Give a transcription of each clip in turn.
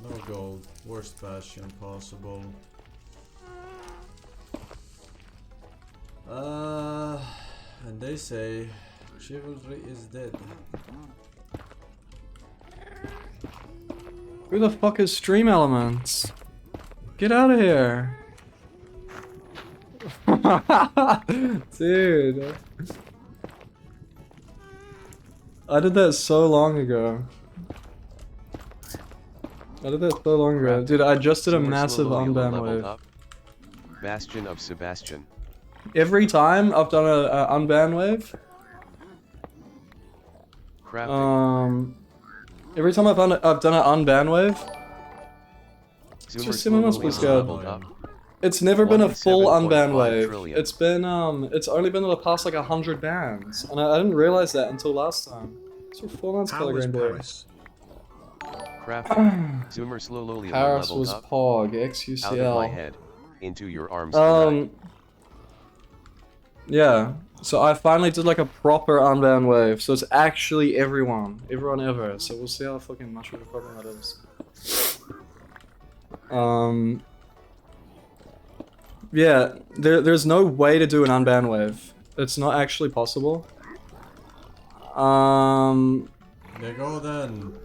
No gold. Worst bastion possible. And they say chivalry is dead. Who the fuck is Stream Elements? Get out of here. Dude. I did that so long ago. Dude, I just did a massive unban wave. Bastion of Sebastian. Every time I've done a unban wave, every time I've done an unban wave, it's just Simon please go. It's never been a full unban wave. It's been it's only been the past like 100 bans, and I didn't realize that until last time. So 4 months Telegram boy. Zoomer slowly Paris was Pog, Out of my XUCL. head, into your arms. Yeah. So I finally did like a proper unban wave, so it's actually everyone ever. So we'll see how fucking much of a problem that is. Yeah, there's no way to do an unban wave. It's not actually possible. There go then.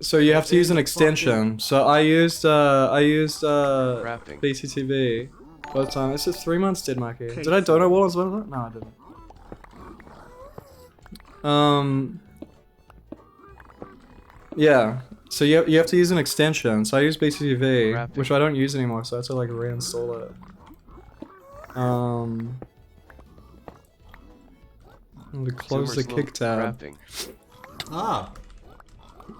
So you have to use an extension. So I used BTTV both times. This is 3 months, did Mikey? Did I donate wall as well as that? No, I didn't. Yeah. So you have to use an extension. So I use BTTV, which I don't use anymore. So I have to like reinstall it. I'm gonna close the kick tab. Ah.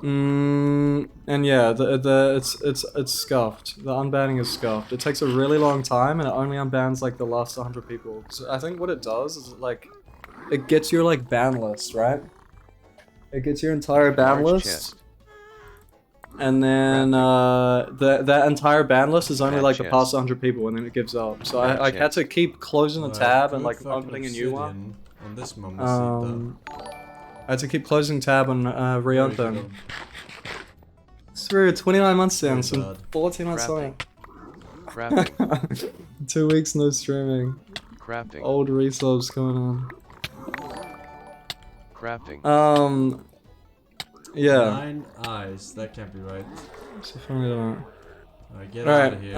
And yeah, it's scuffed. The unbanning is scuffed. It takes a really long time, and it only unbans like the last 100 people. So I think what it does is it gets your like ban list, right? It gets your entire ban list, and then that entire ban list is only like the past 100 people, and then it gives up. So I had to keep closing the tab and like opening a new one. On this moment, I had to keep closing tab and reopen. It's through 29 months in, so 14 months on. 2 weeks no streaming. Old resubs going on. Yeah. 9 eyes, that can't be right. So funny that. Alright, get out of here.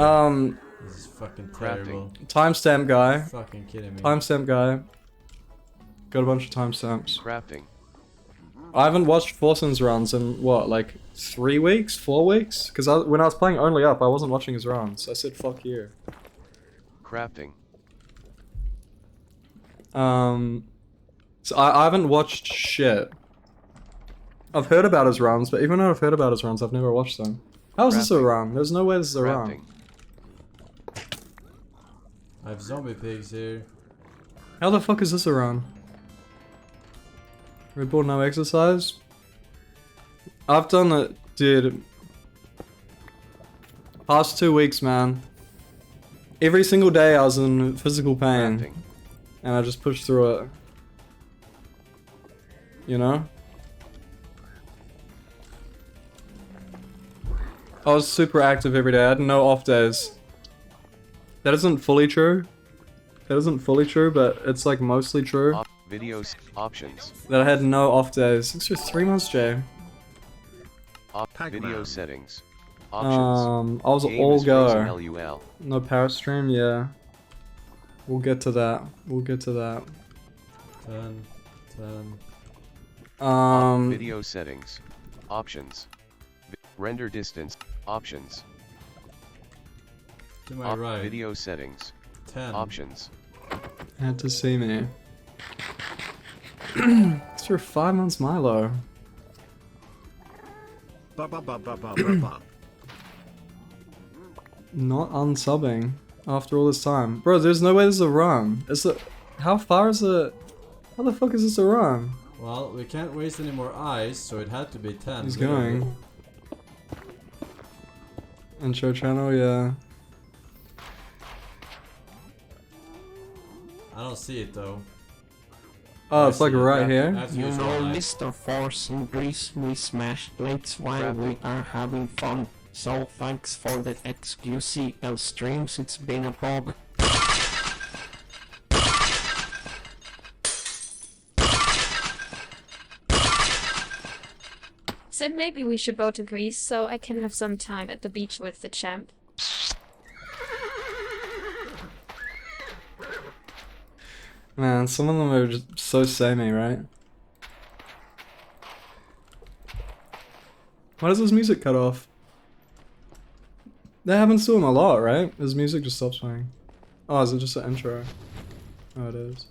This is fucking terrible. Timestamp guy. You're fucking kidding me. Timestamp guy. Got a bunch of timestamps. I haven't watched Forsens runs in what, like 3 weeks, 4 weeks? Because when I was playing Only Up, I wasn't watching his runs. I said fuck you. So I haven't watched shit. I've heard about his runs, but even though I've heard about his runs, I've never watched them. How is this a run? There's no way this is a run. I have zombie pigs here. How the fuck is this a run? Red Bull no exercise? I've done it, dude. Past 2 weeks, man. Every single day I was in physical pain. And I just pushed through it. You know? I was super active every day. I had no off days. That isn't fully true. That isn't fully true, but it's like mostly true. Videos, options. That I had no off days. It's just 3 months, Jay. Video settings. I was all go. No power stream, yeah. We'll get to that. 10. Video settings. Options. Render distance. Options. To my right. Video settings. 10. Options. Had to see me. It's for 5 months Milo. Not unsubbing after all this time. Bro, there's no way this is a run. Is it? How far is it? How the fuck is this a run? Well, we can't waste any more eyes, so it had to be 10. He's going. Intro channel, yeah. I don't see it though. Oh, it's like right here? That's You useful, know, right? Mr. Force and Grease, we smash plates while we are having fun. So thanks for the XQCL streams, it's been a bob. Said maybe we should go to Greece so I can have some time at the beach with the champ. Man, some of them are just so samey, right? Why does this music cut off? That happens to him a lot, right? His music just stops playing. Oh, is it just an intro? Oh, it is.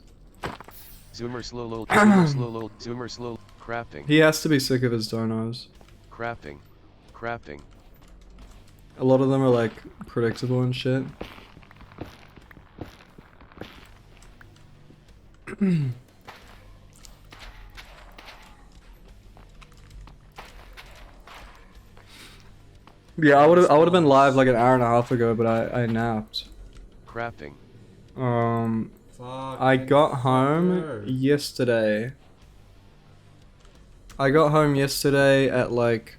Zoomer slow, zoomer slow, crafting. He has to be sick of his donos. Crafting. Crafting. A lot of them are like predictable and shit. Yeah, I would have been live like an hour and a half ago, but I napped. Crafting. I got home yesterday. I got home yesterday at like,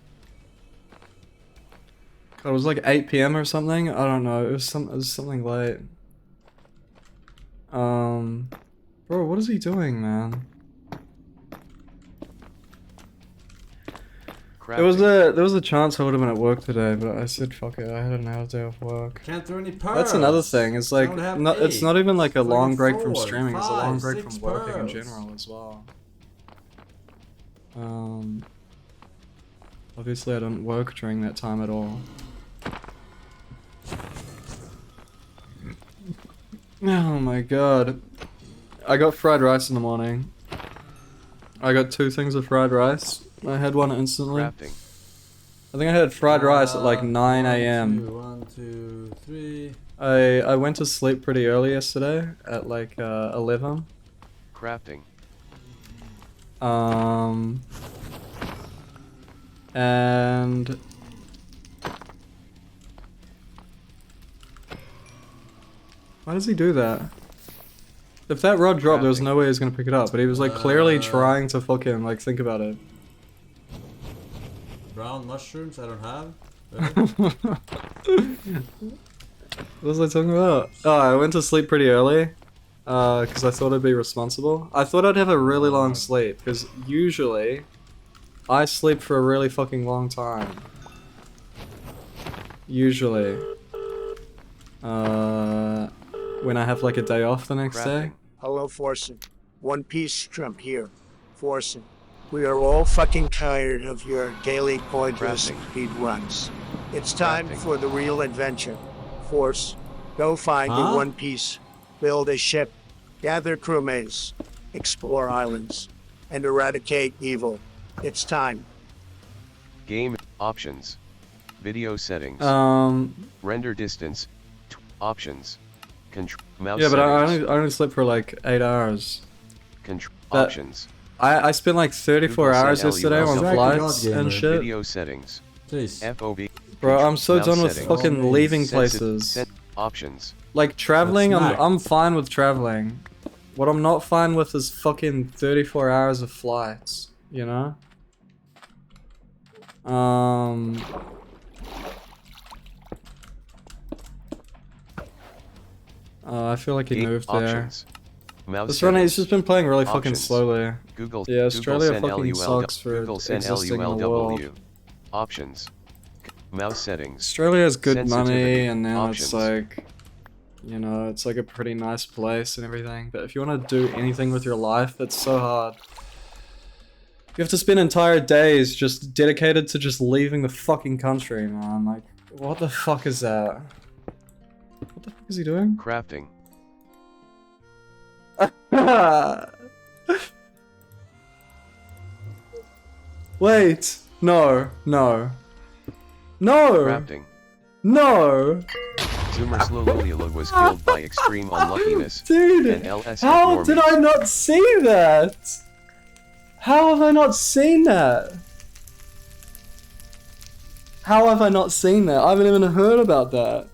God, it was like 8 PM or something. I don't know. It was something late. Bro, what is he doing, man? Crafting. There was a chance I would have been at work today, but I said fuck it. I had an hour day off work. Can't do any pearls. That's another thing. It's like it's not even like a long break from 4, streaming. It's a 5, long break 6 from working in pearls. general as well. Obviously I don't work during that time at all. Oh my god. I got fried rice in the morning. I got 2 things of fried rice. I had one instantly. Crafting. I think I had fried rice at like 9 AM. 1, 2, 3. I went to sleep pretty early yesterday at like 11. Crafting. And why does he do that? If that rod dropped, there was no way he was gonna pick it up, but he was like clearly trying to fucking like think about it. Brown mushrooms I don't have. What was I talking about? Oh, I went to sleep pretty early, because I thought I'd be responsible. I thought I'd have a really long sleep, because usually I sleep for a really fucking long time. Usually. When I have like a day off the next day. Crafting. Hello, Forsen. One Piece Shrimp here. Forsen. We are all fucking tired of your daily pointless Crafting. speed runs. It's time Crafting. for the real adventure. Force, go find your One Piece, build a ship, gather crewmates, explore islands, and eradicate evil. It's time. Game options. Video settings. Render distance. Options. Mouse Yeah, but I settings. only slept for like 8 hours. that- Options. I spent like 34 Google hours said yesterday on LUL. flights Gamer. and shit. Video settings. Please. FOV. Bro, I'm so Mouse done with settings. fucking leaving Sensitive- places. Options. Like traveling, That's I'm fine with traveling. What I'm not fine with is fucking 34 hours of flights, you know? I feel like he Game moved there. options. Mouse This running, it's settings. just been playing really fucking Options. slowly. Google. Yeah, Australia Google fucking send LUL. sucks for Google send existing in the LULW. world. Options. Mouse settings. Australia has good money, Sensitivity. and then Options. it's like, you know, it's like a pretty nice place and everything. But if you want to do anything with your life, it's so hard. You have to spend entire days just dedicated to just leaving the fucking country, man. Like, what the fuck is that? What the fuck is he doing? Crafting. Wait, no, no. No! Crafting. No! Zoomer Slowlula was killed by extreme unluckiness. Dude, and LS how did I not see that? How have I not seen that? How have I not seen that? I haven't even heard about that.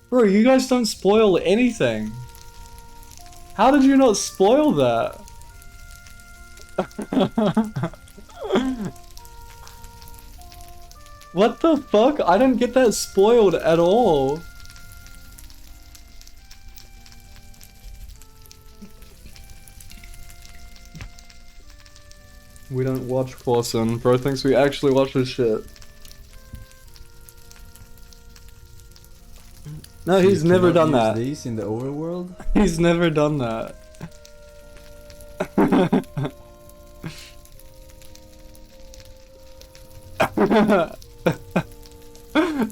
Bro, you guys don't spoil anything. How did you not spoil that? What the fuck? I didn't get that spoiled at all. We don't watch Forsen. Bro thinks we actually watch this shit. No, he's never done that. These in the overworld? He's never done that.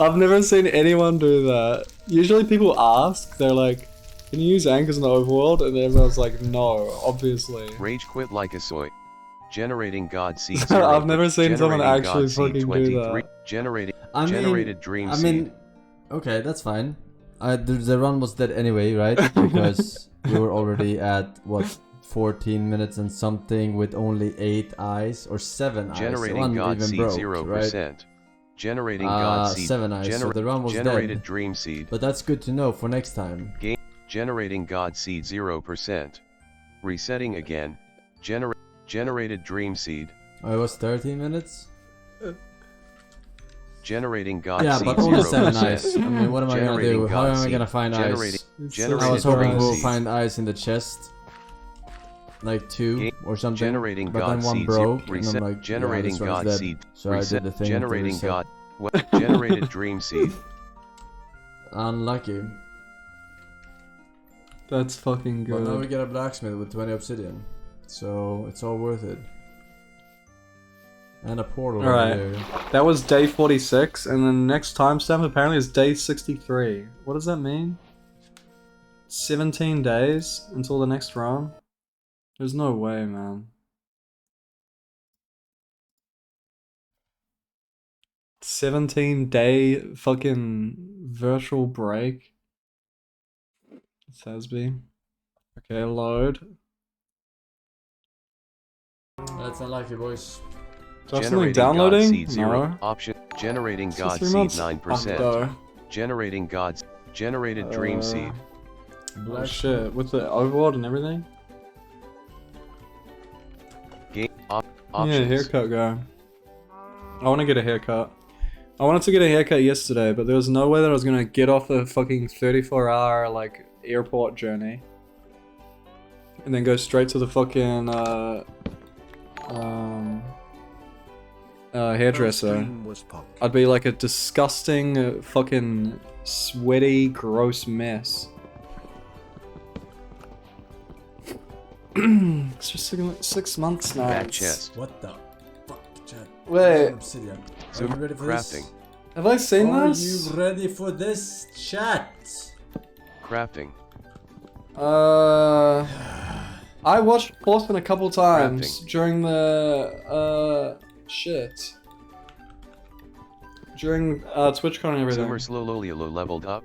I've never seen anyone do that. Usually people ask, they're like, can you use anchors in the overworld? And everyone's like, no, obviously. Rage quit like a soy. Generating God seed. I've never seen someone actually fucking do that. Generated dream seed. Okay, that's fine. The run was dead anyway, right? Because we were already at, what, 14 minutes and something with only 8 eyes or 7 eyes. Generating God seed broke, 0%. Right? Generating God seed. 7 eyes, so the run was generated dead. Dream seed. But that's good to know for next time. Generating God seed 0%. Resetting again. Generated dream seed. Oh, it was 13 minutes? Generating God yeah, seed but only 0%. 7 eyes. I mean, what am I gonna do? How am I gonna find ice? I was hoping we'll find ice in the chest. Like 2 or something. Generating but God then one seed broke, reset. and I'm like, Generating yeah, God dead. seed. So Reset. I did the thing. Generating God. Generated dream seed. Unlucky. That's fucking good. But now we get a blacksmith with 20 obsidian. So it's all worth it. And a portal Alright. over here. That was day 46, and the next timestamp apparently is day 63. What does that mean? 17 days until the next run? There's no way, man. 17-day fucking virtual break. It says be. Okay, load. That's unlucky, boys. Do I have something Generating God downloading? seed 0. No. Option. Generating It's God 3 seed months. 9%. Oh, Generating God's. Generated dream seed. oh shit, with the overworld and everything? Game Yeah, options. haircut guy. I want to get a haircut. I wanted to get a haircut yesterday, but there was no way that I was gonna get off the fucking 34-hour like airport journey and then go straight to the fucking hairdresser. I'd be like a disgusting, fucking sweaty, gross mess. It's just 6 months now. Back chest. What the fuck, Chad? Wait. Obsidian. Are Super you ready for crafting. this? Have I seen Are this? you ready for this, chat? Crafting. I watched Forsens a couple times during the shit. During TwitchCon and everything. Zoomer slowly leveled up.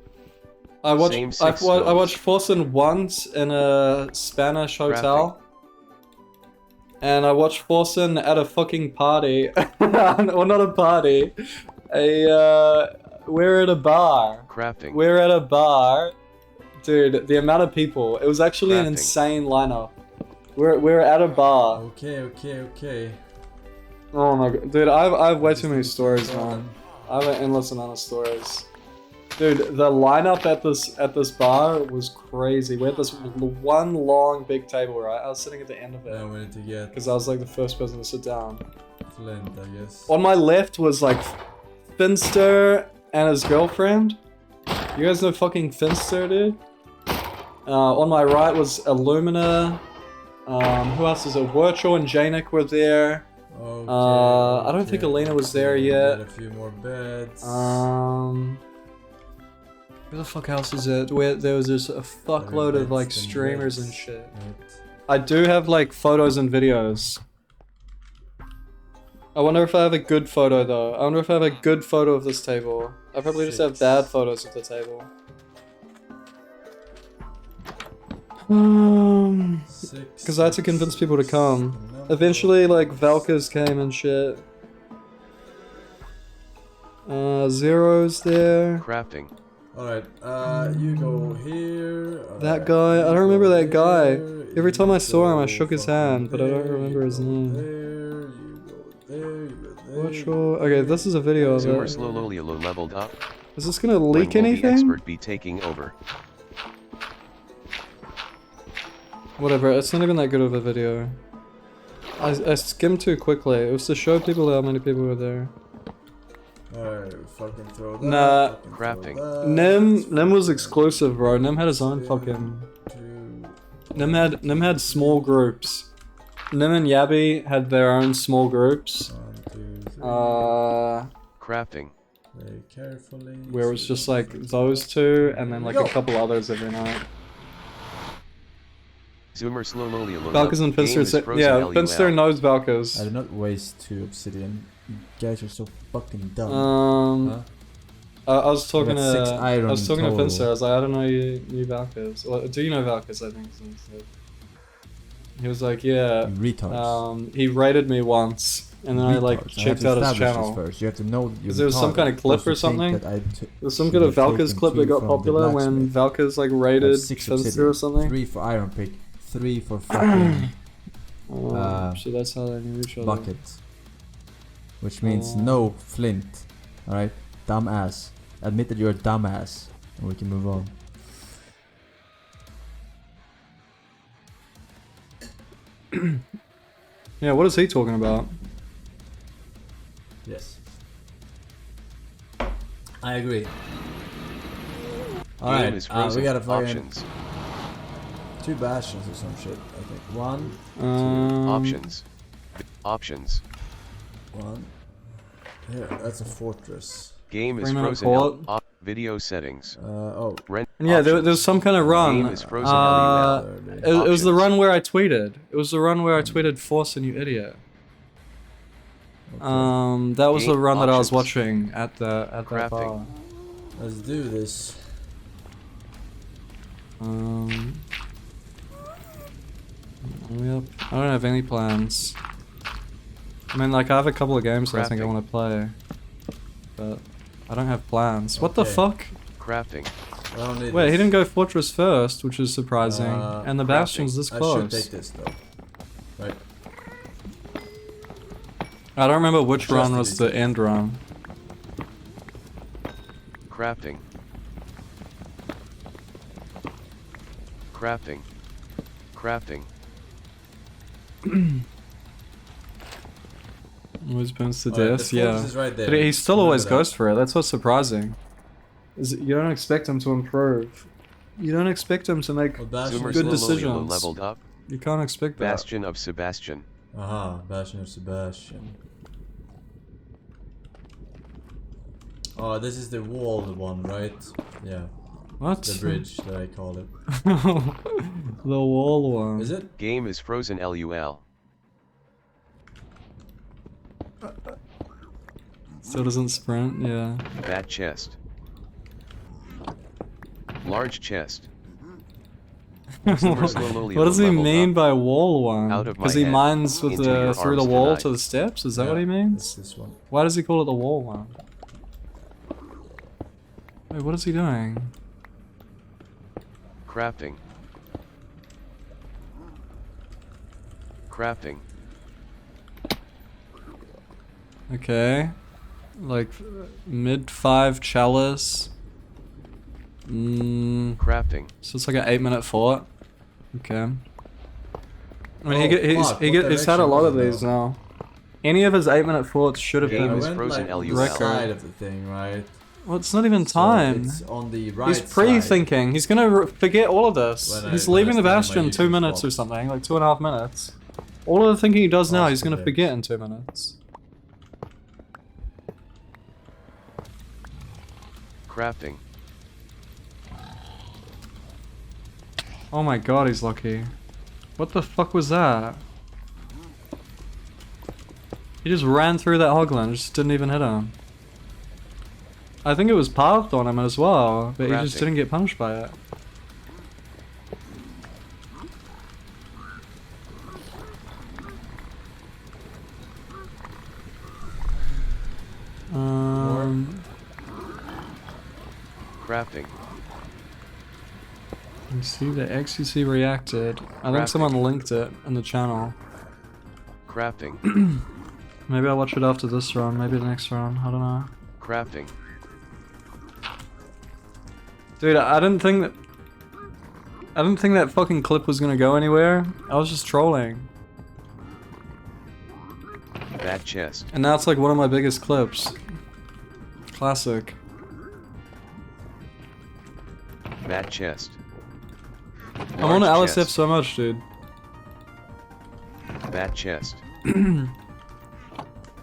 I watched Same I six watched Forsens once in a Spanish hotel. And I watched Forsens at a fucking party. Well, not a party. We're at a bar. Crafting. We're at a bar. Dude, the amount of people. It was actually an Crafting. insane lineup. We're at a bar. Okay. Oh my god. Dude, I have way too many stories, man. I have an endless amount of stories. Dude, the lineup at this bar was crazy. We had this one long big table, right? I was sitting at the end of it. Now we need to get Because I was like the first person to sit down. Flint, I guess. On my left was like Finster and his girlfriend. You guys know fucking Finster, dude? On my right was Illumina. Who else is it? Virtual and Janik were there. Okay, I don't think Elena was there yet. Get a few more beds. Who the fuck else is it? Where there was just a fuckload of like streamers and shit. I do have like photos and videos. I wonder if I have a good photo though. I wonder if I have a good photo of this table. I probably just have bad photos of the table. Because I had to convince people to come. Eventually, like, Valkas came and shit. Zero's there. Crafting. Alright, you go here. That guy, I don't remember that guy. Every time I saw him, I shook his hand, but I don't remember his name. What's your... Okay, this is a video of Zoomer it. slowly leveled up. Is this gonna When leak will the anything? expert be taking over? Whatever, it's not even that good of a video. I skimmed too quickly. It was to show people how many people were there. Alright, fucking throw that. Nah. fucking throw Crafting. that. Nim was exclusive, bro. Nim had his own fucking... Nim had small groups. Nim and Yabby had their own small groups. 1, 2, 3. Crafting. Very carefully. Where it was just like those two, and then like a couple others every night. Zoomer slowly Valkers and Finster say, yeah, Finster knows I Valkers. did not waste 2 obsidian. You guys are so fucking dumb. Huh? I was talking got 6 to iron I was talking to total. Finster. I was like, I don't know you knew Valkers. Well, do you know Valkers? I think he was like, yeah. You retards. He rated me once, and then I like Retards. I have checked to out his establish channel. this first. You have to know that you're Is there some retarded. kind of clip Supposed or to think something? that There's some kind of Valkers clip that got popular when Valkers like rated Finster or something. 3 for iron pick, 3 for fucking So that's how they knew each other. bucket. Which means no flint. Alright? Dumbass. Admit that you're a dumbass. And we can move on. Yeah, what is he talking about? Yes. I agree. Alright, Game is frozen. we gotta fucking Options. 2 bastions or some shit. I think 1, Options. Options. 1. Here, that's a fortress. Game is 3 minute frozen. port. Video settings. Oh. Rent. And yeah, options. there's some kind of run. Game is frozen. It was the Options. run where I tweeted. It was the run where I tweeted Forsen, you idiot. That was the Game run that I was options. watching at that Crafting. bar. Let's do this. Yep. I don't have any plans. I mean, like, I have a couple of games that I think I Crafting. want to play, but I don't have plans. What the Okay. fuck? Crafting. I don't need Wait, he this. didn't go Fortress first, which is surprising. And the crafting. Bastion's this I should close. take this though. Right. I don't remember which Trust run in was these the things. end run. Crafting. Crafting. Crafting. Always burns to Alright, death, the yeah. fortress is right there. But he still Remember always that. goes for it. That's what's surprising. You don't expect him to improve. You don't expect him to make Well, Bastion Zoomer is good low. decisions. leveled up. You can't expect that. Bastion of Sebastian. Aha, Bastion of Sebastian. Oh, this is the walled one, right? Yeah, What? the bridge that I call it. The wall one. Is it? Game is frozen. LUL. So it doesn't sprint? Yeah. Fat chest. Large chest. Zoomer slowly What does he leveled mean up. by wall one? Out of my Because he head, mines with into your through the arms wall tonight. to the steps? Is that what he It's means? this one. Why does he call it the wall one? Wait, what is he doing? Crafting. Crafting. Okay. Like, mid-5 chalice. Crafting. So it's like an 8-minute fort. Okay. I mean, Oh, fuck, what he's had a direction lot was of it these though? now. Any of his 8-minute forts should have Game I been. is went frozen like LUL. the side of the thing, right? Well, it's not even So time. it's on the right He's side. pre-thinking. He's gonna forget all of this. When He's I leaving the stand in my bastion 2 usual minutes spot. or something, like 2.5 minutes. All of the thinking he does now, he's gonna Possibly. forget in 2 minutes. Crafting. Oh my god, he's lucky. What the fuck was that? He just ran through that hoglin, just didn't even hit him. I think it was pathed on him as well, but he just Crafting. didn't get punished by it. Crafting. You see the XUC reacted. I think Crafting. someone linked it in the channel. Crafting. Maybe I'll watch it after this run, maybe the next run, I don't know. Crafting. Dude, I didn't think that fucking clip was gonna go anywhere. I was just trolling. Bat chest. And now it's like one of my biggest clips. Classic. Bat chest. I'm on Large LSF chest. so much, dude. Bat chest.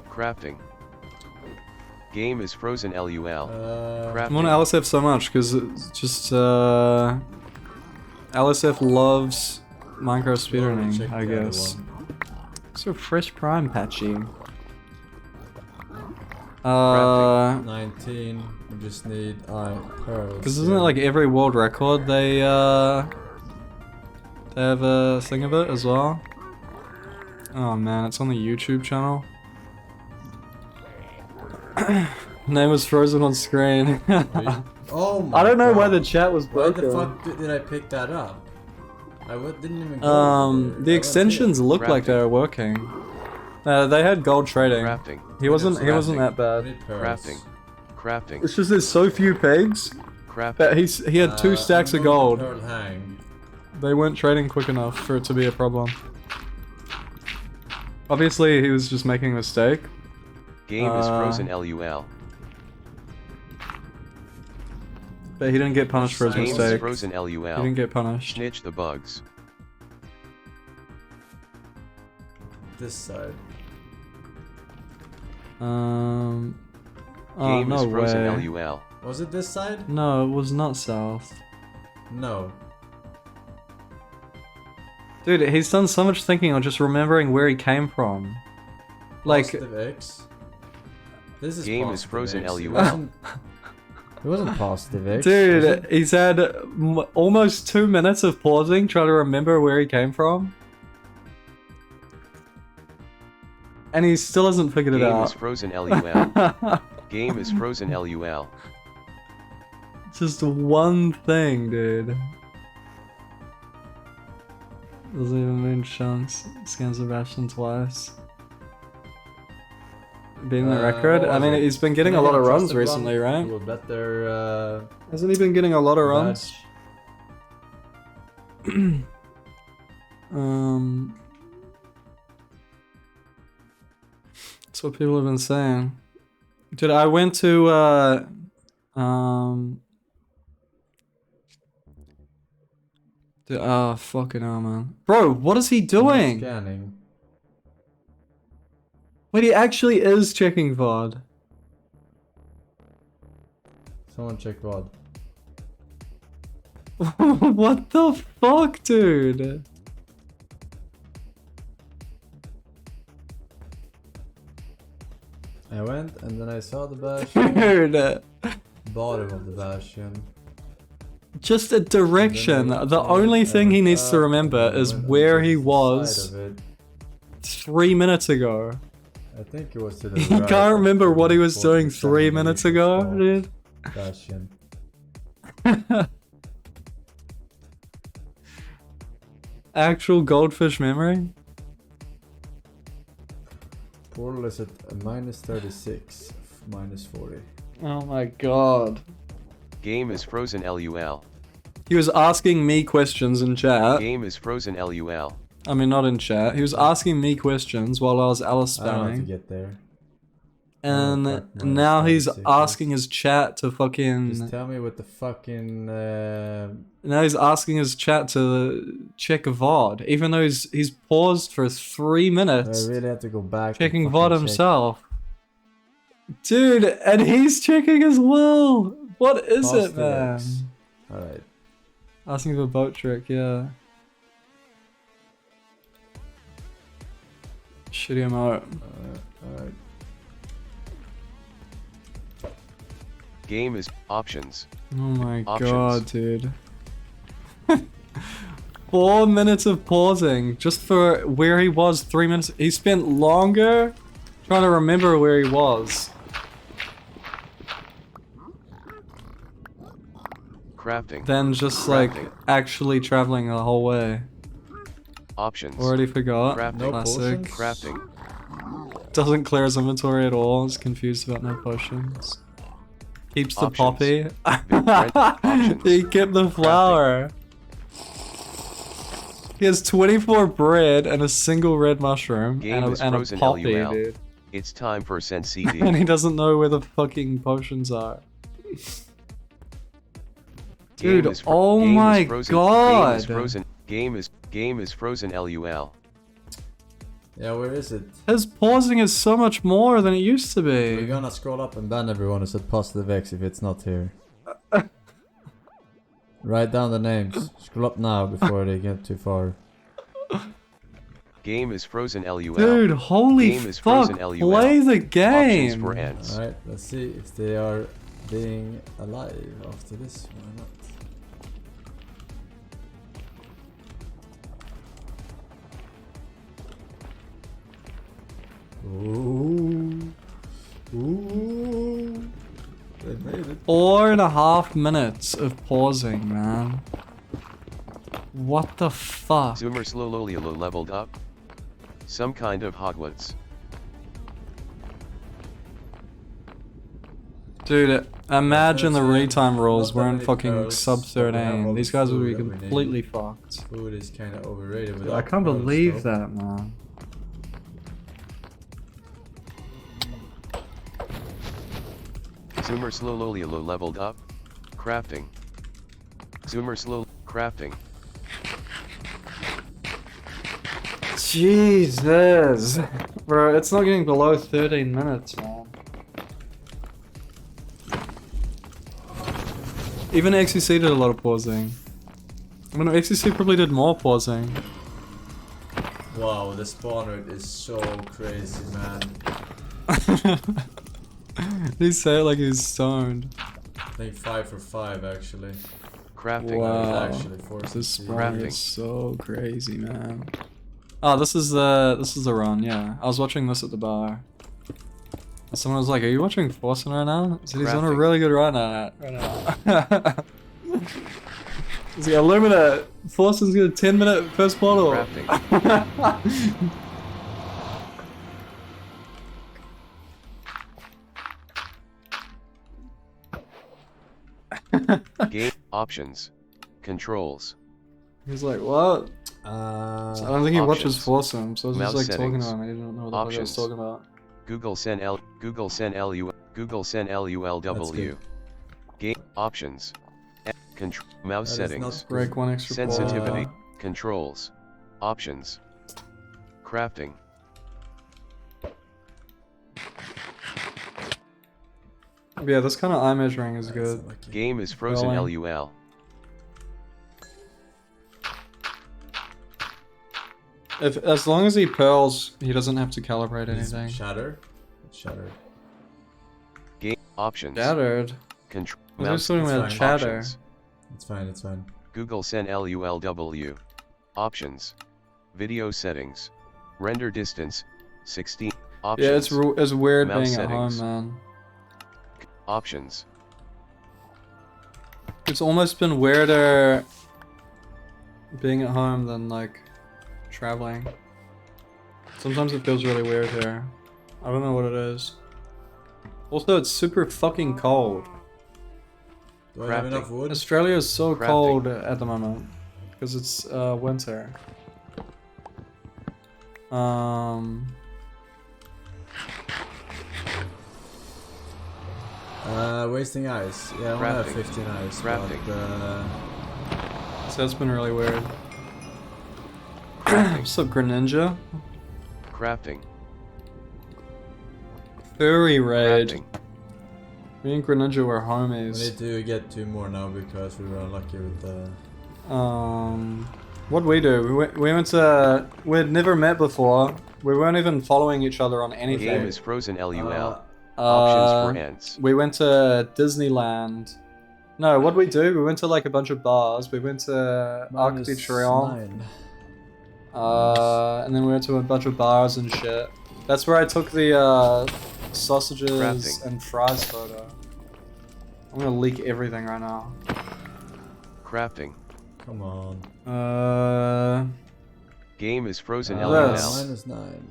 Crafting. Game is frozen LUL. I'm on Crafting. LSF so much because it's just LSF loves Minecraft speedrunning, Check I the other guess. one. So fresh prime patchy. 19. We just need pearls. Because isn't it like every world record they have a thing of it as well? Oh man, it's on the YouTube channel. Name was frozen on screen. Oh my I don't know why God. the chat was Why broken. the fuck did I pick that up? Didn't even go over there. The extensions looked like they were working. They had gold trading. Crafting. He wasn't Crafting. that I bad. need pearls. Crafting. Crafting. It's just there's so few pigs Crafting. that he had 2 stacks of I'm going gold. to Pearl hang. They weren't trading quick enough for it to be a problem. Obviously, he was just making a mistake. Game is frozen LUL. But he didn't get punished for his Game is mistake. frozen He LUL. didn't get punished. Snitch the bugs. This side. Oh, Game no is frozen way. LUL. Was it this side? No, it was not south. No. Dude, he's done so much thinking on just remembering where he came from. Like, Positive X. This is Game is positive frozen X. LUL. It wasn't positive X. was dude, it? he's had almost 2 minutes of pausing trying to remember where he came from. And he still hasn't figured it Game is out. frozen LUL. Game is frozen LUL. Just one thing, dude. Doesn't even moon chunks. Scans Sebastian twice. Beating the record? what I was mean, it? he's been getting a Can I lot get of runs trusted recently, run? right? Do a better Hasn't he been getting a lot of runs? badge. That's what people have been saying. Dude, I went to dude, oh fucking hell, man. Bro, what is he doing? Scanning. Wait, he actually is checking VOD. Someone check VOD. What the fuck, dude? I went and then I saw the bastion. Dude, Bottom of the bastion. just a direction. The only thing he needs to remember is where he was 3 minutes ago. I think it was to the He right. can't remember what he was doing 47 3 minutes ago, spot. dude. Bastion. Actual goldfish memory? Portal is at a -36, -40. Oh my god. Game is frozen LUL. He was asking me questions in chat. Game is frozen LUL. I mean, not in chat. He was asking me questions while I was Alice I don't know how to spamming. get there. And fuck, now he's -36. asking his chat to fucking... Just tell me what the fucking. Now he's asking his chat to check VOD, even though he's paused for 3 I minutes really have to go back. and checking fucking VOD check. himself. Dude, and he's checking as well. What is it, Positive man? X. Alright. Asking for boat trick, yeah. Shitty emote. Alright. Game is options. Oh my Options. god, dude. 4 minutes of pausing just for where he was 3 minutes. He spent longer trying to remember where he was. Crafting. than just like Crafting. actually traveling the whole way. Options. Already forgot. Crafting. No Classic. potions? Crafting. Doesn't clear his inventory at all. Is confused about no potions. Keeps the Options. poppy. Options. He kept the flower. He has 24 bread and a single red mushroom Game is and a frozen poppy, LUL. dude. It's time for Sense And CD. he doesn't know where the fucking potions are. Game Dude, is fro- oh game is my frozen. god. Game is frozen. Game is frozen LUL. Yeah, where is it? His pausing is so much more than it used to We're be. gonna scroll up and ban everyone who said positive X if it's not here. Write down the names. Scroll up now before they get too far. Game is frozen LUL. Dude, holy Game is fuck, frozen LUL. play the Options game. for ends. Alright, let's see if they are being alive after this. Why not? Ooh. Ooh. They made it. 4.5 minutes of pausing, man. What the fuck? Zoomer slowly leveled up. Some kind of Hogwarts. Dude, imagine the That's retime rules not that weren't many fucking pearls, sub but we have all 13. the These guys would be food that we need. completely fucked. Food is kind of overrated. Dude, I without can't pearls, believe though. that, man. Zoomer slowly leveled up. Crafting. Zoomer slow crafting. Jesus. Bro, it's not getting below 13 minutes, man. Even XCC did a lot of pausing. I mean, XCC probably did more pausing. Wow, the spawn rate is so crazy, man. He say it like he's stoned. I think 5 for 5 actually. Crafting. Wow. Actually, forced This to see. spawn Crafting. is so crazy, man. Oh, this is the run, yeah. I was watching this at the bar. And someone was like, "Are you watching Forsen right now?" I said, "He's on a Crafting. really good run at it right now." He's like, "Illumina, Forsen's got a 10-minute first portal." Crafting. Game options. Controls. He's like, "What?" I don't think he watches Options. Forsen, so I was Mouse just like talking settings. to him. He didn't know what the fuck I was Options. talking about. Google Send L. Google Send LU. Google Send LULW. good. Game options. Mouse That is settings. not Break one extra Sensitivity. portal. Controls. Options. Crafting. Yeah, this kind of eye measuring is good. Game is frozen Rolling. LUL. As long as he pearls, he doesn't have to calibrate anything. Shatter? Shatter. Game options. Shattered. Control. I was Mouse just talking about fine. chatter. options. It's fine, it's fine. Google Send LULW. Options. Video settings. Render distance. 16. Options. Yeah, it's weird Mouse being settings. at home, man. Options. It's almost been weirder being at home than like traveling. Sometimes it feels really weird here. I don't know what it is. Also, it's super fucking cold. Do I have Crafting. enough wood? Australia is so Crafting. cold at the moment because it's winter. Wasting ice. Yeah, I only have Crafting. 15 ice. Crafting. But, So that's been really weird. Crafting. What's up, Greninja? Crafting. Furry raid. Crafting. Me and Greninja were we homies. need to get 2 more now because we were unlucky with the... What'd we do? We went to... We'd never met before. We weren't even following each other on Game anything. is frozen LUL. Uh, Options for ends. We went to Disneyland. No, what'd we do? We went to like a bunch of bars. We went to Arc de Triomphe. And then we went to a bunch of bars and shit. That's where I took the sausages Crafting. and fries photo. I'm gonna leak everything right now. Crafting. Come on. Game is frozen Yes. LOL. -9.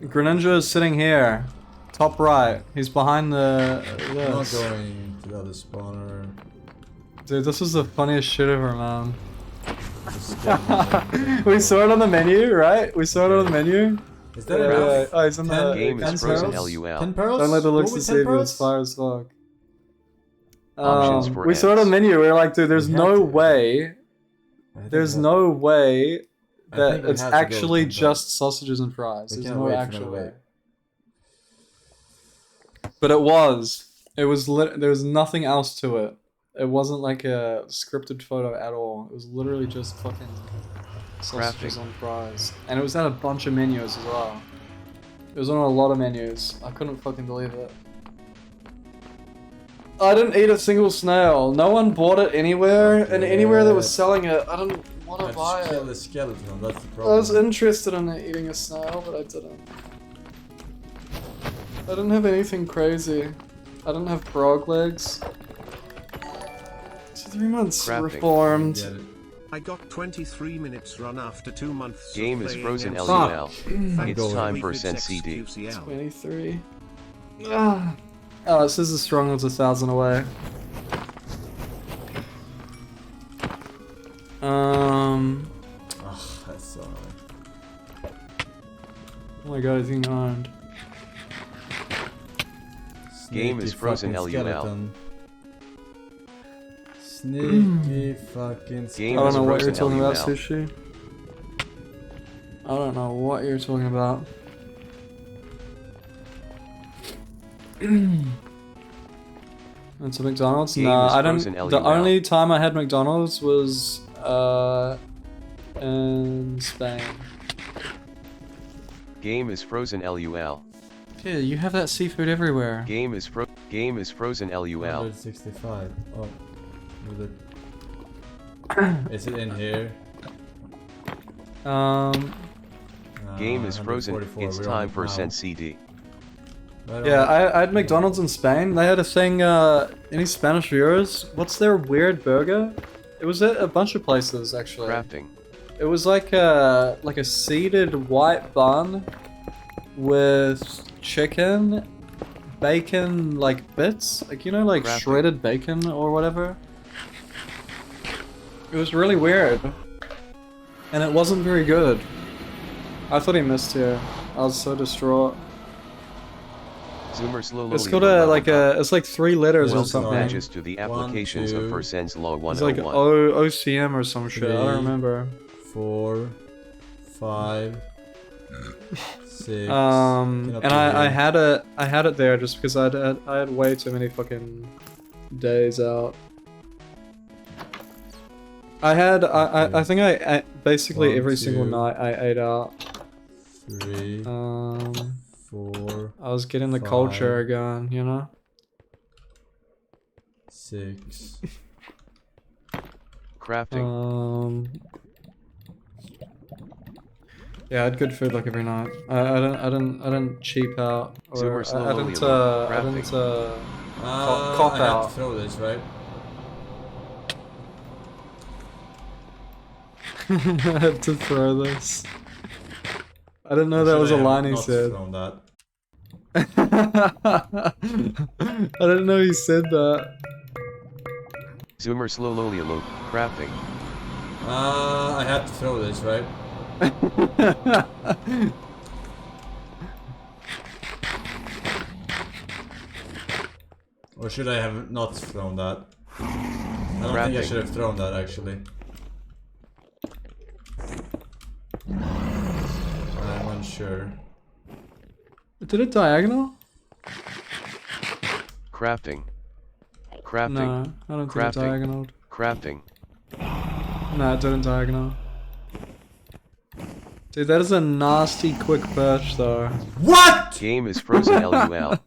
Greninja is sitting here. Top right. He's behind the... I'm not this. going to the other spawner. Dude, this is the funniest shit ever, man. Just get me. We saw it on the menu, right? We saw it on the menu. Is that Yeah, enough? oh, he's in the... Game is 10 frozen pearls? LOL. 10 pearls? Don't let the looks Go with deceive 10 you, it's pearls? fire as fuck. Options for We saw it on the ants. menu, we were like, dude, there's We had no to. way, I think there's we no way I that think we it's had to go with actually 10 pearls. just sausages and fries. We There's can't no wait for actual another way. way. But it was. It was there was nothing else to it. It wasn't like a scripted photo at all. It was literally just fucking sausages Crafting. on fries. And it was at a bunch of menus as well. It was on a lot of menus. I couldn't fucking believe it. I didn't eat a single snail. No one bought it anywhere, and anywhere that was selling it, I didn't want to Let's buy kill it. the skeleton, that's the I problem. was interested in eating a snail, but I didn't. I didn't have anything crazy. I didn't have frog legs. So 3 months Crafting. reformed. Get it. I got 23 minutes run after 2 months. Game of is playing frozen and LOL. Thanks It's to time the for Weekly Send Sex CD. QCL. 23. Ah. Oh, this is as strong as 1,000 away. Ugh, that's so annoying. Oh my god, he's being owned. Game is Sneaky frozen fucking LOL. skeleton. Sneaky fucking I Game don't is know what you're frozen talking about, LOL. Sushi. I don't know what you're talking about. Went to McDonald's? Game Nah, is I didn't. frozen The LOL. only time I had McDonald's was in Spain. Game is frozen LOL. Yeah, you have that seafood everywhere. Game is frozen LOL. 165. Oh. With it. Is it in here? Game is frozen. 144, It's we're on time it for now. Send CD. Right Yeah, on. I had McDonald's in Spain. They had a thing, any Spanish viewers? What's their weird burger? It was at a bunch of places, actually. Crafting. It was like a seeded white bun with chicken, bacon, like bits. Like, you know, like Crafting. shredded bacon or whatever. It was really weird. And it wasn't very good. I thought he missed here. I was so distraught. Zoomer slowly. It's got a like it's like 3 letters or Welcome something. badges to the applications of 2. Forsens Law It's like 101. OCM or some shit. I don't 3. remember. 4, 5, 6. And I had it there just because I had way too many fucking days out. I think I basically 1, every single 2, night I ate out. 3, 4, I was getting the 5. culture going, you know. 6. Crafting. Yeah, I had good food like every night. I didn't cheap out or Zoomer I slowly didn't crafting. cop I have out. to throw this, right? I had to throw this. I didn't know Or that should was I a have line he not said. thrown that? I didn't know he said that. Zoomer slowly low. Crafting. I had to throw this, right? Or should I have not thrown that? I don't think I Crafting. should have thrown that actually. I'm unsure. Did it diagonal? Crafting. Crafting. No, I don't think it Crafting. diagonaled. Crafting. No, it didn't diagonal. Dude, that is a nasty quick perch though. What? Game is frozen LOL.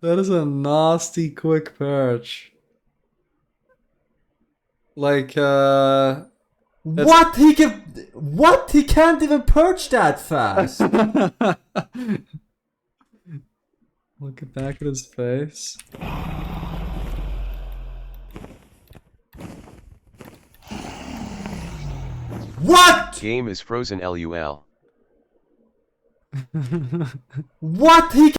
That is a nasty quick perch. Like, What? He can. What? He can't even perch that fast. Look back at his face. What? Game is frozen LUL. What? He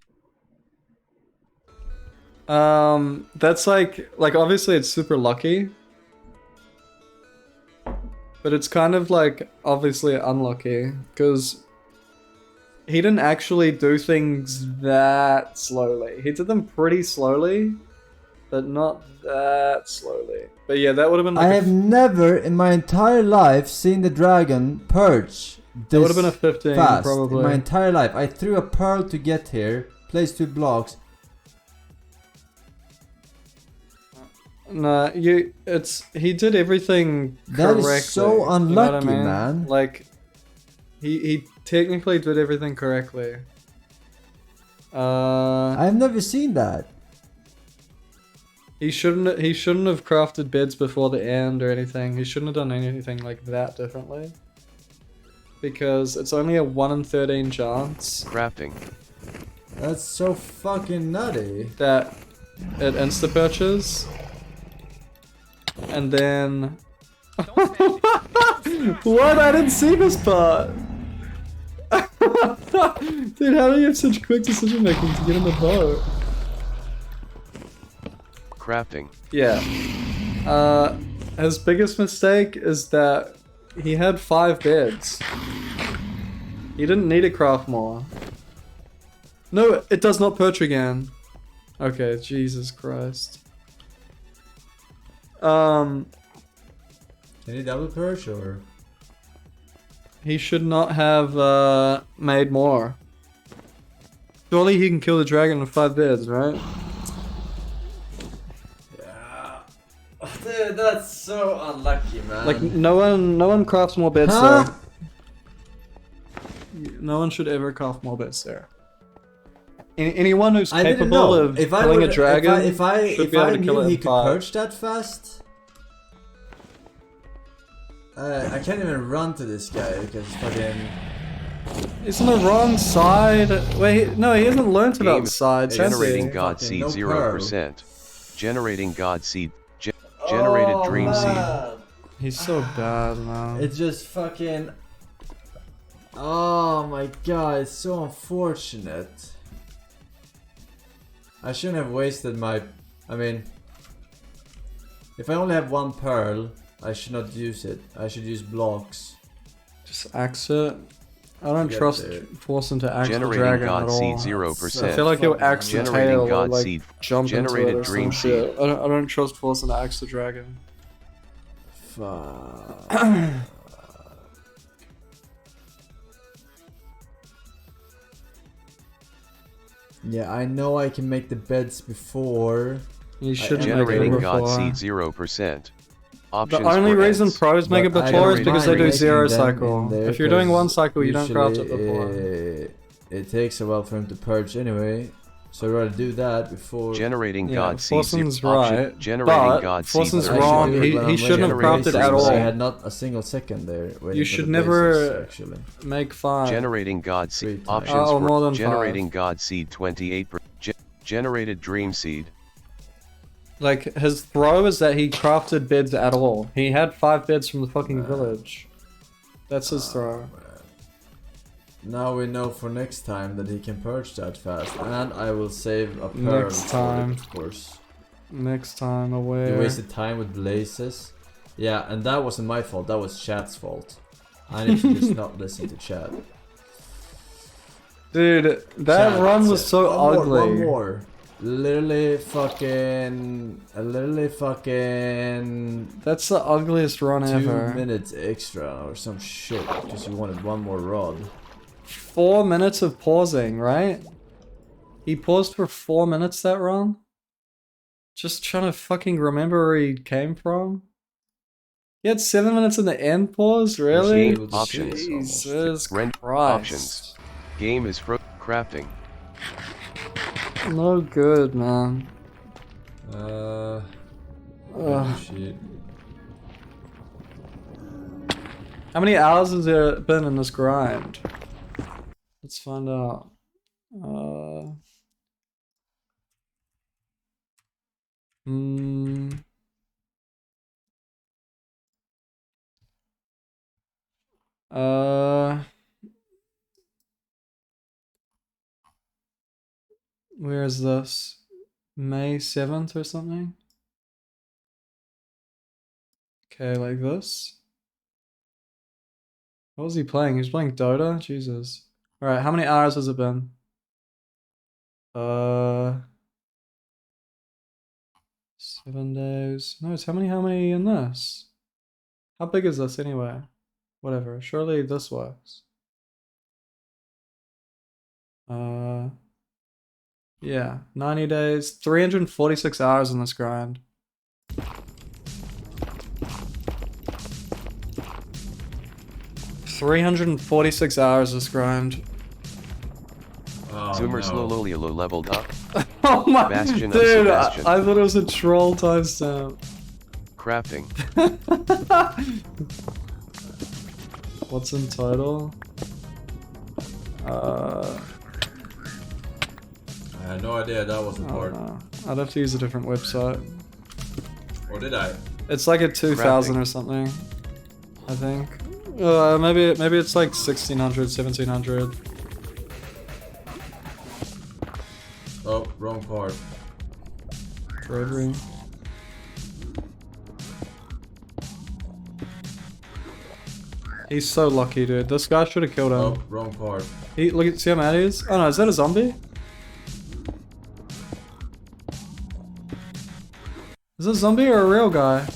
That's like obviously it's super lucky. But it's kind of like obviously unlucky because he didn't actually do things that slowly. He did them pretty slowly, but not that slowly. But yeah, that would have been like I have never in my entire life seen the dragon perch that would this have been a 15 fast. probably. In my entire life. I threw a pearl to get here, placed 2 blocks. No, he did everything That correctly. is so You know what I unlucky, mean? man. Like, he technically did everything correctly. I've never seen that. He shouldn't have crafted beds before the end or anything. He shouldn't have done anything like that differently. Because it's only a 1 in 13 chance Crafting. That's so fucking nutty. that it insta perches. And then what? I didn't see this part. Dude, how do you have such quick decision making to get in the boat? Crafting. Yeah. His biggest mistake is that he had 5 beds. He didn't need to craft more. No, it does not perch again. Okay, Jesus Christ. Can he double perch or? He should not have made more. Surely he can kill the dragon with 5 beds, right? Yeah. Dude, that's so unlucky, man. Like no one crafts more beds Huh? there. No one should ever craft more beds there. Anyone who's I didn't capable know. of If I killing would, a dragon if I should be able to kill knew it he in could 5. perch that fast, I can't even run to this guy because fucking. He's on the wrong side. Wait, no, he hasn't learnt about Game sides, has Generating he? God Fucking Seed no 0%. Generating God Seed. Generated Dream Seed. He's so bad, man. It's just fucking. Oh my god, it's so unfortunate. I shouldn't have wasted my. I mean, if I only have 1 pearl, I should not use it. I should use blocks. Just axe it. I don't Get trust there. Forsen to axe the Generating dragon God at all. Seed I 0%. feel like he'll axe the Generating tail or God like Seed. jump Generated into it or Dream some shit. I don't trust Forsen to axe the dragon. Fuck. Yeah, I know I can make the beds before. You shouldn't make it Generating God before. Seed 0%. Options The only for reason ends. pros make it But I before don't is because they mind do making 0 them cycle. in there If you're doing 1 'cause cycle, you don't craft it usually, before. It takes a while for him to purge anyway, so I'd rather do that before. Generating Yeah, God Seed 0%. Forsen's right, Generating but God Seed Forsen's 0%. wrong. I should do it when He I'm shouldn't have waiting crafted for at basics. all. I had not a single second there. Waiting You for should the never basics, actually. make 5. Generating God Seed. 3 times. Options Oh, more for than generating 5. God Seed 28%. Generated Dream Seed. Like, his throw is that he crafted beds at all. He had 5 beds from the fucking village. That's his throw. Now we know for next time that he can purge that fast, and I will save a pearl Next for it, time. of course. Next time away. You wasted time with blazes. Yeah, and that wasn't my fault, that was chat's fault. I need to just not listen to chat. Dude, that Chat run was said, so one ugly. More, one more. Literally fucking. That's the ugliest run 2 ever. minutes extra or some shit because you wanted 1 more rod. 4 minutes of pausing, right? He paused for 4 minutes that run? Just trying to fucking remember where he came from? He had 7 minutes in the end pause? Really? Game options. Jesus Rent Christ. options. Game is crafting. No good, man. Ugh. Shit. How many hours has there been in this grind? Let's find out. Hmm. Where is this? May 7th or something? Okay, like this. What was he playing? He was playing Dota? Jesus. Alright, how many hours has it been? 7 days. No, it's how many in this? How big is this anyway? Whatever. Surely this works. Yeah, 90 days, 346 hours in this grind. $346 this grind. Oh, Zoomer no. Slowloliolo leveled up. Oh my Bastion of dude, Sebastian. I thought it was a troll timestamp. Crafting. What's in total? I had no idea that was I don't important. know. I'd have to use a different website. Or did I? It's like a 2000 or something, I think. Maybe it's like 1600, 1700. Oh, wrong part. Bravery. He's so lucky, dude. This guy should have killed him. Oh, wrong part. See how mad he is? Oh no, is that a zombie? Is this a zombie or a real guy?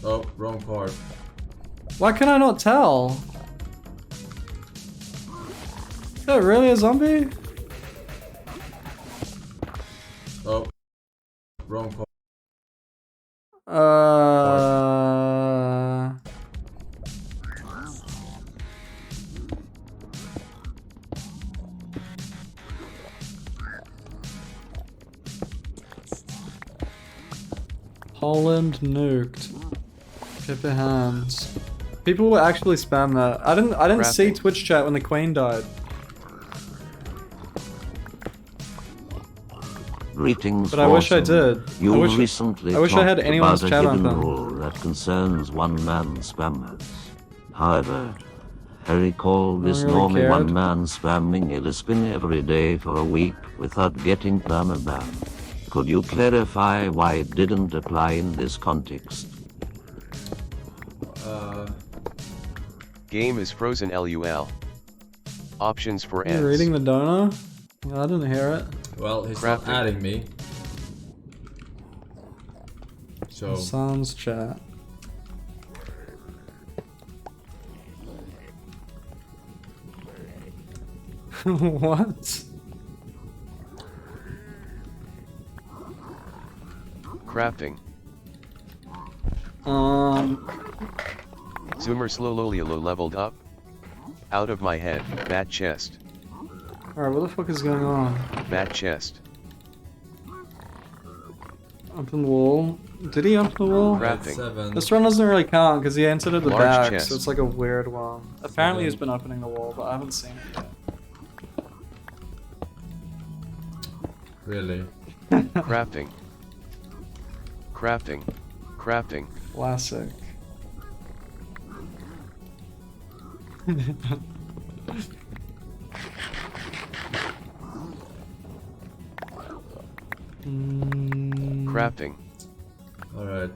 Oh, wrong part. Why can I not tell? Is that really a zombie? Oh, wrong part. Poland nuked. Keep your hands. People will actually spam that. I didn't see Twitch chat when the Queen died. Greetings, But I wish I Forsens. did. You I wish recently I had talked anyone's about chat a on hidden them. rule that concerns one-man spammers. However, I recall this really normally cared. one-man spamming a spin every day for a week without getting permaban. Could you clarify why it didn't apply in this context? Game is frozen LUL. Options for Are you ends. reading the donor? I didn't hear it. Well, he's not Crafting. adding me. So, Sans chat. What? Crafting. Zoomer Slowloliolo leveled up. Out of my head. Bat chest. Alright, what the fuck is going on? Bat chest. Up in the wall. Did he up the wall? Crafting. 7. This run doesn't really count because he entered at the Large back, chest. so it's like a weird one. Apparently he's Seven. been opening the wall, but I haven't seen it yet. Really? Crafting. Crafting. Crafting. Classic. Crafting. Alright,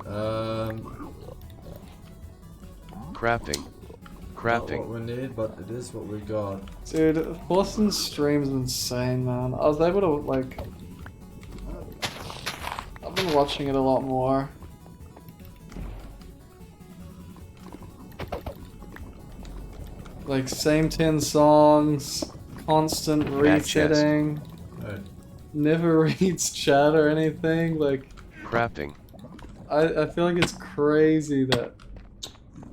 Crafting. not Crafting. what we need, but it is what we got. Dude, Forsens' stream is insane, man. I was able to, like... I've been watching it a lot more. Like, same 10 songs, constant Bad chest. resetting, Alright. never reads chat or anything. Like, Crafting. I feel like it's crazy that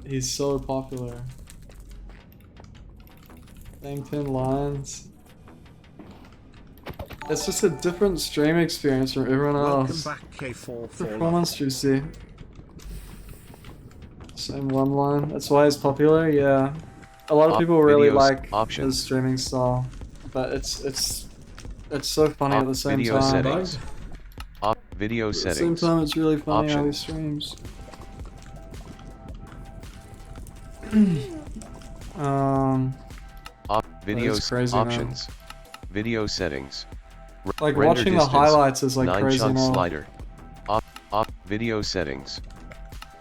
he's so popular. Same 10 lines. It's just a different stream experience from everyone Welcome else. back, K4 Performance juicy. Same one line. That's why he's popular. Yeah, a lot of people really videos, like options. his streaming style, but it's so funny at the same Video time. settings. Video At the same settings. time, it's really funny how he Options. streams. Video is crazy now. options. Video settings. Like Render watching the distance, highlights is like 9 crazy chunk now. slider. Video settings.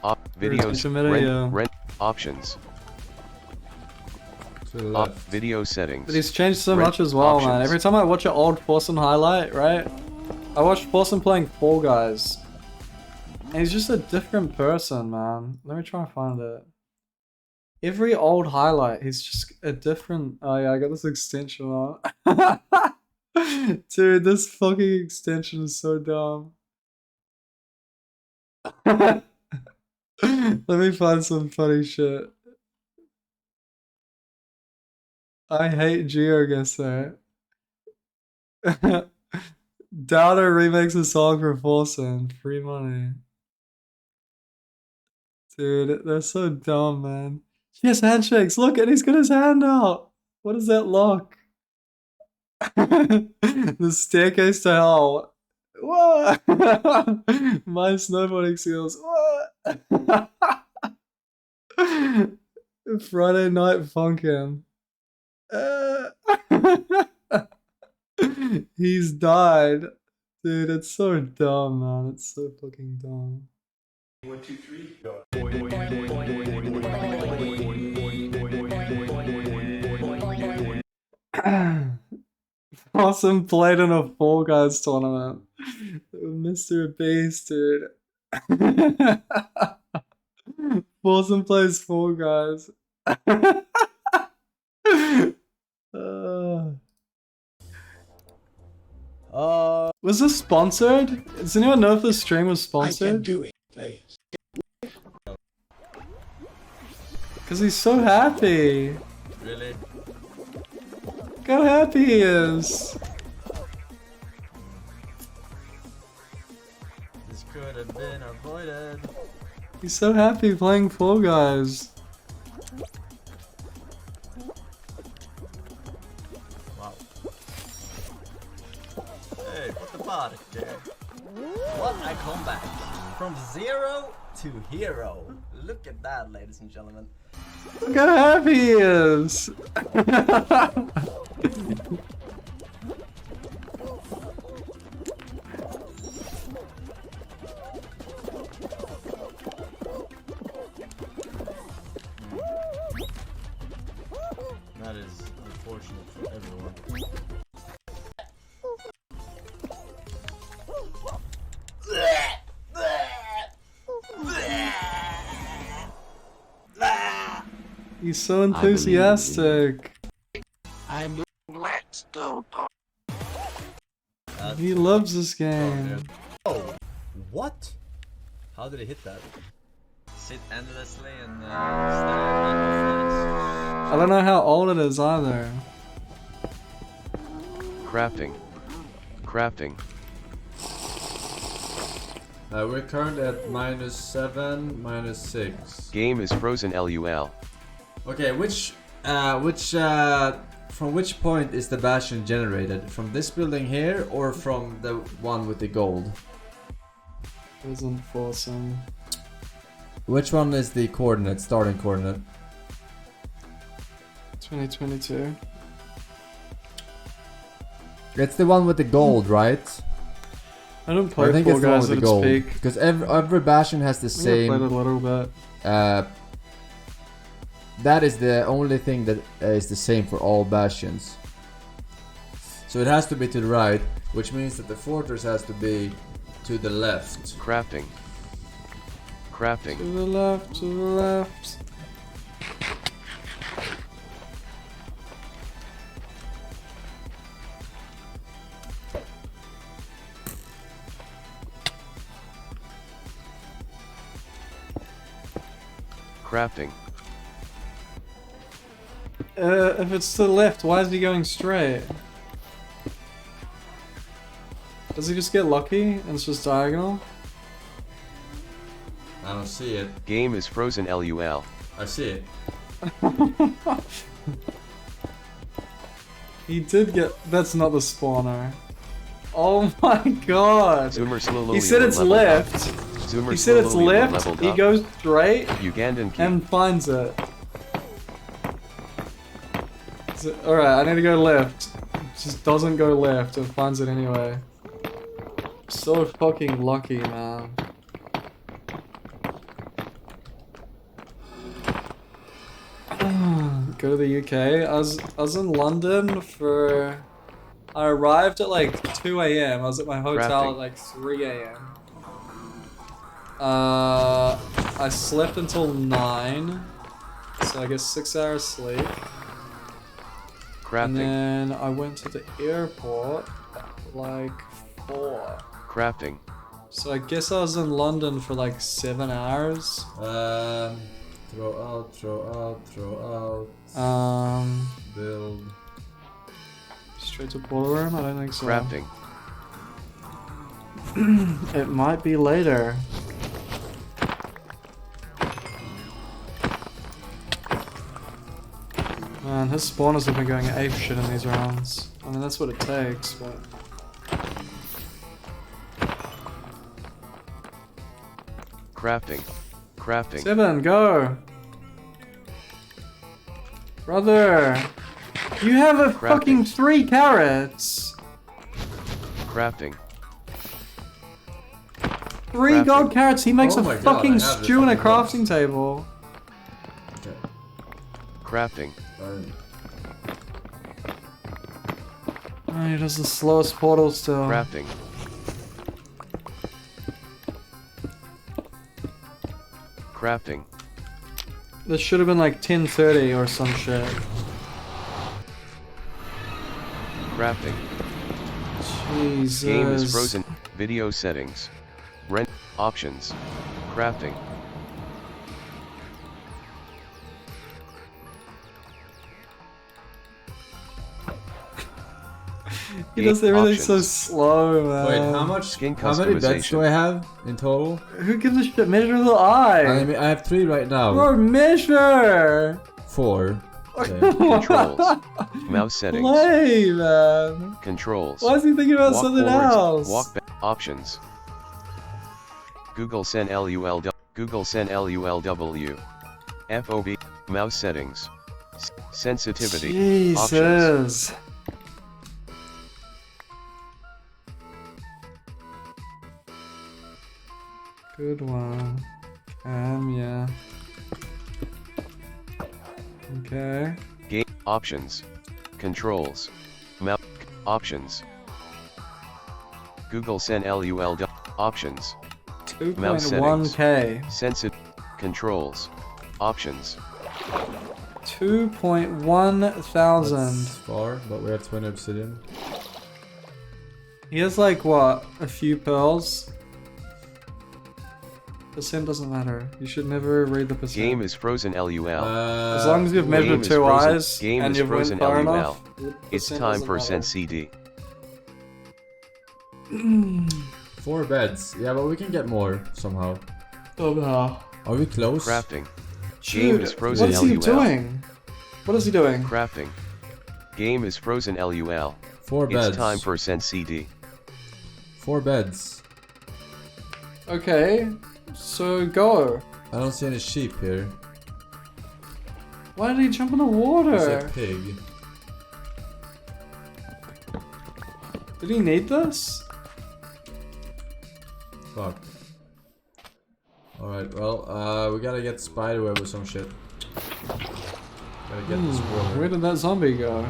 There's Videos. intermediate, Options. To the left. Video settings. But he's changed so Red much as well, man. options. Every time I watch an old Forsen highlight, right? I watched Forsen playing Fall Guys. And he's just a different person, man. Let me try and find it. Every old highlight, he's just a different... Oh yeah, I got this extension on. Dude, this fucking extension is so dumb. Let me find some funny shit. I hate GeoGuessr. Downer remakes a song for Forsen. Free money. Dude, they're so dumb, man. Yes, handshakes. Look, and he's got his hand out. What is that lock? The staircase to hell. What? My snowboarding skills. What? Friday night funkin'. He's died. Dude, it's so dumb, man. It's so fucking dumb. 1, 2, 3, go. Awesome played in a Fall Guys tournament. Mr. Beast, dude. Awesome plays Fall Guys. Was this sponsored? Does anyone know if this stream was sponsored? do it, please. Because he's so happy. Really? Look how happy he is. This could have been avoided. He's so happy playing Fall Guys. Wow. Hey, put the body there. What a comeback. From 0 to hero. Look at that, ladies and gentlemen. Look how happy he is. That is unfortunate for everyone. He's so enthusiastic. I'm let's go. He loves this game. Oh, what? How did he hit that? Sit endlessly and stare I don't know how old it is either. Crafting. Crafting. We're currently at -7, -6. Game is frozen LUL. Okay, from which point is the bastion generated? From this building here or from the one with the gold? Isn't Forsen. Which one is the coordinate, starting coordinate? 2022. It's the one with the gold, right? I don't I play think Fall it's the one Guys with at the its gold. peak. Because every bastion has the I think I played same... a little bit. That is the only thing that is the same for all bastions. So it has to be to the right, which means that the fortress has to be to the left. Crafting. Crafting. To the left, to the left. Crafting. If it's to the left, why is he going straight? Does he just get lucky and it's just diagonal? I don't see it. Game is frozen LUL. I see it. He did get... That's not the spawner. Oh my god. Zoomer slowly He said it's left. Zoomer He said it's slowly left. leveled He up. goes straight Ugandan key. and finds it. Alright, I need to go left. Just doesn't go left and finds it anyway. So fucking lucky, man. Go to the UK. I was in London for... I arrived at like 2 AM. I was at my hotel at like 3 AM. I slept until 9. So I guess 6 hours sleep. Crafting. And then I went to the airport at like 4. Crafting. So I guess I was in London for like 7 hours. Throw out. Build. Straight to boiler room? I don't think so. Crafting. It might be later. Man, his spawners have been going ape shit in these rounds. I mean, that's what it takes, but... Crafting. Crafting. 7, go! Brother! You have a fucking 3 carrots! Crafting. 3 gold carrots, he makes Oh a my God, fucking I have this stew in a on the box. crafting table. Okay. Crafting. Oh, he does the slowest portal still. Crafting. Crafting. This should have been like 10:30 or some shit. Crafting. Jesus. Game is frozen. Video settings. Rent. Options. Crafting. He does everything so options. slow, man. Wait, how much? Skin How many beds do customization. I have in total? Who gives a shit? Measure with the eye. I mean, I have 3 right now. Bro, measure. 4. Okay. Controls. Mouse settings. Play, man. Controls. Why is he thinking about Walk something forwards, else? Walk back. Options. Google Send LULW. Google Send LULW. FOB. Mouse settings. Sensitivity. Options. Jesus. Good one. Yeah. Okay. Game. Options. Controls. Mouse. Options. Google Send LULW. Options. Mouse settings. 2.1k. Sensitive. Controls. Options. 2.1 thousand. That's far, but we have 20 obsidian. He has like what? A few pearls? Percent doesn't matter. You should never read the percent. Game is frozen LUL. As long as you've Game measured is 2 frozen. eyes Game and is you've went frozen far LUL. enough, It's percent time doesn't for matter. Send CD. 4 beds. Yeah, but we can get more somehow. Oh no. Are we close? Crafting. Game is frozen What is he LUL. doing? What is he doing? Crafting. Game is frozen LUL. 4 beds. It's time for Send CD. 4 beds. Okay, so go. I don't see any sheep here. Why did he jump in the I see a water? pig. Did he need this? Fuck. Alright, well, we gotta get spiderweb or some shit. Gotta get this water. Where did that zombie go?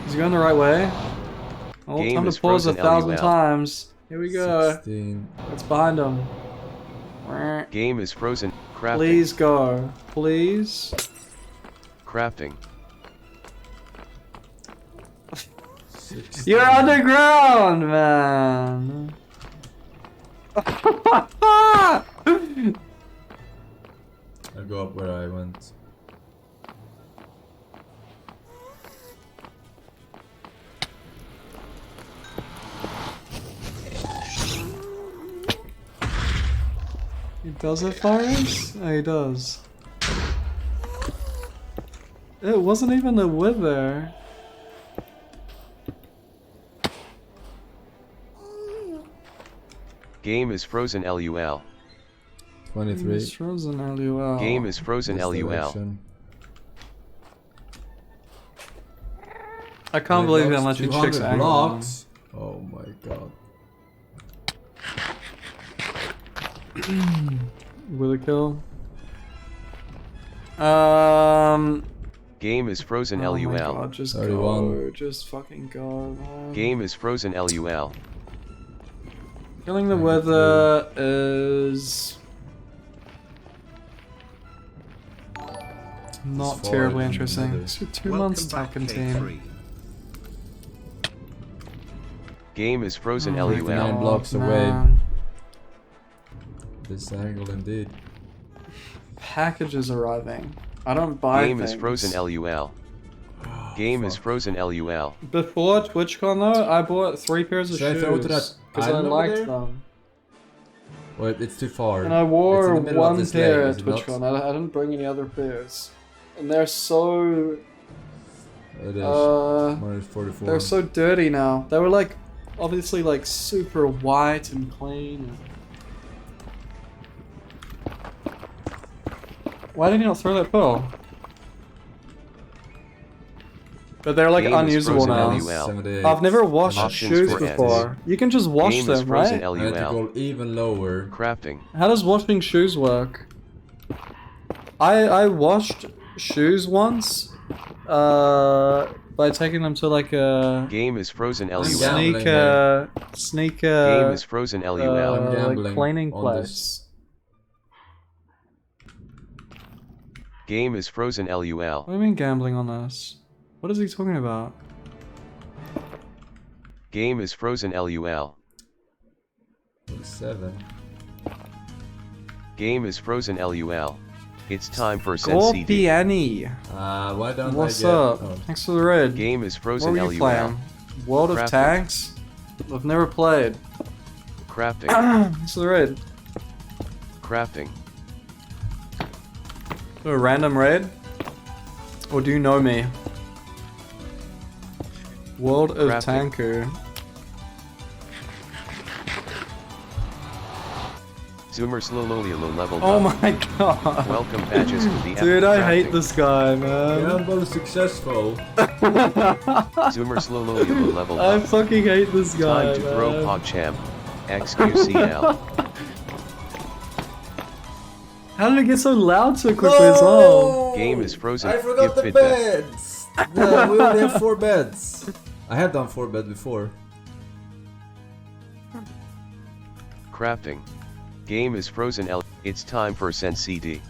Is he going the right way? Oh, Game time is to pause 1,000 frozen LUL. times. Here we go. 16. It's behind him. Game is frozen. Crafting. Please go. Please. Crafting. 16. You're underground, man. I'll go up where I went. He does it, Forens? Oh, he does. It wasn't even a wither. Game is frozen LUL. 23. It's frozen LUL. Game is frozen This LUL. direction. I can't believe how much 200 you chicks angle. blocks. Oh my god. Will it kill? Game is frozen Oh my LUL. god, just 31. go. Just fucking go, man. Game is frozen LUL. Killing the weather is not It's terribly far interesting. another. So 2 Welcome months back, tanking team. K3. Game is frozen Oh my LUL. 9 God, blocks away. man. This angle indeed. Packages arriving. I don't buy Game things. is frozen LUL. Game is frozen LUL. Before TwitchCon though, I bought 3 pairs of Should I shoes throw it to that because I island over liked there? them. Wait, it's too far. And I It's wore in the middle of one this pair lake, at is it not? TwitchCon. I didn't bring any other pairs, and they're so It is. Minus 44. they're so dirty now. They were like obviously like super white and clean. Why did you not throw that pearl? But they're like Game is unusable frozen now. LUL. 78. I've never washed Options shoes for ads. before. You can just wash Game is them, frozen right? I had to LUL. go even lower. Crafting. How does washing shoes work? I washed shoes once, by taking them to like a Game is frozen LUL. Gambling, sneaker Game is frozen LUL. I'm gambling like cleaning on place. this. Game is frozen What LUL. do you mean gambling on this? What is he talking about? Game is frozen LUL. 7. Game is frozen LUL. It's time for Sen CD. Scorpiani. Why don't What's I get... up? Oh. Thanks for the raid. Game is What frozen were you LUL. playing? World of Crafting. Tanks? I've never played. Crafting. Thanks for the raid. Crafting. A random raid? Or do you know me? World of Crafting. Tanker. Zoomer Slololilo level Oh up. my god. Welcome badges to the Dude, epic I hate crafting. this guy, man. Gamble successful. Zoomer Slololilo level I up. fucking hate this guy, Time to throw man. PogChamp. XQCL. How did it get so loud so quickly as well? Game is frozen. I forgot Give the feedback. beds. Yeah, we only have 4 beds. I had done 4 beds before. Crafting. Game is frozen L. It's time for Sen CD.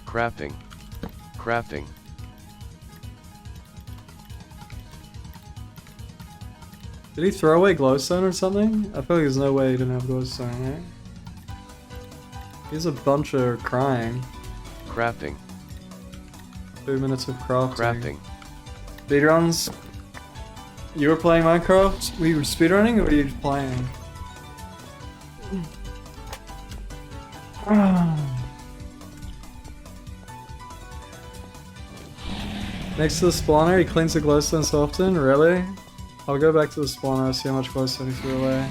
Crafting. Crafting. Did he throw away glowstone or something? I feel like there's no way he didn't have glowstone, right? He's a bunch of crying. Crafting. 2 minutes of crafting. Crafting. Speedruns. You were playing Minecraft? Were you speedrunning or were you playing? Next to the spawner, he cleans the glowstone so often? Really? I'll go back to the spawner, see how much glowstone he threw away.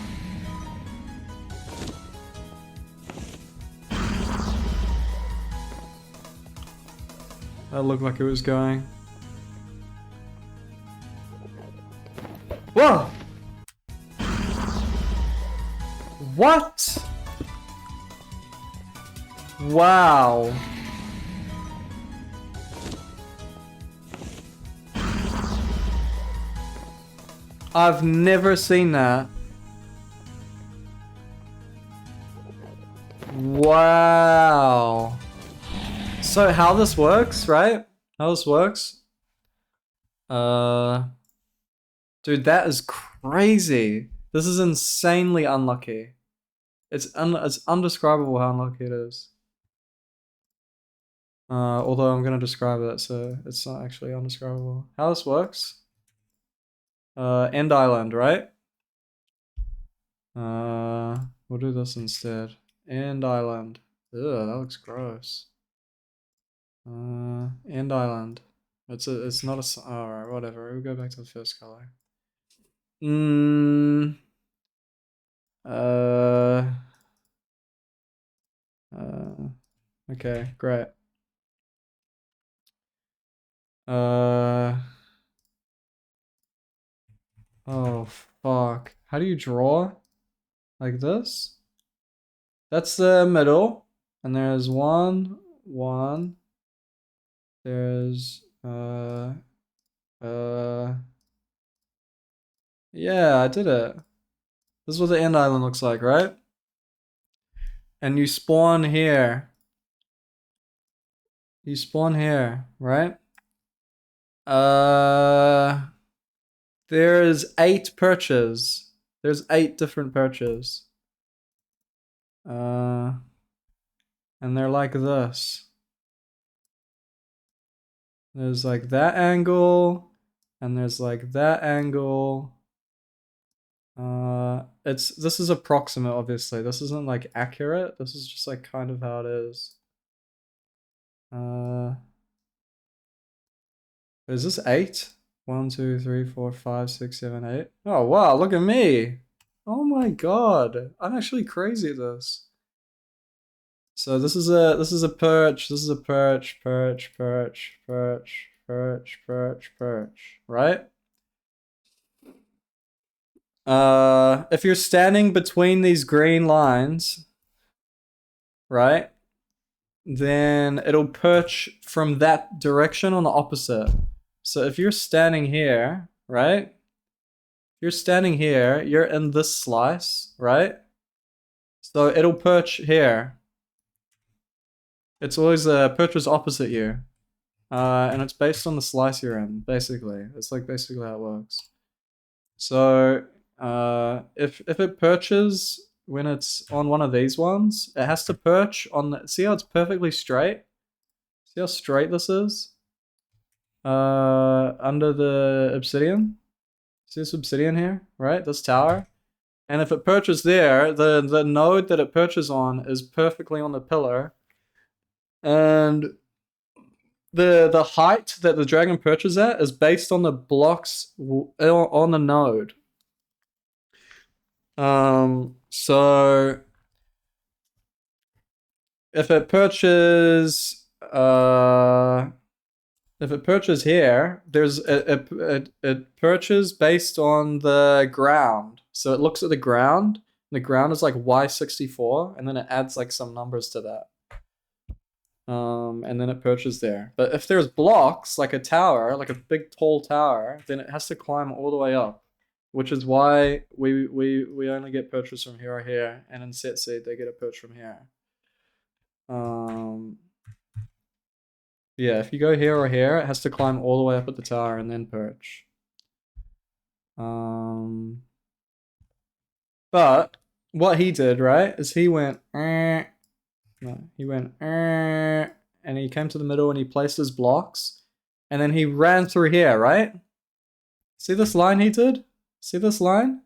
That looked like it was going. Whoa! What? Wow. I've never seen that. Wow. So how this works, right? How this works? Dude, that is crazy. This is insanely unlucky. It's undescribable how unlucky it is. Although I'm gonna describe it, so it's not actually undescribable. How this works? End island, right? We'll do this instead. End island. Ugh, that looks gross. End island. It's not a. Alright, whatever. We'll go back to the first color. Okay, great. Oh fuck. How do you draw? Like this? That's the middle. And there's one. There's yeah, I did it. This is what the end island looks like, right? And you spawn here. You spawn here, right? There's 8 perches. There's 8 different perches. And they're like this. There's like that angle, and there's like that angle. This is approximate, obviously. This isn't like accurate. This is just like kind of how it is. Is this 8? 1, 2, 3, 4, 5, 6, 7, 8. Oh wow, look at me. Oh my god. I'm actually crazy at this. So this is a perch, this is a perch, right? If you're standing between these green lines, right? Then it'll perch from that direction on the opposite. So if you're standing here, right? If you're standing here, you're in this slice, right? So it'll perch here. It's always perches opposite you. And it's based on the slice you're in, basically. It's like basically how it works. So if it perches when it's on one of these ones, it has to perch on the, see how it's perfectly straight? See how straight this is? Under the obsidian. See this obsidian here, right? This tower. And if it perches there, the node that it perches on is perfectly on the pillar. And the height that the dragon perches at is based on the blocks on the node. So if it perches here, there's it perches based on the ground. So it looks at the ground. The ground is like Y64, and then it adds like some numbers to that. And then it perches there. But if there's blocks, like a tower, like a big tall tower, then it has to climb all the way up. Which is why we only get perches from here or here, and in set seed they get a perch from here. Yeah, if you go here or here, it has to climb all the way up at the tower and then perch. But what he did, right, is he went and he came to the middle and he placed his blocks, and then he ran through here, right? See this line he did? See this line?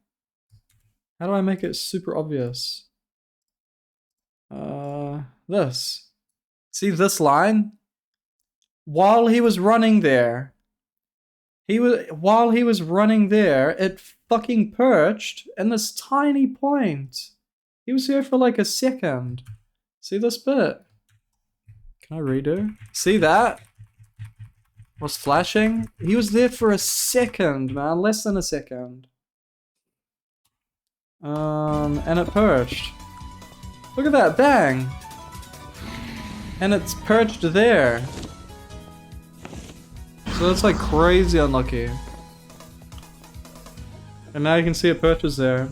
How do I make it super obvious? This. See this line? While he was running there, while he was running there, it fucking perched in this tiny point. He was here for like a second. See this bit? Can I redo? See that? Was flashing? He was there for a second, man. Less than a second. And it perched. Look at that, bang! And it's perched there. So that's like crazy unlucky. And now you can see it perches there.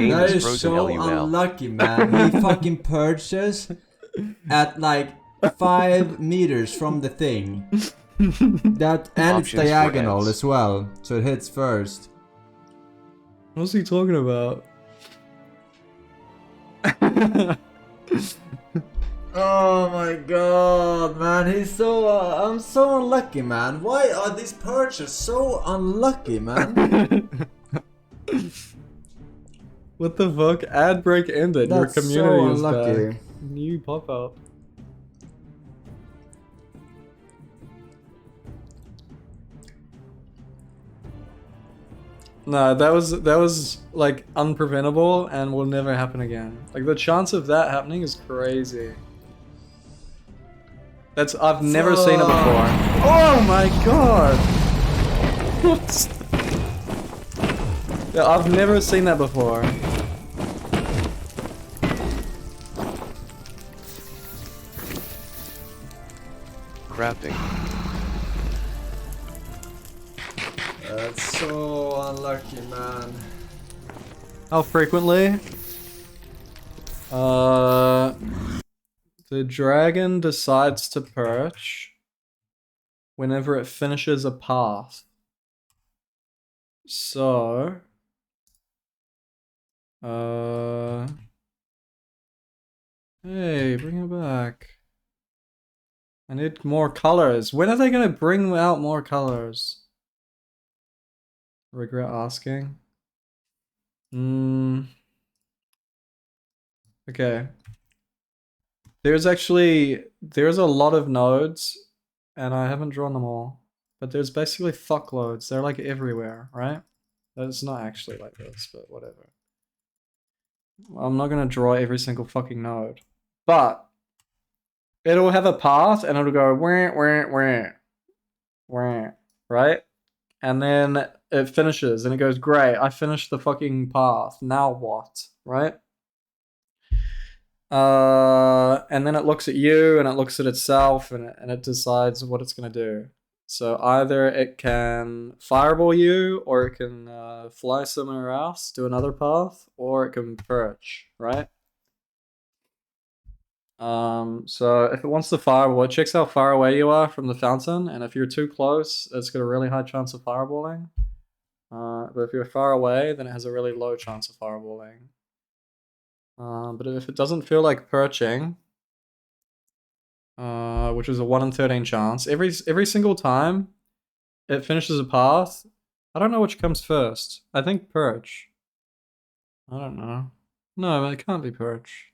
That is so unlucky, man. He fucking perches at like 5 meters from the thing. That, and it's diagonal as well, so it hits first. What's he talking about? Oh my god, man, he's so I'm so unlucky, man. Why are these perches so unlucky, man? What the fuck? Ad break ended. That's your community so is unlucky. back. New pop up. No, that was like unpreventable and will never happen again. Like the chance of that happening is crazy. I've never seen it before. Oh my god! Yeah, I've never seen that before. Crafting. That's so unlucky, man. How frequently? The dragon decides to perch whenever it finishes a path. So, hey, bring it back. I need more colors. When are they gonna bring out more colors? Regret asking. Okay. There's a lot of nodes, and I haven't drawn them all. But there's basically fuckloads. They're like everywhere, right? It's not actually like this, but whatever. I'm not gonna draw every single fucking node. But it'll have a path and it'll go right? And then it finishes and it goes, great, I finished the fucking path. Now what? Right? And then it looks at you and it looks at itself and it decides what it's gonna do. So either it can fireball you, or it can fly somewhere else, do another path, or it can perch, right? So if it wants to fireball, it checks how far away you are from the fountain, and if you're too close, it's got a really high chance of fireballing. But if you're far away, then it has a really low chance of fireballing. But if it doesn't feel like perching, which is a 1 in 13 chance, every single time it finishes a path, I don't know which comes first. I think perch. I don't know. No, it can't be perch.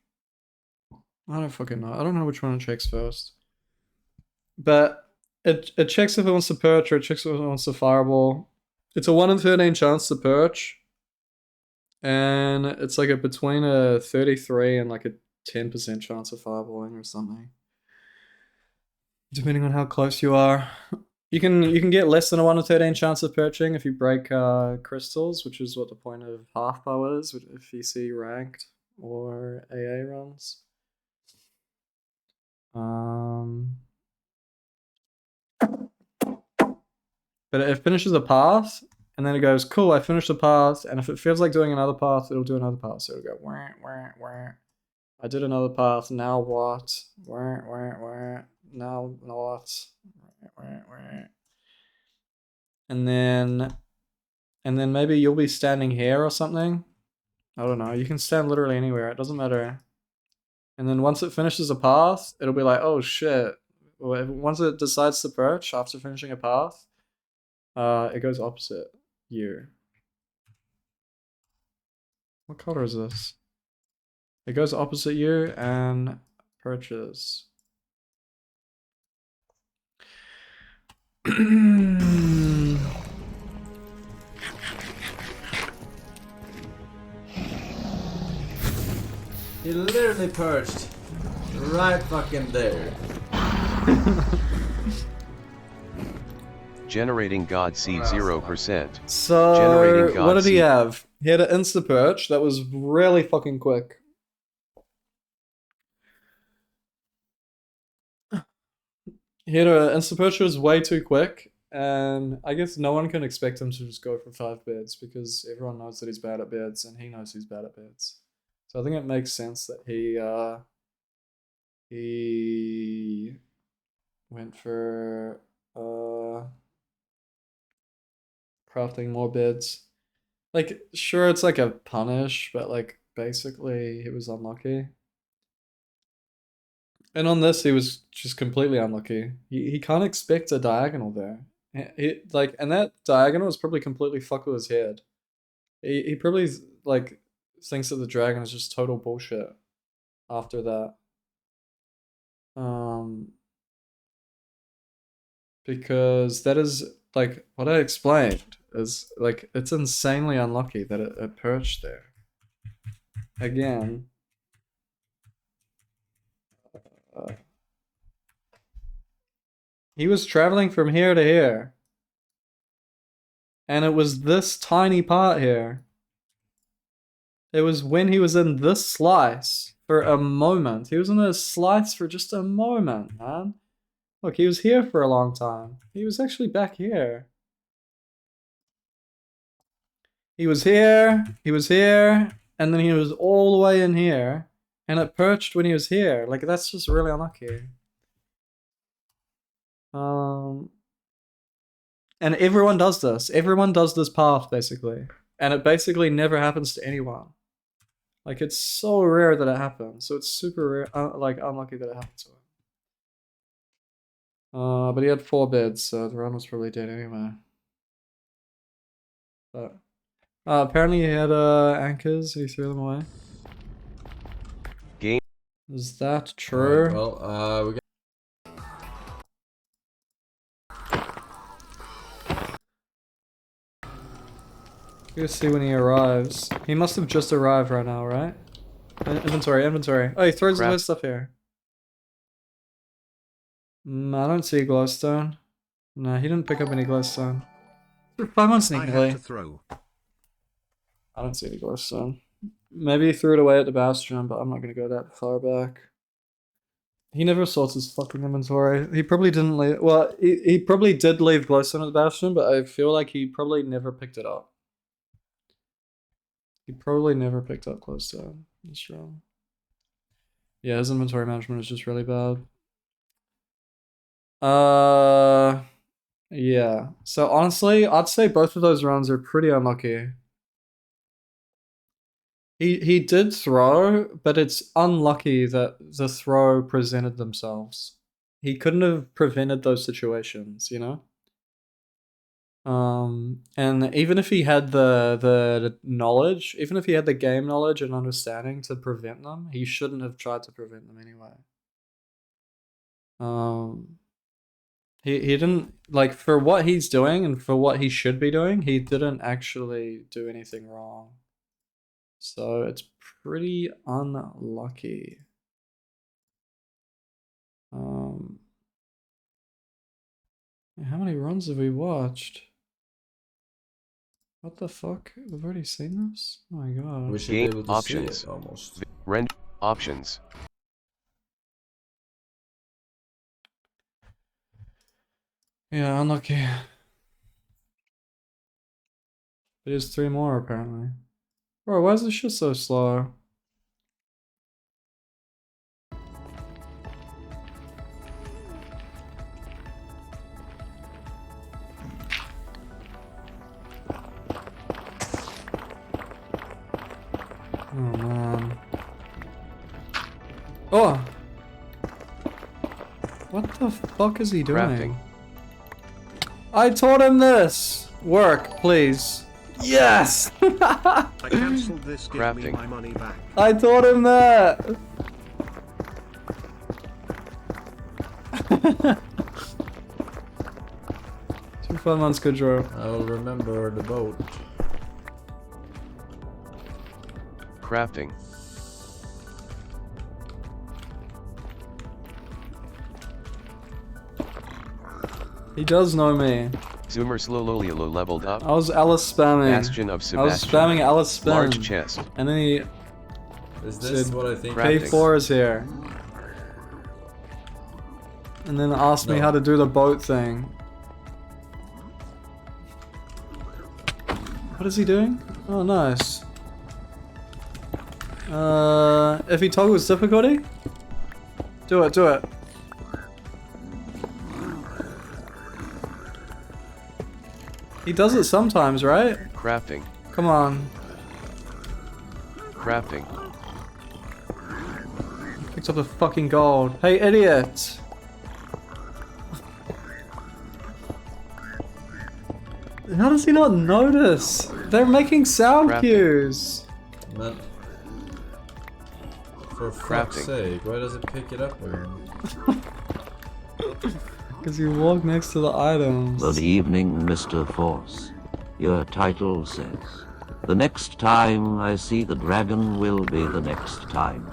I don't fucking know. I don't know which one it checks first. But it checks if it wants to perch, or it checks if it wants to fireball. It's a 1 in 13 chance to perch. And it's like between a 33 and like a 10% chance of fireballing or something. Depending on how close you are. You can get less than a 1 in 13 chance of perching if you break crystals, which is what the point of half bow is, if you see ranked or AA runs. But it finishes a path, and then it goes, cool, I finished a path, and if it feels like doing another path, it'll do another path. So it'll go, wah, wah, wah. I did another path, now what? Wah, wah, wah. Now what? Wah, wah, wah. And then maybe you'll be standing here or something. I don't know. You can stand literally anywhere. It doesn't matter. And then once it finishes a path, it'll be like, oh shit. Once it decides to perch after finishing a path, it goes opposite you. What color is this? It goes opposite you and perches. He literally perched right fucking there. Generating God Seed 0%. So, Generating God what did he Seed. have? He had an insta perch that was really fucking quick. He had an insta perch that was way too quick, and I guess no one can expect him to just go for 5 beds because everyone knows that he's bad at beds, and he knows he's bad at beds. So I think it makes sense that he went for crafting more beds. Like, sure, it's like a punish, but like basically he was unlucky. And on this, he was just completely unlucky. He can't expect a diagonal there. And that diagonal is probably completely fucked with his head. He probably like thinks that the dragon is just total bullshit after that. Because that is like what I explained. is like it's insanely unlucky that it perched there. Again. He was traveling from here to here. And it was this tiny part here. It was when he was in this slice for a moment. He was in a slice for just a moment, man. Look, he was here for a long time. He was actually back here. He was here, and then he was all the way in here. And it perched when he was here. Like, that's just really unlucky. And everyone does this. Everyone does this path, basically. And it basically never happens to anyone. Like, it's so rare that it happens. So it's super rare, like, unlucky that it happened to him. But he had 4 beds, so the run was probably dead anyway. But apparently he had anchors. He threw them away. Game. Is that true? Right, well, we got. Let's see when he arrives. He must have just arrived right now, right? Inventory. Oh, he throws his stuff here. I don't see a glowstone. No, he didn't pick up any glowstone. 5 months neatly. I don't see any glowstone. Maybe he threw it away at the bastion, but I'm not gonna go that far back. He never sorts his fucking inventory. He probably didn't leave. Well, he probably did leave glowstone at the bastion, but I feel like he probably never picked it up. He probably never picked up glowstone. That's wrong. Yeah, his inventory management is just really bad. Yeah. So honestly, I'd say both of those runs are pretty unlucky. He did throw, but it's unlucky that the throw presented themselves. He couldn't have prevented those situations, you know? And even if he had the knowledge, even if he had the game knowledge and understanding to prevent them, he shouldn't have tried to prevent them anyway. He didn't, like, for what he's doing and for what he should be doing, he didn't actually do anything wrong. So it's pretty unlucky. How many runs have we watched? What the fuck? We've already seen this? Oh my god. We should be able to options. see it almost. Rend options. Yeah, unlucky. There's 3 more apparently. Bro, why is this shit so slow? Oh man. Oh! What the fuck is he doing? Crafting. I taught him this! Work, please. Yes! I cancelled this, give me Crafting. my money back. I taught him that! 2 months, good draw. I'll remember the boat. Crafting. He does know me. Zoomer Slololilo leveled up. I was Alice spamming. Bastion of I was Sebastian. spamming Alice spin. Large chest. And then he Is this said, what I think? Crafting. K4 is here. And then asked me No. how to do the boat thing. What is he doing? Oh, nice. If he toggles difficulty? Do it, do it. He does it sometimes, right? Crafting. Come on. Crafting. Picked up the fucking gold. Hey, idiot! How does he not notice? They're making sound Crafting. cues. Man. For fuck's Crafting. sake, why does it pick it up again? Because you walk next to the items. Good evening, Mr. Force. your title says. The next time I see the dragon will be the next time.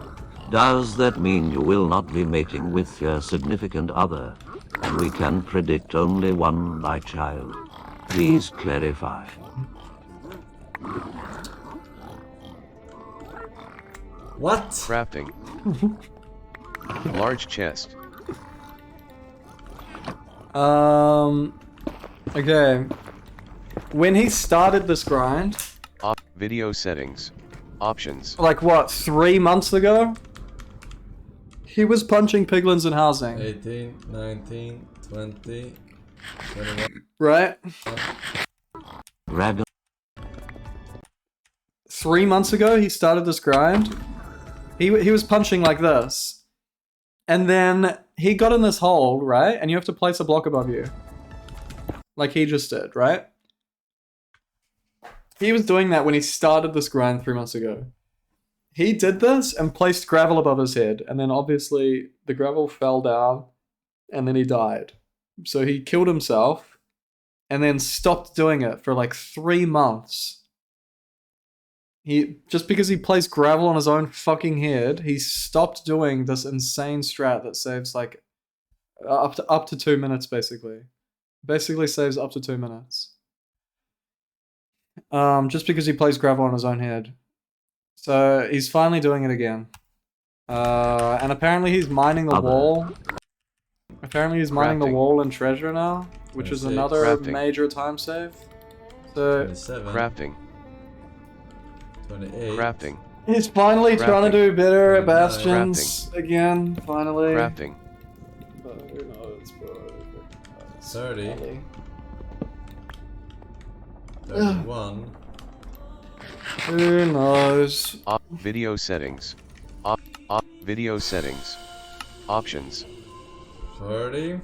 Does that mean you will not be mating with your significant other, and we can predict only one, my child? Please clarify. What? Crafting. Large chest. Okay. When he started this grind, Video settings. Options. like what, 3 months ago? He was punching piglins in housing. 18, 19, 20, 21. Right? Dragon. 3 months ago, he started this grind. He was punching like this. And then he got in this hole, right? And you have to place a block above you. Like he just did, right? He was doing that when he started this grind 3 months ago. He did this and placed gravel above his head. And then obviously the gravel fell down and then he died. So he killed himself and then stopped doing it for like 3 months. Just because he placed gravel on his own fucking head, he stopped doing this insane strat that saves like up to 2 minutes basically. Basically saves up to 2 minutes. Just because he plays gravel on his own head. So he's finally doing it again. And apparently he's mining the wall. Apparently he's mining the wall and treasure now, which is another major time save. So 27. Crafting. 28. Crafting. he's finally trying to do better at bastions again. Finally. Crafting. 30. 31. Who knows? Video settings. Video settings. Options. 30.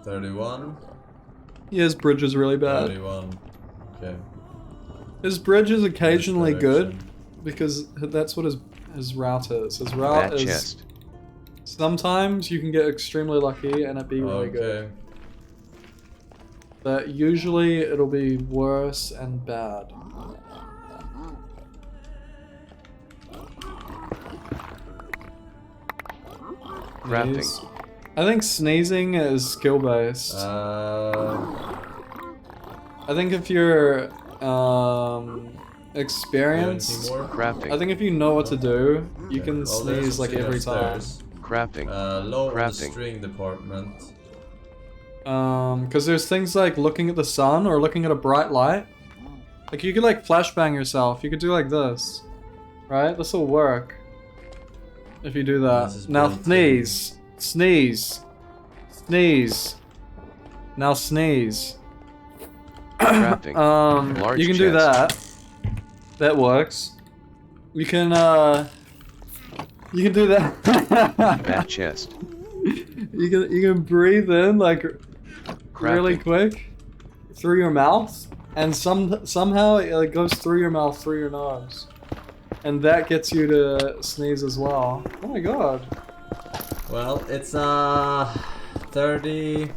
31. Yeah, his bridge is really bad. 31. Okay. His bridge is occasionally good because that's what his route is. His route is chest. Sometimes you can get extremely lucky and it be really good. But usually it'll be worse and bad. Crafting. I think sneezing is skill based. Uh, I think if you're experienced, Crafting. I think if you know what to do, you can sneeze like every time. Crafting. Low on the Crafting. string department. Because there's things like looking at the sun or looking at a bright light. Like you could like flashbang yourself. You could do like this, right? This will work if you do that. Now sneeze, sneeze, sneeze. Now sneeze. Crafting. Large You can do chest. that. That works. You can do that. That chest. You can breathe in like really quick through your mouth, and somehow it goes through your mouth through your nose, and that gets you to sneeze as well. Oh my god. Well, it's 30.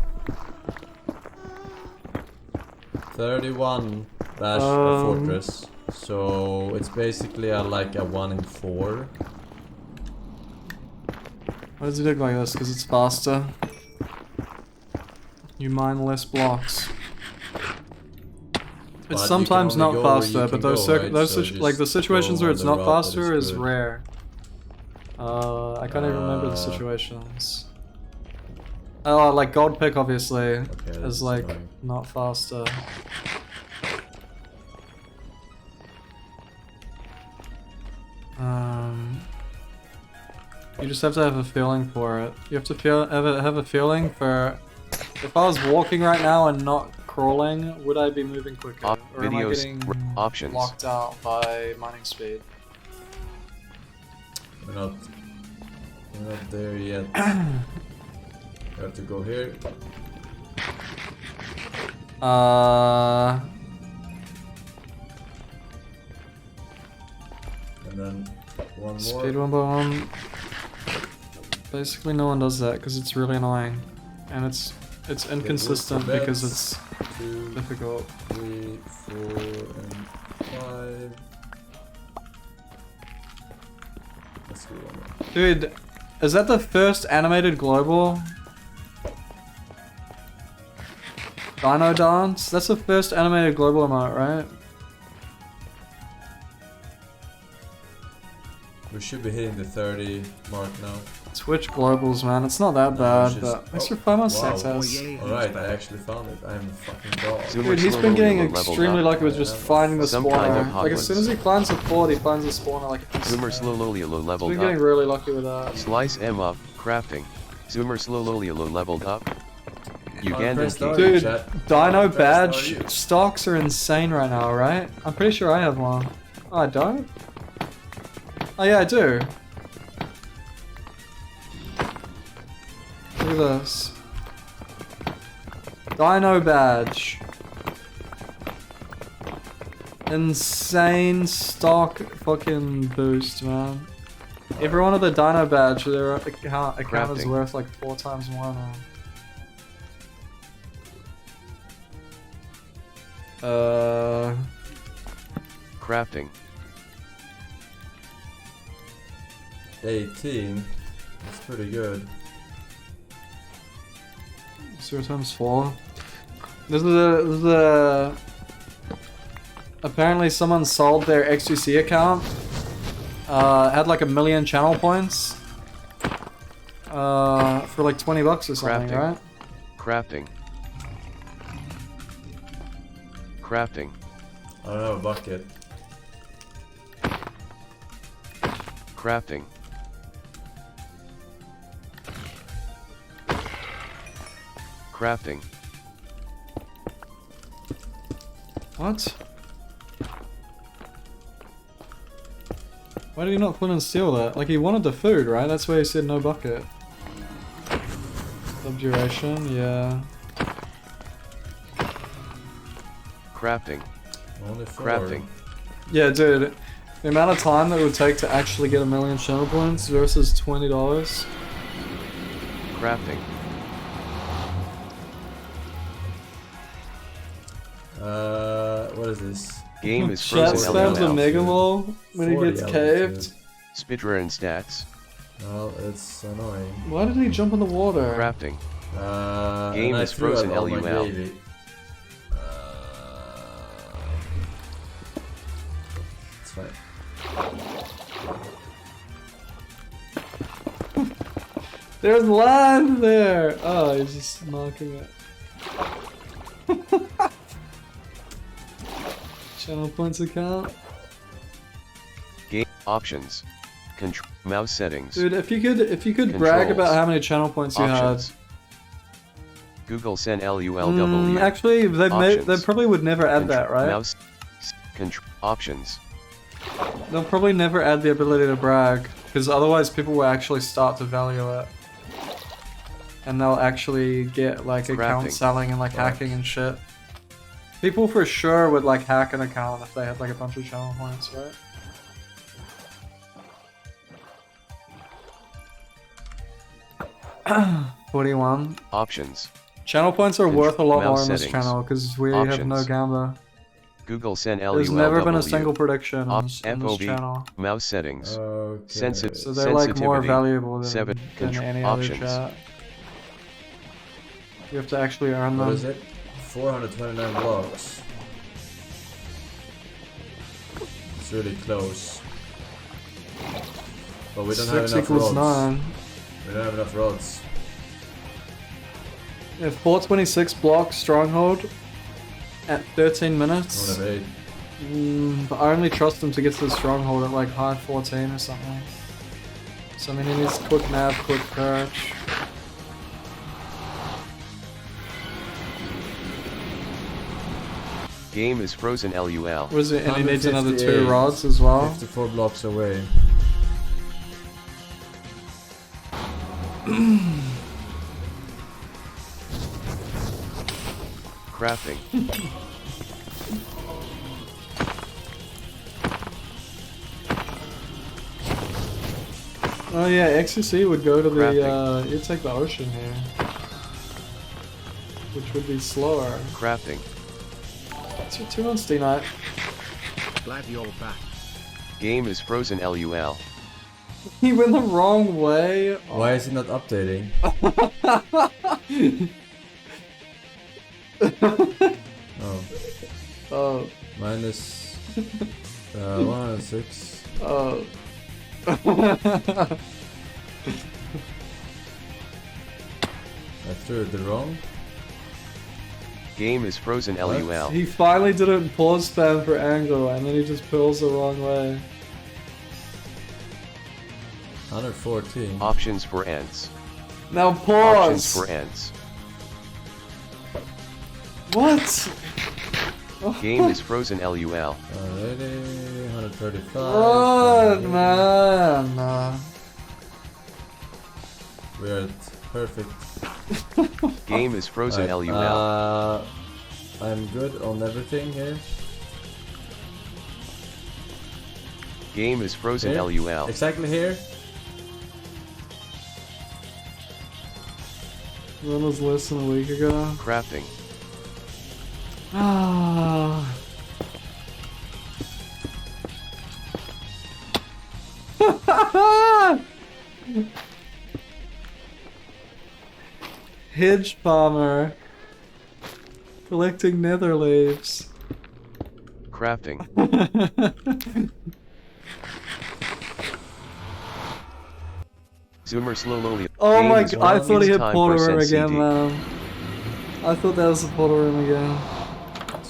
31 bash a fortress. So it's basically like a 1 in 4. Why does it look like this? Because it's faster. You mine less blocks. It's sometimes not faster, but those like the situations where it's not faster is rare. I can't even remember the situations. Oh, like gold pick obviously is like not faster. You just have to have a feeling for it. You have to have a feeling for. If I was walking right now and not crawling, would I be moving quicker? Or am I getting locked out by mining speed? We're not there yet. You have to go here. And then one more. Speed 1 by 1. Basically no one does that because it's really annoying. And it's inconsistent because it's 2, Difficult. 3, 4, and 5. Let's do one more. Dude, is that the first animated global? Dino Dance? That's the first animated global emote, right? We should be hitting the 30 mark now. Twitch globals, man. It's not that bad, just- but extra 5 months wow. success. Alright, I actually found it. I am a fucking dog. Dude, he's been getting extremely lucky with just finding the Some kind of spawner. Like, as soon as he finds the fort, he finds the spawner like Zoomer Slowloliolo He's leveled been getting up. really lucky with that. Slice M up, crafting. Zoomer Slowloliolo leveled up. Ugandan press king. start. Dude, Chat. Dino Press badge start. stocks are insane right now, right? I'm pretty sure I have one. Oh, I don't? Oh yeah, I do. Look at this. Dino badge. Insane stock fucking boost, man. Every one of the Dino badge, their account is Crafting. worth like 4 times more now. Crafting. 18. That's pretty good. 0 times 4. This is a apparently someone sold their XQC account. Had like 1 million channel points. For like $20 or something, Crafting. right? Crafting. Crafting. I don't have a bucket. Crafting. Crafting. What? Why did he not put and steal that? Like he wanted the food, right? That's why he said no bucket. Duration, yeah. Crafting. Only 4. Crafting. Yeah, dude. The amount of time that it would take to actually get 1 million channel points versus $20. Crafting. What is this? Game is Chat frozen. spams a LOL. mega lol when he 40 gets altitude. caved. Speedrun stats. Well, it's annoying. Why did he jump in the water? Crafting. Game And I is threw out frozen all my LUL. gravy. It's fine. There's land there! Oh, he's just marking it. Channel points account. Game options. Control mouse settings. Dude, if you could brag Controls. about how many channel points you Options. Google send LULW. Actually, they Options. probably would never add Control- that, right? Mouse. Control options. They'll probably never add the ability to brag, because otherwise people will actually start to value it. And they'll actually get like account Crafting. selling and like hacking and shit. People for sure would like hack an account if they had like a bunch of channel points, right? $41. Options. Channel points are worth a lot Mouse more in this settings. channel because we have no Options. gamba. Google send LULW. There's never been a single prediction on this FOB. channel. Mouse settings. Okay. So they're like more sensitivity. valuable than, Seven. than Control- any other options. chat. You have to actually earn What them. is it? 429 blocks. It's really close. But we don't have 6 enough equals rods. 9. We don't have enough rods. Yeah, 426 blocks stronghold at 13 I minutes. don't have 8. But I only trust him to get to the stronghold at like high 14 or something. So I mean he needs quick nav, quick perch. Game is frozen LUL. What is it? And he needs another 2 158. rods as well. 54 blocks away. Crafting. Oh yeah, XCC would go to the Crafting. you'd take the ocean here. which would be slower. Crafting. What's your 2 months, D-Night? Glad you're back. Game is frozen LUL. He went the wrong way. Why is he not updating? Oh. Oh. Minus 106. Oh. I threw it the wrong. Game is frozen LUL. He finally didn't pause spam for angle, and then he just pulls the wrong way. 114. Options for ends. Now pause! Options for ends. What? Game is frozen LUL. Alrighty, 135. Run, man! We're at perfect. Game is frozen Right, LUL. I'm good on everything here. Game is frozen Here? LUL. Exactly here. Run was less than a week ago. Crafting. Ah. Hedge farmer collecting nether leaves. Crafting. Zoomer slowly. Oh my Game is god, I won. thought he It's had time portal for room Sen again, CD. man. I thought that was the portal room again.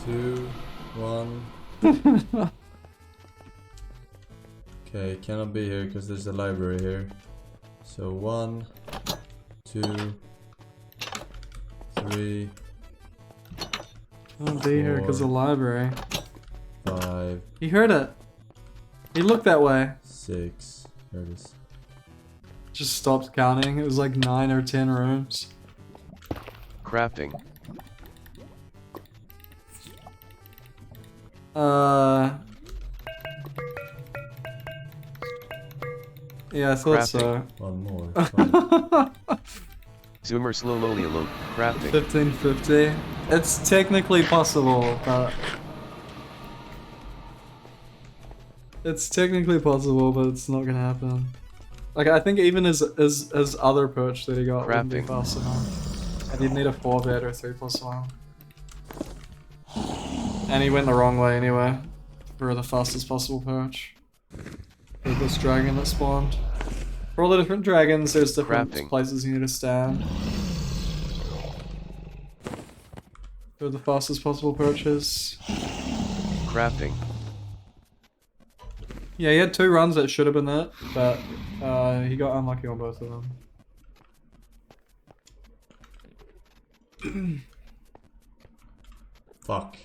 2, 1. Okay, cannot be here because there's a library here. So 1, 2, 3, I'll be here because of the library. 5, He heard it. He looked that way. 6. There it is. Just stopped counting. It was like 9 or 10 rooms. Crafting. Yeah, I thought so. One more. Zoomer slowly alone. Crafting. 1550. It's technically possible, but it's not gonna happen. Like I think even his other perch that he got wouldn't be Crafting. fast enough. And he'd need a 4-bit or 3+1. And he went the wrong way anyway. For the fastest possible perch. For this dragon that spawned. For all the different dragons, there's different Crafting. places you need to stand. For the fastest possible perches. Crafting. Yeah, he had 2 runs that should have been it, but he got unlucky on both of them. Fuck.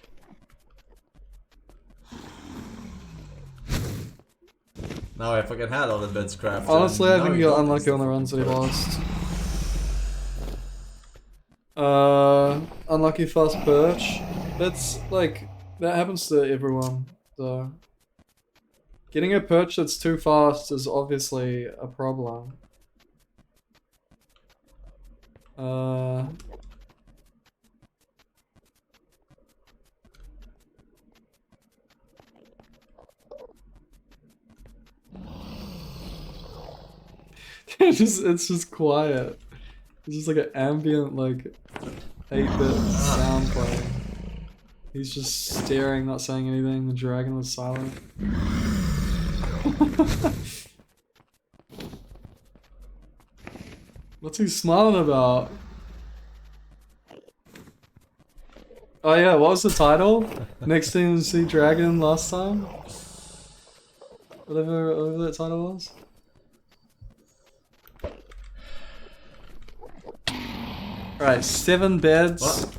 Now I fucking had all the beds crafted. Honestly, I Now think he you got don't unlucky have on the stuff runs that he crafted. lost. Unlucky fast perch. That's like, that happens to everyone, so. Getting a perch that's too fast is obviously a problem. It's just quiet. It's just like an ambient, like, 8-bit sound playing. He's just staring, not saying anything. The dragon was silent. What's he smiling about? Oh yeah, what was the title? Next thing to see dragon last time? Whatever that title was. Alright, 7 beds. What?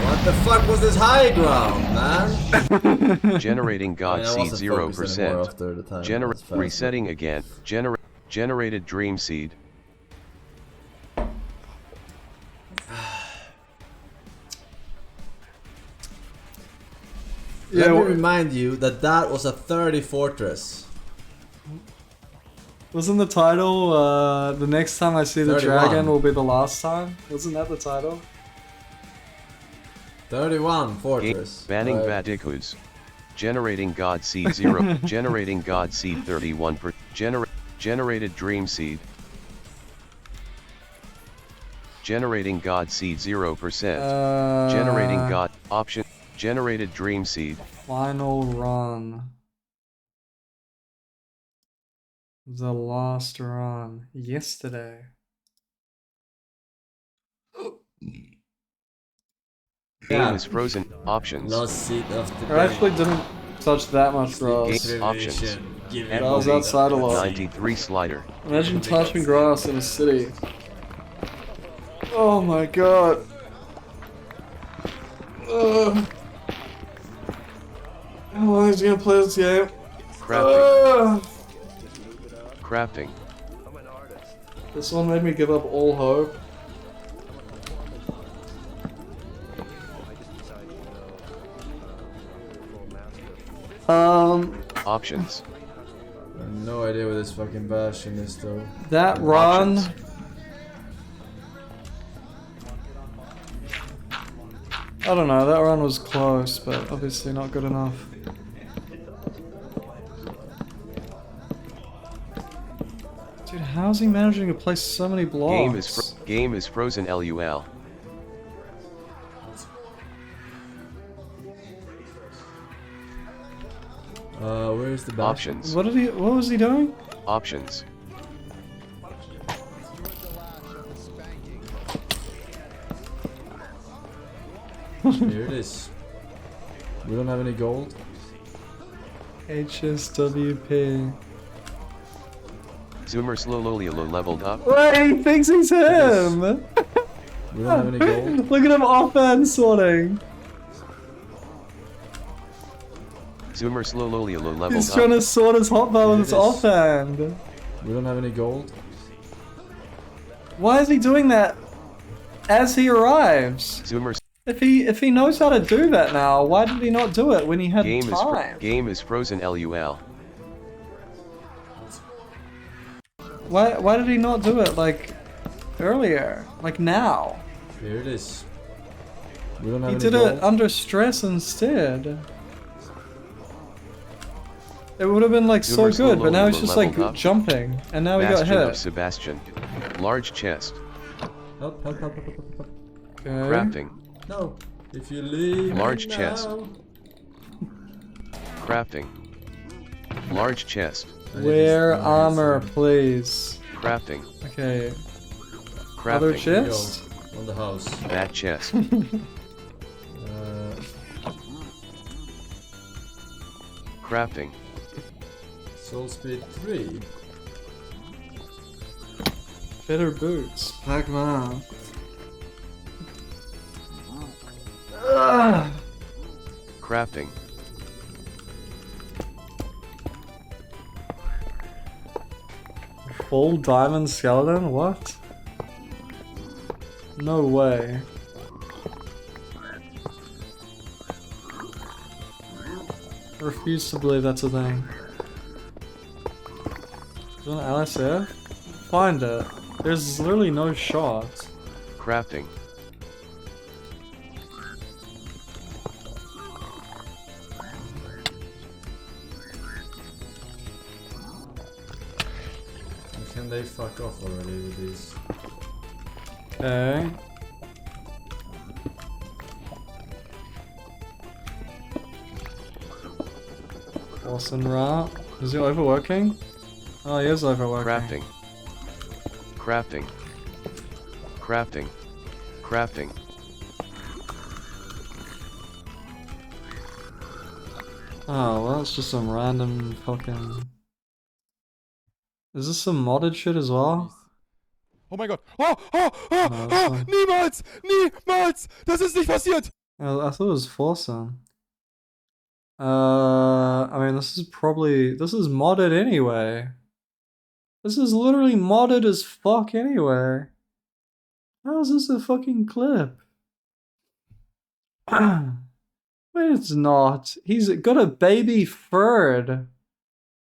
What the fuck was this high ground, man? Generating God I mean, I Seed wasn't focused anymore 0%. after the time. That's fast. Resetting again. Generated Dream Seed. Let me remind you that that was a 30 fortress. Wasn't the title, the next time I see the 31. dragon will be the last time? Wasn't that the title? 31 Fortress. Banning Right. Badikus. Generating God Seed 0. Generating God Seed 31 per. Generated Dream Seed. Generating God Seed 0%. Generating God option. Generated Dream Seed. Final run. The last run. Yesterday. Game is frozen. Options. Last seat of the I actually didn't touch that much grass. Game options. I was outside a lot. 93 slider. Imagine touching grass in a city. Oh my god. How long is he gonna play this game? Crafting. Crafting. This one made me give up all hope. Options. I have no idea what this fucking Bastion is though. That run. Options. I don't know, that run was close, but obviously not good enough. Dude, how's he managing to place so many blocks? Game is frozen. LUL. Where's the Bastion? Options. What was he doing? Options. Here it is. We don't have any gold. HSWP. Zoomer Slowloliolo leveled up. Wait, he thinks he's him! We don't have any gold. Look at him offhand sorting. Zoomer Slowloliolo leveled He's up. trying to sort his hotbar with his Here it is. offhand. We don't have any gold. Why is he doing that as he arrives? Zoomer If he knows how to do that now, why did he not do it when he had time? game is frozen. LUL. Why did he not do it like earlier? Like now? Here it is. We don't have He any did gold. it under stress instead. It would have been like so Zoomer's good, but now he's leveled just like up. jumping, and now he got Bastion of hit. Sebastian. Large chest. Help, help, help, help, help, help. Okay. Crafting. No. If you leave Large me chest. now. Crafting. Large chest. Wear armor, please. Crafting. Okay. Other Crafting. chest? Go on the house. That chest. Crafting. Soul Speed 3. Better boots. Pac-Man. Crafting. Full diamond skeleton? What? No way. I refuse to believe that's a thing. Is it an LSF? Find it. There's literally no shot. Crafting. Can they fuck off already with these? Okay. Awesome rat. Is he overworking? Oh, he is overworking. Crafting. Crafting. Crafting. Crafting. Oh, well, it's just some random fucking... Is this some modded shit as well? Oh mein Gott. Oh, oh, oh, No, oh, fine. niemals, niemals, das ist nicht passiert. I thought it was Forsen. I mean, this is modded anyway. This is literally modded as fuck anyway. How is this a fucking clip? Wait, it's not. He's got a baby third.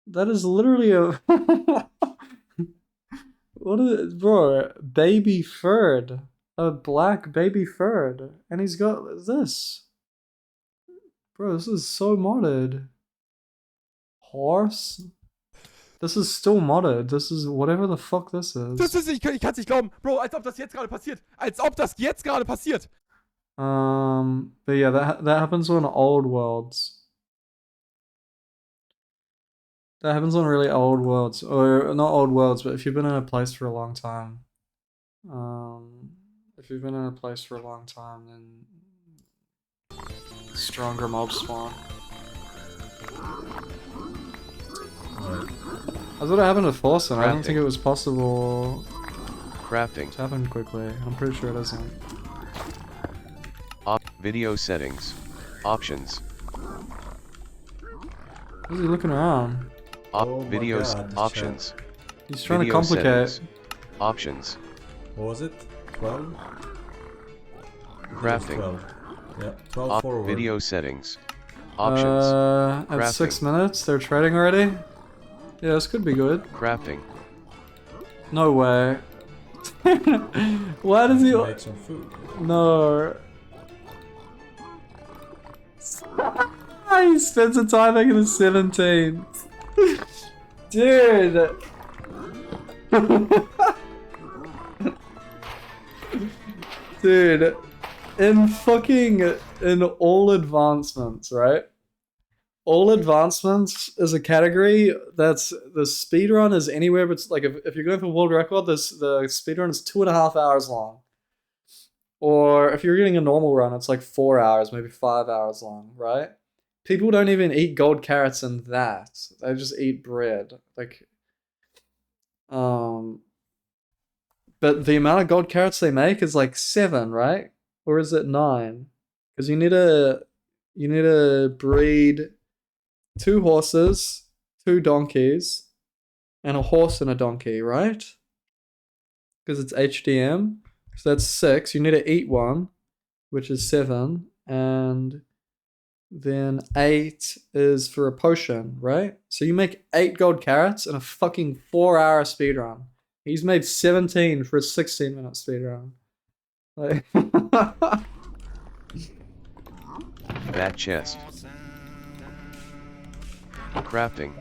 That is literally a... What is it, bro? Baby Ferd. A black baby Ferd. And he's got this. Bro, this is so modded. Horse? This is still modded. This is whatever the fuck this is. Ich kann's nicht glauben. Bro, als ob das jetzt gerade passiert. Als ob das jetzt gerade passiert. But yeah, that happens on old worlds. That happens on really old worlds. Or not old worlds, but if you've been in a place for a long time. If you've been in a place for a long time, then stronger mobs spawn. That's what happened to Forsen. I don't think it was possible Crafting. to happen quickly. I'm pretty sure it isn't. Video settings. Options. Who's he looking around? Videos. God, Options. He's trying Video to complicate. settings. Options. What was it? 12? Crafting. 12. Yeah, 12 forward. Video settings. Options. At 6 minutes, they're trading already? Yeah, this could be good. Crafting. No way. Why does he... Make some food. No. He spends the time making the 17. Dude. Dude. In all advancements, right? All advancements is a category that's the speedrun is anywhere but like if you're going for world record, the speedrun is 2.5 hours long. Or if you're getting a normal run, it's like 4 hours, maybe 5 hours long, right? People don't even eat gold carrots in that. They just eat bread. Like but the amount of gold carrots they make is like 7, right? Or is it 9? Because you need to breed 2 horses, 2 donkeys, and a horse and a donkey, right? Because it's HDM. So that's 6. You need to eat 1, which is 7. And then 8 is for a potion, right? So you make 8 gold carrots in a fucking 4-hour speedrun. He's made 17 for a 16-minute speedrun. Like Bat chest. Crafting.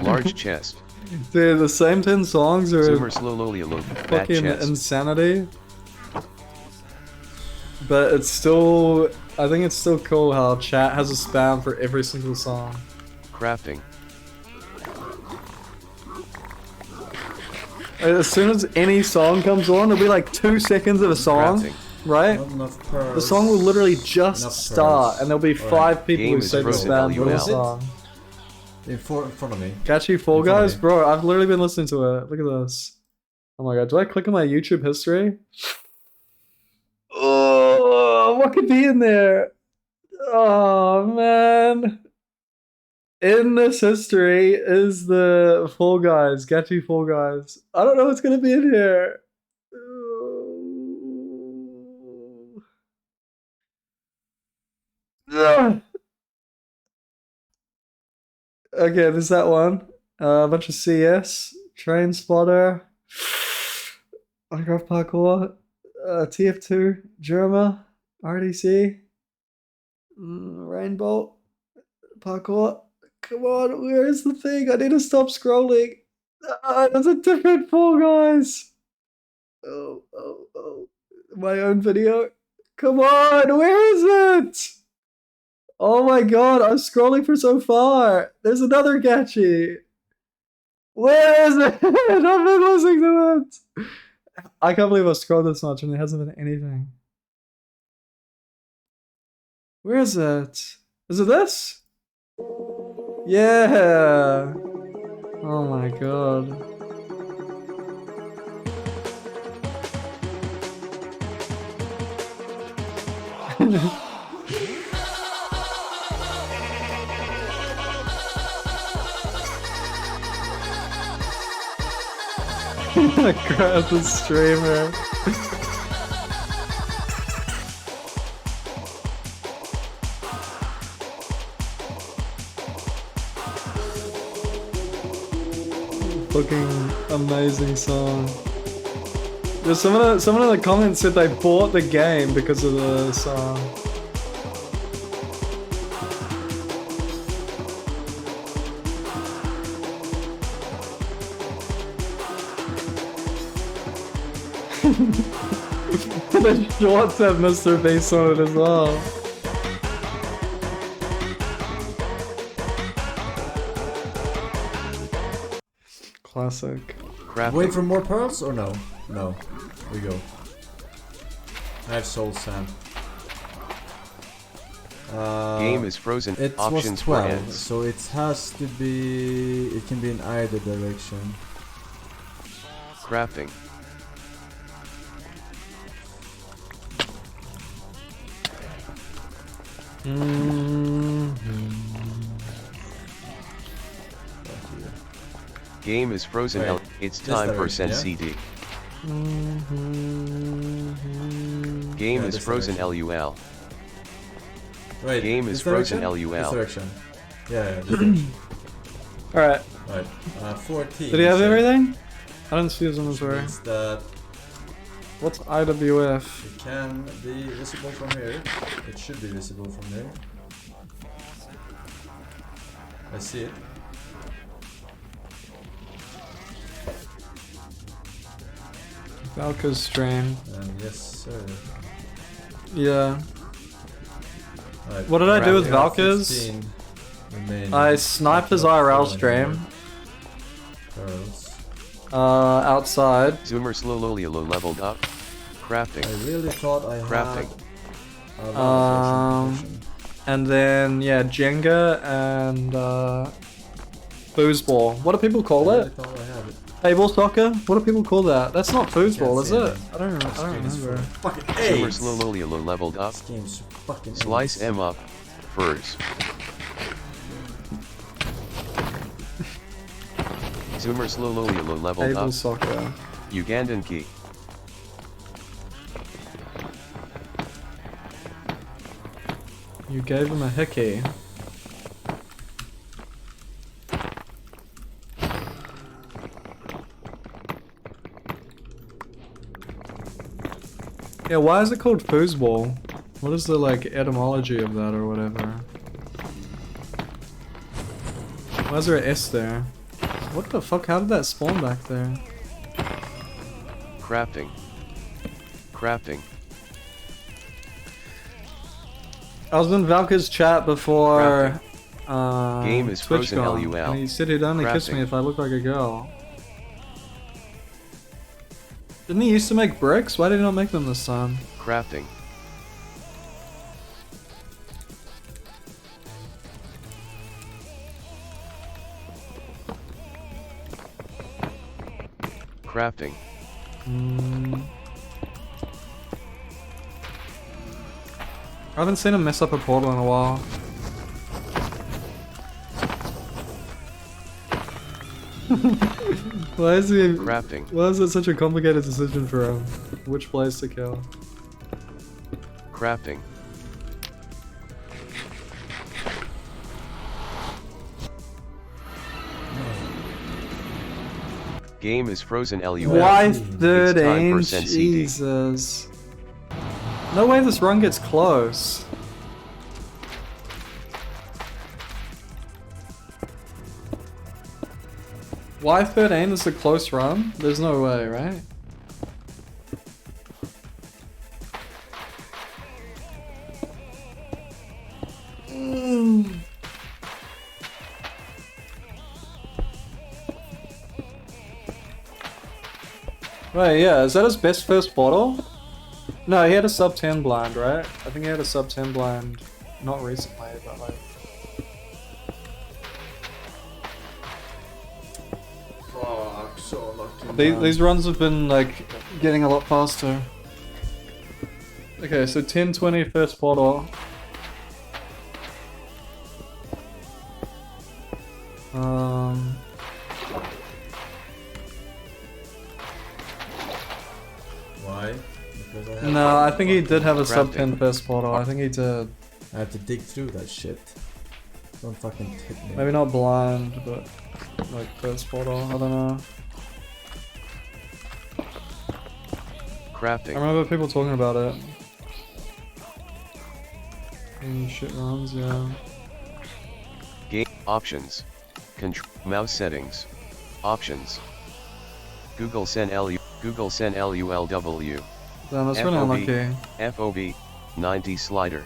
Large chest. Dude, the same 10 songs are Zoomer slowly look. Bat fucking chest. insanity. But it's still, I think it's still cool how chat has a spam for every single song. Crafting. As soon as any song comes on, it'll be like 2 seconds of a song, Crafting. right? Not enough pearls. The song will literally just Enough start, pearls. and there'll be 5 people Game who is say the frozen spam for the LUL. song. In front of me. Catchy Fall In front of Guys? me. Bro, I've literally been listening to it. Look at this. Oh my god, do I click on my YouTube history? Oh, what could be in there? Oh man. In this history is the Fall Guys, Catchy Fall Guys. I don't know what's gonna be in here. Ugh. Okay, there's that one. A bunch of CS, Train Spotter, Minecraft Parkour, TF2, Germa, RDC, Rainbow, Parkour. Come on, where is the thing? I need to stop scrolling. There's a different Fall Guys. Oh. My own video. Come on, where is it? Oh my god, I'm scrolling for so far. There's another Gachi. Where is it? I've been listening to it. I can't believe I've scrolled this much and it hasn't been anything. Where is it? Is it this? Yeah. Oh my god. Grab the streamer. fucking amazing song. Yeah, someone in the comments said they bought the game because of the song. The shorts have Mr. Beast on it as well. Classic. Crafting. Wait for more pearls or no? No. Here we go. I have soul sand. Game is frozen. It Options was for 12, ends. so it has to be. It can be in either direction. Crafting. Game is frozen. Wait, It's this time for direction, Send yeah? CD. Game Yeah, is this frozen. direction. LUL. Wait, Game this is frozen. direction? This LUL. direction. Yeah, this direction. Alright. Right. 14. Did he have so everything? I didn't see his inventory. means that What's IWF? it can be visible from here. It should be visible from there. I see it. Valka's stream. And yes, sir. Yeah. Right. What did I do with We have Valka's? 15 remaining. I sniped his IRL stream. Pearls. Outside. Zoomer slowly leveled up. Crafting. I really thought I Crafting. had a potion. And then, yeah, Jenga and, foosball. What do people call I it? really thought I had it. Table soccer? What do people call that? That's not foosball, Can't is see it? anything. I don't This game is remember. full of fucking Zoomer AIDS. slowly leveled up. This game's fucking Slice AIDS. M up. Furs. Zoomer slowly leveled Table up. soccer. Ugandan key. You gave him a hickey. Yeah, why is it called foosball? What is the, like, etymology of that or whatever? Why is there an S there? What the fuck? How did that spawn back there? Crafting. Crafting. I was in Valka's chat before Game is frozen. TwitchCon, LUL. and he said he'd only kiss me Crafting. if I looked like a girl. Didn't he used to make bricks? Why did he not make them this time? Crafting. Crafting. I haven't seen him mess up a portal in a while. Why is he? Crafting. Why is it such a complicated decision for him? Which place to kill? Crafting. Game is frozen. LUL. Why It's 13? 10% CD. Jesus. No way this run gets close. Why 13 is a close run? There's no way, right? Wait, yeah, is that his best first bottle? No, he had a sub 10 blind, right? I think he had a sub 10 blind, not recently, but like... Fuck, so lucky. These runs have been like getting a lot faster. Okay, so 10-20 first bottle. Why? Because I have No, I think he did have a sub Crafting. 10 first bottle. I think he did. I have to dig through that shit. Don't fucking tip me. Maybe not blind, but like first portal. I don't know. Crafting. I remember people talking about it. Shit runs, yeah. Game options. Mouse settings. Options. Google Send LULW. Damn, that's really unlucky. FOV. 90 slider.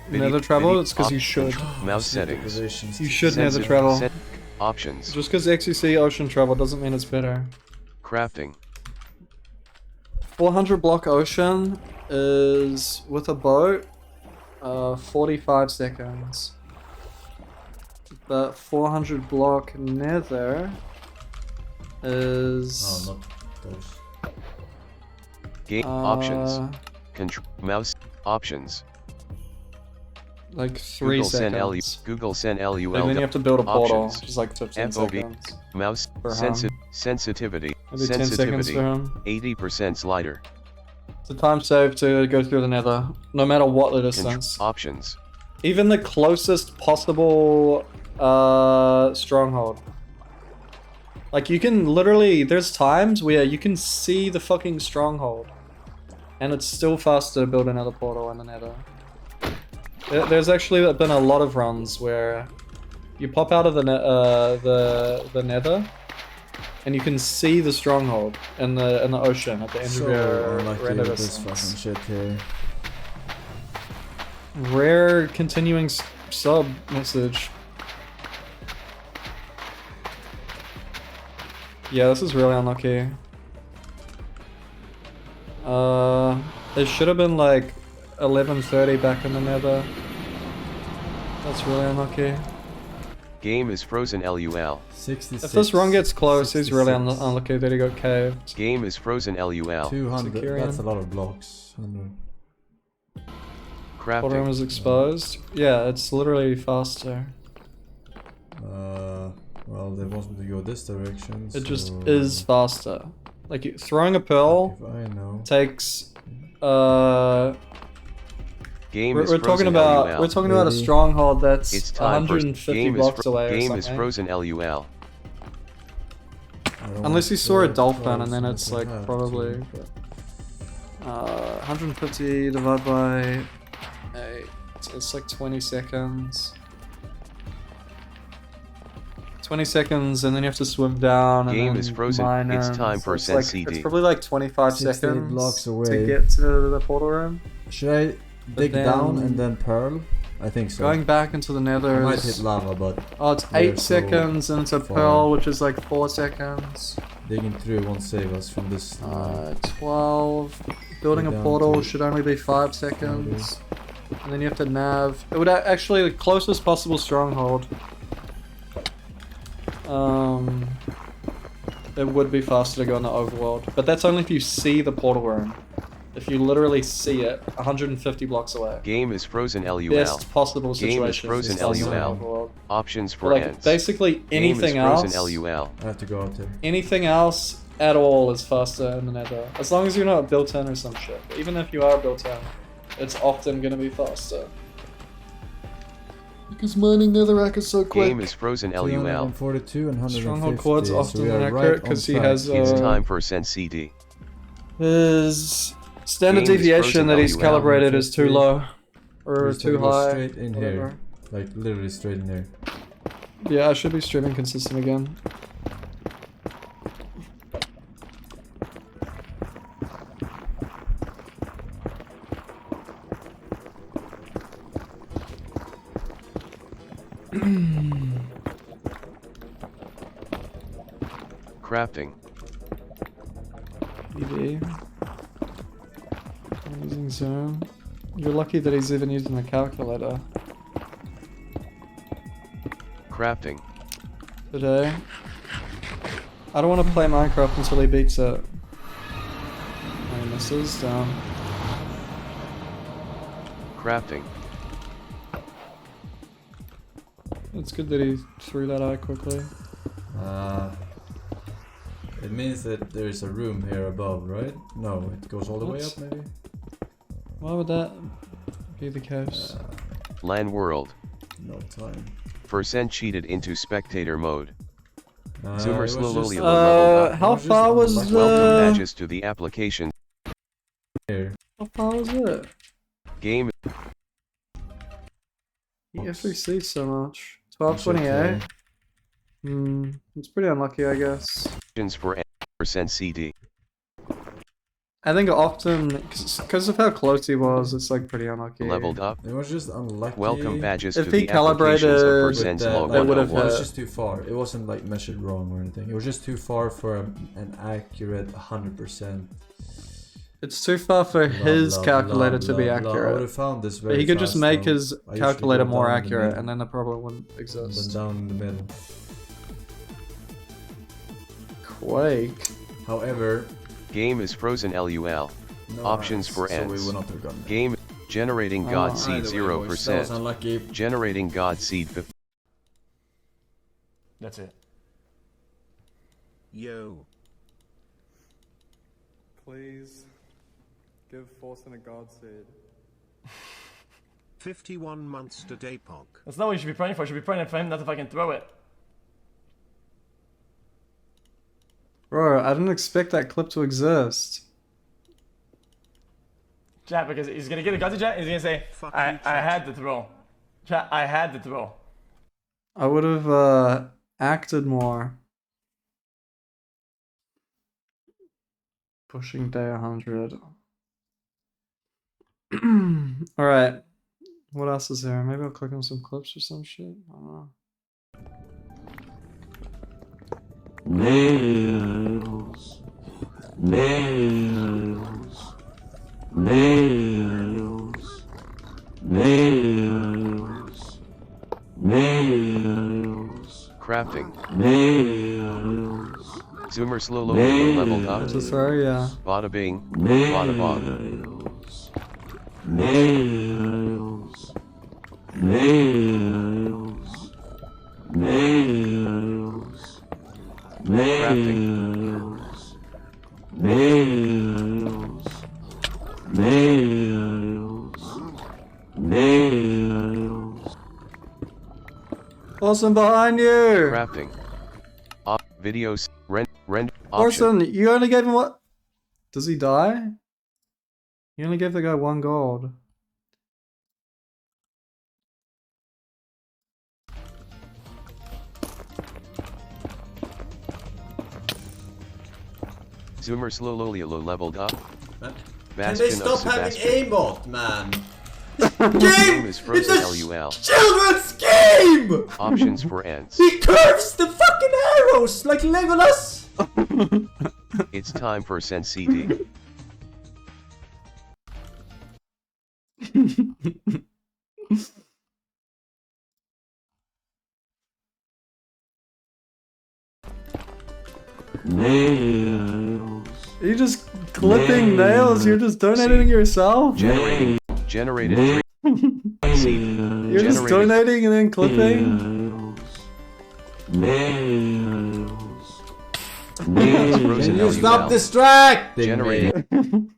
Nether travel? It's because you should. Mouse settings. You should nether travel. Options. Just because XCC ocean travel doesn't mean it's better. Crafting. 400 block ocean is, with a boat, 45 seconds. But 400 block nether is... Oh, not those. Game options. Mouse options. Like 3 Google seconds. Send Google Send LUL. And then you have to build a portal, options. which is like 15 FOV. seconds. Mouse sensitivity. Maybe 10 seconds for him. 80% slider. It's a time save to go through the nether, no matter what the distance. Options. Even the closest possible stronghold. Like you can literally, there's times where you can see the fucking stronghold. And it's still faster to build another portal in the nether. There's actually been a lot of runs where you pop out of the nether, and you can see the stronghold in the ocean at the end of your render this fucking shit here. Rare continuing sub message. Yeah, this is really unlucky. It should have been like 11:30 back in the nether. That's really unlucky. Game is frozen LUL. 66. If this run gets close, 66. he's really unlucky that he got caved. Game is frozen LUL. 200. That's a lot of blocks. 100. Portal room Crafting. is exposed. Yeah, it's literally faster. Well, they want me to go this direction. It just so- is faster. Like throwing a pearl If I know. takes. Game We're is talking frozen about LUL. a stronghold that's It's time for 150 game blocks is away or game is something. frozen LUL. I don't Unless you want saw a to dolphin close and then unless it's I like have probably to, but- 150 divided by 8. It's like 20 seconds. 20 seconds and then you have to swim down and Game then is frozen. mine It's in. time So for it's like, CD. it's probably like 25 68 seconds blocks to away. get to the portal room. Should I dig then- down and then pearl? I think so. Going back into the nether I might is- hit lava, but Oh, it's we're 8 so seconds and it's a far. pearl, which is like 4 seconds. digging through won't save us from this. 12. Building a down portal to should only be 5 seconds. And then you have to nav. It would actually, the closest possible stronghold. It would be faster to go in the overworld. But that's only if you see the portal room. If you literally see it, 150 blocks away. Game is frozen LUL. Best possible Game is situation. frozen is also in the LUL. overworld. Options for But like, ends. basically anything Game is frozen else. LUL. I have to go out there. Anything else at all is faster in the nether. As long as you're not built in or some shit. But even if you are built in, it's often gonna be faster. Because mining netherrack is so quick. Game is frozen LUL. 242 and 150. Stronghold quad's so often we are inaccurate right on because he track. has It's time for Send CD. his standard Game is deviation frozen that he's LUL. calibrated is too low. Or Please too don't go high. straight in whatever. here. Like literally straight in here. Yeah, I should be streaming consistent again. Crafting. EV. I'm using Zoom. You're lucky that he's even using the calculator Crafting. today. I don't want to play Minecraft until he beats it. Oh, he misses. Down. Crafting. It's good that he threw that eye quickly. It means that there is a room here above, right? No, it goes all the way What? up, maybe. Why would that be the case? LAN world. No time. Forsens cheated into spectator mode. It Zoomer was slowly just- leveled up. how far was Welcome the... badges to the application. Here. How far was it? Game You actually see so much. 1228. Okay. It's pretty unlucky, I guess. for Forsens CD. I think often, because of how close he was, it's like pretty unlucky. Leveled up. It was just unlucky. Welcome badges If to he the applications of calibrated Forsens That, log it would have 101. it was just too far. It wasn't like measured wrong or anything. It was just too far for an accurate 100%. It's too far for his calculator to be I would accurate. have found this very But he could just fast, make though. his I usually calculator go more down in the accurate, middle, and then the problem wouldn't and then exist. down in the middle. Quake. However, Game is frozen LUL. no, Options for so we ends. will not have gotten that. Game generating God seed Either way, boys, that was 0%. unlucky. Generating God seed 50. That's it. Yo. Please give Forsen a god seed. 51 months to Daypok. That's not what you should be praying for. You should be praying for him not to fucking throw it. Bro, I didn't expect that clip to exist. Chat, because he's gonna get a guzzy chat, he's gonna say, Fuck I you, chat. had to throw. Chat, I had to throw. I would have acted more. Pushing day 100. Alright. What else is there? Maybe I'll click on some clips or some shit. I don't know. Nails. Nails. Nails. Nails. Nails. Crafting. Nails. Zoomer slowly leveled up. Just sorry, yeah. Bada bing. Bada bong. Nails. Nails. Nails. Nails. Nails. Nails. Nails. Forsen behind you! Crafting. Videos. Rend. Forsen, you only gave him what? Does he die? You only gave the guy 1 gold. Zoomer slowly leveled up. Can Bastion they stop of having Sebastian. aimbot, man? Game Game! is It's frozen a LUL. children's game! Options for ends. He curves the fucking arrows like Legolas! It's time for Sen CD. Nails. Are you just clipping nails? You're just donating yourself? Generated 3 seed. You're just donating and then clipping? Nails. It's Nails. frozen Can you stop LUL. distracting me? Generating.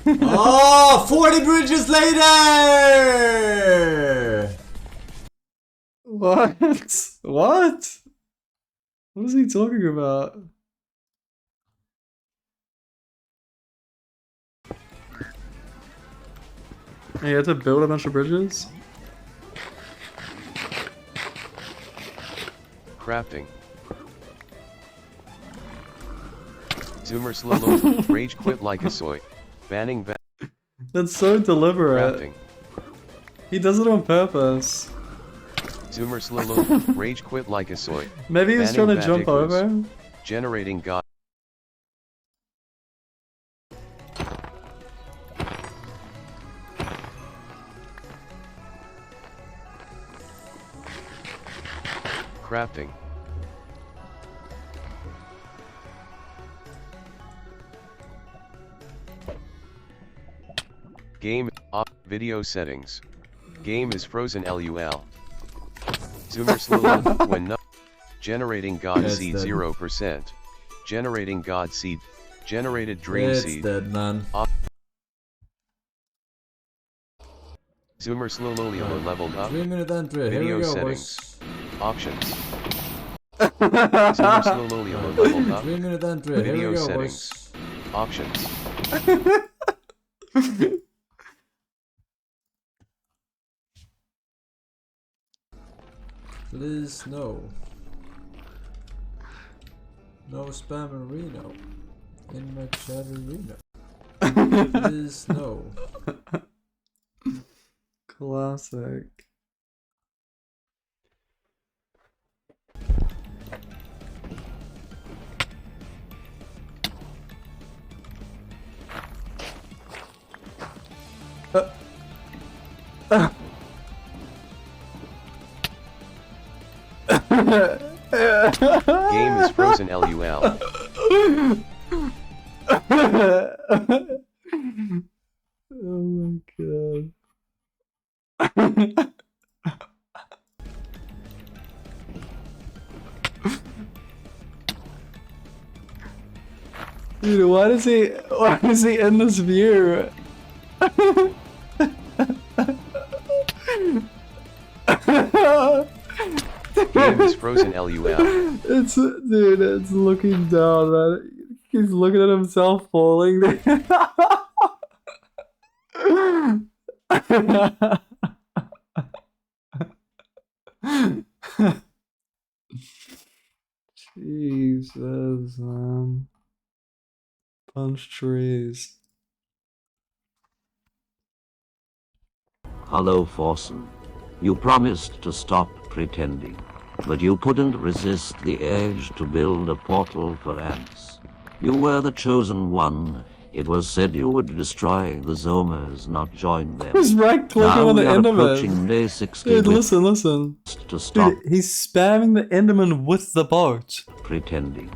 Oh, 40 bridges later! What? What? What is he talking about? Hey, you had to build a bunch of bridges? Crafting. Zoomer slow rage quit like a soy. Banning That's so deliberate. crafting. He does it on purpose. Zoomer slow rage quit like a soy. Maybe he was trying Banning to jump bad equals. over. Generating God. Crafting. Game video settings. Game is frozen LUL. Zoomer slow when no Generating God It's seed dead. 0%. Generating God seed. Generated dream It's seed. dead, man. Zoomer slowly leveled up. 3 minute entry. Here Video we go, settings. boys. Options. Zoomer slowly leveled up. 3 minute entry. Here Video we go, settings. boys. Options. Please no. No spammerino. In my chatterino. Please no. Classic. Game is frozen LUL. Oh my god. Dude, why is he in this view? Game is frozen LUL. It's looking down, man. He's looking at himself falling. Jesus, man. Punch trees. Hello, Forsen. You promised to stop pretending, but you couldn't resist the urge to build a portal for ants. You were the chosen one. It was said you would destroy the Zomers, not join them. He's right clicking Now on the we are Enderman. approaching day 60 Dude, with listen. to stop Dude, he's spamming the Enderman with the boat. pretending,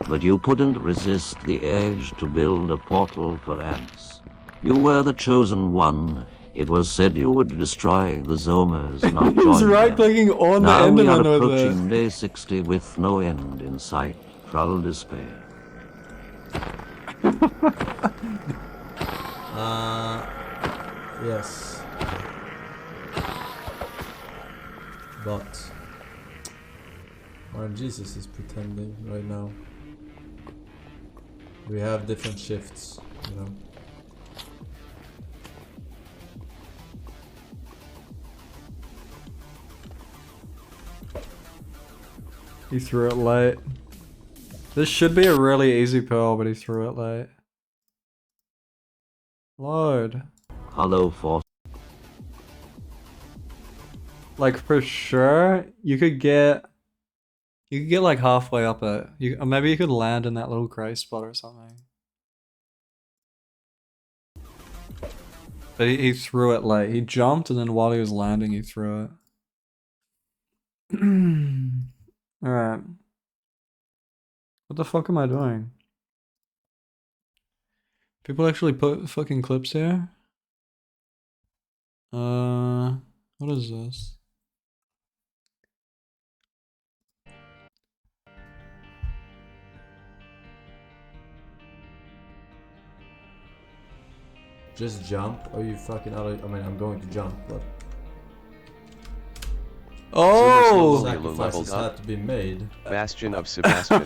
but you couldn't resist the urge to build a portal for ants. You were the chosen one. It was said you would destroy the Zomers, not join He's right them. clicking on Now the we are Enderman with approaching it. day 60 with no end in sight. Trull despair. Yes. But Jesus is pretending right now. We have different shifts, you know. He threw it late. This should be a really easy pearl, but he threw it late. Load. Hello, Forsen. Like for sure, you could get like halfway up it. Or maybe you could land in that little gray spot or something. But he threw it late. He jumped and then while he was landing, he threw it. Alright. What the fuck am I doing? People actually put fucking clips here? What is this? Just jump, or you fucking out of, I mean, I'm going to jump, but Oh! sacrifices had to be made. Bastion of Sebastian.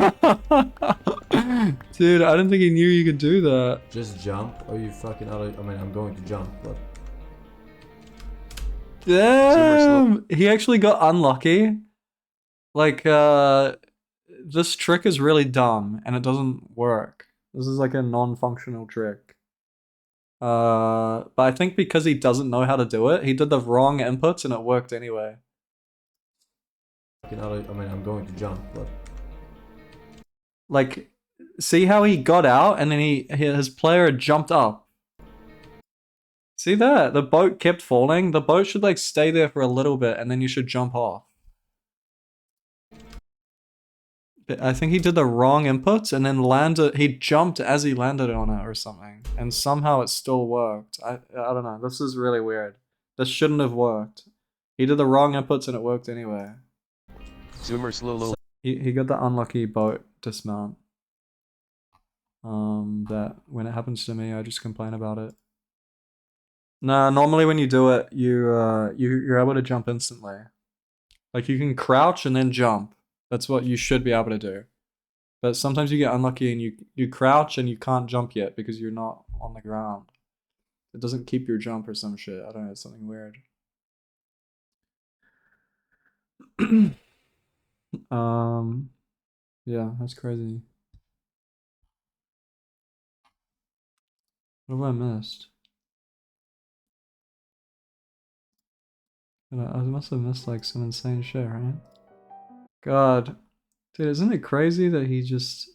Dude, I didn't think he knew you could do that. Just jump, or you fucking out of, I mean, I'm going to jump, but Damn! He actually got unlucky. Like, this trick is really dumb, and it doesn't work. This is like a non-functional trick. But I think because he doesn't know how to do it, he did the wrong inputs and it worked anyway. fucking out of, I mean, I'm going to jump, but Like, see how he got out and then his player jumped up. See that? The boat kept falling. The boat should like stay there for a little bit and then you should jump off. But I think he did the wrong inputs and then he jumped as he landed on it or something. And somehow it still worked. I don't know. This is really weird. This shouldn't have worked. He did the wrong inputs and it worked anyway. Zoomer slowly. He got the unlucky boat dismount. That when it happens to me, I just complain about it. Nah, normally when you do it, you're able to jump instantly. Like you can crouch and then jump. That's what you should be able to do. But sometimes you get unlucky and you crouch and you can't jump yet because you're not on the ground. It doesn't keep your jump or some shit. I don't know, it's something weird. Yeah, that's crazy. What have I missed? I must have missed like some insane shit, right? God. Dude, isn't it crazy that he just...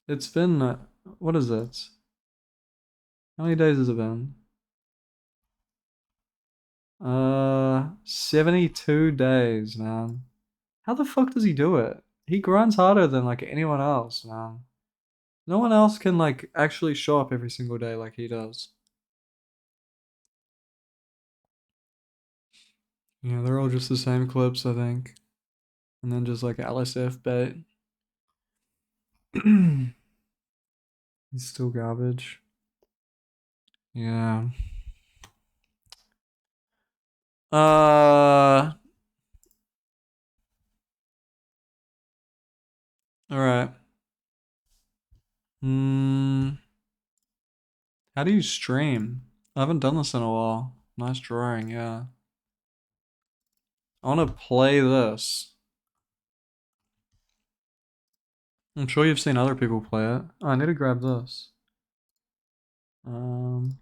It's been... what is it? How many days has it been? 72 days, man. How the fuck does he do it? He grinds harder than like anyone else, man. No one else can like actually show up every single day like he does. Yeah, they're all just the same clips, I think. And then just like LSF bait. He's still garbage. Yeah. Alright. How do you stream? I haven't done this in a while. Nice drawing, yeah. I want to play this. I'm sure you've seen other people play it. Oh, I need to grab this. I'm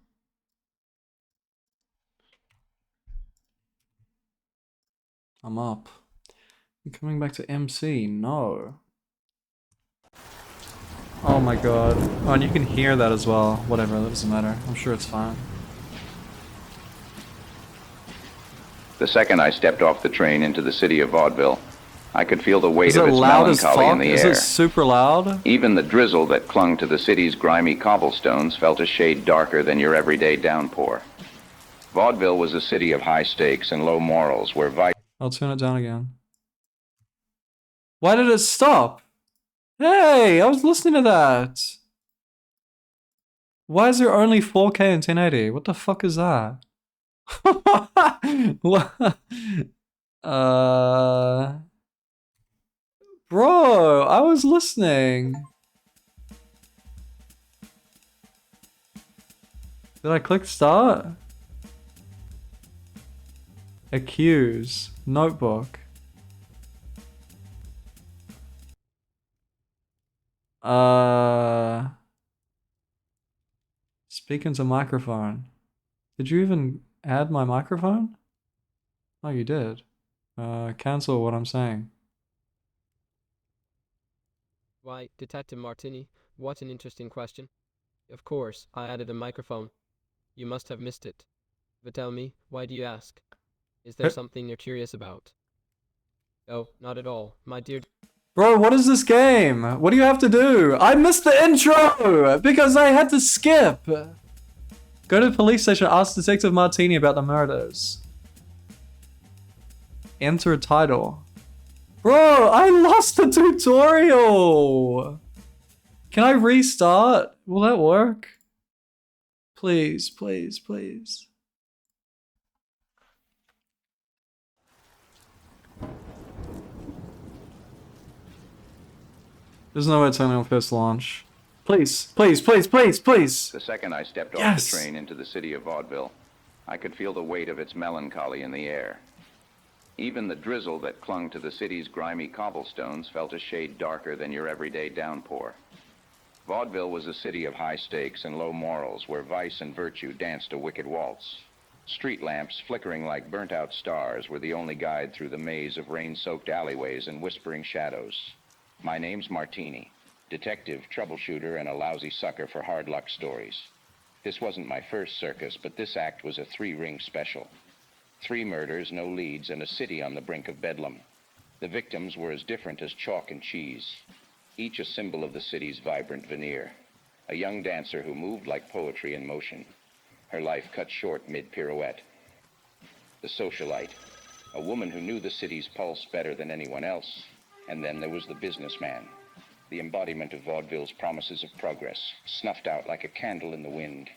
up. I'm coming back to MC. No. Oh my god. Oh, and you can hear that as well. Whatever, that doesn't matter. I'm sure it's fine. The second I stepped off the train into the city of vaudeville, I could feel the weight of its melancholy in the air. Is it super loud? Even the drizzle that clung to the city's grimy cobblestones felt a shade darker than your everyday downpour. Vaudeville was a city of high stakes and low morals where vice... I'll turn it down again. Why did it stop? Hey, I was listening to that. Why is there only 4K and 1080? What the fuck is that? Bro, I was listening. Did I click start? Accuse. Notebook. Speak into microphone. Did you even add my microphone? Oh, you did. Cancel what I'm saying. Why, Detective Martini, what an interesting question. Of course, I added a microphone. You must have missed it. But tell me, why do you ask? Is there something you're curious about? Oh, not at all, my dear... Bro, what is this game? What do you have to do? I missed the intro! Because I had to skip! Go to the police station, ask Detective Martini about the murders. Enter a title. Bro, I lost the tutorial! Can I restart? Will that work? Please, please, please. There's no way turning on first launch. Please, please, please, please, please! The second I stepped off the train into the city of vaudeville, I could feel the weight of its melancholy in the air. Even the drizzle that clung to the city's grimy cobblestones felt a shade darker than your everyday downpour. Vaudeville was a city of high stakes and low morals where vice and virtue danced a wicked waltz. Street lamps flickering like burnt-out stars were the only guide through the maze of rain-soaked alleyways and whispering shadows. My name's Martini, detective, troubleshooter, and a lousy sucker for hard luck stories. This wasn't my first circus, but this act was a 3-ring special. 3 murders, no leads, and a city on the brink of bedlam. The victims were as different as chalk and cheese, each a symbol of the city's vibrant veneer. A young dancer who moved like poetry in motion, her life cut short mid-pirouette. The socialite, a woman who knew the city's pulse better than anyone else. And then there was the businessman, the embodiment of vaudeville's promises of progress, snuffed out like a candle in the wind.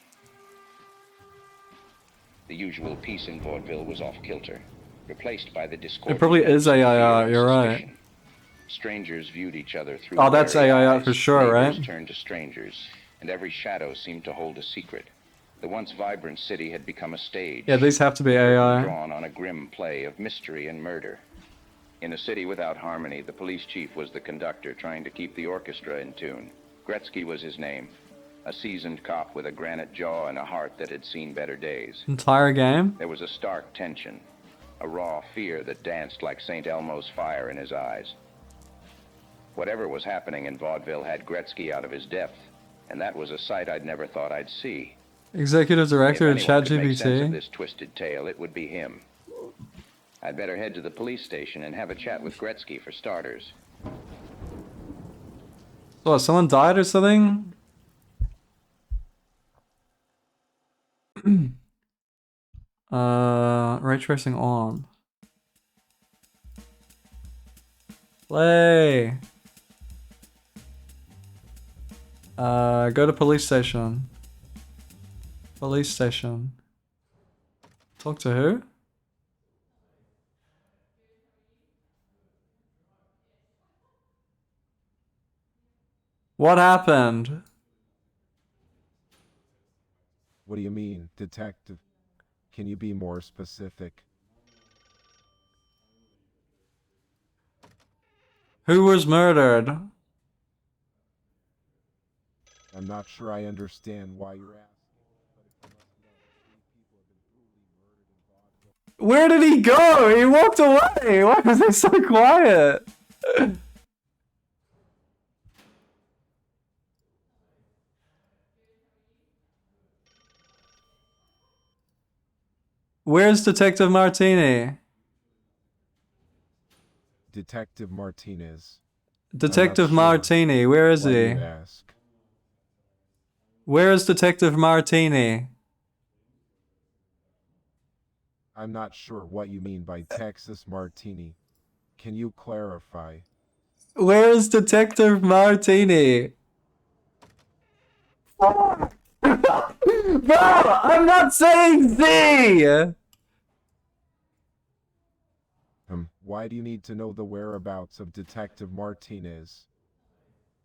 The usual peace in vaudeville was off kilter, replaced by the discord. It probably is AIR, you're right. Strangers viewed each other through. Oh, that's AIR for sure, right? Neighbors turned to strangers, and every shadow seemed to hold a secret. The once vibrant city had become a stage. Yeah, these have to be AI. Drawn on a grim play of mystery and murder. In a city without harmony, the police chief was the conductor trying to keep the orchestra in tune. Gretzky was his name. A seasoned cop with a granite jaw and a heart that had seen better days. Entire game? There was a stark tension. A raw fear that danced like St. Elmo's fire in his eyes. Whatever was happening in vaudeville had Gretzky out of his depth. And that was a sight I'd never thought I'd see. Executive director of If anyone could make sense of ChatGPT. this twisted tale, it would be him. I'd better head to the police station and have a chat with Gretzky for starters. What, someone died or something? Ray tracing on. Play. Go to police station. Police station. Talk to who? What happened? What do you mean, detective? Can you be more specific? Who was murdered? I'm not sure I understand why you're asking. Where did he go? He walked away. Why was he so quiet? Where's Detective Martini? Detective Martinez. Detective Martini, where is Why he? you ask? Where is Detective Martini? I'm not sure what you mean by Texas Martini. Can you clarify? Where is Detective Martini? Bro, I'm not saying Z! Why do you need to know the whereabouts of Detective Martinez?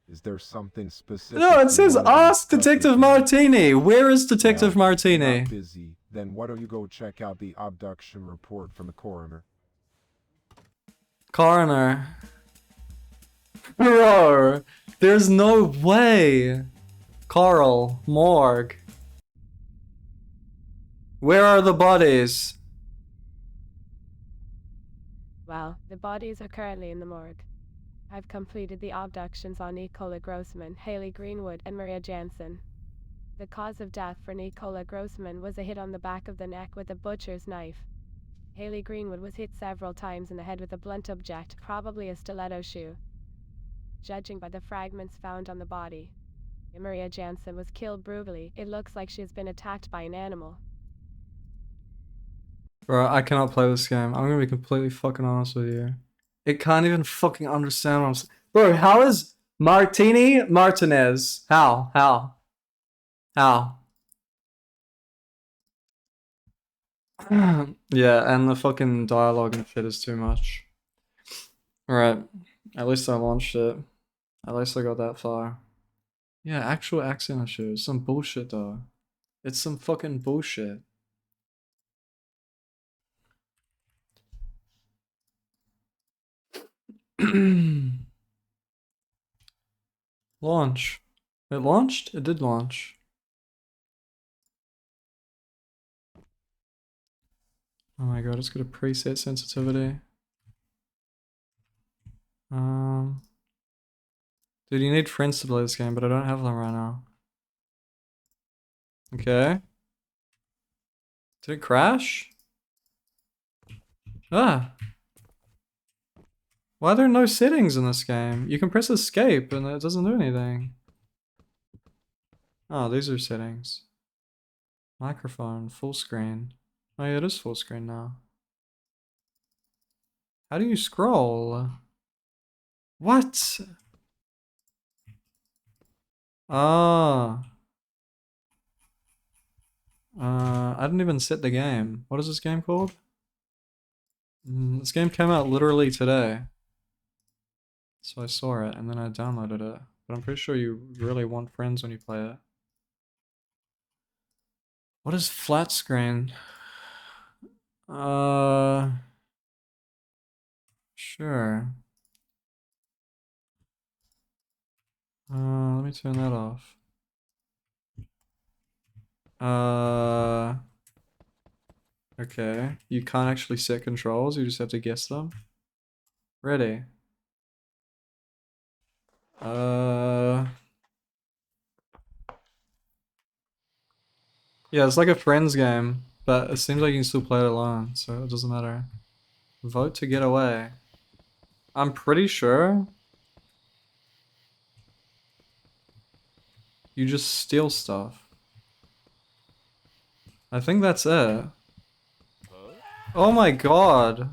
Is there something specific? No, it you says wanna ask discuss Detective with me? Martini. Where is Detective Well, Martini? you're not busy. Then why don't you go check out the abduction report from the coroner? Coroner. Bro, there's no way. Carl, morgue. Where are the bodies? Well, the bodies are currently in the morgue. I've completed the abductions on Nicola Grossman, Haley Greenwood, and Maria Jansen. The cause of death for Nicola Grossman was a hit on the back of the neck with a butcher's knife. Haley Greenwood was hit several times in the head with a blunt object, probably a stiletto shoe. Judging by the fragments found on the body, Maria Jansen was killed brutally. It looks like she has been attacked by an animal. Bro, I cannot play this game. I'm gonna be completely fucking honest with you. It can't even fucking understand what I'm saying. Bro, how is Martini Martinez? How? Yeah, and the fucking dialogue and shit is too much. Alright, at least I launched it. At least I got that far. Yeah, actual accent and shit. It's some bullshit though. It's some fucking bullshit. Launch. It launched? It did launch. Oh my god, it's got a preset sensitivity. Dude, you need friends to play this game, but I don't have them right now. Okay. Did it crash? Ah. Why are there no settings in this game? You can press escape and it doesn't do anything. Oh, these are settings. Microphone, full screen. Oh yeah, it is full screen now. How do you scroll? What? Ah. I didn't even set the game. What is this game called? This game came out literally today. So I saw it and then I downloaded it. But I'm pretty sure you really want friends when you play it. What is flat screen? Sure. Let me turn that off. Okay. You can't actually set controls, you just have to guess them. Ready. Yeah, it's like a friends game, but it seems like you can still play it alone, so it doesn't matter. Vote to get away. I'm pretty sure you just steal stuff. I think that's it. Oh my god.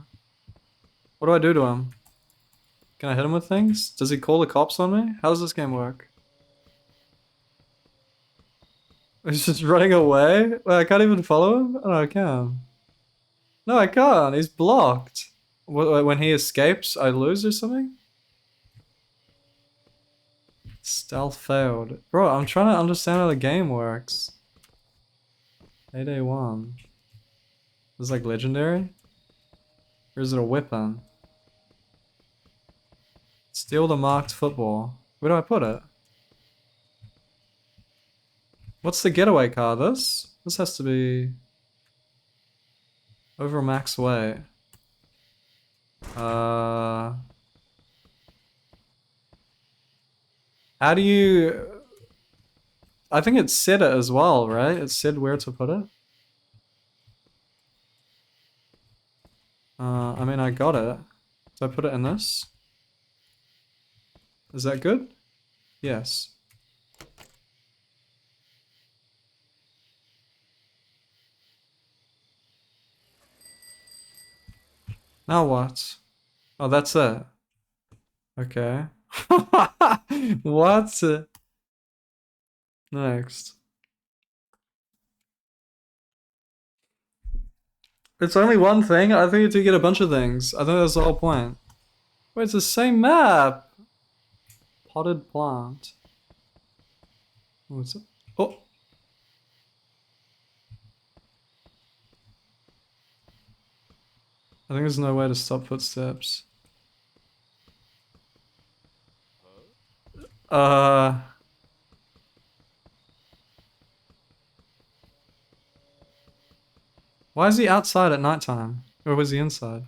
What do I do to him? Can I hit him with things? Does he call the cops on me? How does this game work? He's just running away? Wait, I can't even follow him? Oh, I can. No, I can't. He's blocked. When he escapes, I lose or something? Stealth failed. Bro, I'm trying to understand how the game works. 8A1. Is this like legendary? Or is it a weapon? Steal the marked football. Where do I put it? What's the getaway car? This? This has to be... over max weight. How do you... I think it said it as well, right? It said where to put it. I mean, I got it. So I put it in this. Is that good? Yes. Now what? Oh, that's it. Okay. What? Next. It's only one thing? I think you get a bunch of things. I think that's the whole point. Wait, it's the same map! Potted plant. What's it? Oh! I think there's no way to stop footsteps. Why is he outside at nighttime? Or was he inside?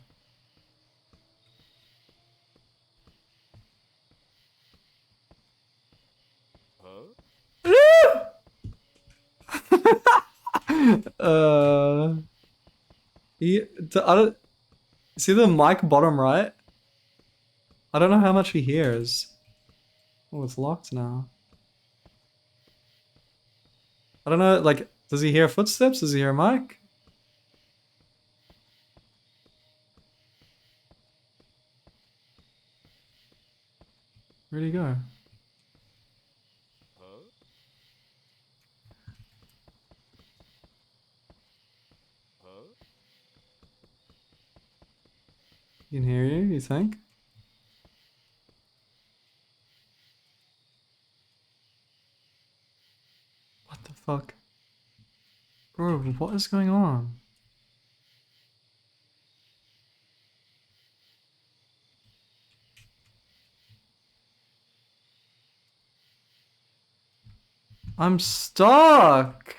I don't see the mic bottom right. I don't know how much he hears. Oh, it's locked now. I don't know, like, does he hear footsteps? Does he hear a mic? Where'd he go? He can hear you think? What the fuck? Bro, what is going on? I'm stuck!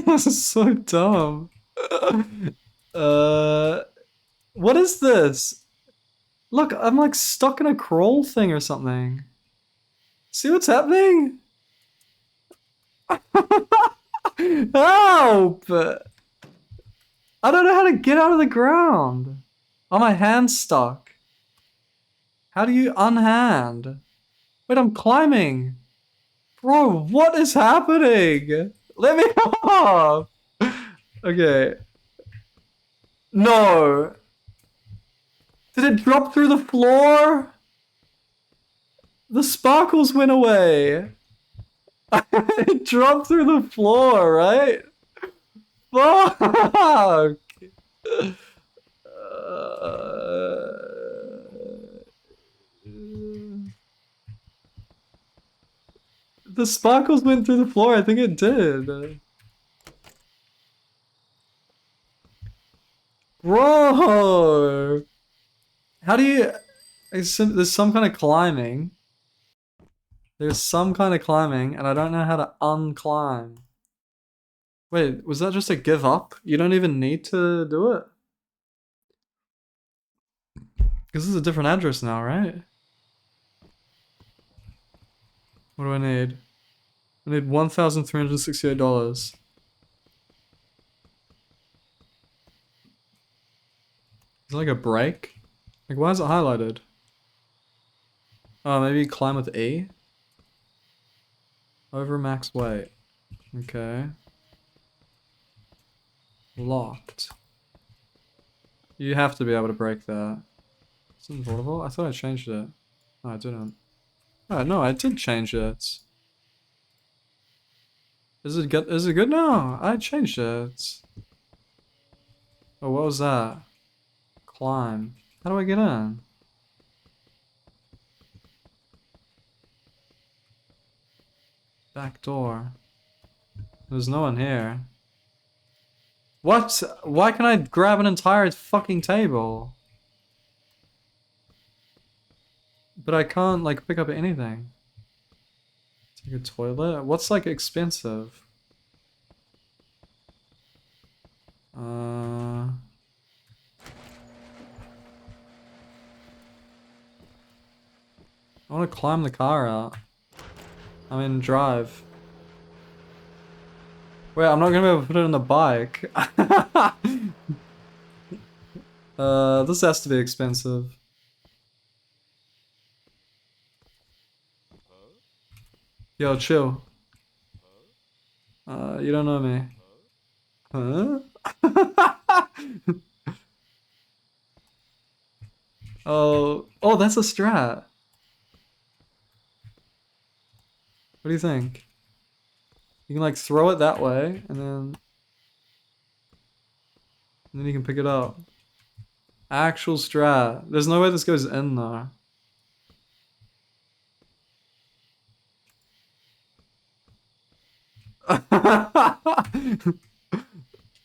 This is so dumb. What is this? Look, I'm like stuck in a crawl thing or something. See what's happening? Help! I don't know how to get out of the ground. Oh, my hand's stuck. How do you unhand? Wait, I'm climbing. Bro, what is happening? Let me off. Okay. No. Did it drop through the floor? The sparkles went away. It dropped through the floor, right? Fuck. The sparkles went through the floor. I think it did. Bro! How do you... There's some kind of climbing. There's some kind of climbing, and I don't know how to unclimb. Wait, was that just a give up? You don't even need to do it? Because this is a different address now, right? What do I need? I need $1,368. Is it like a break? Like, why is it highlighted? Oh, maybe climb with E? Over max weight. Okay. Locked. You have to be able to break that. It's invulnerable? I thought I changed it. No, I didn't. Oh, no, I did change it. Is it good now? I changed it. Oh, what was that? Climb. How do I get in? Back door. There's no one here. What? Why can I grab an entire fucking table? But I can't, like, pick up anything. Take a toilet? What's, like, expensive? I want to climb the car out. I mean, drive. Wait, I'm not gonna be able to put it on the bike. This has to be expensive. Yo, chill. You don't know me. Huh? Oh, that's a strat. What do you think? You can like throw it that way, and then you can pick it up. Actual strat. There's no way this goes in though.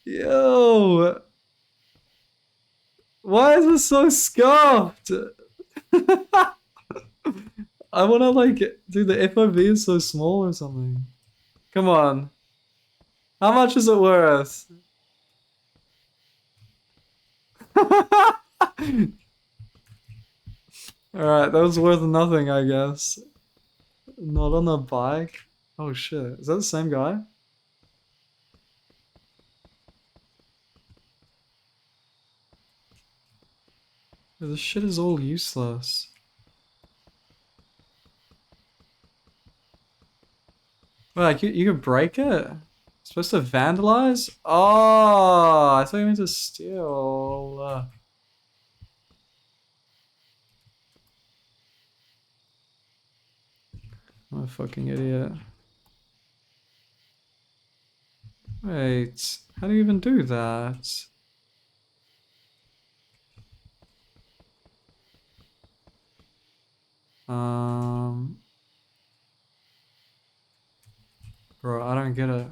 Yo! Why is this so scuffed? I wanna like, dude, the FOV is so small or something. Come on. How much is it worth? Alright, that was worth nothing, I guess. Not on the bike. Oh shit, is that the same guy? This shit is all useless. Wait, like you could break it? Supposed to vandalize? Oh, I thought you meant to steal. I'm a fucking idiot. Wait, how do you even do that? Bro, I don't get it.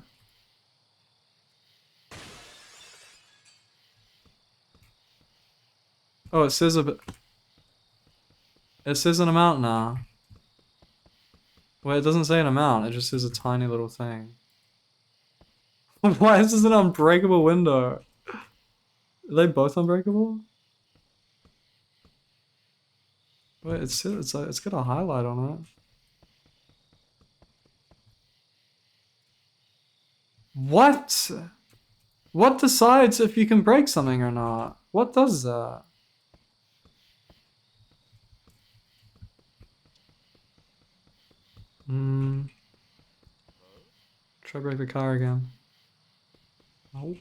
Oh, it says a bit. It says an amount now. Well, it doesn't say an amount, it just says a tiny little thing. Why is this an unbreakable window? Are they both unbreakable? Wait, it's got a highlight on it. What? What decides if you can break something or not? What does that? Try to break the car again. Nope.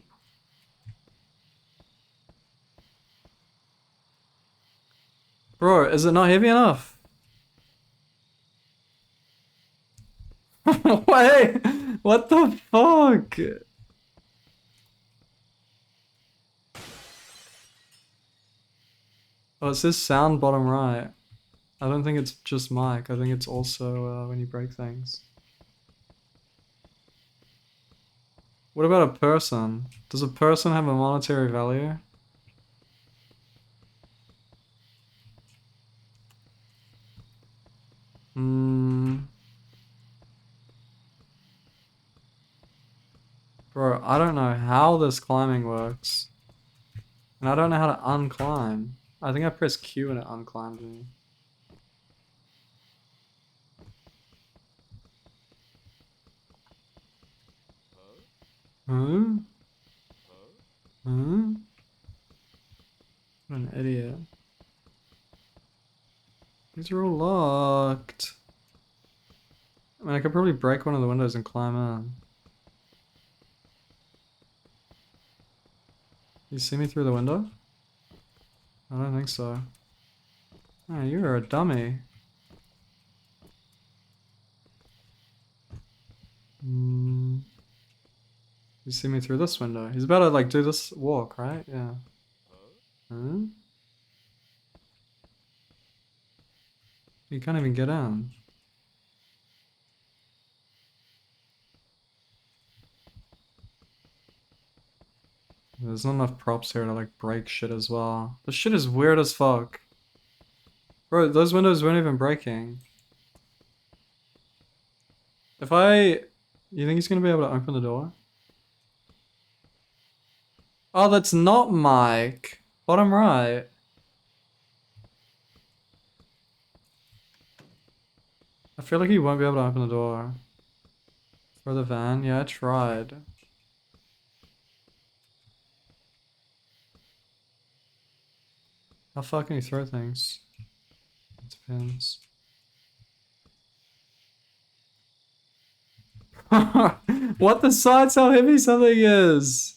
Bro, is it not heavy enough? Wait! What the fuck? Oh, it says sound bottom right. I don't think it's just mic. I think it's also when you break things. What about a person? Does a person have a monetary value? Bro, I don't know how this climbing works. And I don't know how to unclimb. I think I pressed Q and it unclimbed me. Huh? Huh? What an idiot. These are all locked. I mean, I could probably break one of the windows and climb in. You see me through the window? I don't think so. Oh, you're a dummy. You see me through this window. He's about to like do this walk, right? Yeah. Huh? You can't even get in. There's not enough props here to like break shit as well. This shit is weird as fuck. Bro, those windows weren't even breaking. If I... You think he's gonna be able to open the door? Oh, that's not Mike. Bottom right. I feel like he won't be able to open the door. For the van? Yeah, I tried. How far can you throw things? It depends. What the sides how heavy something is!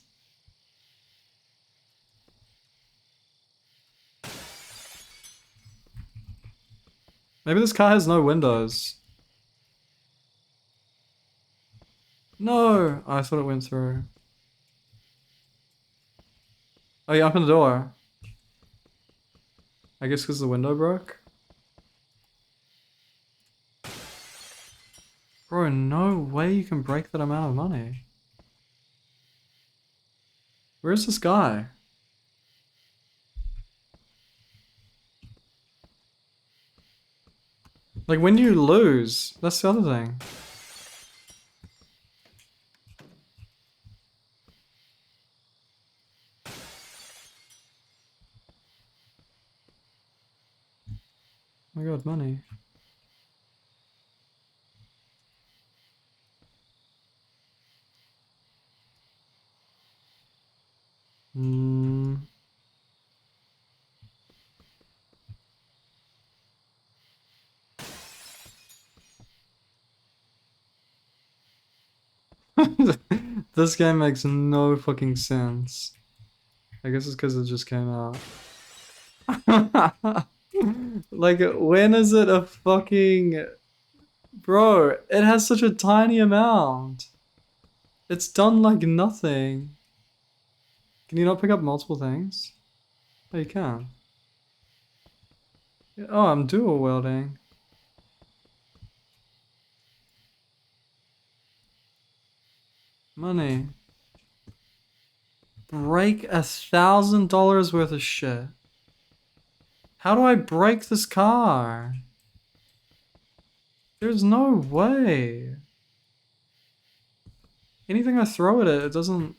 Maybe this car has no windows. No! I thought it went through. Oh, you opened the door. I guess because the window broke? Bro, no way you can break that amount of money. Where's this guy? Like, when do you lose? That's the other thing. Oh my god, money. This game makes no fucking sense. I guess it's because it just came out. Like, when is it a fucking... Bro, it has such a tiny amount. It's done like nothing. Can you not pick up multiple things? Oh, you can. Oh, I'm dual wielding. Money. Break $1,000 worth of shit. How do I break this car? There's no way. Anything I throw at it, it doesn't...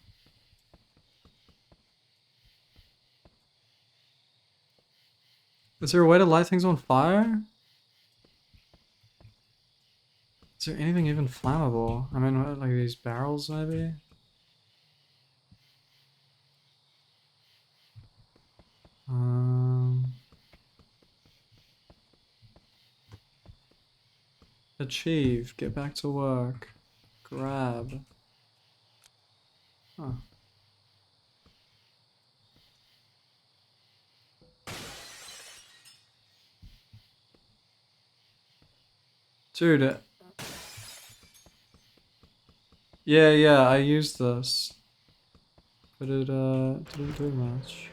Is there a way to light things on fire? Is there anything even flammable? I mean, what, like these barrels maybe? Achieve. Get back to work. Grab. Huh. Dude. Yeah, I used this. But it didn't do much.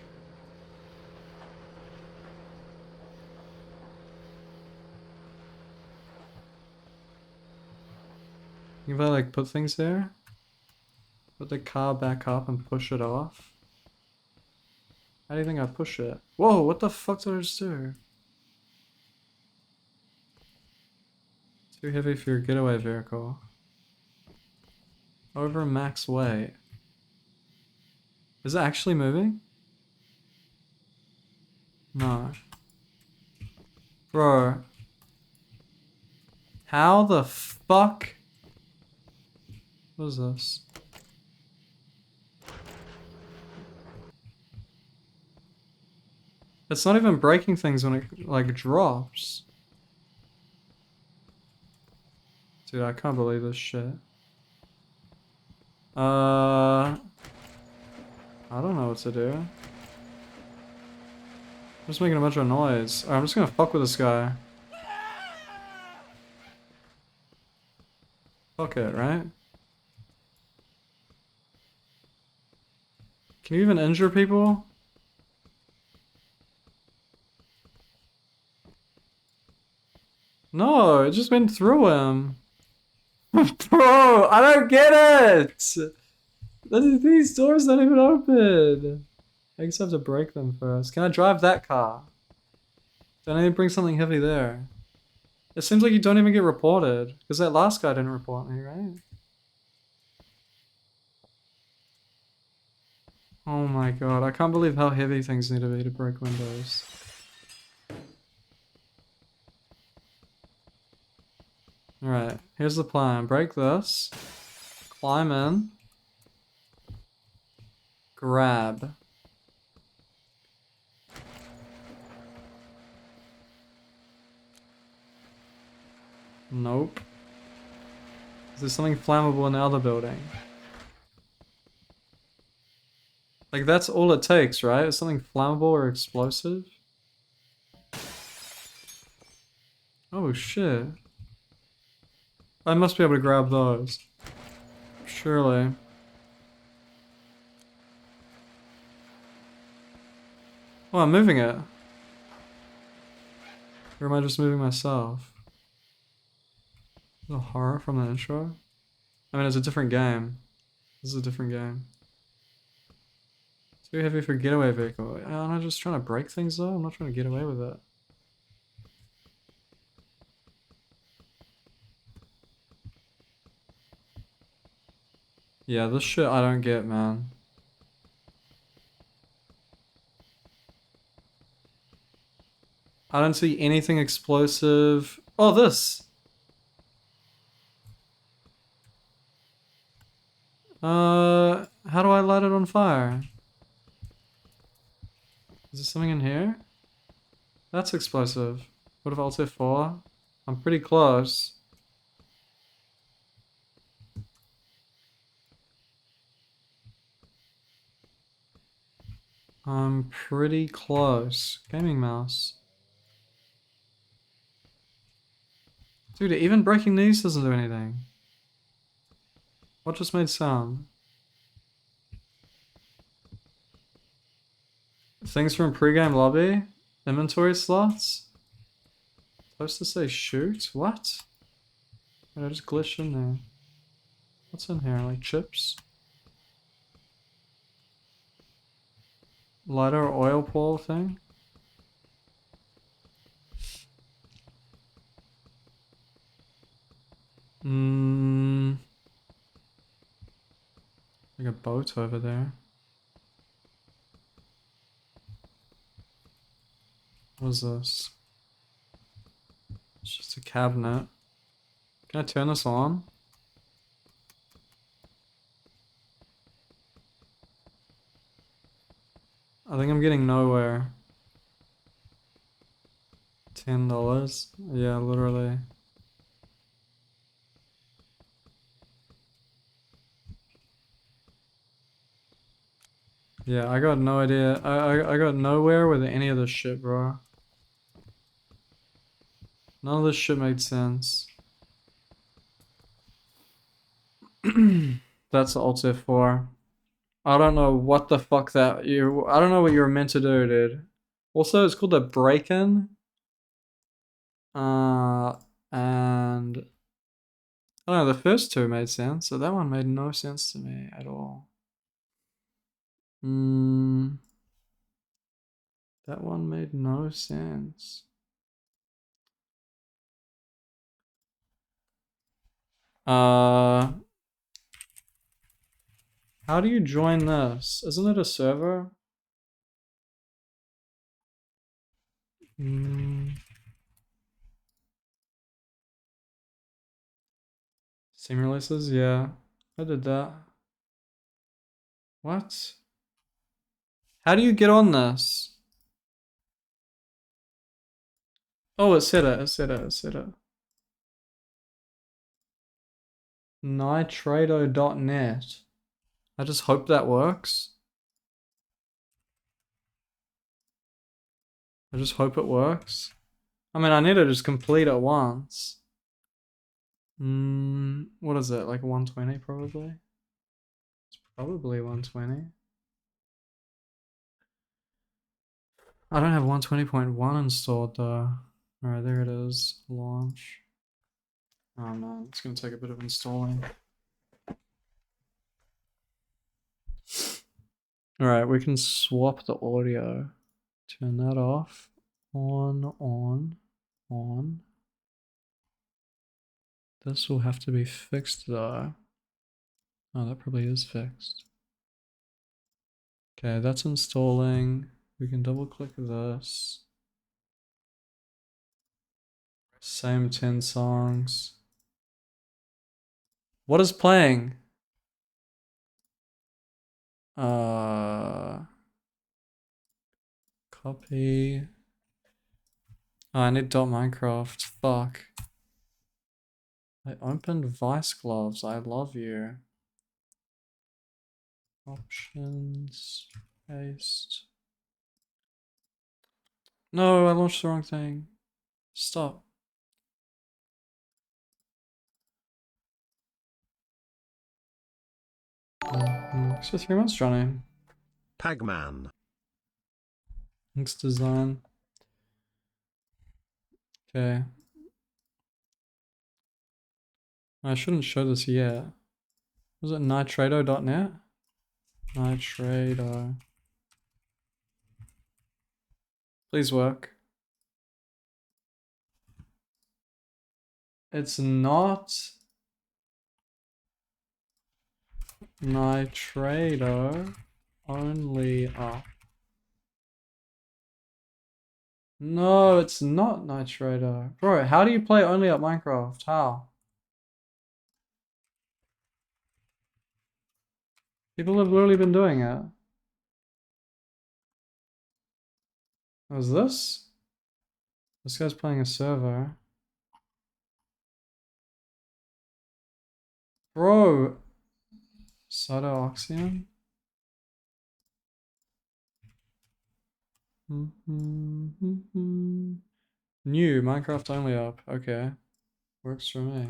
If I like put things there, put the car back up and push it off. How do you think I push it? Whoa, what the fuck did I just do? Too heavy for your getaway vehicle. Over max weight. Is it actually moving? No. Bro. How the fuck? What is this? It's not even breaking things when it like drops. Dude, I can't believe this shit. I don't know what to do. Just making a bunch of noise. Alright, I'm just gonna fuck with this guy. Fuck it, right? Can you even injure people? No, it just went through him. Bro, I don't get it! These doors don't even open. I guess I have to break them first. Can I drive that car? Do I need to bring something heavy there? It seems like you don't even get reported. Because that last guy didn't report me, right? Oh my god, I can't believe how heavy things need to be to break windows. Alright, here's the plan. Break this. Climb in. Grab. Nope. Is there something flammable in the other building? Like, that's all it takes, right? Is something flammable or explosive? Oh, shit. I must be able to grab those. Surely. Oh, I'm moving it. Or am I just moving myself? The horror from the intro? I mean, it's a different game. This is a different game. Too heavy for getaway vehicle. I'm not just trying to break things though. I'm not trying to get away with it. Yeah, this shit I don't get, man. I don't see anything explosive. Oh, this! How do I light it on fire? Is there something in here? That's explosive. What if Alt F4? I'm pretty close. I'm pretty close. Gaming mouse. Dude, even breaking these doesn't do anything. What just made sound? Things from pregame lobby? Inventory slots? Supposed to say shoot? What? I just glitched in there. What's in here? Like chips? Lighter oil pull thing? Like a boat over there. What is this? It's just a cabinet. Can I turn this on? I think I'm getting nowhere. $10? Yeah, literally. Yeah, I got no idea. I got nowhere with any of this shit, bro. None of this shit made sense. That's Alt F4. I don't know what the fuck that you. I don't know what you were meant to do, dude. Also, it's called a break-in. And I don't know. The first two made sense, so that one made no sense to me at all. That one made no sense. How do you join this? Isn't it a server? Steam releases? Yeah. I did that. What? How do you get on this? Oh, it said it. It said it. It said it. Nitrado.net. I just hope that works. I just hope it works. I mean, I need to just complete it once. What is it? Like 120 probably? It's probably 120. I don't have 120.1 installed though. Alright, there it is. Launch. Oh no, it's gonna take a bit of installing. Alright, we can swap the audio. Turn that off. On. This will have to be fixed though. Oh, that probably is fixed. Okay, that's installing. We can double click this. Same 10 songs. What is playing? Copy. Oh, I need .minecraft. Fuck. I opened Vice Gloves. I love you. Options. Paste. No, I launched the wrong thing. Stop. Thanks for 3 months, Johnny. Pagman. Thanks, design. Okay. I shouldn't show this yet. Was it nitrado.net? Nitrado. Please work. It's not Nitrado, only up. No, it's not Nitrado. Bro, how do you play only up Minecraft? How? People have literally been doing it. What is this? This guy's playing a server. Bro! Cytooxygen? New Minecraft only up. Okay. Works for me.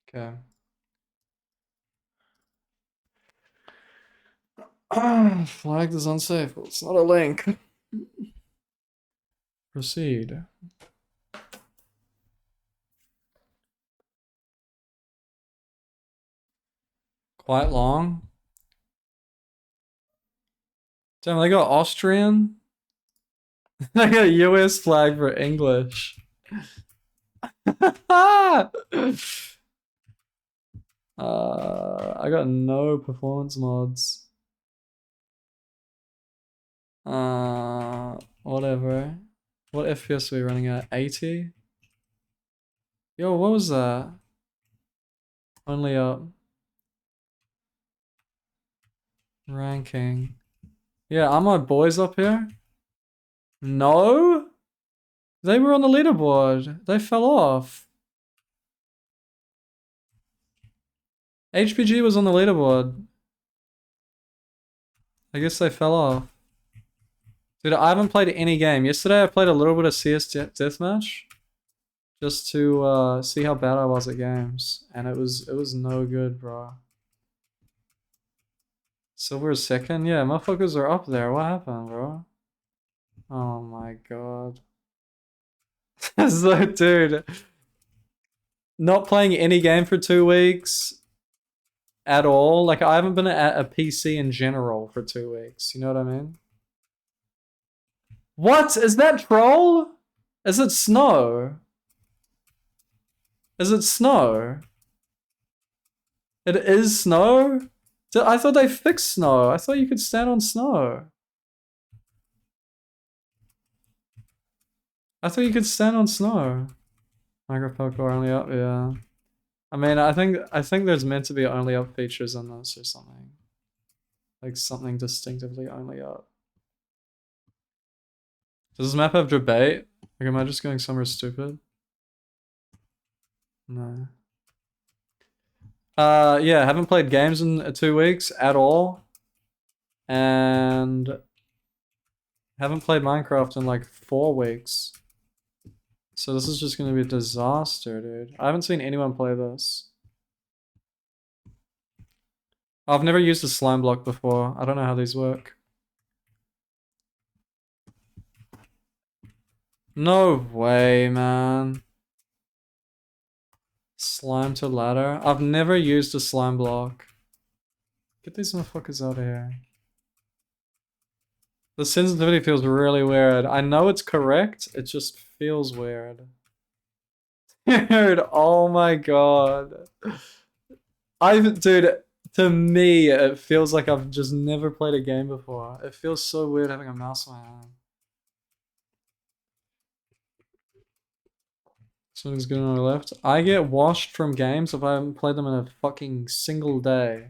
Okay. Flagged is unsafe. Well, it's not a link. Proceed. Quite long. Damn, they got Austrian. They got a US flag for English. I got no performance mods. Whatever. What FPS are we running at? 80? Yo, what was that? Only up. Ranking. Yeah, are my boys up here? No? They were on the leaderboard. They fell off. HPG was on the leaderboard. I guess they fell off. Dude, I haven't played any game. Yesterday I played a little bit of CS Deathmatch. Just to see how bad I was at games. And it was no good, bro. Silver is second? Yeah, motherfuckers are up there. What happened, bro? Oh my god. So, dude. Not playing any game for 2 weeks. At all. Like, I haven't been at a PC in general for 2 weeks. You know what I mean? What? Is that troll? Is it snow? Is it snow? It is snow? I thought they fixed snow. I thought you could stand on snow. I thought you could stand on snow. Minecraft parkour only up, yeah. I mean, I think there's meant to be only up features on this or something. Like something distinctively only up. Does this map have debate? Like, am I just going somewhere stupid? No. Yeah, haven't played games in 2 weeks at all. And haven't played Minecraft in like 4 weeks. So this is just gonna be a disaster, dude. I haven't seen anyone play this. I've never used a slime block before. I don't know how these work. No way, man. Slime to ladder. I've never used a slime block. Get these motherfuckers out of here. The sensitivity feels really weird. I know it's correct, it just feels weird. Dude, oh my god. Dude, to me, it feels like I've just never played a game before. It feels so weird having a mouse in my hand. Something's good on the left. I get washed from games if I haven't played them in a fucking single day.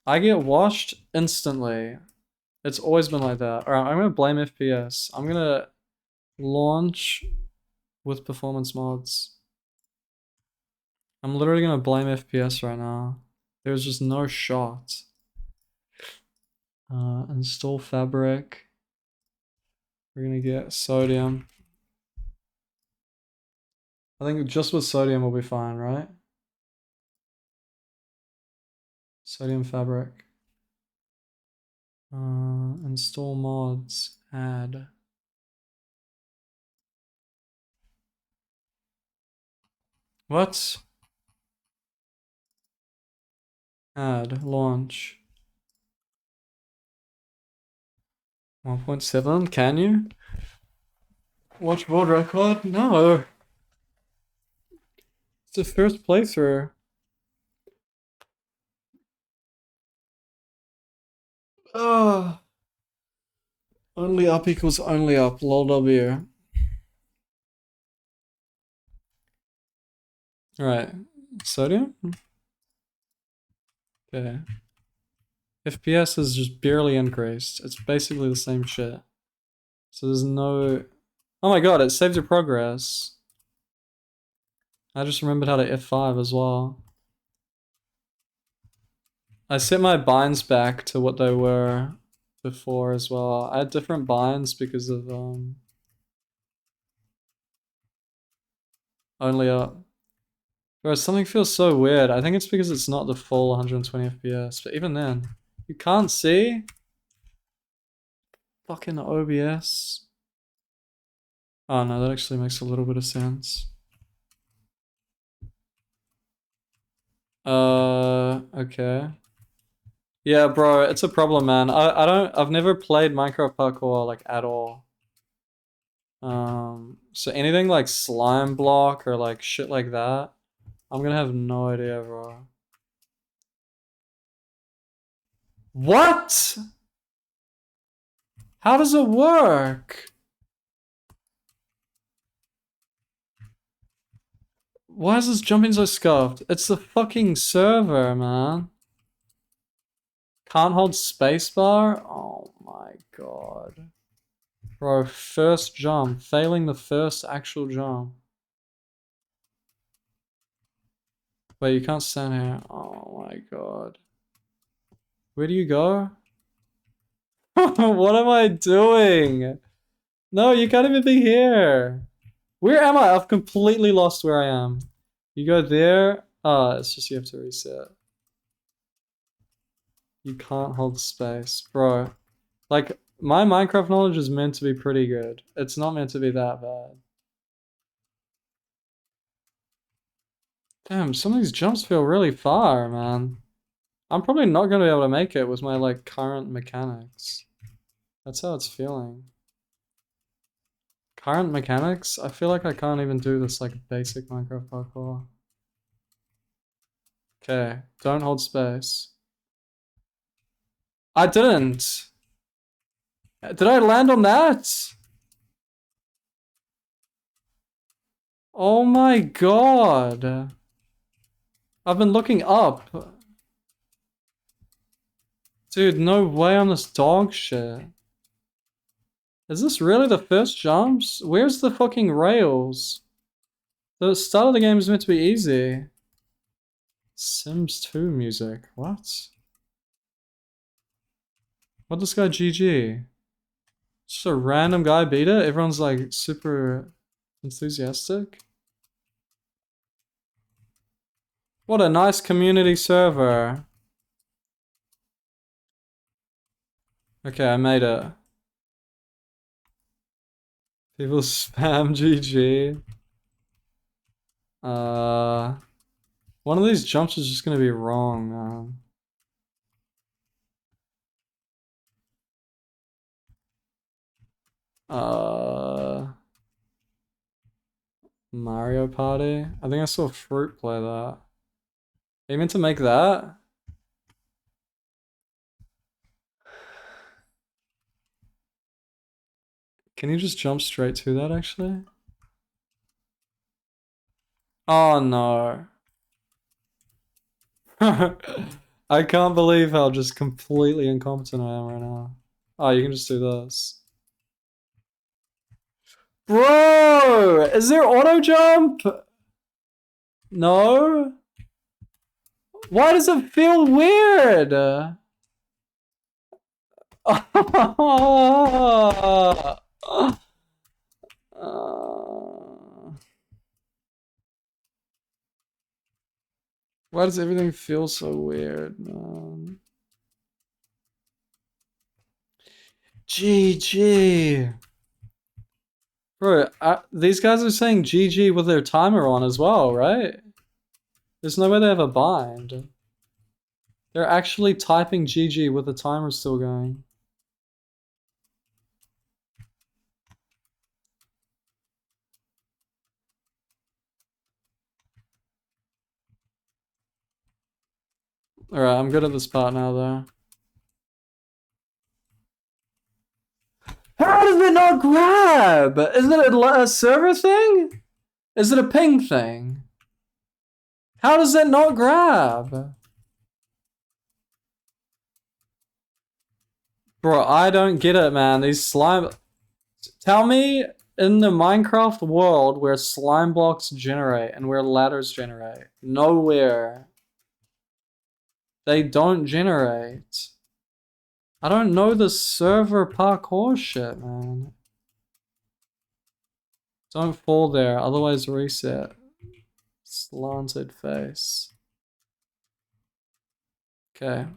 I get washed instantly. It's always been like that. Alright, I'm gonna blame FPS. I'm gonna launch with performance mods. I'm literally gonna blame FPS right now. There's just no shot. Install fabric. We're gonna get sodium. I think just with sodium we'll be fine, right? Sodium fabric. Install mods. Add. What? Add. Launch. 1.7? Can you? Watch world record? No. It's the first playthrough. Oh. Only up equals only up. Lol W. Alright. Sodium? Okay. FPS is just barely increased. It's basically the same shit. So there's no... Oh my god, it saves your progress. I just remembered how to F5 as well. I set my binds back to what they were before as well. I had different binds because of only up. Bro, something feels so weird. I think it's because it's not the full 120 FPS, but even then, you can't see? Fucking OBS. Oh no, that actually makes a little bit of sense. Okay. Yeah, bro, it's a problem, man. I've never played Minecraft parkour, like, at all. So anything like slime block or like shit like that, I'm gonna have no idea, bro. What? How does it work? Why is this jumping so scuffed? It's the fucking server, man. Can't hold spacebar? Oh my god. Bro, first jump. Failing the first actual jump. Wait, you can't stand here. Oh my god. Where do you go? What am I doing? No, you can't even be here. Where am I? I've completely lost where I am. You go there. It's just you have to reset. You can't hold space. Bro. Like, my Minecraft knowledge is meant to be pretty good. It's not meant to be that bad. Damn, some of these jumps feel really far, man. I'm probably not going to be able to make it with my, like, current mechanics. That's how it's feeling. Current mechanics? I feel like I can't even do this, like, basic Minecraft parkour. Okay, don't hold space. I didn't! Did I land on that? Oh my god! I've been looking up. Dude, no way on this dog shit. Is this really the first jumps? Where's the fucking rails? The start of the game is meant to be easy. Sims 2 music. What? What this guy GG? Just a random guy beat it? Everyone's like super enthusiastic. What a nice community server. Okay, I made it. People spam GG. One of these jumps is just gonna be wrong, man. Mario Party? I think I saw Fruit play that. Are you meant to make that? Can you just jump straight to that, actually? Oh, no. I can't believe how just completely incompetent I am right now. Oh, you can just do this. Bro! Is there auto jump? No? Why does it feel weird? Why does everything feel so weird, man? GG. Bro, these guys are saying GG with their timer on as well, right? There's no way they have a bind. They're actually typing GG with the timer still going. Alright, I'm good at this part now, though. How does it not grab? Is it a server thing? Is it a ping thing? How does it not grab? Bro, I don't get it, man. These slime... Tell me in the Minecraft world where slime blocks generate and where ladders generate. Nowhere. They don't generate. I don't know the server parkour shit, man. Don't fall there, otherwise reset. Slanted face. Okay.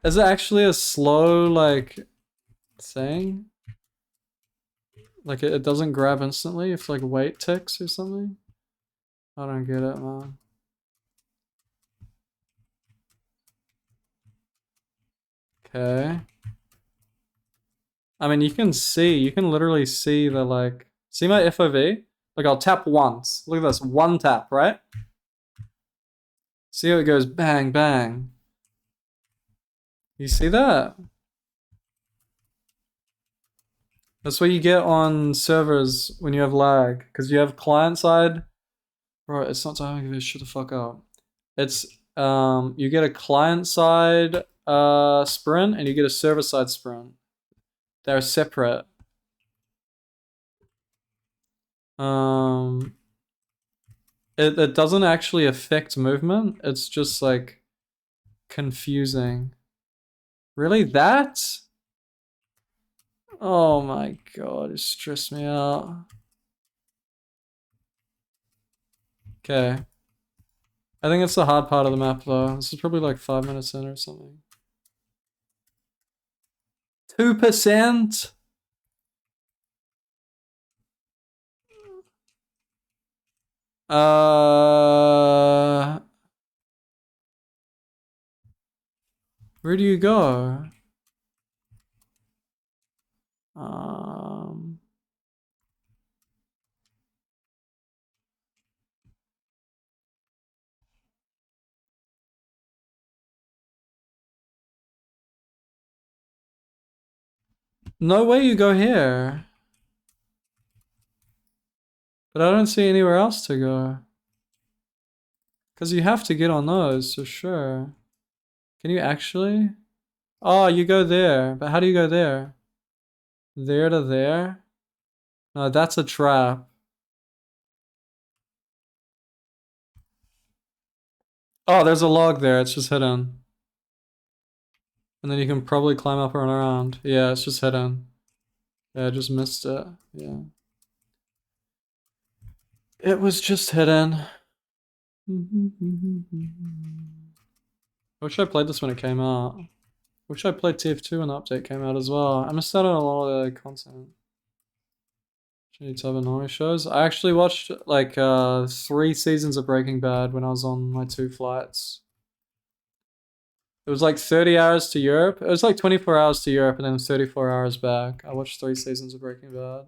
Is it actually a slow, like, thing? Like, it doesn't grab instantly if, like, weight ticks or something? I don't get it, man. Okay. I mean, you can literally see the, like, see my FOV? Like, I'll tap once. Look at this, one tap, right? See how it goes bang, bang. You see that? That's what you get on servers when you have lag, because you have client side. Bro, it's not time to shut the fuck up. It's, you get a client side, sprint and you get a server-side sprint. They're separate. It doesn't actually affect movement. It's just like confusing. Really, that? Oh my god, it stressed me out. Okay. I think it's the hard part of the map though. This is probably like 5 minutes in or something. 2%? Where do you go? No way you go here. But I don't see anywhere else to go. Because you have to get on those, for sure. Can you actually? Oh, you go there. But how do you go there? There to there? No, that's a trap. Oh, there's a log there. It's just hidden. And then you can probably climb up and around. Yeah, it's just hidden. Yeah, I just missed it. Yeah. It was just hidden. I wish I played this when it came out. I wish I played TF2 when the update came out as well. I missed out on a lot of the content. Shitty type of anime shows. I actually watched like 3 seasons of Breaking Bad when I was on my 2 flights. It was like 30 hours to Europe. It was like 24 hours to Europe and then 34 hours back. I watched 3 seasons of Breaking Bad.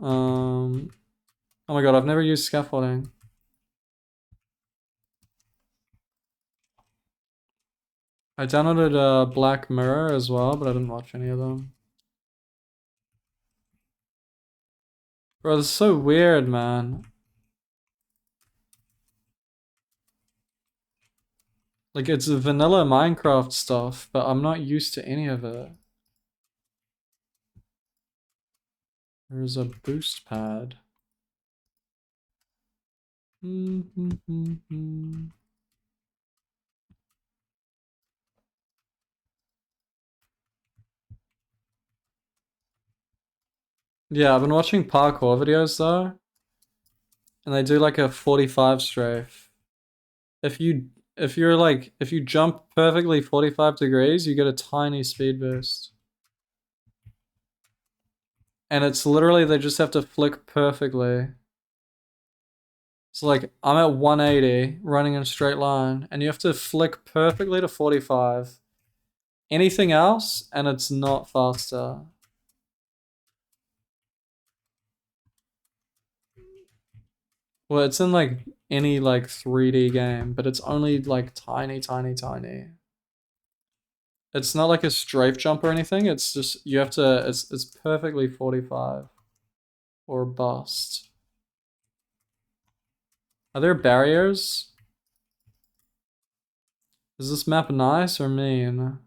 Oh my god, I've never used scaffolding. I downloaded Black Mirror as well, but I didn't watch any of them. Bro, this is so weird, man. Like, it's vanilla Minecraft stuff, but I'm not used to any of it. There's a boost pad. Yeah, I've been watching parkour videos though. And they do like a 45 strafe. If you jump perfectly 45 degrees, you get a tiny speed boost. And it's literally, they just have to flick perfectly. So like, I'm at 180, running in a straight line, and you have to flick perfectly to 45. Anything else, and it's not faster. Well, it's in like any like 3D game, but it's only like tiny. It's not like a strafe jump or anything, it's just, you have to, it's perfectly 45. Or bust. Are there barriers? Is this map nice or mean?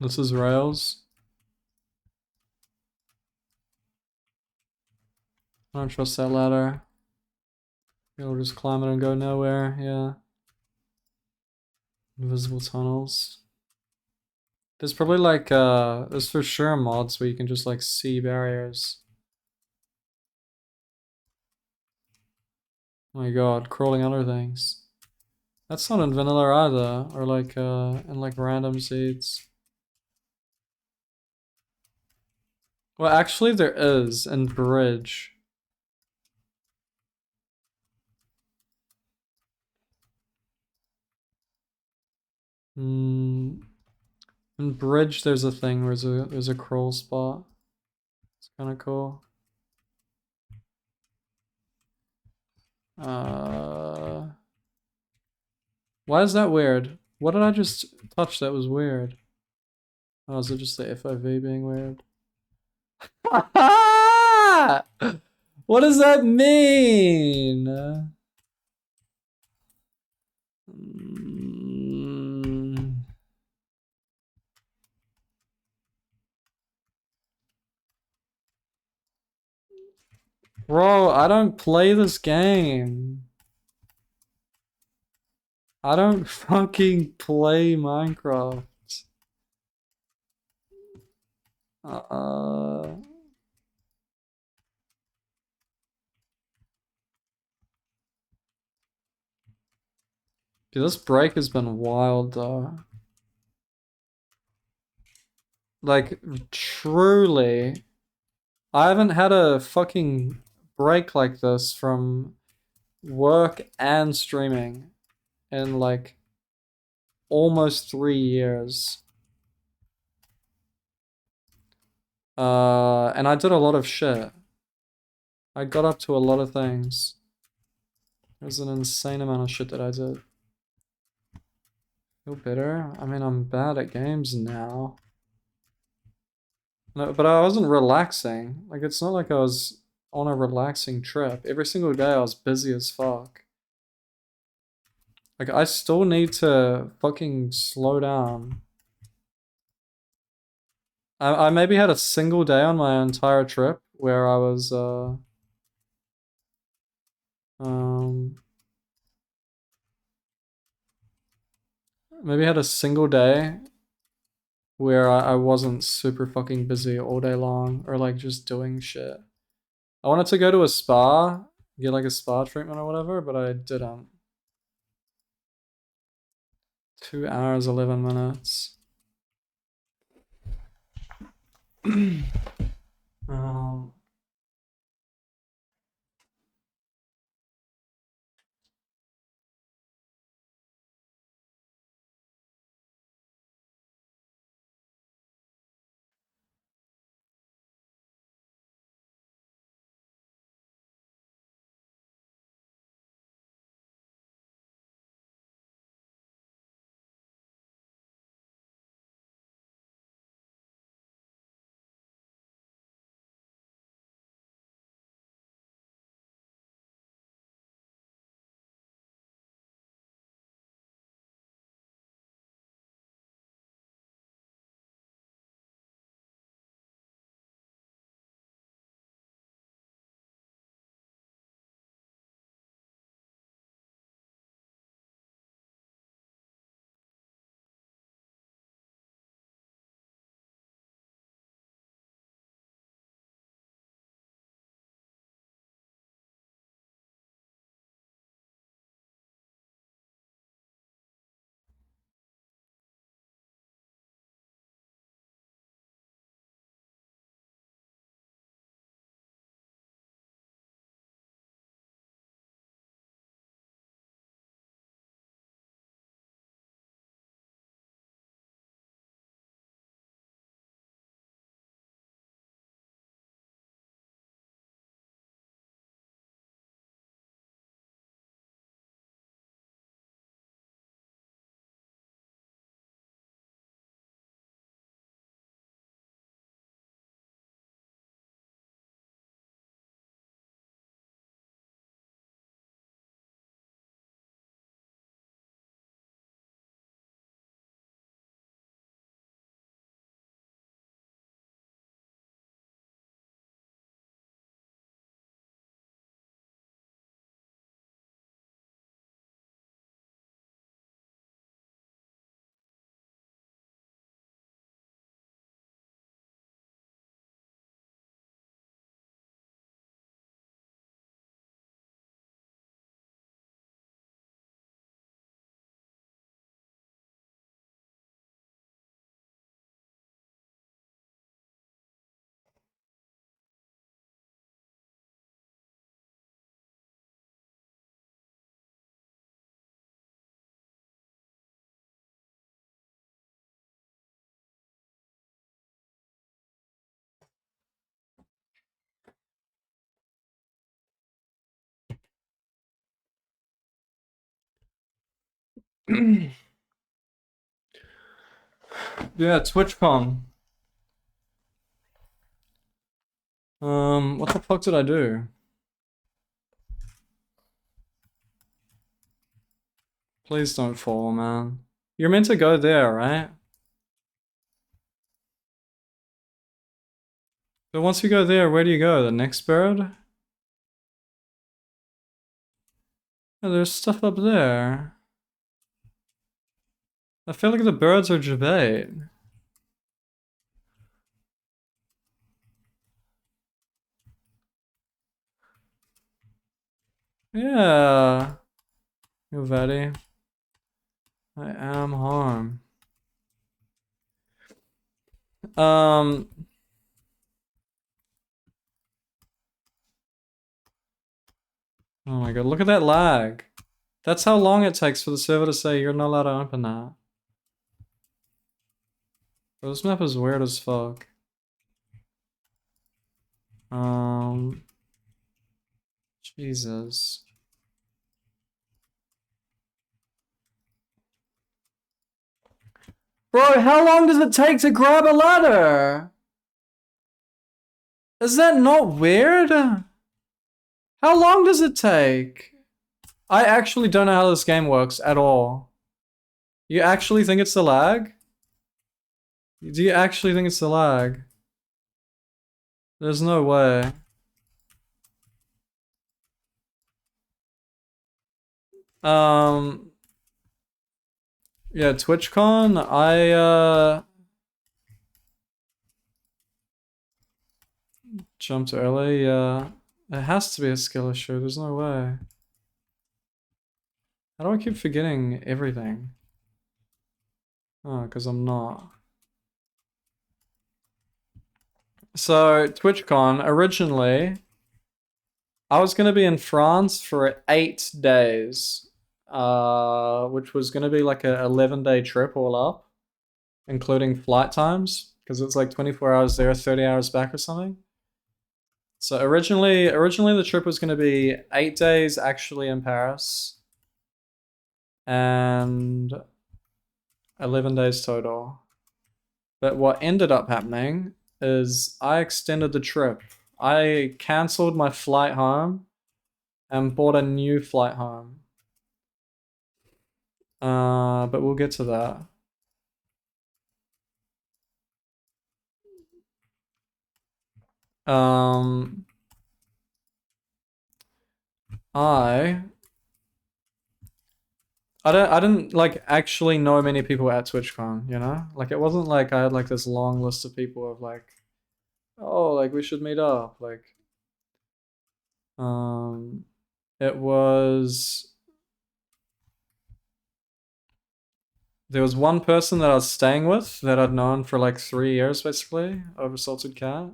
This is rails. I don't trust that ladder. You'll just climb it and go nowhere, yeah. Invisible tunnels. There's probably like, there's for sure mods where you can just like see barriers. Oh my god, crawling under things. That's not in vanilla either, or like, in like random seeds. Well, actually there is, in Bridge. In Bridge there's a thing where there's a crawl spot. It's kinda cool. Why is that weird? What did I just touch that was weird? Oh, is it just the FOV being weird? What does that mean? Bro, I don't play this game. I don't fucking play Minecraft. Dude, this break has been wild though. Like, truly, I haven't had a fucking break like this from work and streaming in like almost 3 years. And I did a lot of shit. I got up to a lot of things. There's an insane amount of shit that I did. Feel better? I mean, I'm bad at games now. No, but I wasn't relaxing. Like, it's not like I was on a relaxing trip. Every single day I was busy as fuck. Like, I still need to fucking slow down. I maybe had a single day on my entire trip where I was, maybe had a single day where I wasn't super fucking busy all day long or like just doing shit. I wanted to go to a spa, get like a spa treatment or whatever, but I didn't. 2 hours, 11 minutes. um, Yeah, TwitchCon. What the fuck did I do? Please don't fall, man. You're meant to go there, right? But once you go there, where do you go? The next bird? Oh, there's stuff up there. I feel like the birds are Jabate. Yeah. You're ready. I am harm. Oh my god, look at that lag. That's how long it takes for the server to say you're not allowed to open that. Bro, this map is weird as fuck. Jesus. Bro, how long does it take to grab a ladder? Is that not weird? How long does it take? I actually don't know how this game works at all. You actually think it's the lag? Do you actually think it's the lag? There's no way. Yeah, TwitchCon, I jumped early, yeah. It has to be a skill issue, there's no way. How do I keep forgetting everything? Oh, because I'm not. So, TwitchCon, originally, I was going to be in France for 8 days, which was going to be like a 11-day trip all up, including flight times, because it's like 24 hours there, 30 hours back or something. So originally the trip was going to be 8 days actually in Paris, and 11 days total. But what ended up happening is I extended the trip. I cancelled my flight home and bought a new flight home. But we'll get to that. I didn't like actually know many people at TwitchCon, you know? Like it wasn't like I had like this long list of people of like, oh, like we should meet up. Like it was, there was one person that I was staying with that I'd known for like 3 years basically, over Salted Cat.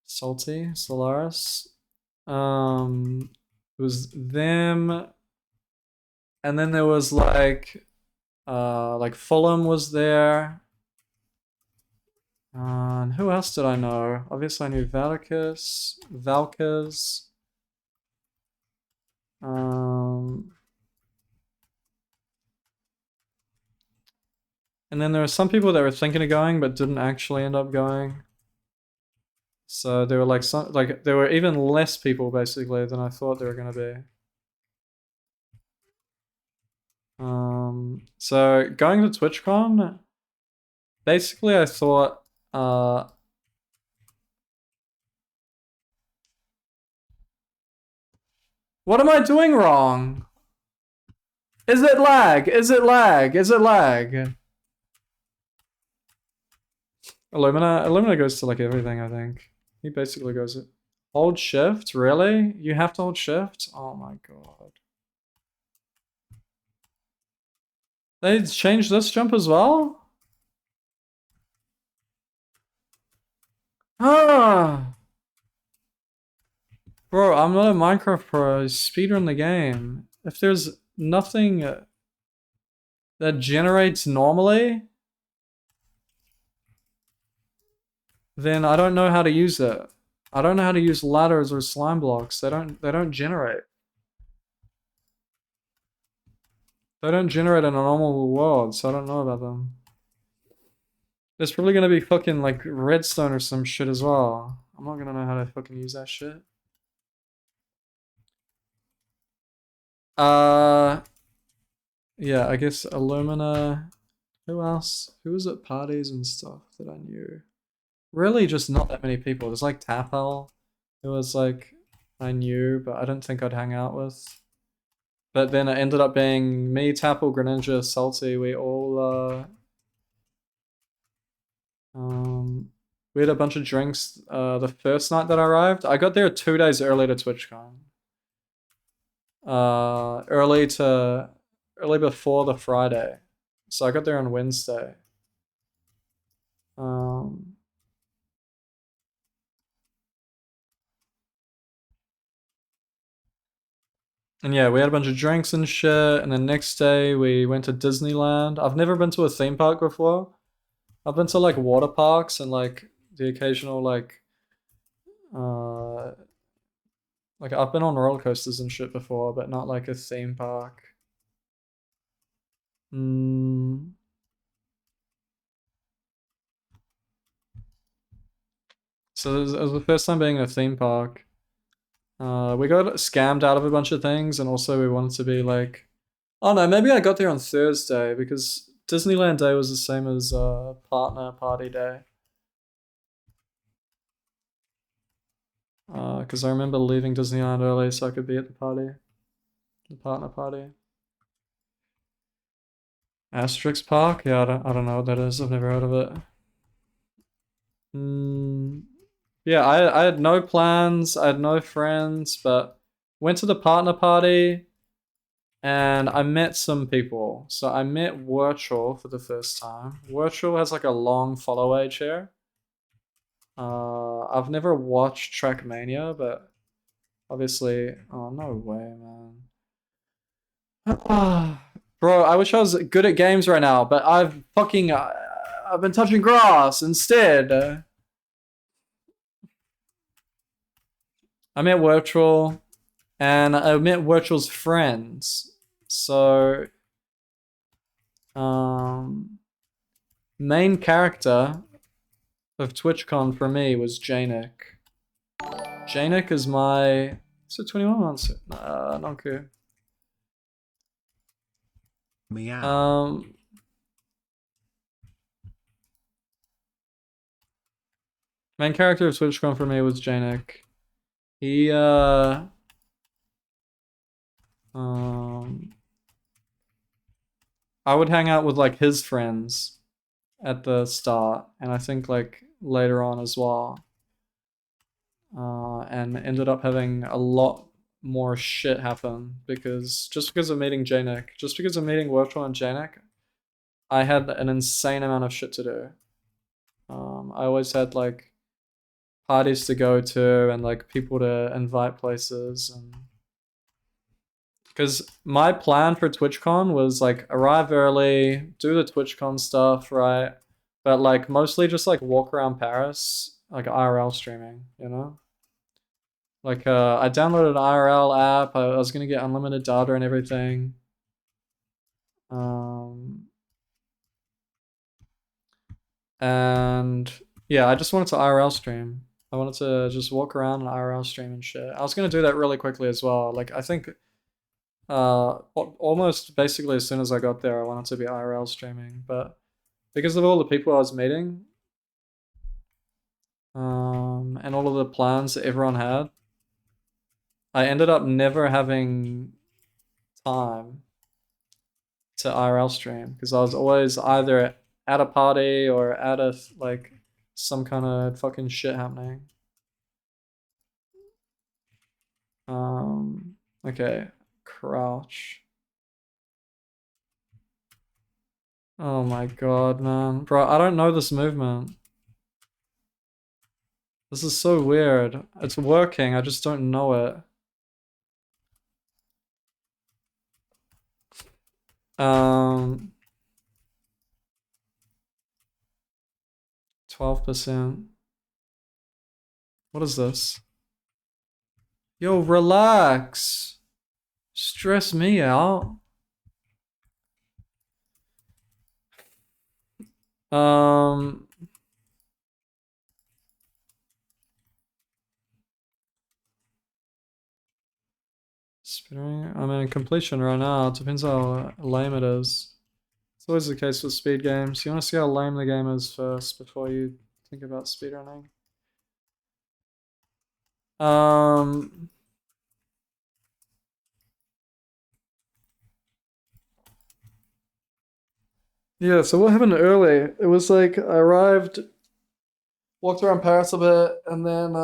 Salty, Solaris. It was them. And then there was like Fulham was there. And who else did I know? Obviously I knew Valkis. And then there were some people that were thinking of going but didn't actually end up going. So there were like there were even less people basically than I thought there were gonna be. So going to TwitchCon, basically I thought what am I doing wrong? Is it lag? Is it lag? Is it lag? Illumina goes to like everything, I think. He basically goes it. Hold shift? Really? You have to hold shift? Oh my god. They changed this jump as well? Ah! Bro, I'm not a Minecraft pro. I speedrun the game. If there's nothing that generates normally, then I don't know how to use it. I don't know how to use ladders or slime blocks. They don't generate. They don't generate in a normal world, so I don't know about them. There's probably gonna be fucking like redstone or some shit as well. I'm not gonna know how to fucking use that shit. Yeah, I guess Illumina. Who else? Who was at parties and stuff that I knew? Really, just not that many people. There's like Tapel, who was like I knew, but I don't think I'd hang out with. But then it ended up being me, Tapel, Greninja, Salty. We all we had a bunch of drinks the first night that I arrived. I got there 2 days early to TwitchCon. Early before the Friday. So I got there on Wednesday. And yeah, we had a bunch of drinks and shit, and then next day we went to Disneyland. I've never been to a theme park before. I've been to like water parks and like the occasional like I've been on roller coasters and shit before, but not like a theme park. So it was the first time being in a theme park. We got scammed out of a bunch of things, and also we wanted to be like, oh no, maybe I got there on Thursday because Disneyland Day was the same as partner party day. Because I remember leaving Disneyland early so I could be at the party, the partner party. Asterix Park? Yeah, I don't know what that is. I've never heard of it. Yeah, I had no plans. I had no friends, but went to the partner party and I met some people. So I met Virtual for the first time. Virtual has like a long follow age hair. I've never watched Trackmania, but obviously, oh no way, man. Bro, I wish I was good at games right now, but I've been touching grass instead. I met Virtual, and I met Virtual's friends. So, main character of TwitchCon for me was Janik. Janik is my... Is it 21 months? Not good. Meow. Main character of TwitchCon for me was Janik. He, I would hang out with like his friends at the start, and I think like later on as well. And ended up having a lot more shit happen because of meeting Janik, just because of meeting Virtual and Janik, I had an insane amount of shit to do. I always had like parties to go to and like people to invite places, and because my plan for TwitchCon was like arrive early, do the TwitchCon stuff, right? But like mostly just like walk around Paris, like IRL streaming, you know? Like I downloaded an IRL app, I was gonna get unlimited data and everything. And yeah, I just wanted to IRL stream. I wanted to just walk around and IRL stream and shit. I was gonna do that really quickly as well. Like I think almost basically as soon as I got there, I wanted to be IRL streaming, but because of all the people I was meeting, and all of the plans that everyone had, I ended up never having time to IRL stream because I was always either at a party or at a like some kind of fucking shit happening. Okay, crouch. Oh my god, man. Bro, I don't know this movement. This is so weird. It's working, I just don't know it. 12%. What is this? Yo, relax. Stress me out. Um. Speedrunning? I'm in completion right now. It depends how lame it is. It's always the case with speed games. You want to see how lame the game is first before you think about speedrunning. Yeah, so what happened early? It was like I arrived, walked around Paris a bit, and then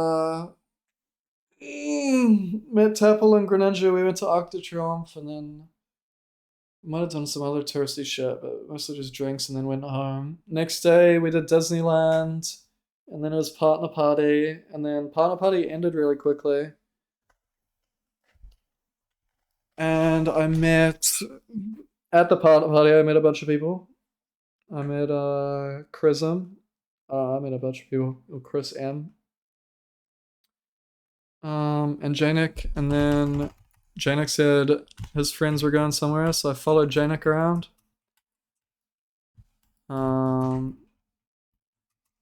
met Teppel and Greninja. We went to Arc de Triomphe, and then might have done some other touristy shit, but mostly just drinks, and then went home. Next day, we did Disneyland, and then it was partner party, and then partner party ended really quickly. And I met, at the partner party, I met a bunch of people. I met Chrism. I met a bunch of people. Chris M. And Janik, and then Janik said his friends were going somewhere, so I followed Janik around. And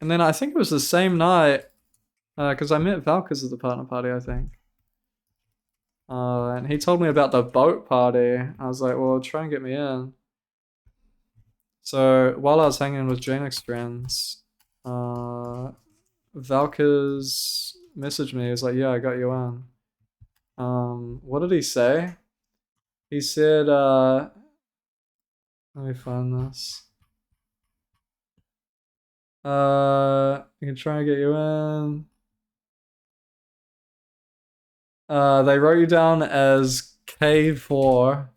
then I think it was the same night, because I met Valkers at the partner party, I think. And he told me about the boat party. I was like, well, try and get me in. So while I was hanging with Janik's friends, Valkers messaged me. He was like, yeah, I got you in. What did he say? He said, let me find this. I can try and get you in. They wrote you down as K4.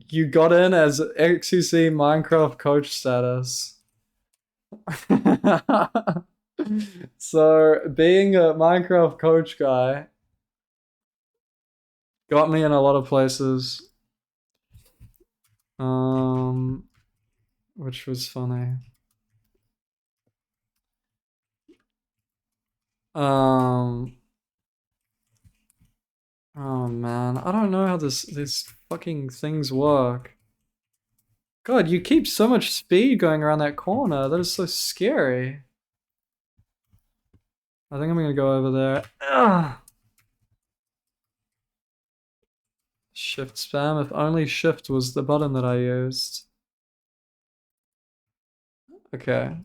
You got in as XQC Minecraft coach status. So being a Minecraft coach guy got me in a lot of places. Which was funny. Oh man, I don't know how these fucking things work. God, you keep so much speed going around that corner. That is so scary. I think I'm gonna go over there. Ugh. Shift spam. If only shift was the button that I used. Okay.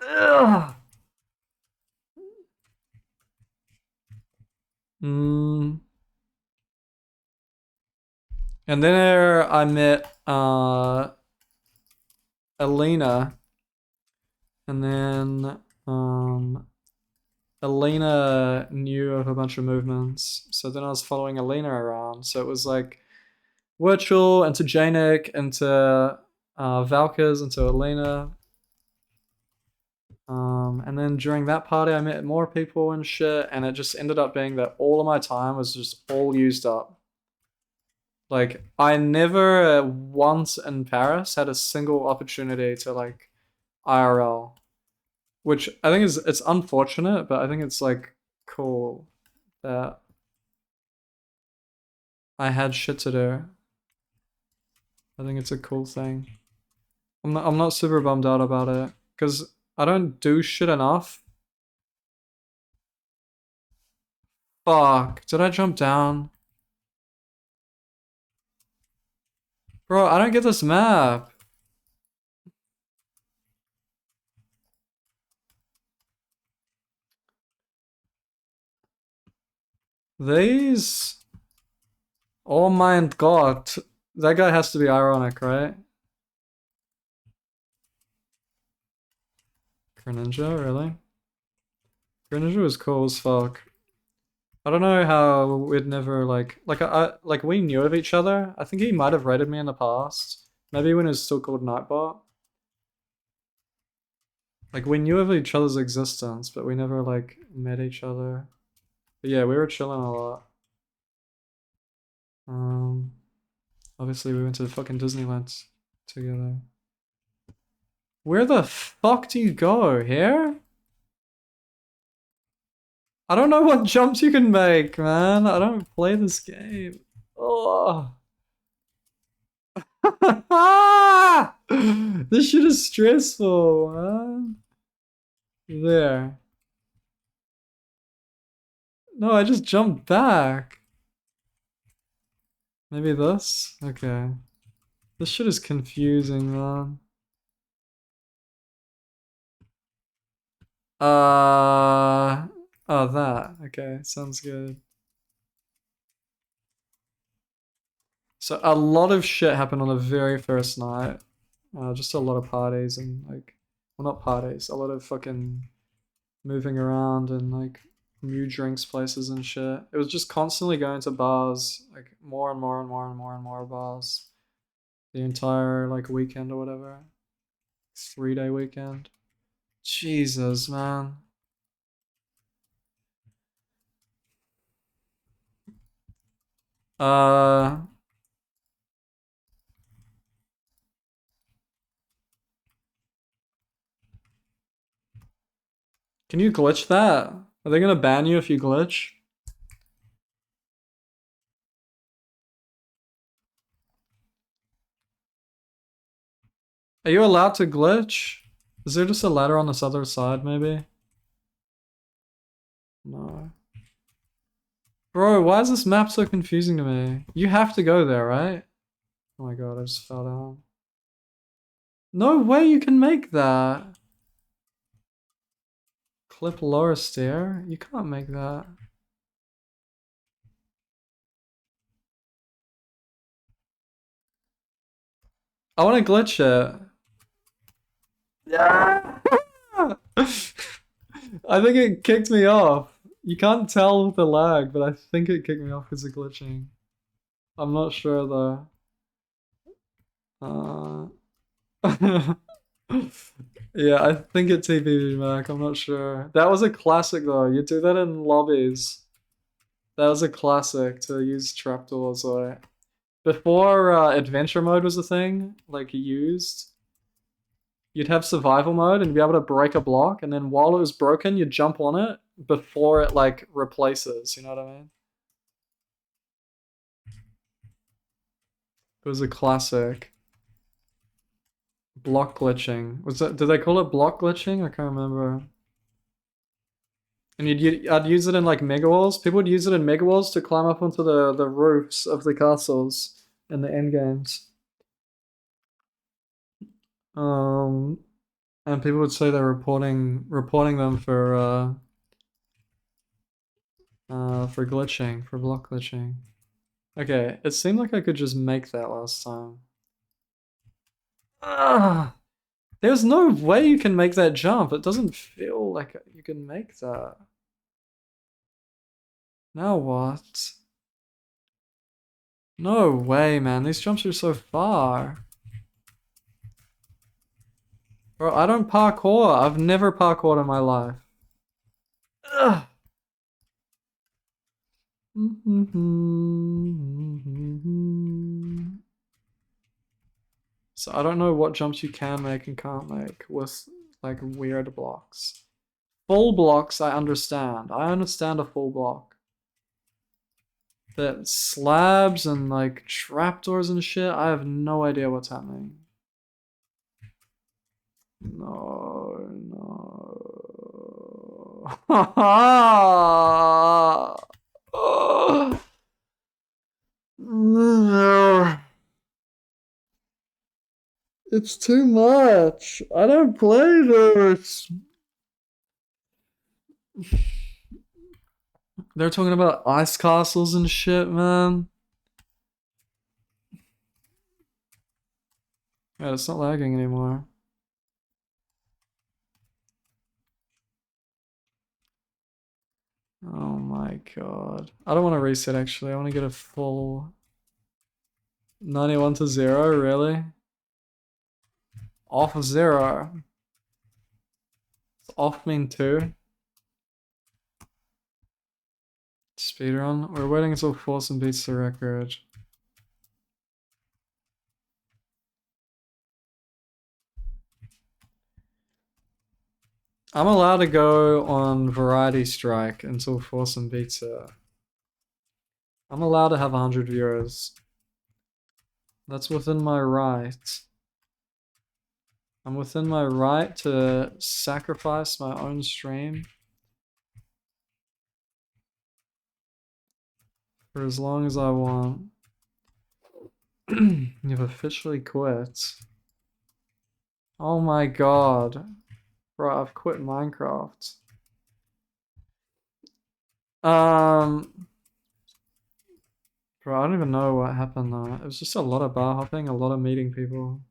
Ugh. And then there I met Alina, and then Alina knew of a bunch of movements, so then I was following Alina around. So it was like virtual into Janik, into Valkers, into Alina. And then during that party I met more people and shit, and it just ended up being that all of my time was just all used up. Like, I never once in Paris had a single opportunity to like IRL. Which I think it's unfortunate, but I think it's like cool that I had shit to do. I think it's a cool thing. I'm not super bummed out about it, because I don't do shit enough. Fuck, did I jump down? Bro, I don't get this map. These... Oh my god. That guy has to be ironic, right? Greninja, really? Greninja was cool as fuck. I don't know how we'd never like we knew of each other. I think he might have raided me in the past. Maybe when it was still called Nightbot. Like, we knew of each other's existence, but we never like met each other. But yeah, we were chilling a lot. Obviously we went to fucking Disneyland together. Where the fuck do you go? Here? I don't know what jumps you can make, man. I don't play this game. Oh. This shit is stressful, man. There. No, I just jumped back. Maybe this? Okay. This shit is confusing, man. Oh, that. Okay, sounds good. So a lot of shit happened on the very first night. Just a lot of parties and like, well, not parties, a lot of fucking moving around and like new drinks places and shit. It was just constantly going to bars, like more and more and more and more and more bars. The entire like weekend or whatever. 3-day weekend. Jesus, man. Can you glitch that? Are they gonna ban you if you glitch? Are you allowed to glitch? Is there just a ladder on this other side, maybe? No. Bro, why is this map so confusing to me? You have to go there, right? Oh my god, I just fell down. No way you can make that. Clip lower stair? You can't make that. I want to glitch it. Yeah. I think it kicked me off. You can't tell with the lag, but I think it kicked me off because of glitching. I'm not sure though. Yeah, I think it TP'd back. I'm not sure. That was a classic though. You do that in lobbies. That was a classic to use trapdoors. Like before adventure mode was a thing, like used. You'd have survival mode and be able to break a block, and then while it was broken, you'd jump on it before it like replaces. You know what I mean? It was a classic. Block glitching. Was that? Did they call it block glitching? I can't remember. And I'd use it in like mega walls. People would use it in mega walls to climb up onto the roofs of the castles in the end games. And people would say they're reporting them for glitching, for block glitching. Okay, it seemed like I could just make that last time. There's no way you can make that jump. It doesn't feel like you can make that. Now what? No way, man. These jumps are so far. Bro, I don't parkour. I've never parkoured in my life. Ugh. So I don't know what jumps you can make and can't make with like weird blocks. Full blocks I understand. I understand a full block. But slabs and like trapdoors and shit, I have no idea what's happening. No. No. It's too much. I don't play this. They're talking about ice castles and shit, man. Yeah, it's not lagging anymore. Oh my god. I don't want to reset actually. I want to get a full 91 to 0, really? Off of 0. Does off mean 2? Speedrun? We're waiting until Forsens beats the record. I'm allowed to go on Variety Strike until Forsens beats it. I'm allowed to have 100 viewers. That's within my right. I'm within my right to sacrifice my own stream for as long as I want. You've officially quit. Oh my god. Bro, I've quit Minecraft. Bro, I don't even know what happened though. It was just a lot of bar hopping, a lot of meeting people.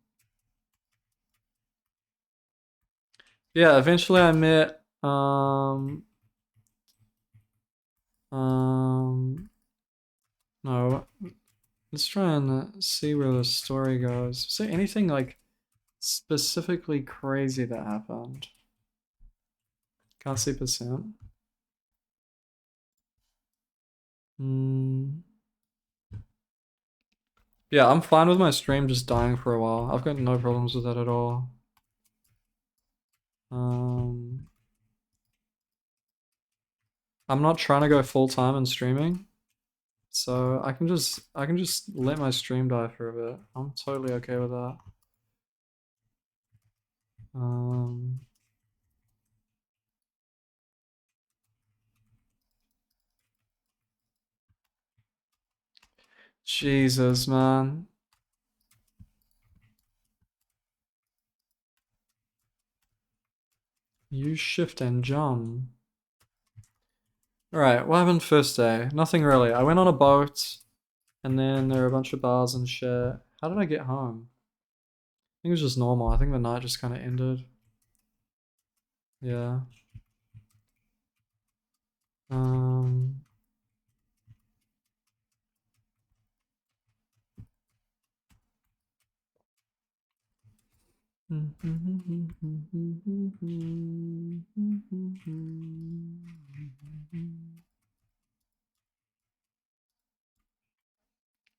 Yeah, eventually I met, no, let's try and see where the story goes. Is there anything like specifically crazy that happened? Can't see percent. Yeah, I'm fine with my stream just dying for a while. I've got no problems with that at all. I'm not trying to go full time in streaming, so I can just let my stream die for a bit. I'm totally okay with that. Jesus, man. Use shift and jump. Alright, what happened first day? Nothing really. I went on a boat, and then there were a bunch of bars and shit. How did I get home? I think it was just normal. I think the night just kind of ended. Yeah.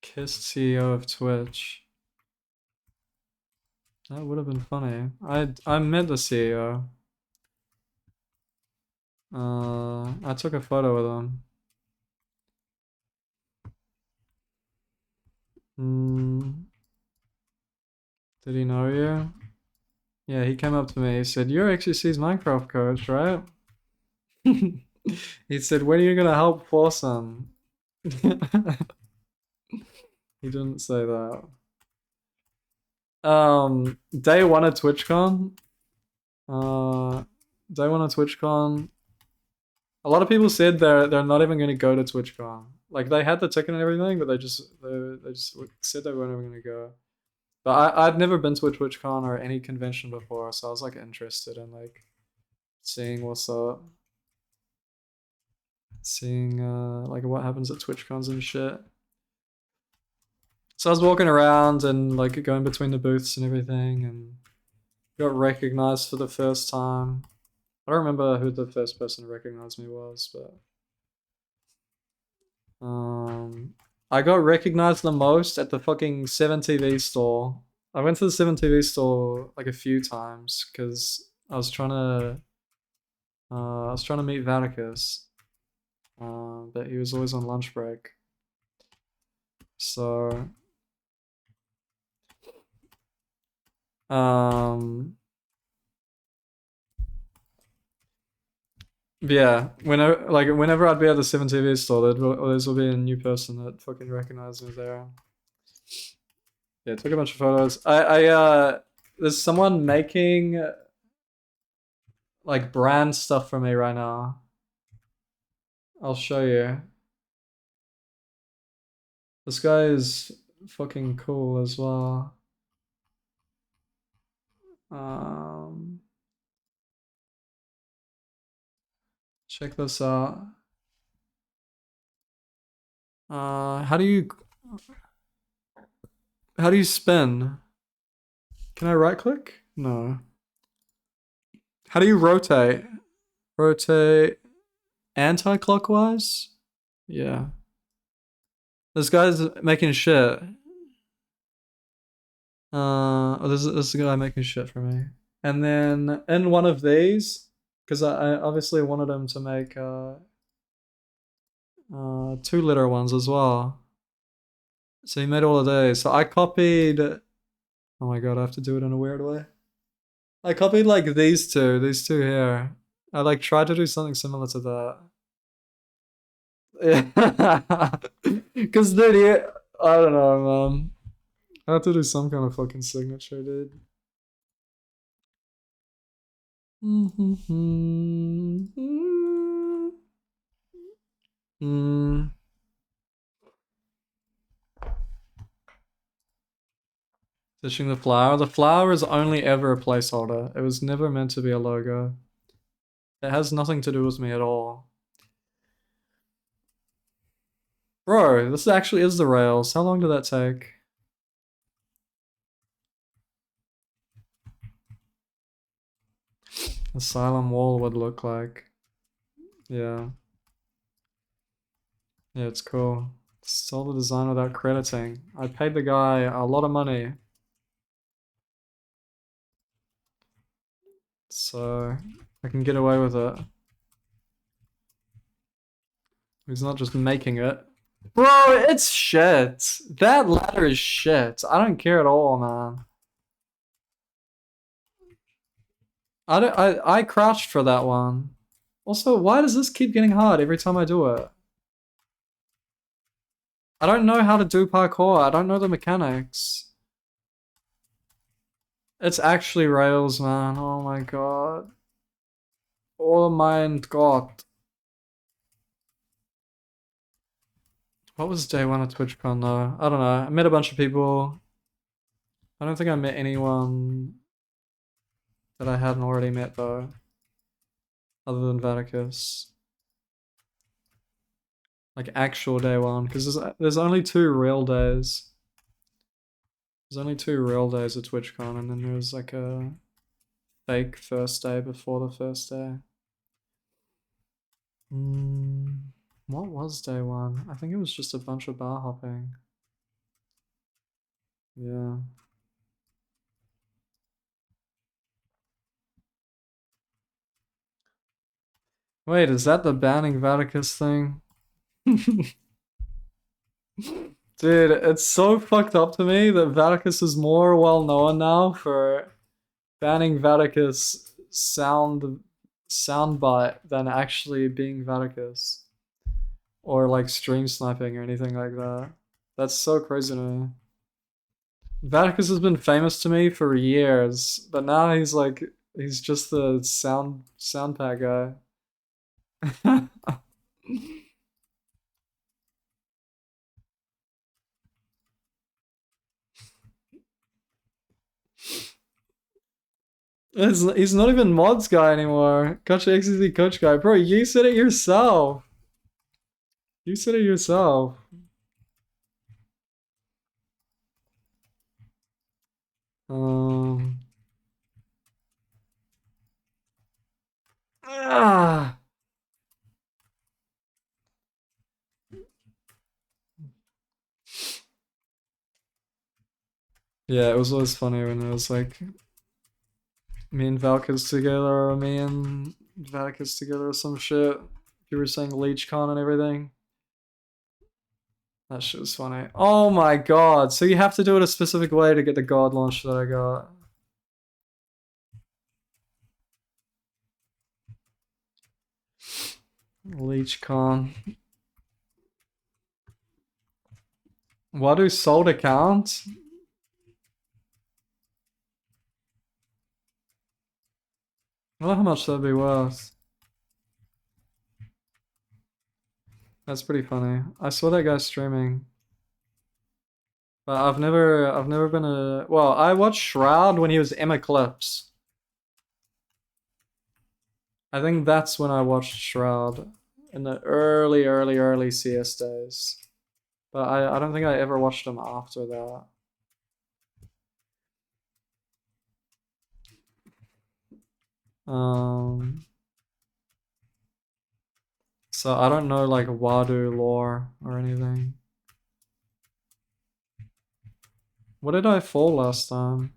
Kissed CEO of Twitch. That would have been funny. I met the CEO. I took a photo with him. Did he know you? Yeah, he came up to me. He said, "You're XQC's Minecraft coach, right?" He said, "When are you gonna help Forsen?" He didn't say that. Day one at TwitchCon. Day one at TwitchCon. A lot of people said they're not even going to go to TwitchCon. Like they had the ticket and everything, but they just said they weren't even going to go. But I'd never been to a TwitchCon or any convention before, so I was like interested in like seeing what's up, seeing like what happens at TwitchCons and shit. So I was walking around and like going between the booths and everything, and got recognized for the first time. I don't remember who the first person to recognize me was, but I got recognized the most at the fucking 7TV store. I went to the 7TV store like a few times because I was trying to meet Vaticus, but he was always on lunch break. So yeah, whenever I'd be at the 7TV store, there's will be a new person that fucking recognized me there. Yeah, took a bunch of photos. There's someone making like brand stuff for me right now. I'll show you. This guy is fucking cool as well. Check this out. How do you spin? Can I right click? No. How do you rotate? Rotate anti-clockwise? Yeah. This guy's making shit. This is a guy making shit for me. And then in one of these, because I obviously wanted him to make 2-liter ones as well. So he made all of these. So I copied. Oh my god, I have to do it in a weird way. I copied like these two here. I like tried to do something similar to that. Yeah. Cause dude, yeah, I don't know, man. I have to do some kind of fucking signature, dude. Stitching the flower. The flower is only ever a placeholder. It was never meant to be a logo. It has nothing to do with me at all. Bro, this actually is the rails. How long did that take? Asylum wall would look like. Yeah. Yeah, it's cool. Stole the design without crediting. I paid the guy a lot of money. So I can get away with it. He's not just making it. Bro, it's shit. That ladder is shit. I don't care at all, man. I crouched for that one. Also, why does this keep getting hard every time I do it? I don't know how to do parkour. I don't know the mechanics. It's actually rails, man. Oh my god. Oh my god. What was day one at TwitchCon though? I don't know. I met a bunch of people. I don't think I met anyone that I hadn't already met though. Other than Vaticus. Like actual day one. Because there's only 2 real days. There's only 2 real days at TwitchCon and then there's like a fake first day before the first day. What was day one? I think it was just a bunch of bar hopping. Yeah. Wait, is that the banning Vaticus thing? Dude, it's so fucked up to me that Vaticus is more well known now for banning Vaticus soundbite than actually being Vaticus. Or like stream sniping or anything like that. That's so crazy to me. Vaticus has been famous to me for years, but now he's just the sound pack guy. He's not even mods guy anymore. Coach XZ coach guy. Bro, you said it yourself. You said it yourself. Ah. Yeah, it was always funny when it was like me and Valkys together, or me and Vaticus together or some shit. You were saying LeechCon and everything. That shit was funny. Oh my god, so you have to do it a specific way to get the god launch that I got. LeechCon. Why do sold accounts? I don't know how much that'd be worth. That's pretty funny. I saw that guy streaming. But I've never been a... Well, I watched Shroud when he was M Eclipse. I think that's when I watched Shroud. In the early CS days. But I don't think I ever watched him after that. So I don't know like Wadu lore or anything. What did I fall last time?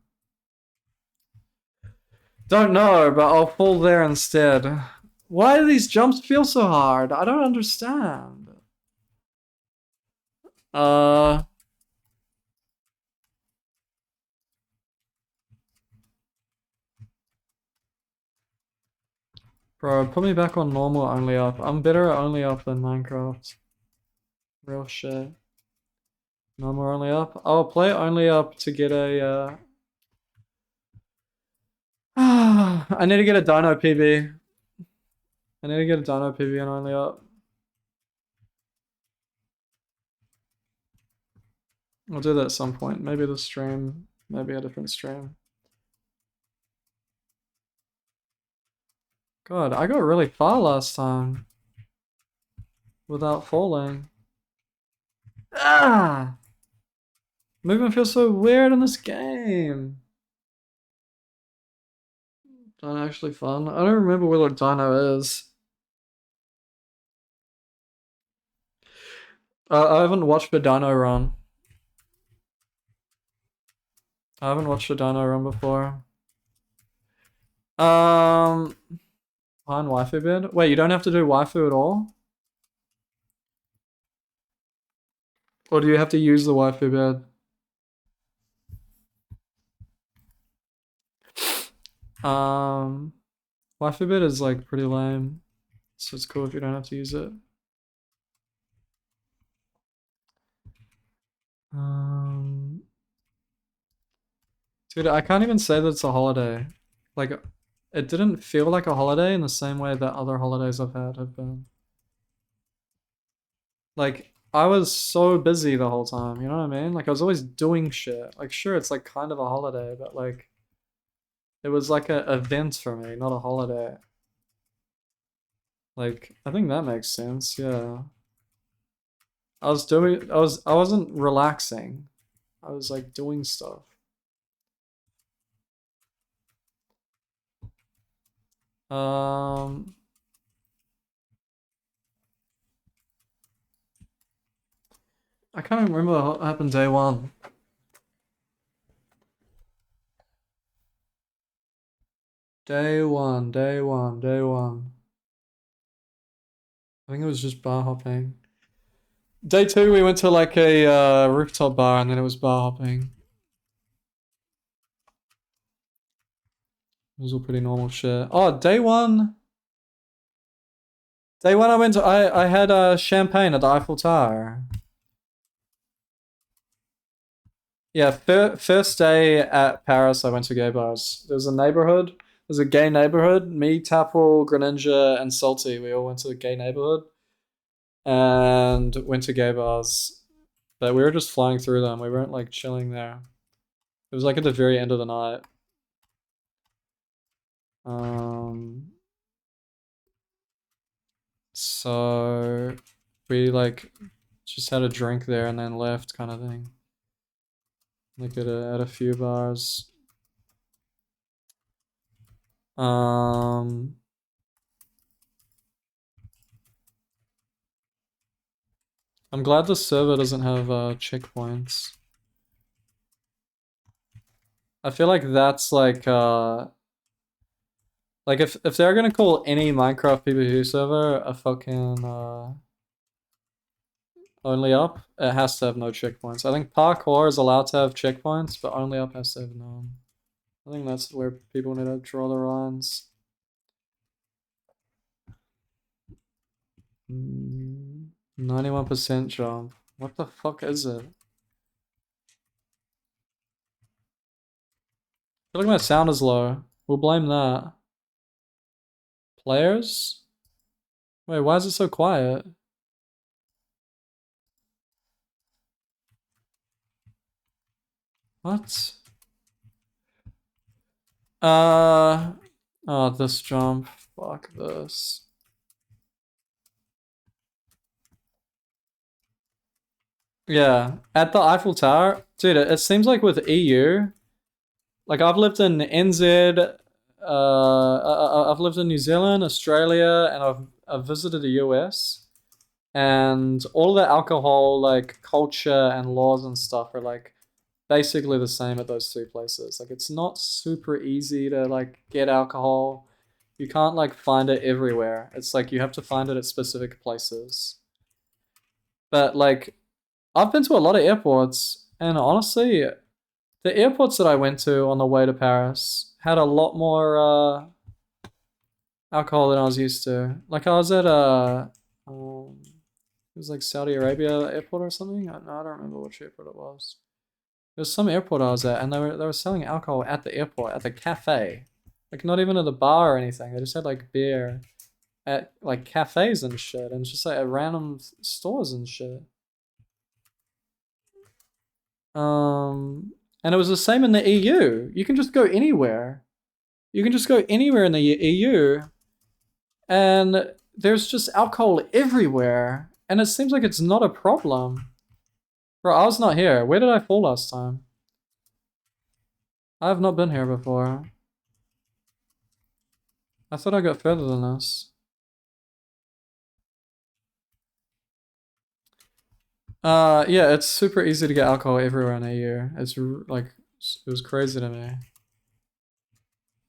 Don't know, but I'll fall there instead. Why do these jumps feel so hard? I don't understand. Bro, put me back on normal only up. I'm better at only up than Minecraft. Real shit. Normal only up. I'll play only up to get a I need to get a dino PB. I need to get a dino PB and only up. I'll do that at some point. Maybe the stream, maybe a different stream. God, I got really far last time. Without falling. Ah! Movement feels so weird in this game. Dino actually fun. I don't remember what a dino is. I haven't watched a dino run. I haven't watched a dino run before. Fine waifu bid? Wait, you don't have to do waifu at all? Or do you have to use the waifu bid? Waifu bid is like pretty lame. So it's cool if you don't have to use it. Dude, I can't even say that it's a holiday. Like, it didn't feel like a holiday in the same way that other holidays I've had have been. Like, I was so busy the whole time, you know what I mean? Like, I was always doing shit. Like, sure, it's like kind of a holiday, but like, it was like an event for me, not a holiday. Like, I think that makes sense, yeah. I wasn't relaxing. I was like doing stuff. I can't even remember what happened day one. Day one. I think it was just bar hopping. Day two, we went to like a rooftop bar and then it was bar hopping. It was all pretty normal shit. Oh, day one. Day one, I had champagne at the Eiffel Tower. Yeah, first day at Paris, I went to gay bars. There was a neighborhood. There's a gay neighborhood. Me, Tapple, Greninja, and Salty. We all went to the gay neighborhood and went to gay bars. But we were just flying through them. We weren't like chilling there. It was like at the very end of the night. So we like just had a drink there and then left, kind of thing. Like at a few bars. I'm glad the server doesn't have checkpoints. I feel like that's like if they're gonna call any Minecraft PvP server a fucking only up, it has to have no checkpoints. I think parkour is allowed to have checkpoints, but only up has to have none. I think that's where people need to draw the lines. 91% jump. What the fuck is it? I feel like my sound is low. We'll blame that. Players? Wait, why is it so quiet? What? Oh, this jump. Fuck this. Yeah, at the Eiffel Tower, dude, it seems like with EU, like I've lived in NZ, I've lived in New Zealand, Australia, and I've visited the US, and all the alcohol like culture and laws and stuff are like basically the same at those two places. Like it's not super easy to like get alcohol. You can't like find it everywhere. It's like you have to find it at specific places. But like I've been to a lot of airports, and honestly, the airports that I went to on the way to Paris had a lot more alcohol than I was used to. Like I was at it was like Saudi Arabia airport or something. No, I don't remember which airport it was. There was some airport I was at, and they were selling alcohol at the airport, at the cafe. Like not even at the bar or anything. They just had like beer at like cafes and shit, and just like at random stores and shit. And it was the same in the EU. You can just go anywhere. You can just go anywhere in the EU, and there's just alcohol everywhere. And it seems like it's not a problem. Bro, I was not here. Where did I fall last time? I have not been here before. I thought I got further than this. Yeah, it's super easy to get alcohol everywhere in EU. It's like, it was crazy to me.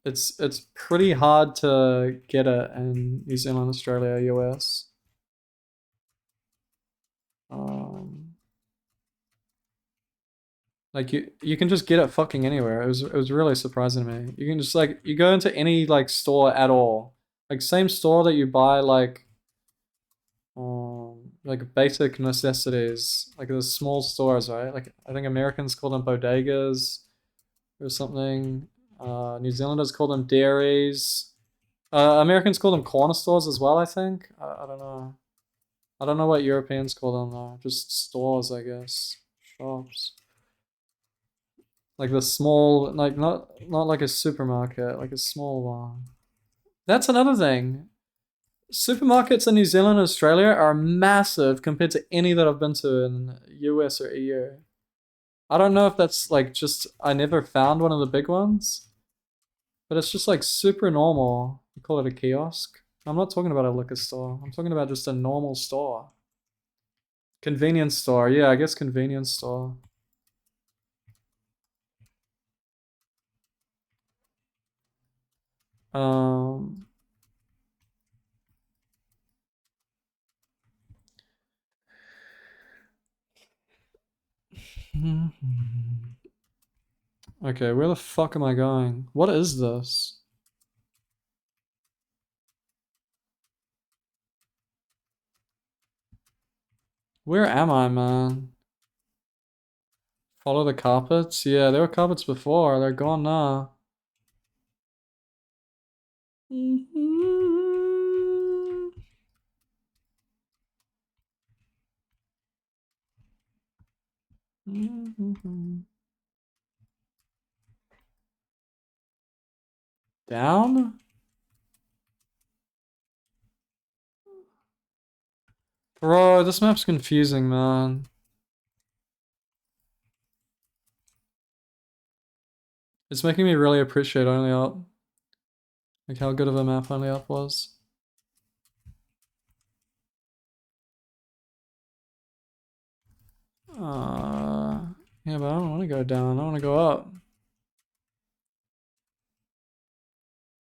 It's pretty hard to get it in New Zealand, Australia, US. Like you can just get it fucking anywhere. It was really surprising to me. You can just like you go into any like store at all. Like same store that you buy like basic necessities. Like the small stores, right? Like I think Americans call them bodegas or something. New Zealanders call them dairies. Americans call them corner stores as well, I think. I don't know. I don't know what Europeans call them though. Just stores, I guess. Shops. Like the small, like not like a supermarket, like a small one. That's another thing. Supermarkets in New Zealand and Australia are massive compared to any that I've been to in US or EU. I don't know if that's like just, I never found one of the big ones, but it's just like super normal. You call it a kiosk. I'm not talking about a liquor store. I'm talking about just a normal store. Convenience store. Yeah, I guess convenience store. Okay, where the fuck am I going? What is this? Where am I, man? Follow the carpets? Yeah, there were carpets before. They're gone now. Down? Bro, this map's confusing, man. It's making me really appreciate Only Up. Like how good of a map Only Up was. Yeah, but I don't want to go down. I want to go up.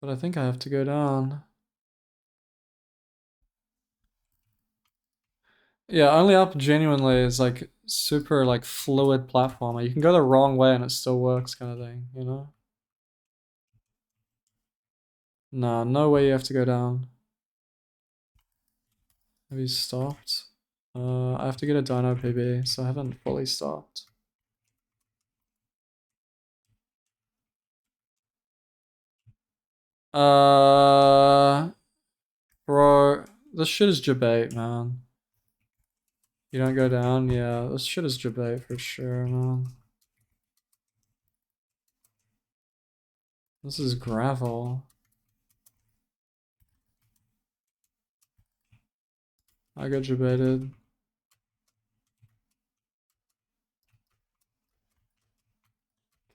But I think I have to go down. Yeah, Only Up genuinely is like super like fluid platformer. You can go the wrong way and it still works kind of thing, you know? Nah, no way you have to go down. Have you stopped? I have to get a Dino PB, so I haven't fully stopped. Bro, this shit is debate, man. You don't go down? Yeah, this shit is debate for sure, man. This is gravel. I got debated.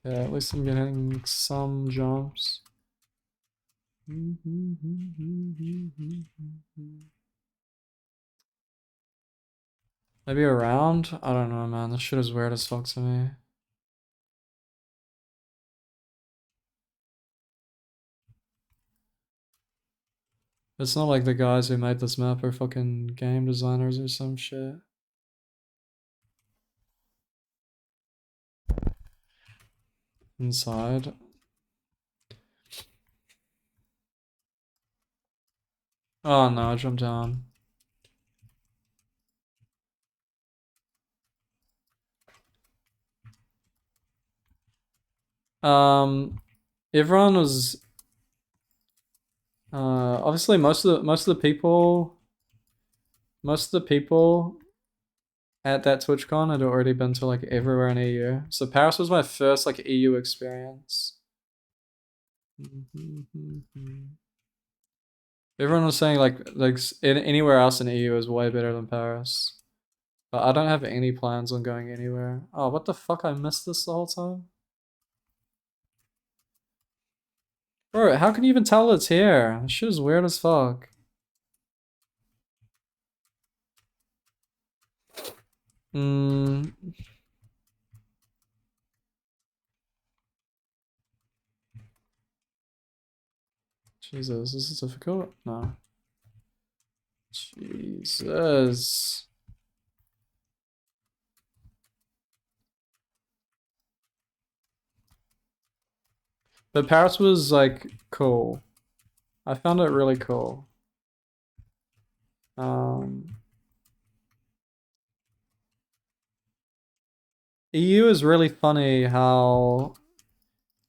Okay, at least I'm getting some jumps. Maybe around? I don't know, man. This shit is weird as fuck to me. It's not like the guys who made this map are fucking game designers or some shit. Inside. Oh no, I jumped down. Everyone was obviously most of the people at that TwitchCon had already been to like everywhere in EU. So Paris was my first like EU experience. Everyone was saying like anywhere else in EU is way better than Paris. But I don't have any plans on going anywhere. Oh, what the fuck? I missed this the whole time? Bro, how can you even tell it's here? This shit is weird as fuck. Jesus, is this difficult? No. Jesus. But Paris was like cool. I found it really cool. EU is really funny how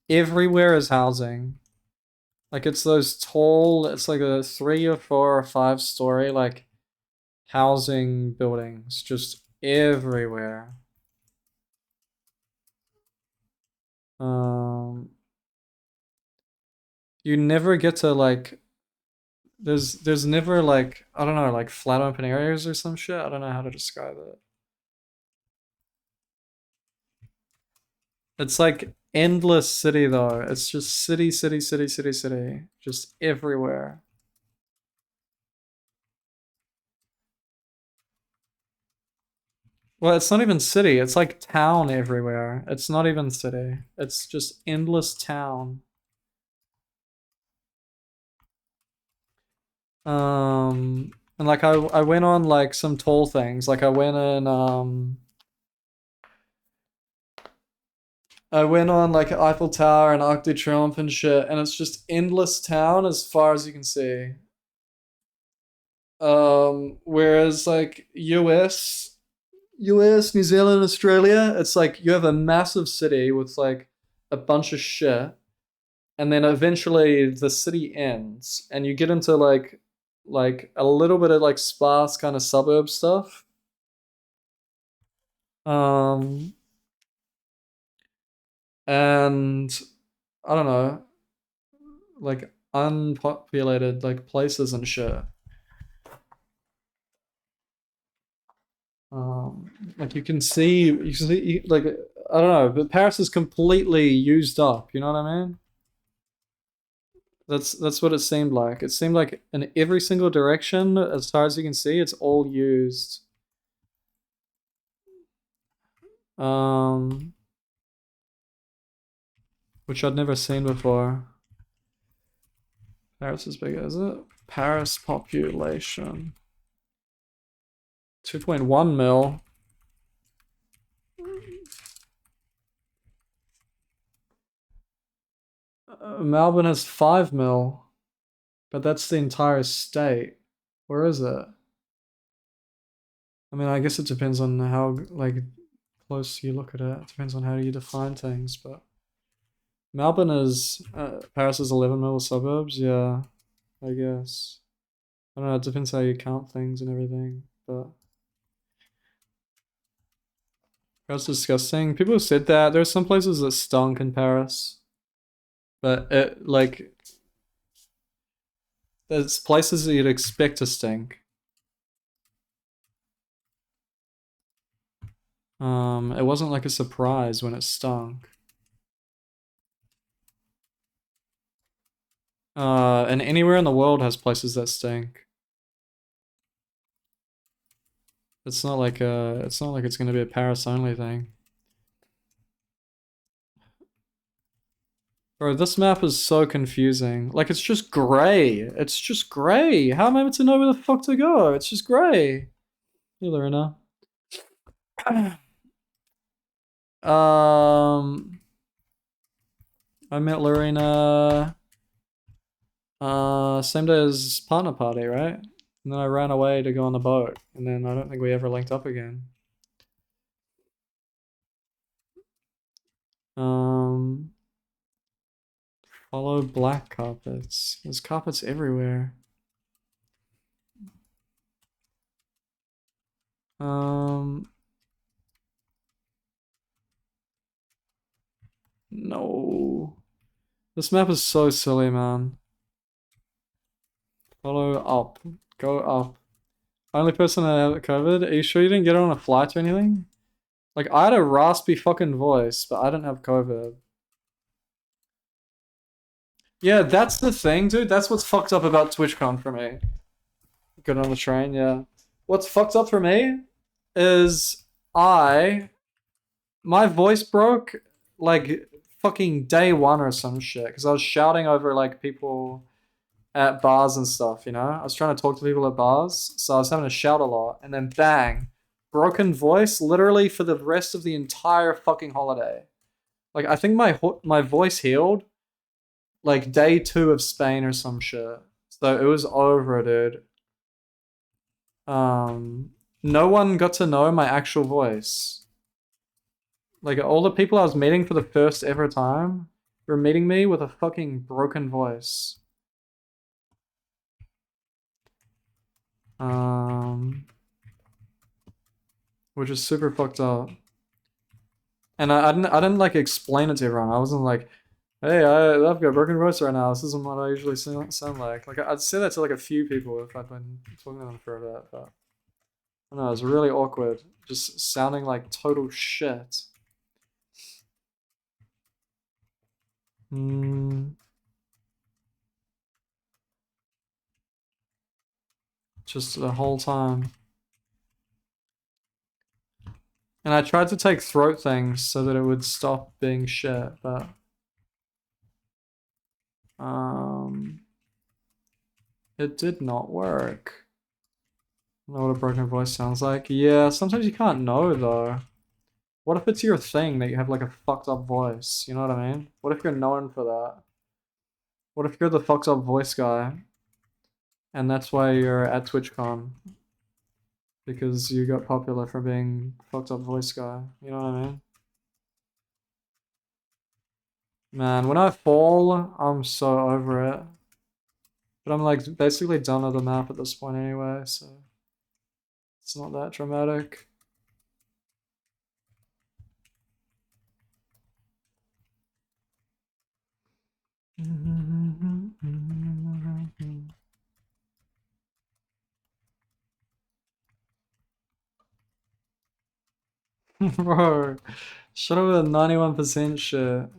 everywhere is housing. Like it's those tall, it's like a 3 or 4 or 5 story like housing buildings just everywhere. You never get to like there's never like I don't know like flat open areas or some shit. I don't know how to describe it. It's like endless city though. It's just city, city, city, city, city. Just everywhere. Well, it's not even city. It's like town everywhere. It's not even city. It's just endless town. And like I went on like some tall things. Like I went on like Eiffel Tower and Arc de Triomphe and shit, and it's just endless town as far as you can see. Whereas like US, New Zealand, Australia, it's like you have a massive city with like a bunch of shit, and then eventually the city ends, and you get into like a little bit of like sparse kind of suburb stuff. And I don't know, like unpopulated like places and shit. Like you can see like I don't know, but Paris is completely used up. You know what I mean? That's what it seemed like. It seemed like in every single direction, as far as you can see, it's all used. Which I'd never seen before. Paris is big, is it? Paris population. 2.1 mil. Melbourne has 5 mil. But that's the entire state. Where is it? I mean, I guess it depends on how like close you look at it. It depends on how you define things, but Melbourne is Paris is 11 mil suburbs. Yeah, I guess. I don't know. It depends how you count things and everything, but that's disgusting. People have said that there's some places that stunk in Paris, but it like there's places that you'd expect to stink. It wasn't like a surprise when it stunk. And anywhere in the world has places that stink. It's not like it's gonna be a Paris only thing. Bro, this map is so confusing. Like it's just grey. It's just grey. How am I meant to know where the fuck to go? It's just grey. Hey, Lorena. I met Lorena. Same day as partner party, right? And then I ran away to go on the boat, and then I don't think we ever linked up again. Follow black carpets. There's carpets everywhere. No. This map is so silly, man. Follow up. Go up. Only person that had COVID? Are you sure you didn't get it on a flight or anything? Like, I had a raspy fucking voice, but I didn't have COVID. Yeah, that's the thing, dude. That's what's fucked up about TwitchCon for me. Good on the train, yeah. What's fucked up for me is my voice broke like fucking day one or some shit because I was shouting over like people at bars and stuff, you know? I was trying to talk to people at bars, so I was having to shout a lot, and then bang, broken voice literally for the rest of the entire fucking holiday. Like, I think my voice healed like day 2 of Spain or some shit. So it was over, dude. No one got to know my actual voice. Like, all the people I was meeting for the first ever time were meeting me with a fucking broken voice. Which is super fucked up. And I didn't like explain it to everyone. I wasn't like, hey, I've got a broken voice right now. This isn't what I usually sound like. Like, I'd say that to like a few people if I'd been talking to them for a bit, but I don't know, it was really awkward. Just sounding like total shit. Just the whole time. And I tried to take throat things so that it would stop being shit, but it did not work. I don't know what a broken voice sounds like. Yeah, sometimes you can't know though. What if it's your thing that you have like a fucked up voice? You know what I mean? What if you're known for that? What if you're the fucked up voice guy? And that's why you're at TwitchCon. Because you got popular for being fucked up voice guy. You know what I mean? Man, when I fall, I'm so over it. But I'm like basically done with the map at this point anyway, so it's not that dramatic. Bro, shut up with a 91% shit.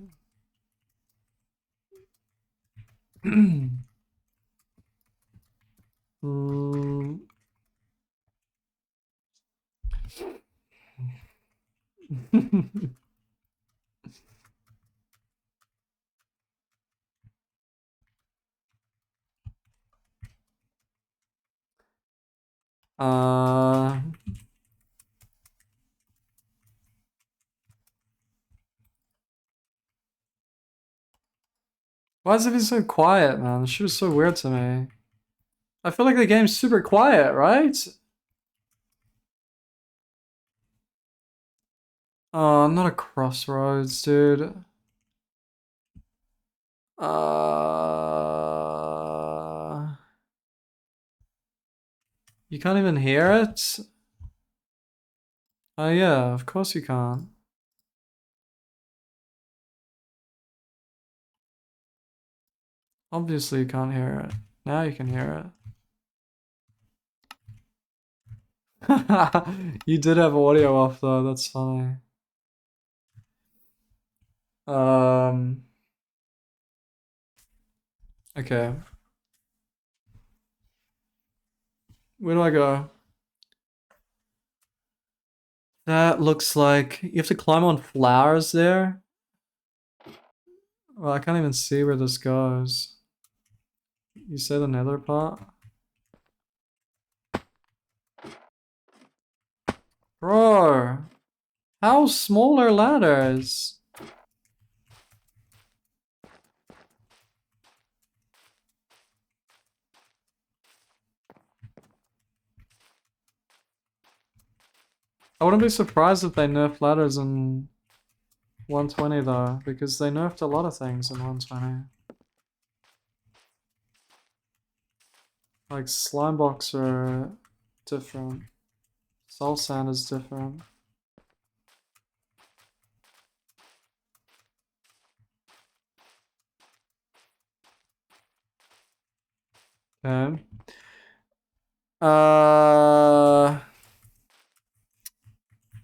Why is it so quiet, man? This shit is so weird to me. I feel like the game's super quiet, right? Oh, not a crossroads, dude. You can't even hear it? Oh yeah, of course you can't. Obviously you can't hear it. Now you can hear it. You did have audio off though, that's funny. Okay. Where do I go? That looks like you have to climb on flowers there. Well, I can't even see where this goes. You say the nether part? Bro, how small are ladders? I wouldn't be surprised if they nerf ladders in 120 though, because they nerfed a lot of things in 120. Like slime blocks are different. Soul sand is different. Okay.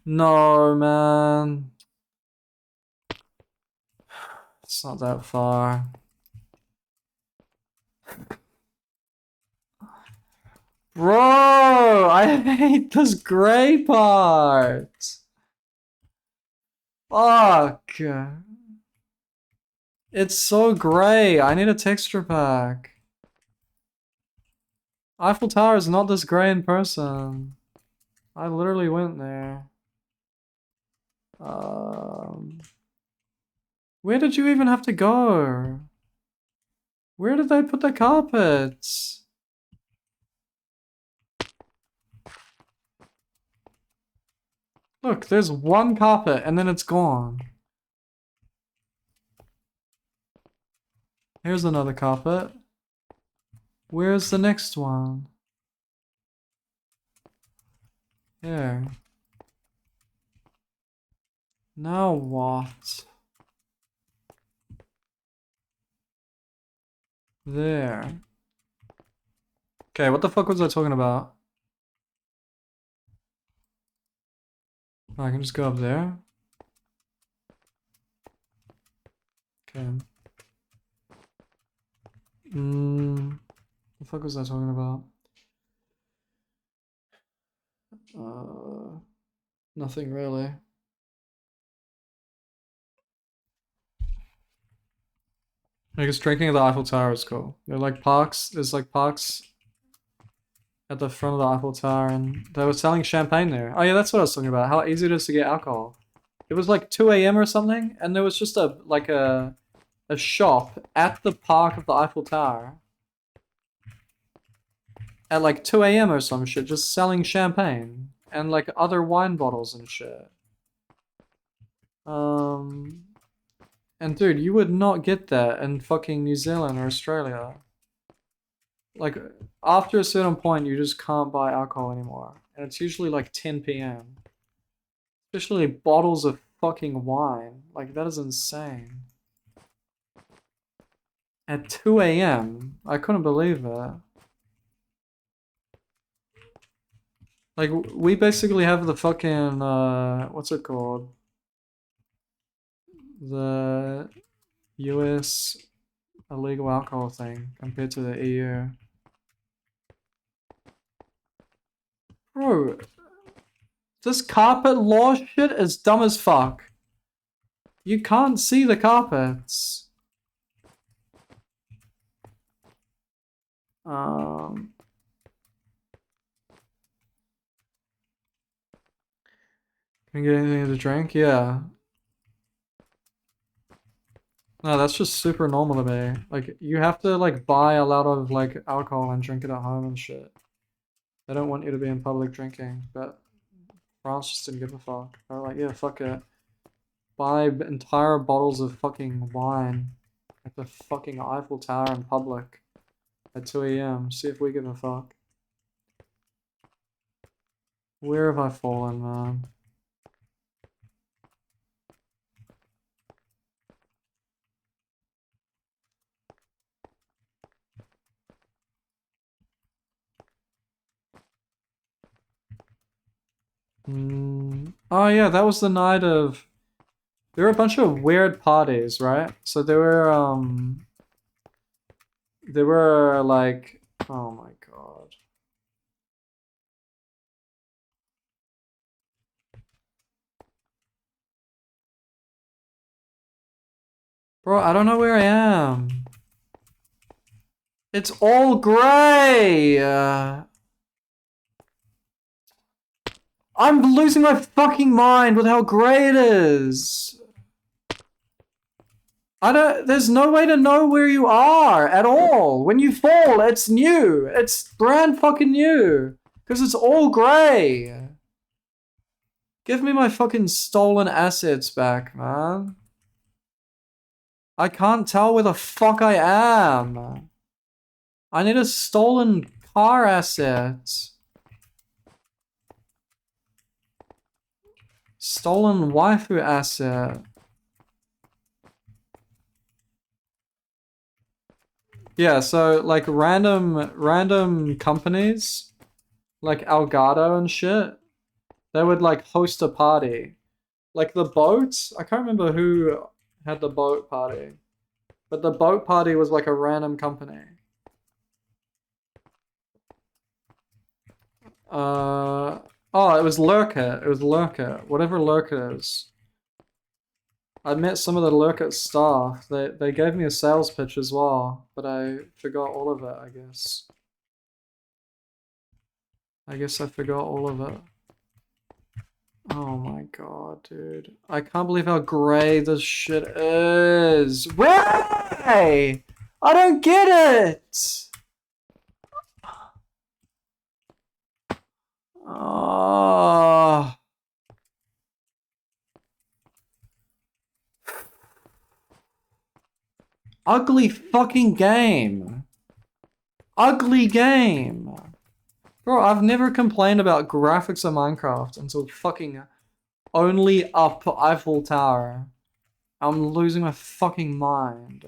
No, man. It's not that far. Bro, I hate this gray part. Fuck. It's so gray. I need a texture pack. Eiffel Tower is not this gray in person. I literally went there. Where did you even have to go? Where did they put the carpets? Look, there's one carpet and then it's gone. Here's another carpet. Where's the next one? Here. Now what? There. Okay, what the fuck was I talking about? I can just go up there. Okay. What the fuck was I talking about? Nothing really. I guess drinking at the Eiffel Tower is cool. They're like parks. There's like parks at the front of the Eiffel Tower, and they were selling champagne there. Oh yeah, that's what I was talking about. How easy it is to get alcohol. It was like 2 AM or something, and there was just a shop at the park of the Eiffel Tower at like 2 AM or some shit, just selling champagne and like other wine bottles and shit. And dude, you would not get that in fucking New Zealand or Australia. Like, after a certain point, you just can't buy alcohol anymore. And it's usually like 10 PM. Especially bottles of fucking wine. Like, that is insane. At 2 AM? I couldn't believe that. Like, we basically have the fucking, what's it called? The US illegal alcohol thing compared to the EU. Bro, this carpet law shit is dumb as fuck. You can't see the carpets. Can I get anything to drink? Yeah. No, that's just super normal to me. Like, you have to, like, buy a lot of, like, alcohol and drink it at home and shit. They don't want you to be in public drinking, but France just didn't give a fuck. They were like, yeah, fuck it. Buy entire bottles of fucking wine at the fucking Eiffel Tower in public at 2 AM. See if we give a fuck. Where have I fallen, man? Oh yeah, that was the night of... There were a bunch of weird parties, right? So there were like... Oh my god. Bro, I don't know where I am. It's all gray! I'm losing my fucking mind with how gray it is. There's no way to know where you are at all. When you fall, it's new. It's brand fucking new. Because it's all gray. Give me my fucking stolen assets back, man. I can't tell where the fuck I am. I need a stolen car asset. Stolen waifu asset. Yeah, so like random companies like Elgato and shit, they would like host a party. Like the boat, I can't remember who had the boat party, but the boat party was like a random company. Oh, it was Lurker. It was Lurker. Whatever Lurker is. I met some of the Lurker staff. They gave me a sales pitch as well, but I forgot all of it, I guess. I guess I forgot all of it. Oh my god, dude. I can't believe how grey this shit is. Why? I don't get it! Oh. Ugly fucking game. Ugly game. Bro, I've never complained about graphics of Minecraft until fucking only up Eiffel Tower. I'm losing my fucking mind.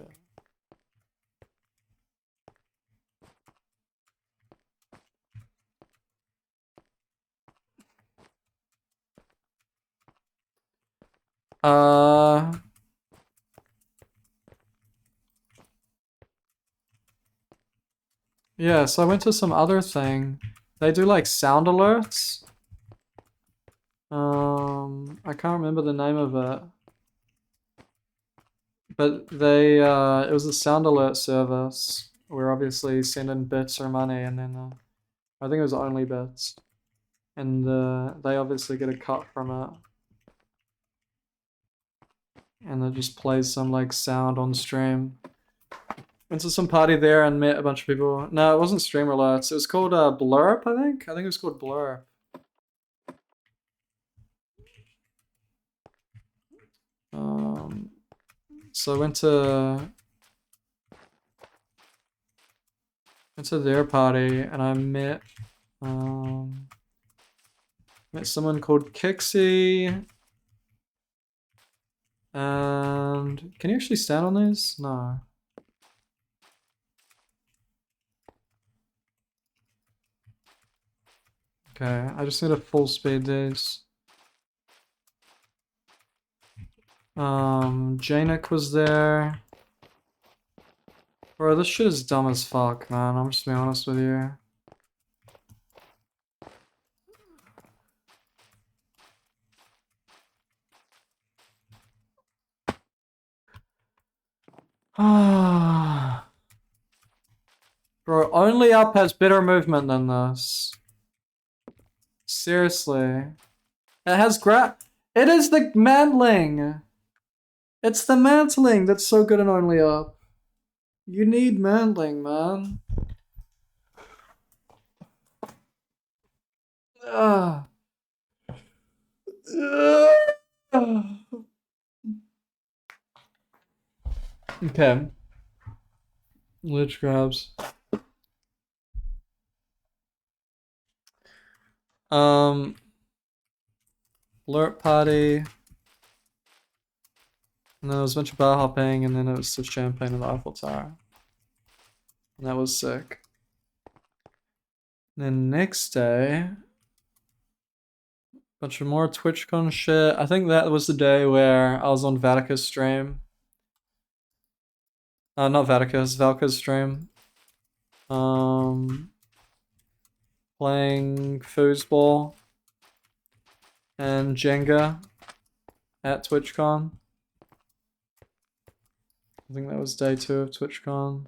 Yeah, so I went to some other thing. They do like sound alerts. I can't remember the name of it. But they, it was a sound alert service. We're obviously sending bits or money, and then, I think it was only bits. And, they obviously get a cut from it. And it just plays some, like, sound on stream. Went to some party there and met a bunch of people. No, it wasn't stream alerts. It was called, Blurp, I think? I think it was called Blurp. So I went to their party and I met someone called Kixie. And can you actually stand on these? No. Okay, I just need to full speed these. Janik was there. Bro, this shit is dumb as fuck, man. I'm just being honest with you. Bro, only up has better movement than this. Seriously. It has It is the mantling! It's the mantling that's so good and only up. You need mantling, man. Okay. Lich grabs. Alert party. And then there was a bunch of bar hopping, and then it was the champagne in the Eiffel Tower. And that was sick. And then next day, bunch of more TwitchCon shit. I think that was the day where I was on Vatica's stream. Not Vatica's, Valka's stream. Playing foosball and Jenga at TwitchCon. I think that was day 2 of TwitchCon.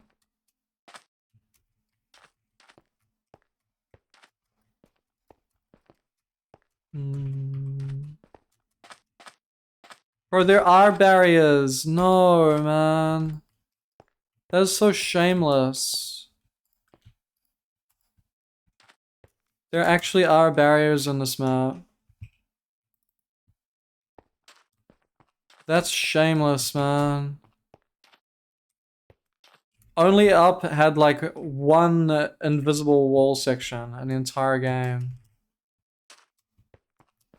Bro, there are barriers. No, man. That is so shameless. There actually are barriers on this map. That's shameless, man. Only Up had like one invisible wall section in the entire game.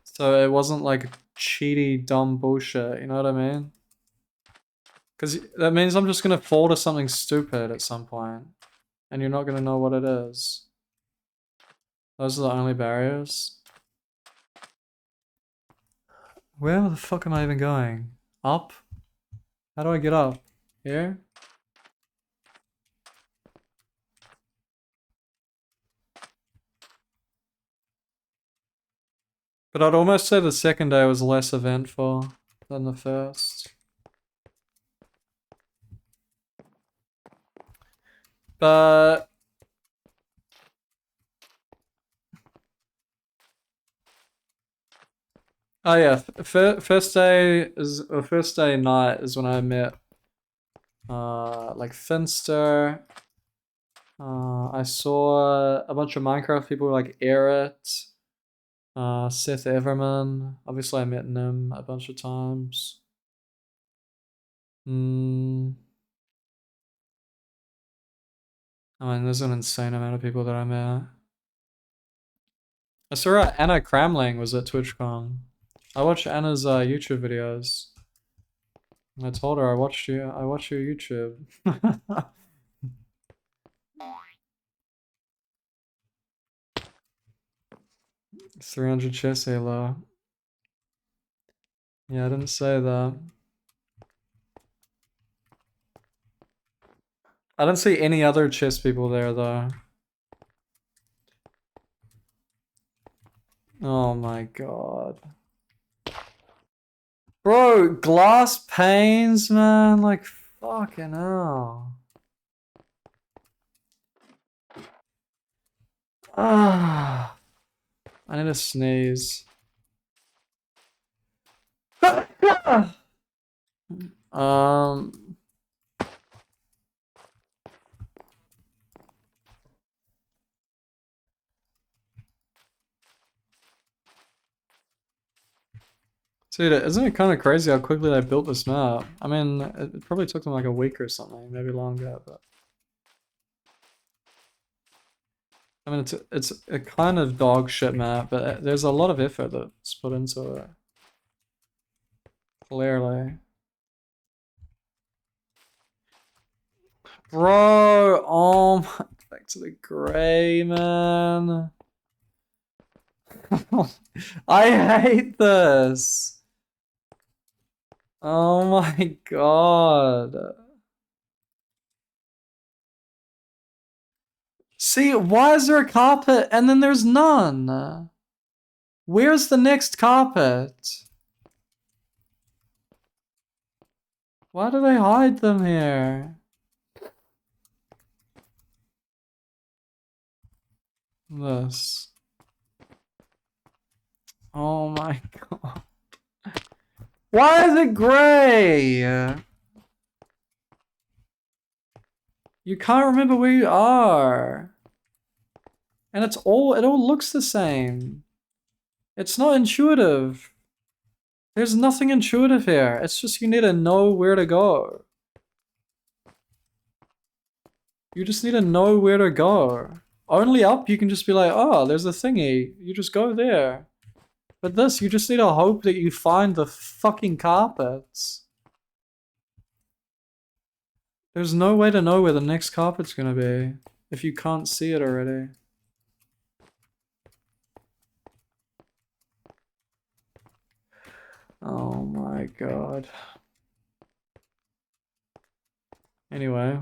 So it wasn't like cheaty, dumb bullshit, you know what I mean? Because that means I'm just gonna fall to something stupid at some point, and you're not gonna know what it is. Those are the only barriers. Where the fuck am I even going? Up? How do I get up? Here? But I'd almost say the second day was less eventful than the first. But oh yeah, first day night is when I met like Finster. I saw a bunch of Minecraft people like Eric, Seth Everman. Obviously I met him a bunch of times. I mean, there's an insane amount of people that I met. I saw Anna Cramling was at TwitchCon. I watched Anna's YouTube videos. I told her I watched your YouTube. 300 chess halo. Yeah, I didn't say that. I didn't see any other chess people there though. Oh my god. Bro, glass panes, man, like fucking hell. Ah, I need to sneeze. Dude, isn't it kind of crazy how quickly they built this map? I mean, it probably took them like a week or something, maybe longer, but... I mean, it's a kind of dog shit map, but there's a lot of effort that's put into it. Clearly. Bro, oh my, back to the gray, man. I hate this. Oh my god. See, why is there a carpet and then there's none? Where's the next carpet? Why do they hide them here? This. Oh my god. Why is it gray? You can't remember where you are. And it all looks the same. It's not intuitive. There's nothing intuitive here. It's just you need to know where to go. You just need to know where to go. Only Up, you can just be like, oh, there's a thingy. You just go there. But this, you just need to hope that you find the fucking carpets. There's no way to know where the next carpet's gonna be if you can't see it already. Oh my god. Anyway.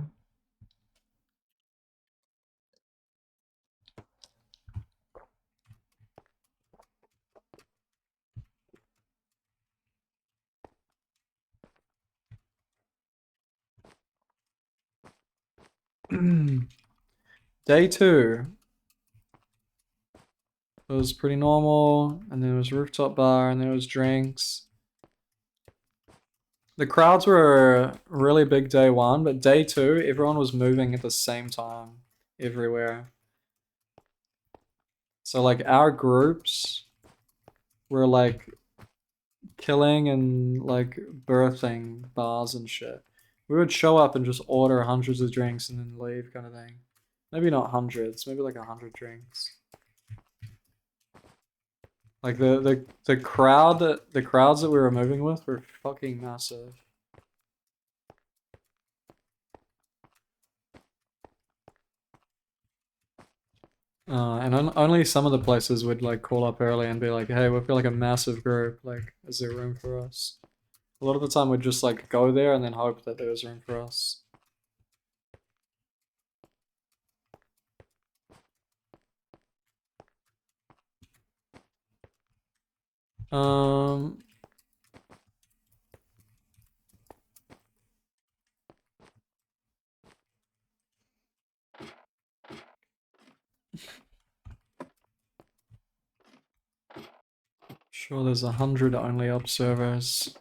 Day 2. It was pretty normal, and then there was rooftop bar, and there was drinks. The crowds were really big day 1, but day 2, everyone was moving at the same time, everywhere. So like our groups were like killing and like birthing bars and shit. We would show up and just order hundreds of drinks and then leave, kind of thing. Maybe not hundreds, maybe like 100 drinks. Like the crowds that we were moving with were fucking massive. And only some of the places would like call up early and be like, hey, we've got like a massive group, like, is there room for us? A lot of the time we'd just like go there and then hope that there was room for us. Sure, there's 100 only observers.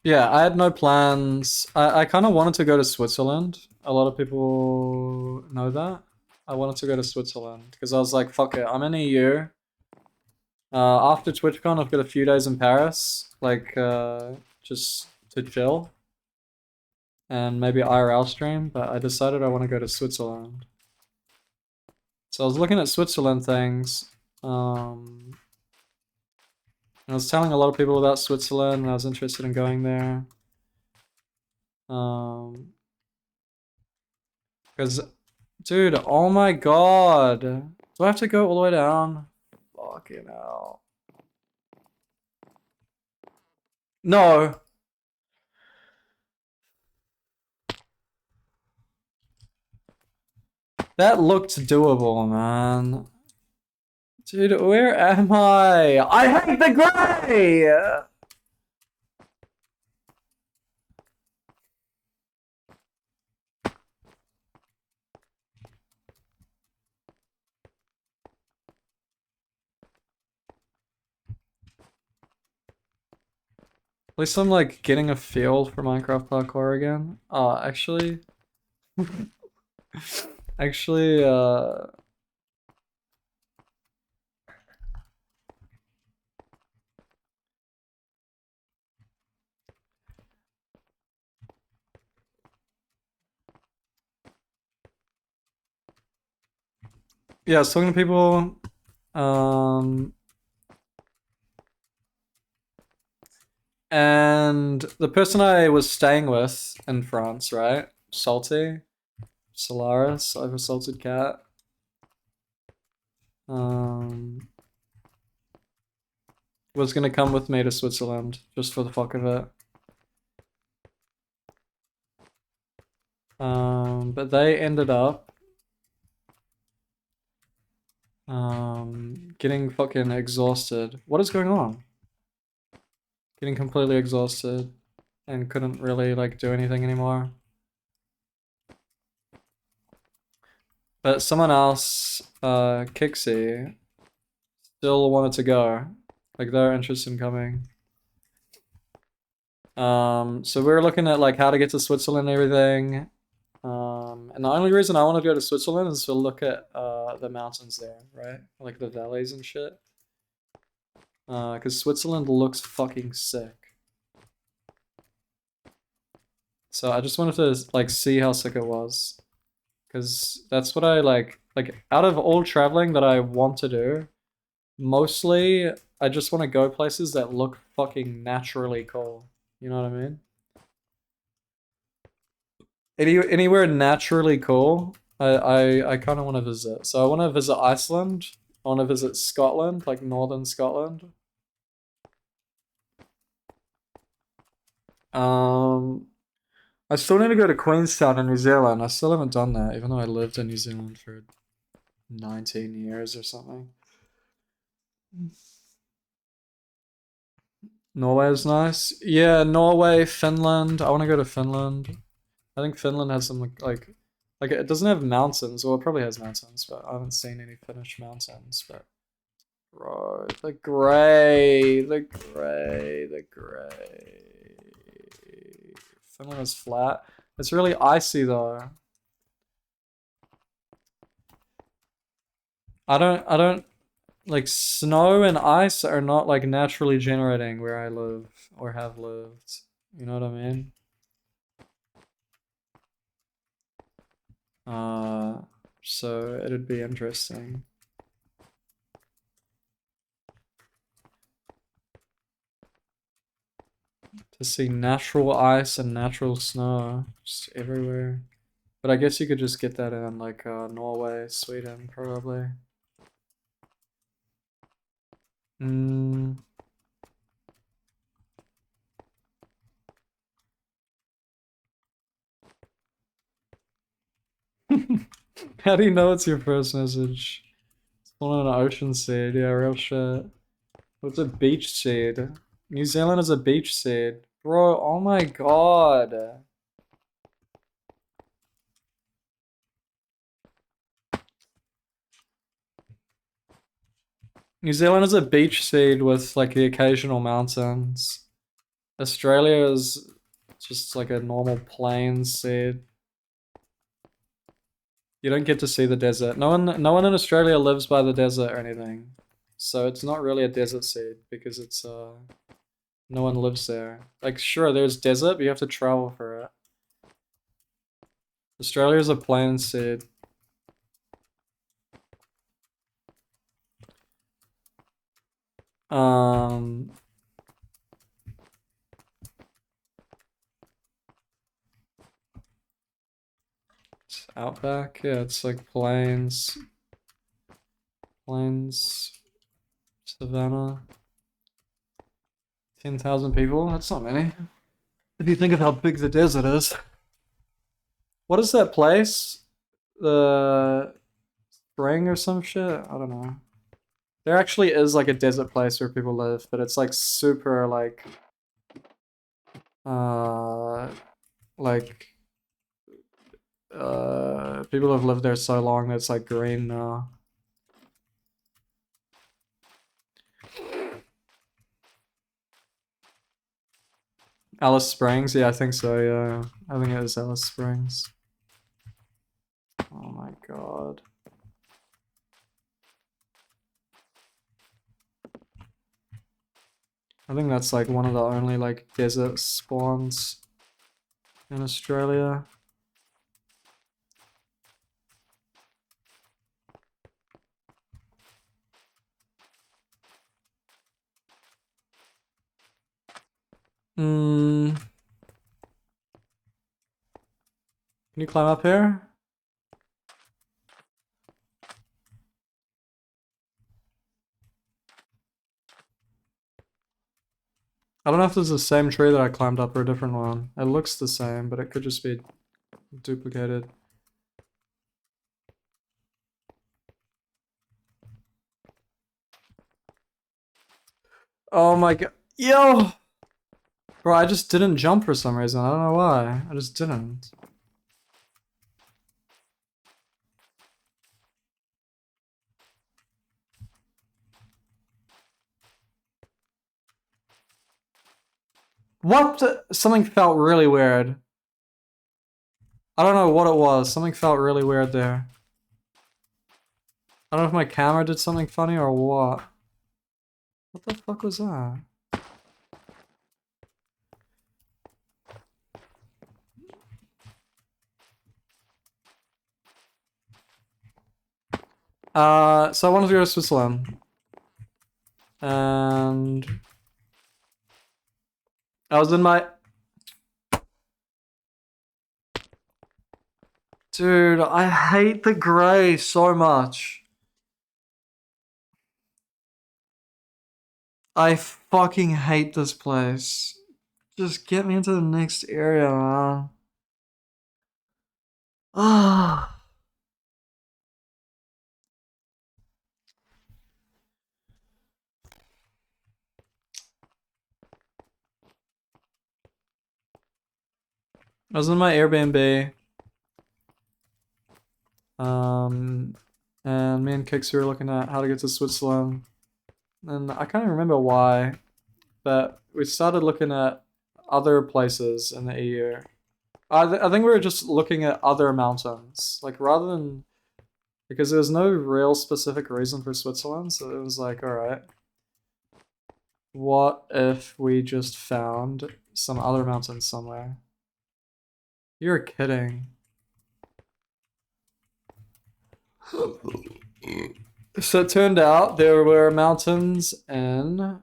Yeah, I had no plans. I kind of wanted to go to Switzerland. A lot of people know that. I wanted to go to Switzerland because I was like, fuck it, I'm in EU. After TwitchCon, I've got a few days in Paris, like, just to chill. And maybe IRL stream, but I decided I want to go to Switzerland. So I was looking at Switzerland things. I was telling a lot of people about Switzerland and I was interested in going there. Because, dude, oh my god. Do I have to go all the way down? Fucking hell. No. That looked doable, man. Dude, where am I? I hate the gray! At least I'm like getting a feel for Minecraft parkour again. Actually... actually, yeah, I was talking to people, and the person I was staying with in France, right? Salty. Solaris, I've assaulted cat. Was gonna come with me to Switzerland, just for the fuck of it. But they ended up getting fucking exhausted. What is going on? Getting completely exhausted and couldn't really like do anything anymore. But someone else, Kixie, still wanted to go. Like they're interested in coming. So we were looking at like how to get to Switzerland and everything. And the only reason I want to go to Switzerland is to look at the mountains there, right? Like the valleys and shit. Because Switzerland looks fucking sick. So I just wanted to like see how sick it was. Because that's what I like out of all traveling that I want to do, mostly I just want to go places that look fucking naturally cool. You know what I mean? Anywhere naturally cool, I kind of want to visit. So I want to visit Iceland. I want to visit Scotland, like northern Scotland. I still need to go to Queenstown in New Zealand. I still haven't done that, even though I lived in New Zealand for 19 years or something. Norway is nice. Yeah, Norway, Finland. I want to go to Finland. I think Finland has some like it doesn't have mountains. Well, it probably has mountains, but I haven't seen any Finnish mountains. But bro, the gray. Finland is flat. It's really icy though. I don't like snow and ice are not like naturally generating where I live or have lived. You know what I mean? So it'd be interesting. To see natural ice and natural snow just everywhere. But I guess you could just get that in like Norway, Sweden, probably. How do you know it's your first message? It's one on an ocean seed, yeah, real shit. What's a beach seed? New Zealand is a beach seed. Bro, oh my god. New Zealand is a beach seed with like the occasional mountains. Australia is just like a normal plain seed. You don't get to see the desert. No one in Australia lives by the desert or anything. So it's not really a desert seed because it's no one lives there. Like sure there's desert, but you have to travel for it. Australia is a plain seed. It's outback, yeah, it's like plains. Plains, savannah. 10,000 people? That's not many. If you think of how big the desert is. What is that place? The spring or some shit? I don't know. There actually is like a desert place where people live, but it's like super like people have lived there so long that it's like green now. Alice Springs? Yeah, I think so, yeah. I think it is Alice Springs. Oh my god. I think that's like one of the only like desert spawns in Australia. Can you climb up here? I don't know if this is the same tree that I climbed up or a different one. It looks the same, but it could just be duplicated. Oh my god. Yo! Bro, I just didn't jump for some reason. I don't know why. I just didn't. What? Something felt really weird. I don't know what it was. Something felt really weird there. I don't know if my camera did something funny or what. What the fuck was that? So I wanted to go to Switzerland. And I was in my... Dude, I hate the grey so much. I fucking hate this place. Just get me into the next area, man. Ah. I was in my Airbnb. And me and Kixie were looking at how to get to Switzerland. And I can't remember why, but we started looking at other places in the EU. I think we were just looking at other mountains. Like, rather than Because there was no real specific reason for Switzerland, so it was like, alright. What if we just found some other mountains somewhere? You're kidding. So it turned out there were mountains in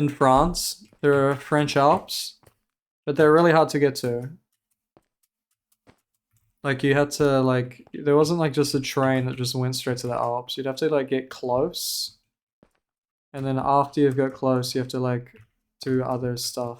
France. There are French Alps, but they're really hard to get to. Like you had to like, there wasn't like just a train that just went straight to the Alps. You'd have to like get close. And then after you've got close, you have to like do other stuff.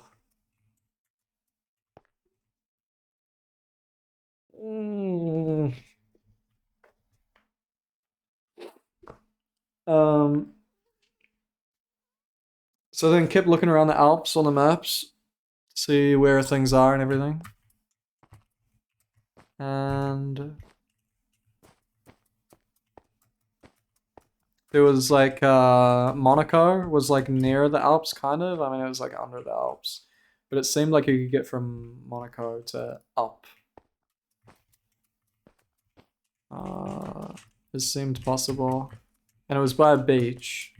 So then kept looking around the Alps on the maps, see where things are and everything. And there was like Monaco was like near the Alps, kind of. I mean, it was like under the Alps, but it seemed like you could get from Monaco to up. It seemed possible, and it was by a beach.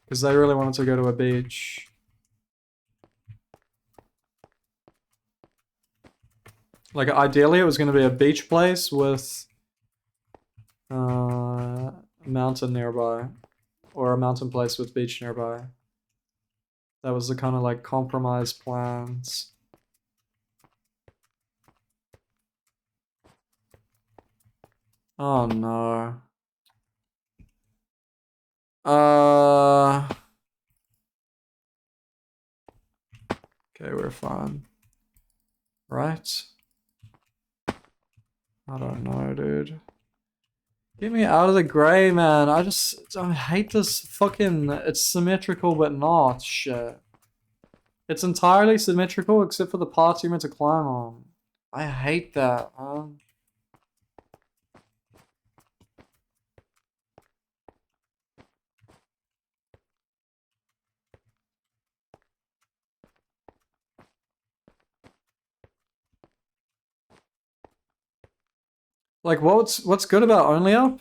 Because I really wanted to go to a beach. Like ideally, it was going to be a beach place with a mountain nearby, or a mountain place with beach nearby. That was the kind of like compromise plans. Oh no. Okay, we're fine. Right? I don't know, dude. Get me out of the gray, man. I hate this fucking, it's symmetrical but not shit. It's entirely symmetrical except for the parts you're meant to climb on. I hate that, man. Like, what's good about Only Up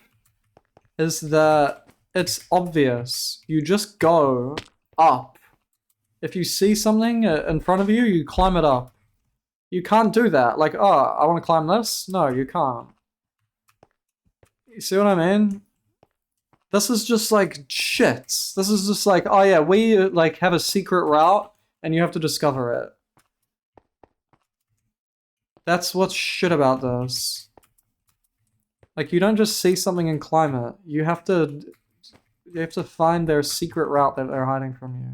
is that it's obvious. You just go up. If you see something in front of you, you climb it up. You can't do that. Like, oh, I want to climb this? No, you can't. You see what I mean? This is just like shit. This is just like, oh yeah, we like have a secret route and you have to discover it. That's what's shit about this. Like, you don't just see something and climb it. You have to find their secret route that they're hiding from you.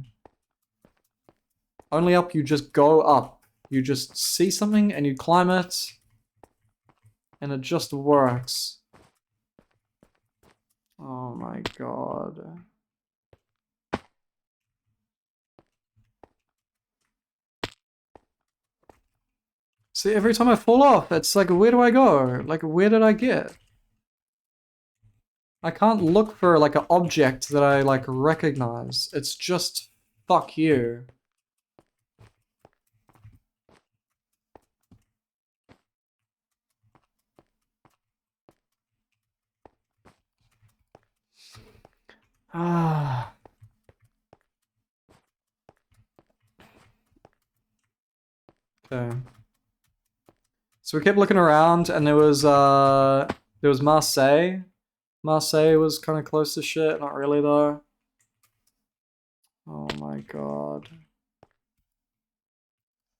Only Up, you just go up. You just see something and you climb it. And it just works. Oh my god. See, every time I fall off, it's like, where do I go? Like, where did I get? I can't look for like an object that I like recognize. It's just fuck you. Ah. Okay. So we kept looking around and there was Marseille. Marseille was kind of close to shit, not really though. Oh my god.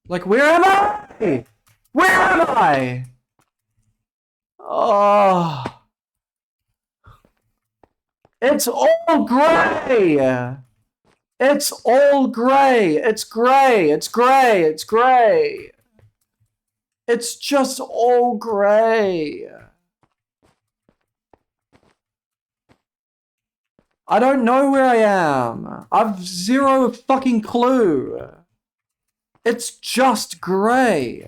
Like, where am I? Where am I? Oh. It's all gray. It's all gray. It's gray. It's gray. It's gray. It's just all gray. I don't know where I am. I've zero fucking clue. It's just gray.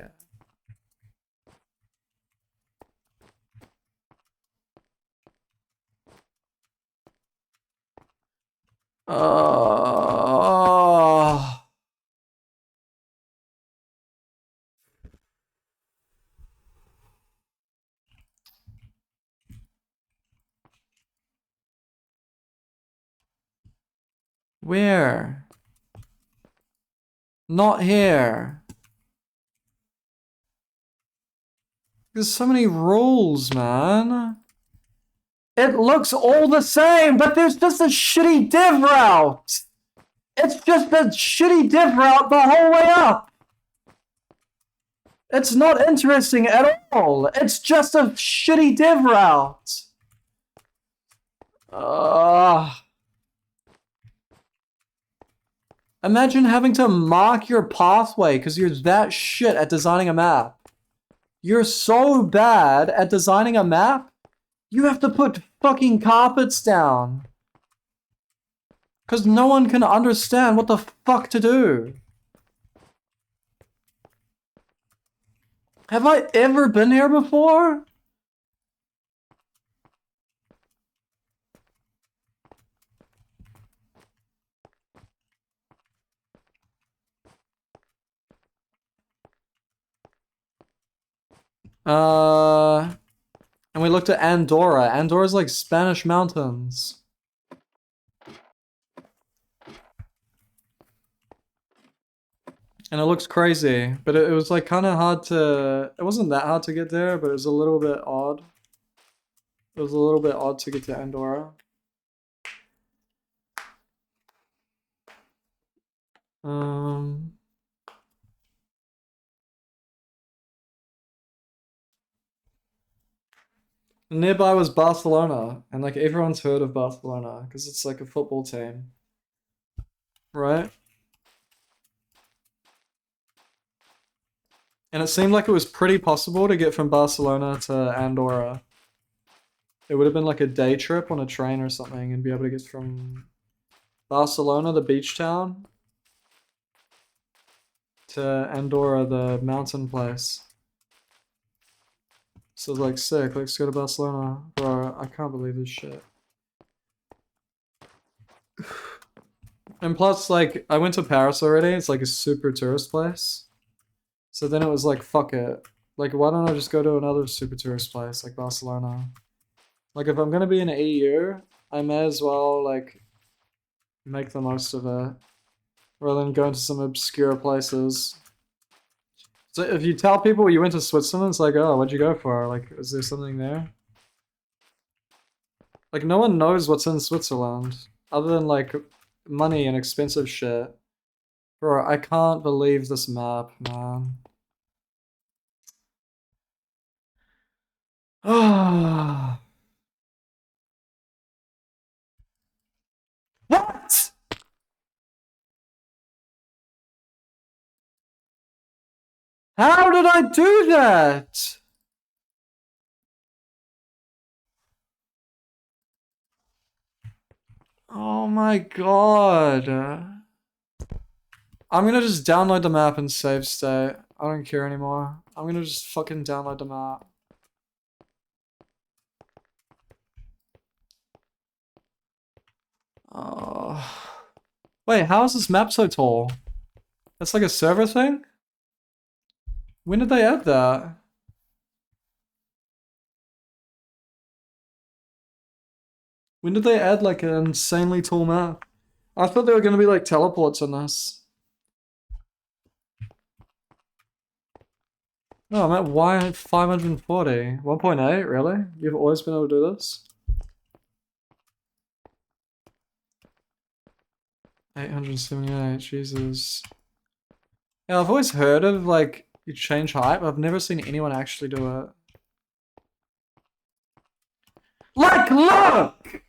Where? Not here. There's so many rules, man. It looks all the same, but there's just a shitty div route. It's just a shitty div route the whole way up. It's not interesting at all. It's just a shitty div route. Imagine having to mark your pathway because you're that shit at designing a map. You're so bad at designing a map, you have to put fucking carpets down. Because no one can understand what the fuck to do. Have I ever been here before? And we looked at Andorra. Andorra's like Spanish mountains. And it looks crazy, but it was like kind of hard to... It wasn't that hard to get there, but it was a little bit odd. It was a little bit odd to get to Andorra. Nearby was Barcelona, and like everyone's heard of Barcelona because it's like a football team, right? And it seemed like it was pretty possible to get from Barcelona to Andorra. It would have been like a day trip on a train or something and be able to get from Barcelona, the beach town, to Andorra, the mountain place. So like sick, let's go to Barcelona. Bro, I can't believe this shit. And plus, like, I went to Paris already, it's like a super tourist place. So then it was like, fuck it. Like, why don't I just go to another super tourist place, like Barcelona? Like, if I'm gonna be in the EU, I may as well, like, make the most of it. Rather than going to some obscure places. So if you tell people you went to Switzerland, it's like, oh, what'd you go for? Like, is there something there? Like, no one knows what's in Switzerland. Other than, like, money and expensive shit. Bro, I can't believe this map, man. Ah. What? How did I do that? Oh my god. I'm gonna just download the map and save state. I don't care anymore. I'm gonna just fucking download the map. Oh. Wait, how is this map so tall? That's like a server thing? When did they add that? When did they add like an insanely tall map? I thought there were gonna be like teleports on this. No, I'm at Y 540. 1.8, really? You've always been able to do this? 878, Jesus. Yeah, I've always heard of like you change height, but I've never seen anyone actually do it. Like, look!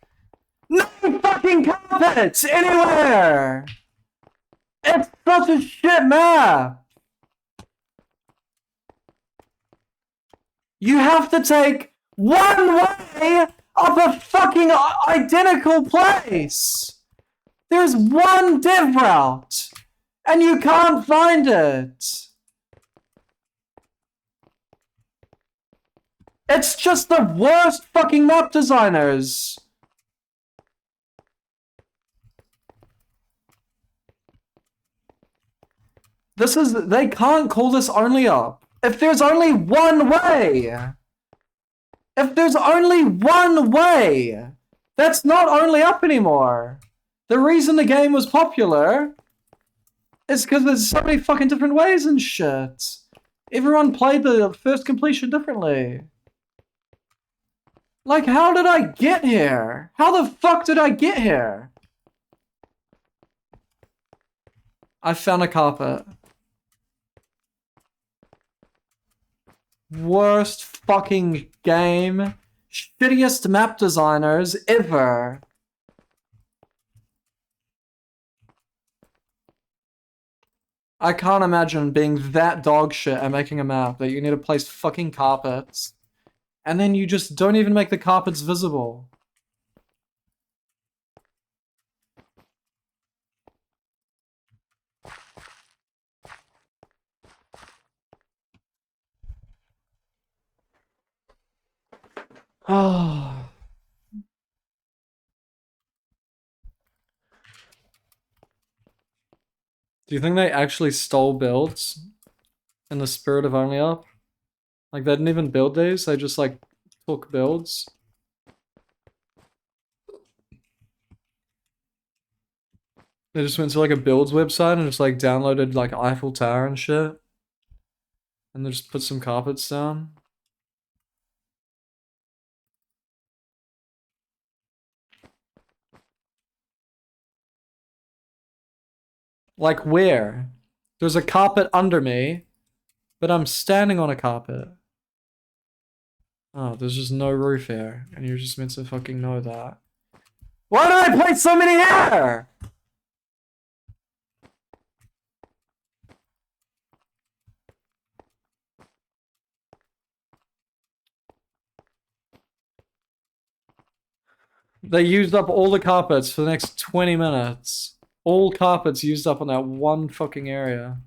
No fucking carpets anywhere! It's such a shit map! You have to take one way of a fucking identical place! There's one div route! And you can't find it! It's just the worst fucking map designers! This is, they can't call this only up. If there's only one way! If there's only one way! That's not only up anymore! The reason the game was popular is because there's so many fucking different ways and shit. Everyone played the first completion differently. Like, how did I get here? How the fuck did I get here? I found a carpet. Worst fucking game. Shittiest map designers ever. I can't imagine being that dog shit at making a map that you need to place fucking carpets. And then you just don't even make the carpets visible. Oh. Do you think they actually stole builds in the spirit of Only Up? Like, they didn't even build these, they just, like, took builds? They just went to, like, a builds website and just, like, downloaded, like, Eiffel Tower and shit. And they just put some carpets down. Like, where? There's a carpet under me, but I'm standing on a carpet. Oh, there's just no roof here, and you're just meant to fucking know that. Why did I place so many here? They used up all the carpets for the next 20 minutes. All carpets used up on that one fucking area.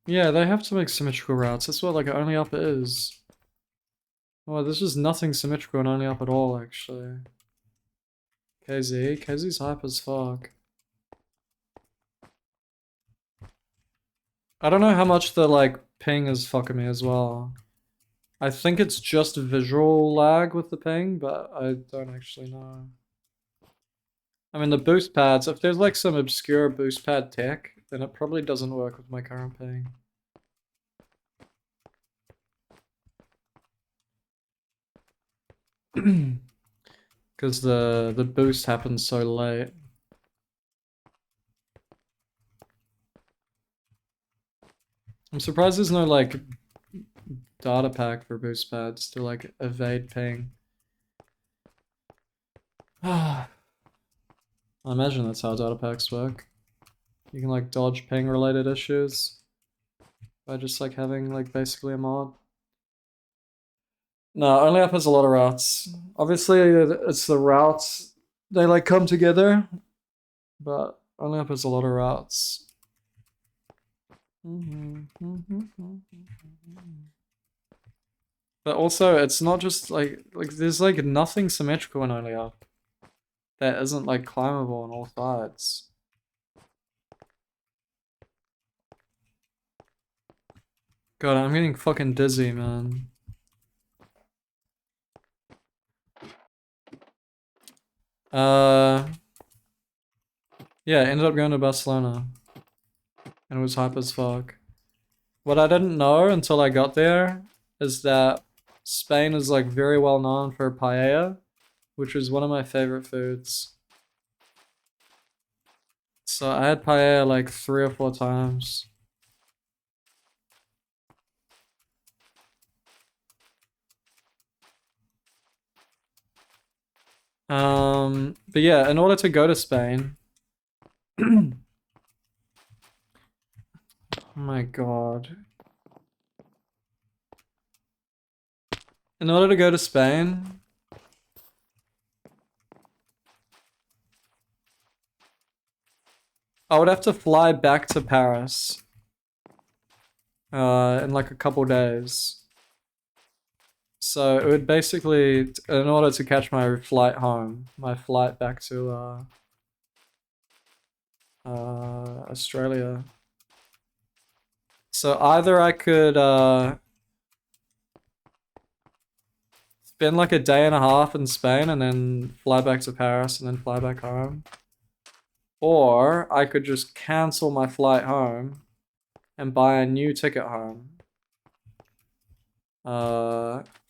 Yeah, they have to make symmetrical routes. That's what, like, Only Up is. Oh, there's just nothing symmetrical in Only Up at all, actually. KZ's hype as fuck. I don't know how much the, like, ping is fucking me as well. I think it's just visual lag with the ping, but I don't actually know. I mean, the boost pads, if there's, like, some obscure boost pad tech, then it probably doesn't work with my current ping. Because the boost happens so late. I'm surprised there's no, like, data pack for boost pads to, like, evade ping. I imagine that's how data packs work. You can, like, dodge ping related issues by just, like, having, like, basically a mod. No, Only Up has a lot of routes. Obviously, it's the routes, they, like, come together, but Only Up has a lot of routes. But also, it's not just, like, there's, like, nothing symmetrical in Only Up that isn't, like, climbable on all sides. God, I'm getting fucking dizzy, man. Yeah, ended up going to Barcelona. And it was hype as fuck. What I didn't know until I got there is that Spain is, like, very well known for paella, which is one of my favorite foods. So I had paella like 3 or 4 times. But yeah, in order to go to Spain. Oh my god. In order to go to Spain, I would have to fly back to Paris in like a couple days. So it would basically, in order to catch my flight home, my flight back to Australia. So either I could spend like a day and a half in Spain and then fly back to Paris and then fly back home. Or I could just cancel my flight home and buy a new ticket home.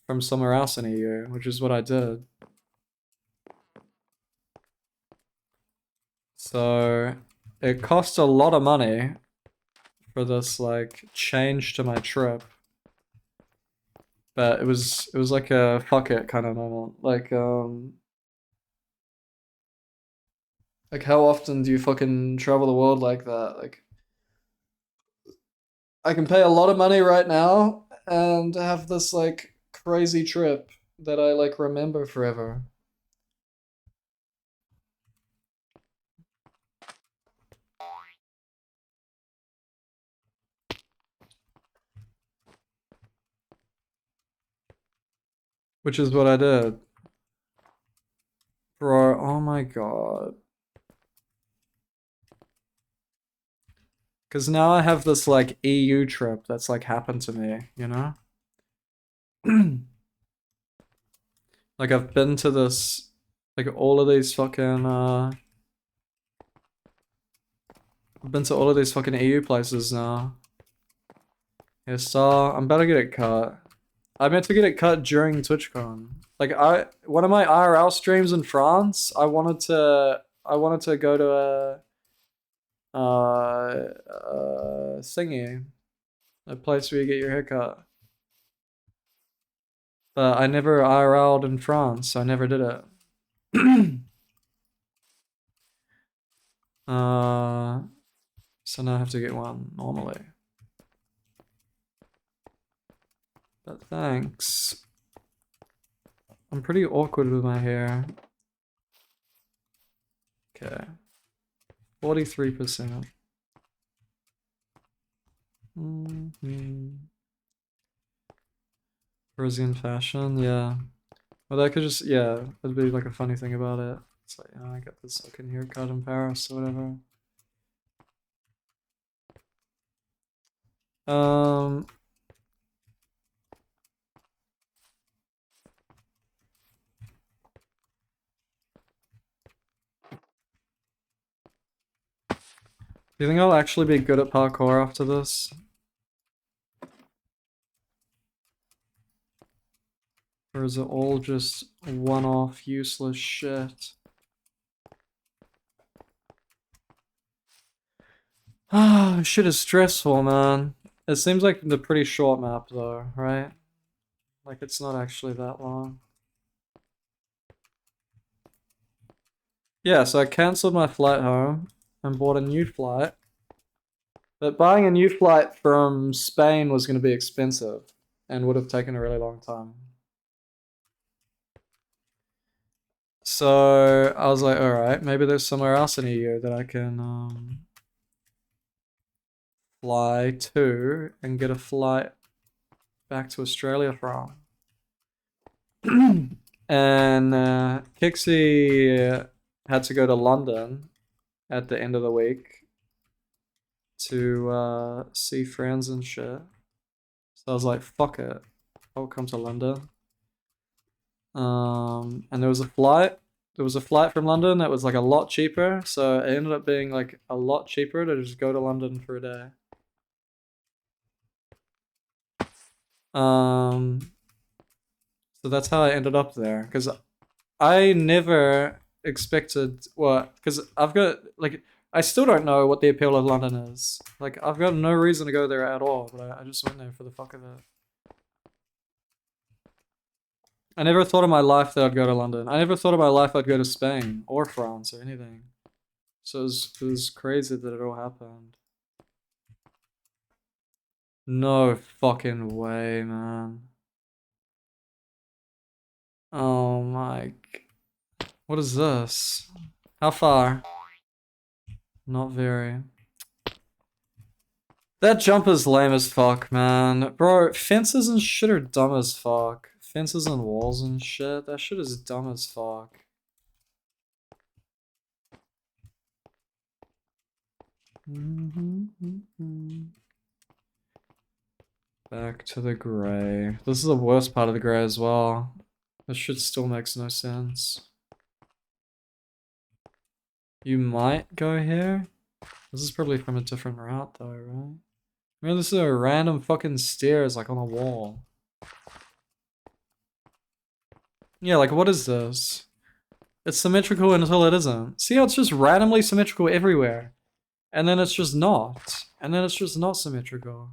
From somewhere else in EU, which is what I did. So it cost a lot of money for this like change to my trip. But it was like a fuck it kind of moment. Like how often do you fucking travel the world like that? Like I can pay a lot of money right now and have this like crazy trip that I like remember forever. Which is what I did. Bro, oh my god. Because now I have this like EU trip that's like happened to me, you know? Like I've been to this, like all of these fucking, I've been to all of these fucking EU places now. Yeah, so I'm about to get it cut. I meant to get it cut during TwitchCon. Like one of my IRL streams in France, I wanted to go to a thingy, a place where you get your haircut. But I never IRL'd in France, so I never did it. So now I have to get one normally. But thanks. I'm pretty awkward with my hair. Okay. 43%. Parisian fashion, yeah. Well, that could just, yeah, that'd be like a funny thing about it. It's like, I got this fucking haircut in Paris or whatever. Do you think I'll actually be good at parkour after this? Or is it all just one-off useless shit? Ah, shit is stressful, man. It seems like the pretty short map though, right? Like it's not actually that long. Yeah, so I cancelled my flight home and bought a new flight. But buying a new flight from Spain was going to be expensive and would have taken a really long time. So I was like, alright, maybe there's somewhere else in EU that I can fly to and get a flight back to Australia from. And Kixie had to go to London at the end of the week to see friends and shit. So I was like, fuck it, I'll come to London. And there was a flight from London that was like a lot cheaper, so it ended up being like a lot cheaper to just go to London for a day. So that's how I ended up there, because I never expected, because I've got, like, I still don't know what the appeal of London is. Like, I've got no reason to go there at all, but I just went there for the fuck of it. I never thought in my life that I'd go to London. I never thought in my life I'd go to Spain or France or anything. So it was crazy that it all happened. No fucking way, man. Oh my... What is this? How far? Not very. That jump is lame as fuck, man. Bro, fences and shit are dumb as fuck. Fences and walls and shit. That shit is dumb as fuck. Back to the gray. This is the worst part of the gray as well. This shit still makes no sense. You might go here? This is probably from a different route though, right? I mean, this is a random fucking stairs like on a wall. Yeah, like what is this? It's symmetrical until it isn't. See how it's just randomly symmetrical everywhere? And then it's just not. And then it's just not symmetrical.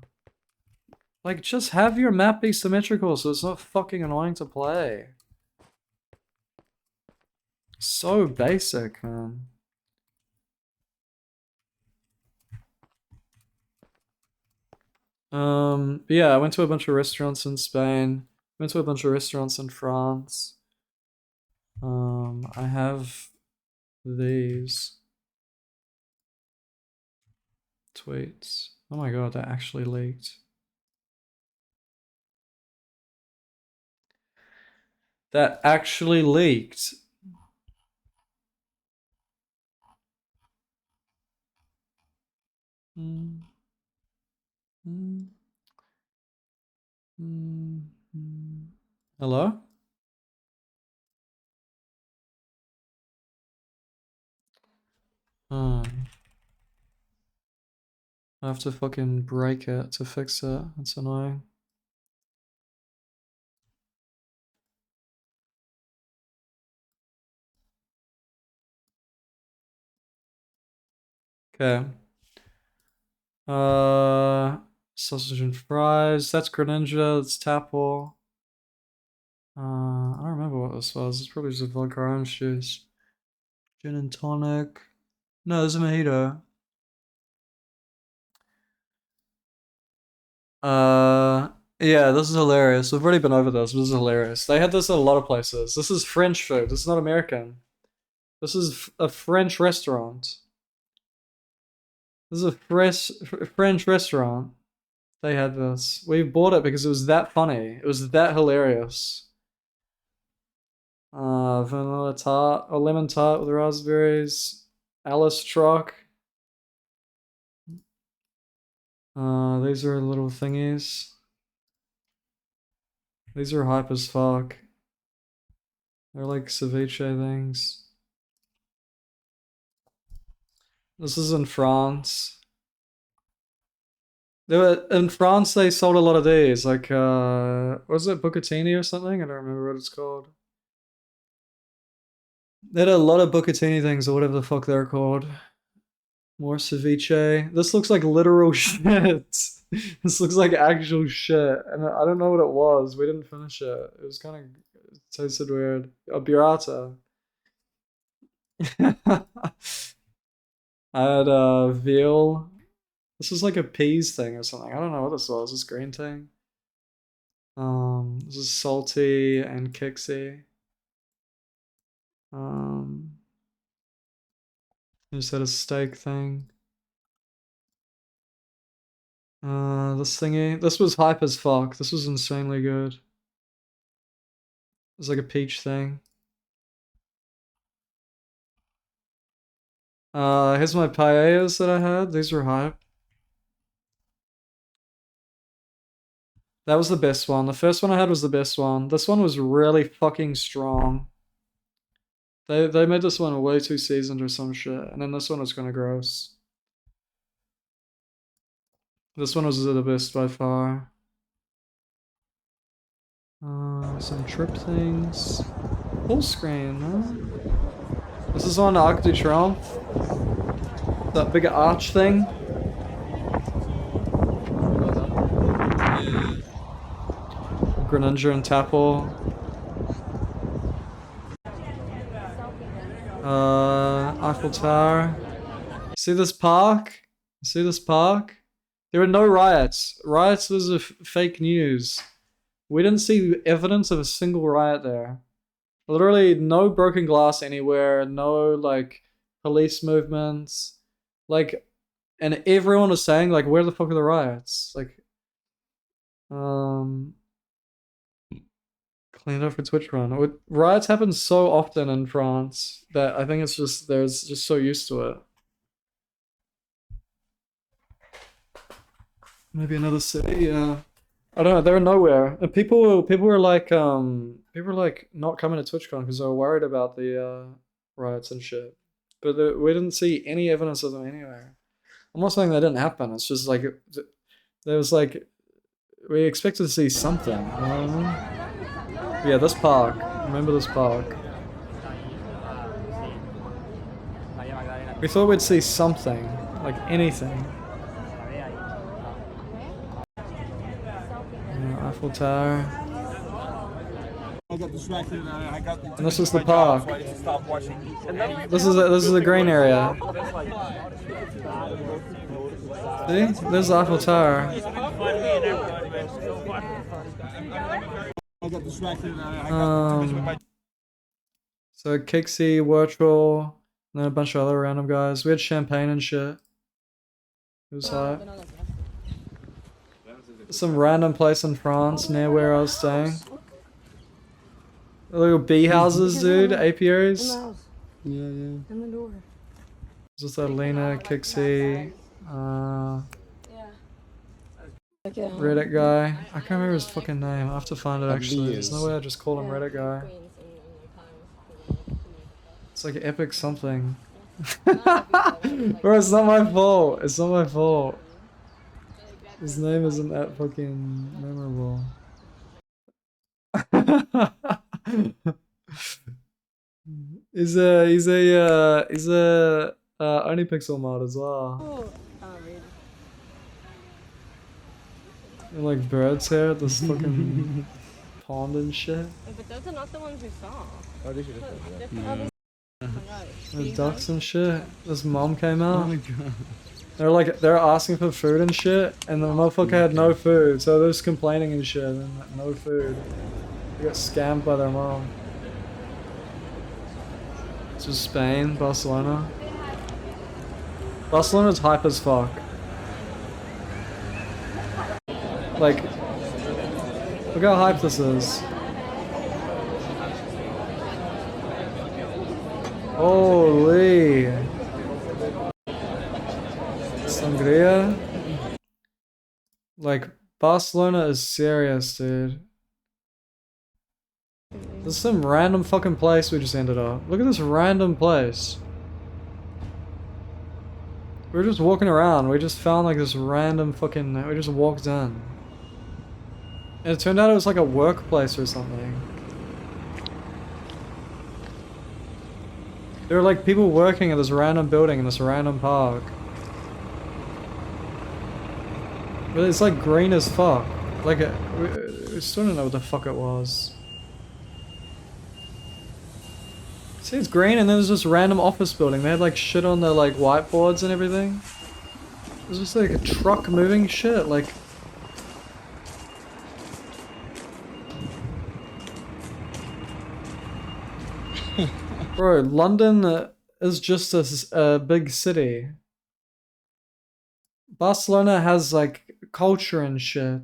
Like, just have your map be symmetrical so it's not fucking annoying to play. So basic, man. But yeah, I went to a bunch of restaurants in Spain. Went to a bunch of restaurants in France. I have these tweets. Oh my god, that actually leaked. That actually leaked. Hello? I have to fucking break it to fix it. That's annoying. Okay. Sausage and fries. That's Greninja. That's Tapple. I don't remember what this was. It's probably just a vodka orange juice. Gin and tonic. No, there's a mojito. Yeah, this is hilarious. We've already been over this, but this is hilarious. They had this at a lot of places. This is French food. This is not American. This is a French restaurant. This is a French restaurant. They had this. We bought it because it was that funny. It was that hilarious. Vanilla tart or lemon tart with raspberries. Alice truck. These are little thingies. These are hype as fuck. They're like ceviche things. This is in France. In France, they sold a lot of these. Like, was it Bucatini or something? I don't remember what it's called. They had a lot of Bucatini things or whatever the fuck they're called. More ceviche. This looks like literal shit. This looks like actual shit. And I don't know what it was. We didn't finish it. It was kind of... It tasted weird. A burrata. I had veal. This was like a peas thing or something. I don't know what this was. This green thing. This is salty and kicksy. Just had a steak thing. This thingy. This was hype as fuck. This was insanely good. It was like a peach thing. Here's my paellas that I had. These were hype. That was the best one. The first one I had was the best one. This one was really fucking strong. They made this one way too seasoned or some shit, and then this one was kinda gross. This one was the best by far. Some trip things. Full screen, huh? This is on Arc de Triomphe. That big arch thing. Greninja and Tapple. Eiffel Tower. See this park? See this park? There were no riots. Riots was fake news. We didn't see evidence of a single riot there. Literally no broken glass anywhere, no like police movements. Like, and everyone was saying like, where the fuck are the riots? Like, cleaned up for Twitch run. Riots happen so often in France that I think it's just, they're just so used to it. Maybe another city, yeah. I don't know, they were nowhere. And people were like not coming to TwitchCon because they were worried about the riots and shit. But we didn't see any evidence of them anywhere. I'm not saying that didn't happen. It's just like there was like we expected to see something. You know what I mean? Yeah, this park. Remember this park? We thought we'd see something, like anything. Eiffel Tower. I got distracted and I got. And this is the park. This is the green area. See? There's the Eiffel Tower. I got distracted and I got. So Kixie, Virtual, and then a bunch of other random guys. We had champagne and shit. It was hot. Some random place in France near where I was staying. Little bee houses, dude. Apiaries. Yeah. Just Lena, Kixie, Reddit guy. I can't remember his fucking name. I have to find it actually. There's no way I just call him Reddit guy. It's like epic something. Bro, it's not my fault. It's not my fault. His name isn't that fucking memorable. He's a only pixel mod as well. And like birds hair, this fucking pond and shit. But those are not the ones we saw. Oh, these are The ducks and shit. This mom came out. Oh my god. They're asking for food and shit, and the motherfucker had no food, so they're just complaining and shit, and like, no food. They got scammed by their mom. This is Spain, Barcelona. Barcelona's hype as fuck. Like, look how hype this is. Holy. Sangria? Like, Barcelona is serious, dude. This is some random fucking place we just ended up. Look at this random place. We were just walking around. We just found like this random fucking... We just walked in. And it turned out it was like a workplace or something. There were like people working at this random building in this random park. But it's like green as fuck. Like, we still don't know what the fuck it was. See, it's green and then there's this random office building. They had like shit on their like whiteboards and everything. It was just like a truck moving shit, like... Bro, London is just a big city. Barcelona has like culture and shit.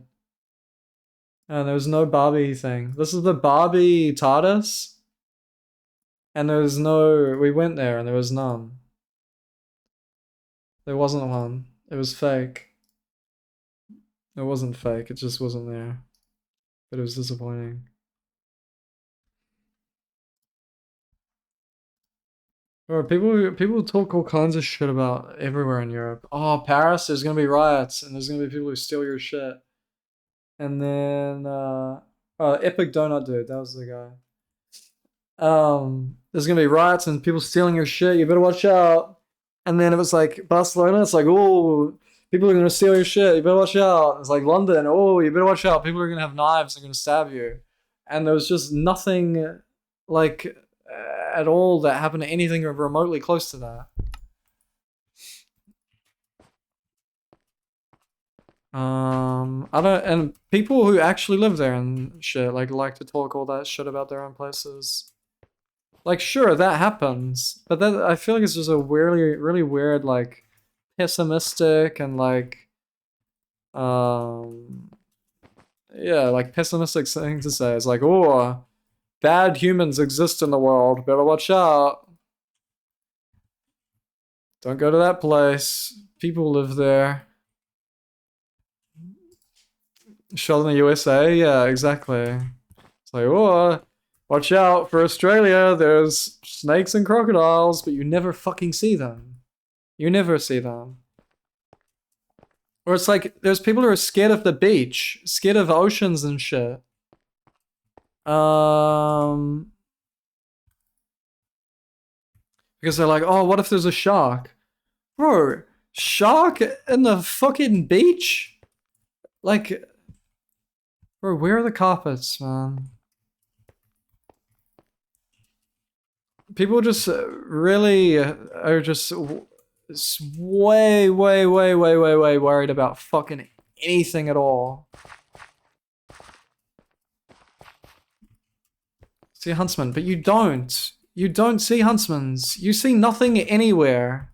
And there was no Barbie thing. This is the Barbie TARDIS. And there was no... We went there and there was none. There wasn't one. It was fake. It wasn't fake, it just wasn't there. But it was disappointing. Bro, people talk all kinds of shit about everywhere in Europe. Oh, Paris, there's gonna be riots, and there's gonna be people who steal your shit. And then, Epic Donut Dude, that was the guy. There's gonna be riots and people stealing your shit, you better watch out. And then it was like, Barcelona, it's like, oh, people are gonna steal your shit, you better watch out. It's like London, oh, you better watch out, people are gonna have knives, they're gonna stab you. And there was just nothing, like... at all that happen to anything remotely close to that. I don't, and people who actually live there and shit, like to talk all that shit about their own places. Like, sure, that happens, but that, I feel like it's just a really weird, like, pessimistic and like, yeah, like pessimistic thing to say. It's like, oh, bad humans exist in the world, better watch out. Don't go to that place. People live there. Shot in the USA? Yeah, exactly. It's like, oh, watch out for Australia. There's snakes and crocodiles, but you never fucking see them. You never see them. Or it's like, there's people who are scared of the beach, scared of oceans and shit. Because they're like, oh, what if there's a shark? Bro, shark in the fucking beach? Like, bro, where are the carpets, man? People just really are just way worried about fucking anything at all. See a huntsman, but you don't. You don't see huntsmans. You see nothing anywhere.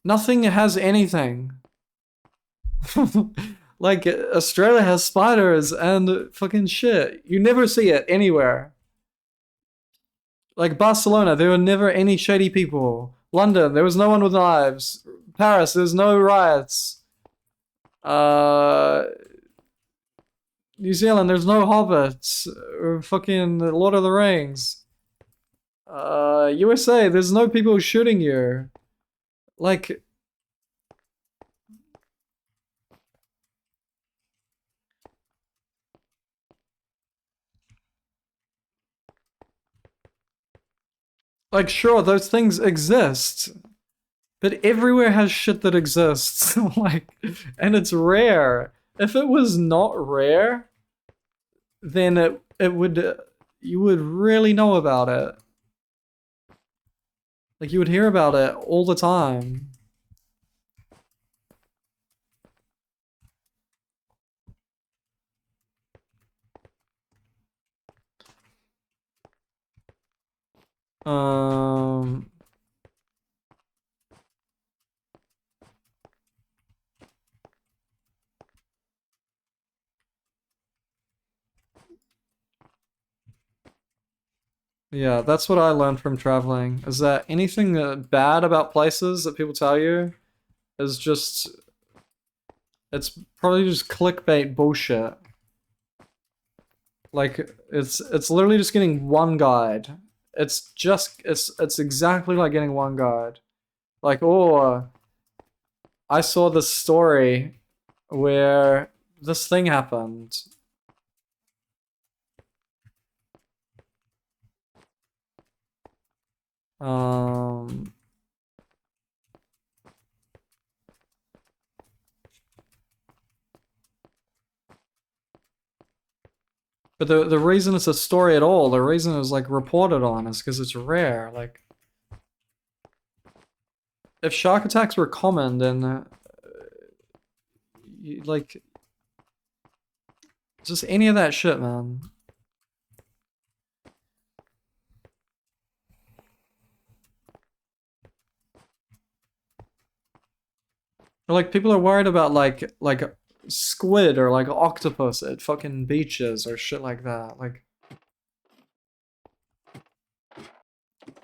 Nothing has anything. Like, Australia has spiders and fucking shit. You never see it anywhere. Like, Barcelona, there were never any shady people. London, there was no one with knives. Paris, there's no riots. New Zealand, there's no hobbits. Or fucking Lord of the Rings. USA, there's no people shooting you. Like... Like, sure, those things exist. But everywhere has shit that exists. Like, and it's rare. If it was not rare, then it would... you would really know about it. Like, you would hear about it all the time. Yeah, that's what I learned from traveling, is that anything bad about places that people tell you is just... it's probably just clickbait bullshit. Like, it's literally just getting one guide. It's exactly like getting one guide. Like, oh, I saw this story where this thing happened. But the reason it's a story at all, the reason it's like reported on is because it's rare. Like, if shark attacks were common, then like, just any of that shit, man. Or like, people are worried about like squid or like octopus at fucking beaches or shit like that. Like,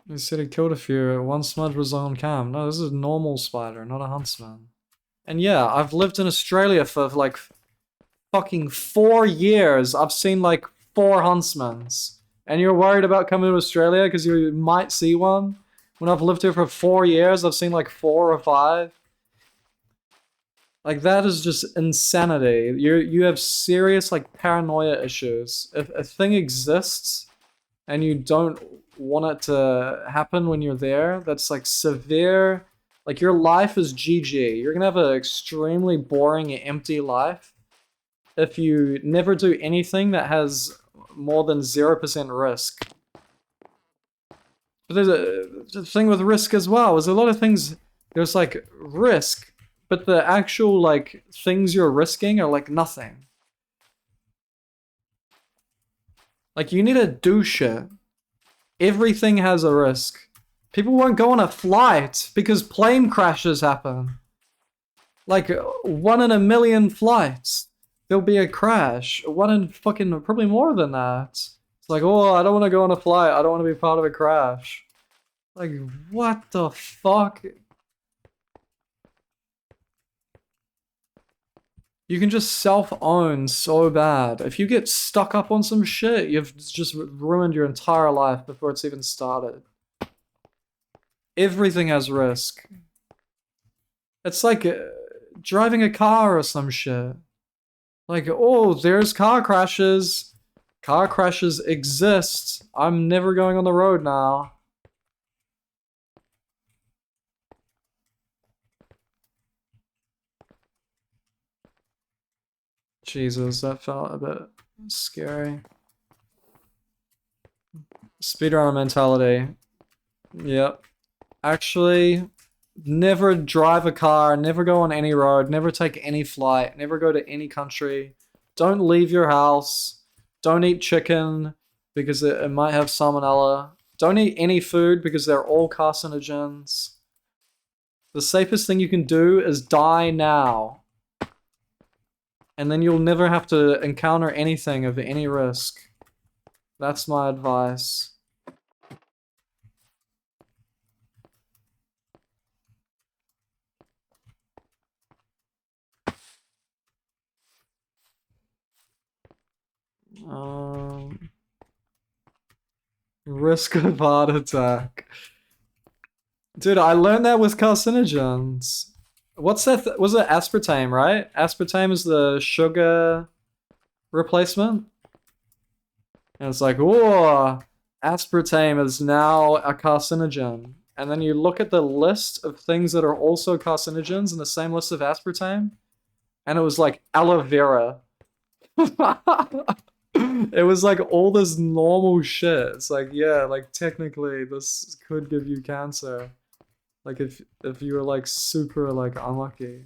he said he killed a few. One smudge was on cam. No, this is a normal spider, not a huntsman. And yeah, I've lived in Australia for like fucking 4 years. I've seen like 4 huntsmans. And you're worried about coming to Australia because you might see one? When I've lived here for 4 years, I've seen like 4 or 5. Like, that is just insanity. You have serious, like, paranoia issues. If a thing exists and you don't want it to happen when you're there, that's, like, severe. Like, your life is GG. You're gonna have an extremely boring, empty life if you never do anything that has more than 0% risk. But there's a thing with risk as well. There's a lot of things. There's like risk, but the actual like things you're risking are like nothing. Like you need to do shit. Everything has a risk. People won't go on a flight because plane crashes happen. Like 1 in a million flights, there'll be a crash. 1 in fucking probably more than that. It's like, oh, I don't want to go on a flight. I don't want to be part of a crash. Like, what the fuck? You can just self-own so bad. If you get stuck up on some shit, you've just ruined your entire life before it's even started. Everything has risk. It's like driving a car or some shit. Like, oh, there's car crashes. Car crashes exist. I'm never going on the road now. Jesus, that felt a bit scary. Speedrunner mentality. Yep. Actually, never drive a car, never go on any road, never take any flight, never go to any country. Don't leave your house. Don't eat chicken because it might have salmonella. Don't eat any food because they're all carcinogens. The safest thing you can do is die now. And then you'll never have to encounter anything of any risk. That's my advice. Risk of heart attack. Dude, I learned that with carcinogens. What's that? Was it aspartame, right? Aspartame is the sugar replacement. And it's like, oh, aspartame is now a carcinogen. And then you look at the list of things that are also carcinogens in the same list of aspartame. And it was like aloe vera. It was like all this normal shit. It's like, yeah, like technically this could give you cancer. Like if you were like super like unlucky.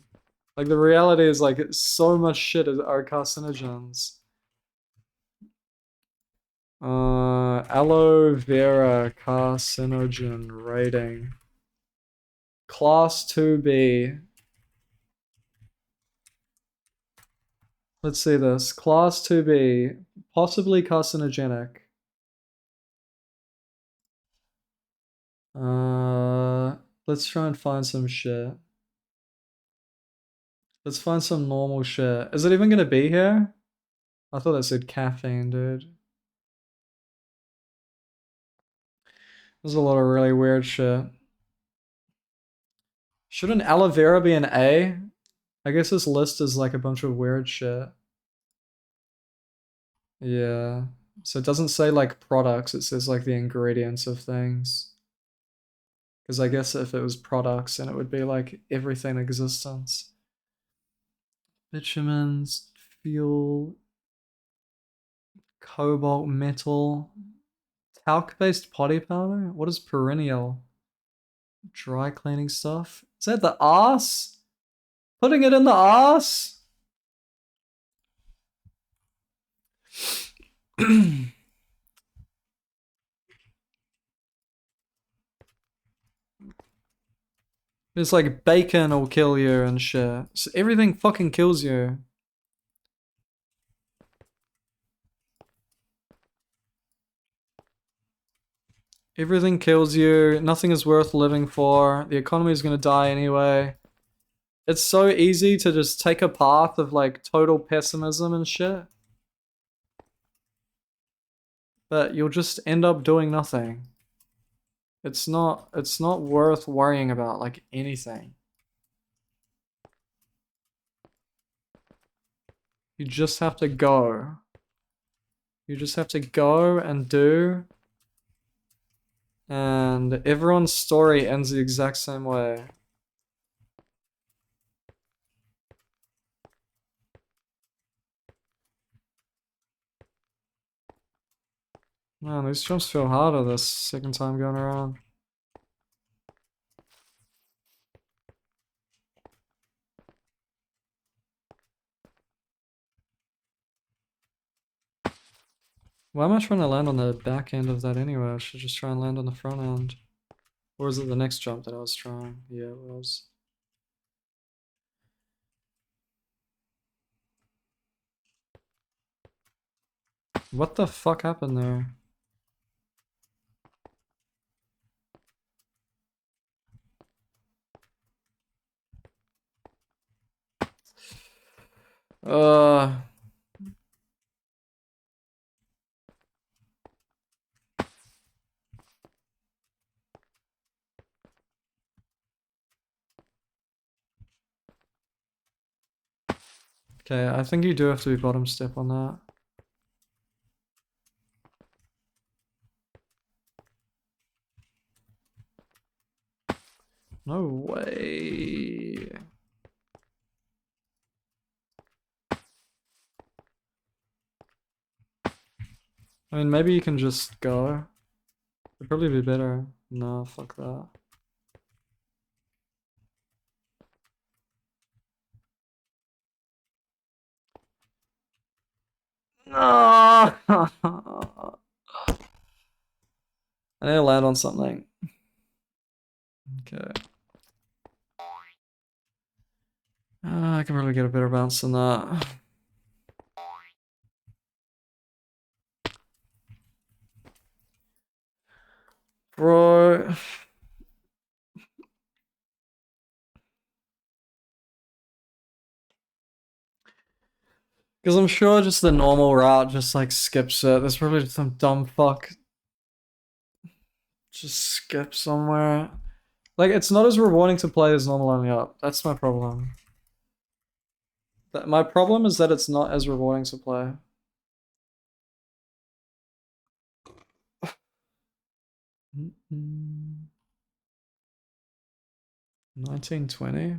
Like the reality is like so much shit are carcinogens. Aloe vera carcinogen rating. Class 2B. Let's see this. Class 2B. Possibly carcinogenic. Let's try and find some shit. Let's find some normal shit. Is it even gonna be here? I thought that said caffeine, dude. There's a lot of really weird shit. Shouldn't aloe vera be an A? I guess this list is like a bunch of weird shit. Yeah. So it doesn't say like products, it says like the ingredients of things. Because I guess if it was products, then it would be like everything in existence. Bitumens, fuel, cobalt, metal, talc-based potty powder? What is perennial? Dry cleaning stuff? Is that the arse? Putting it in the arse? It's like bacon will kill you and shit. So everything fucking kills you. Everything kills you. Nothing is worth living for. The economy is gonna die anyway. It's so easy to just take a path of like total pessimism and shit. But you'll just end up doing nothing. It's not worth worrying about like anything. You just have to go. You just have to go and do. And everyone's story ends the exact same way. Man, these jumps feel harder this second time going around. Why am I trying to land on the back end of that anyway? I should just try and land on the front end. Or is it the next jump that I was trying? Yeah, it was. What the fuck happened there? Uh... Okay, I think you do have to be bottom step on that. No way. I mean, maybe you can just go. It'd probably be better. No, fuck that. No! I need to land on something. Okay. I can probably get a better bounce than that. Bro. Because I'm sure just the normal route just like skips it. There's probably some dumb fuck. Just skip somewhere. Like, it's not as rewarding to play as normal only up. That's my problem. My problem is that it's not as rewarding to play. Mm-mm. 1920?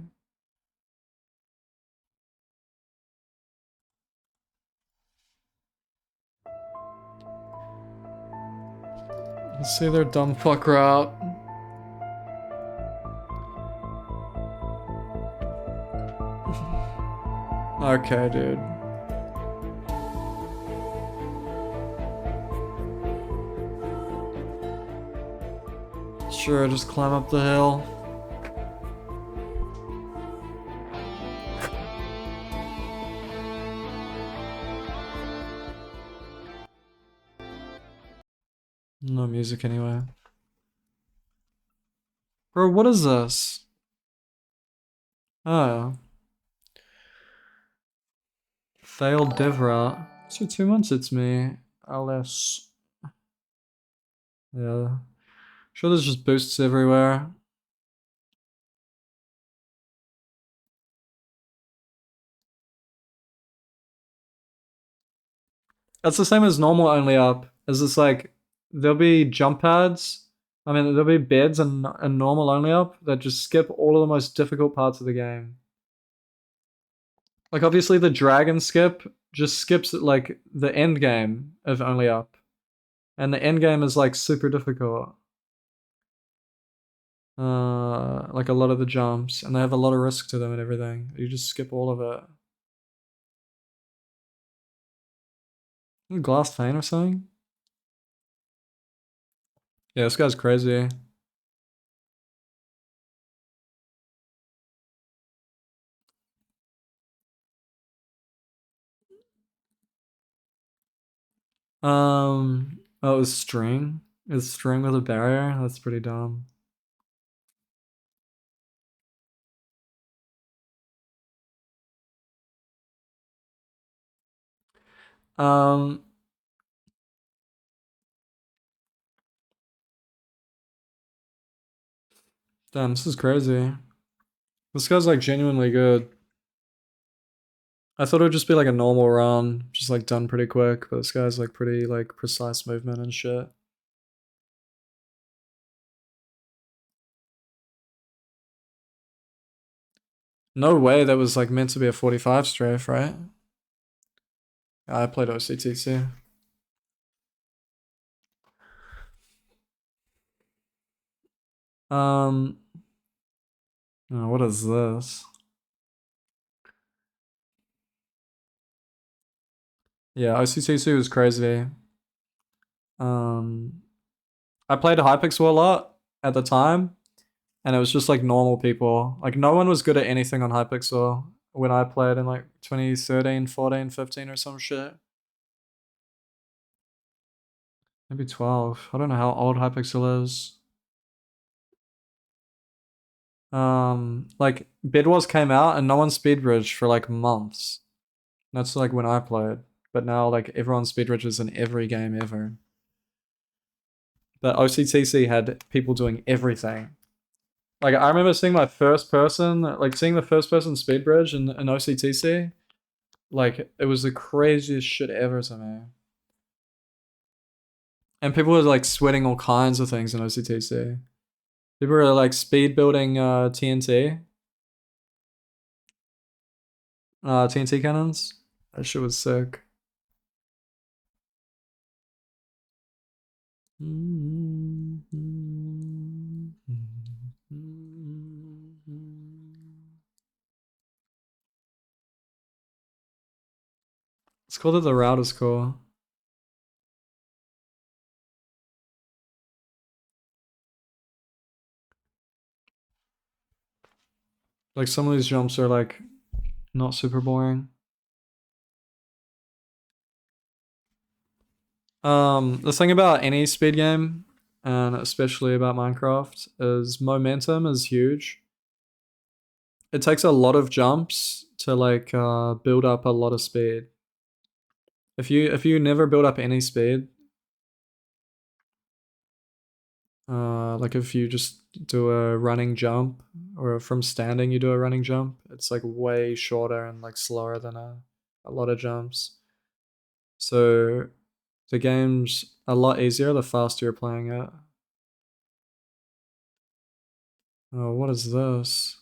Let's see their dumb fuck route. Okay, dude. Sure, just climb up the hill. No music anyway. Bro, what is this? Oh. Failed dev route. So 2 months it's me. Alice. Yeah. Sure there's just boosts everywhere. That's the same as normal only up. Is it's like there'll be jump pads. I mean there'll be beds and normal only up that just skip all of the most difficult parts of the game. Like obviously the dragon skip just skips like the end game of only up. And the end game is like super difficult. Like a lot of the jumps, and they have a lot of risk to them and everything. You just skip all of it. Glass pane or something? Yeah, this guy's crazy. Oh, it was string. It's string with a barrier. That's pretty dumb. Um. Damn, this is crazy. This guy's like genuinely good. I thought it would just be like a normal run, just like done pretty quick, but this guy's like pretty like precise movement and shit. No way that was like meant to be a 45 strafe, right? I played OCTC. Oh, what is this? Yeah, OCTC was crazy. I played Hypixel a lot at the time, and it was just like normal people. Like no one was good at anything on Hypixel when I played in like 2013, 14, 15 or some shit. Maybe 12. I don't know how old Hypixel is. Like Bid Wars came out and no one speed bridged for like months. That's like when I played. But now like everyone speed bridges in every game ever. But OCTC had people doing everything. Like I remember seeing the first person speed bridge in OCTC. Like it was the craziest shit ever to me. And people were like sweating all kinds of things in OCTC. People were like speed building TNT. TNT cannons. That shit was sick. It's cool that the route is cool. Like some of these jumps are like not super boring. The thing about any speed game, and especially about Minecraft, is momentum is huge. It takes a lot of jumps to like build up a lot of speed. If you never build up any speed, like if you just do a running jump or from standing you do a running jump, it's like way shorter and like slower than a lot of jumps. So the game's a lot easier the faster you're playing it. Oh, what is this?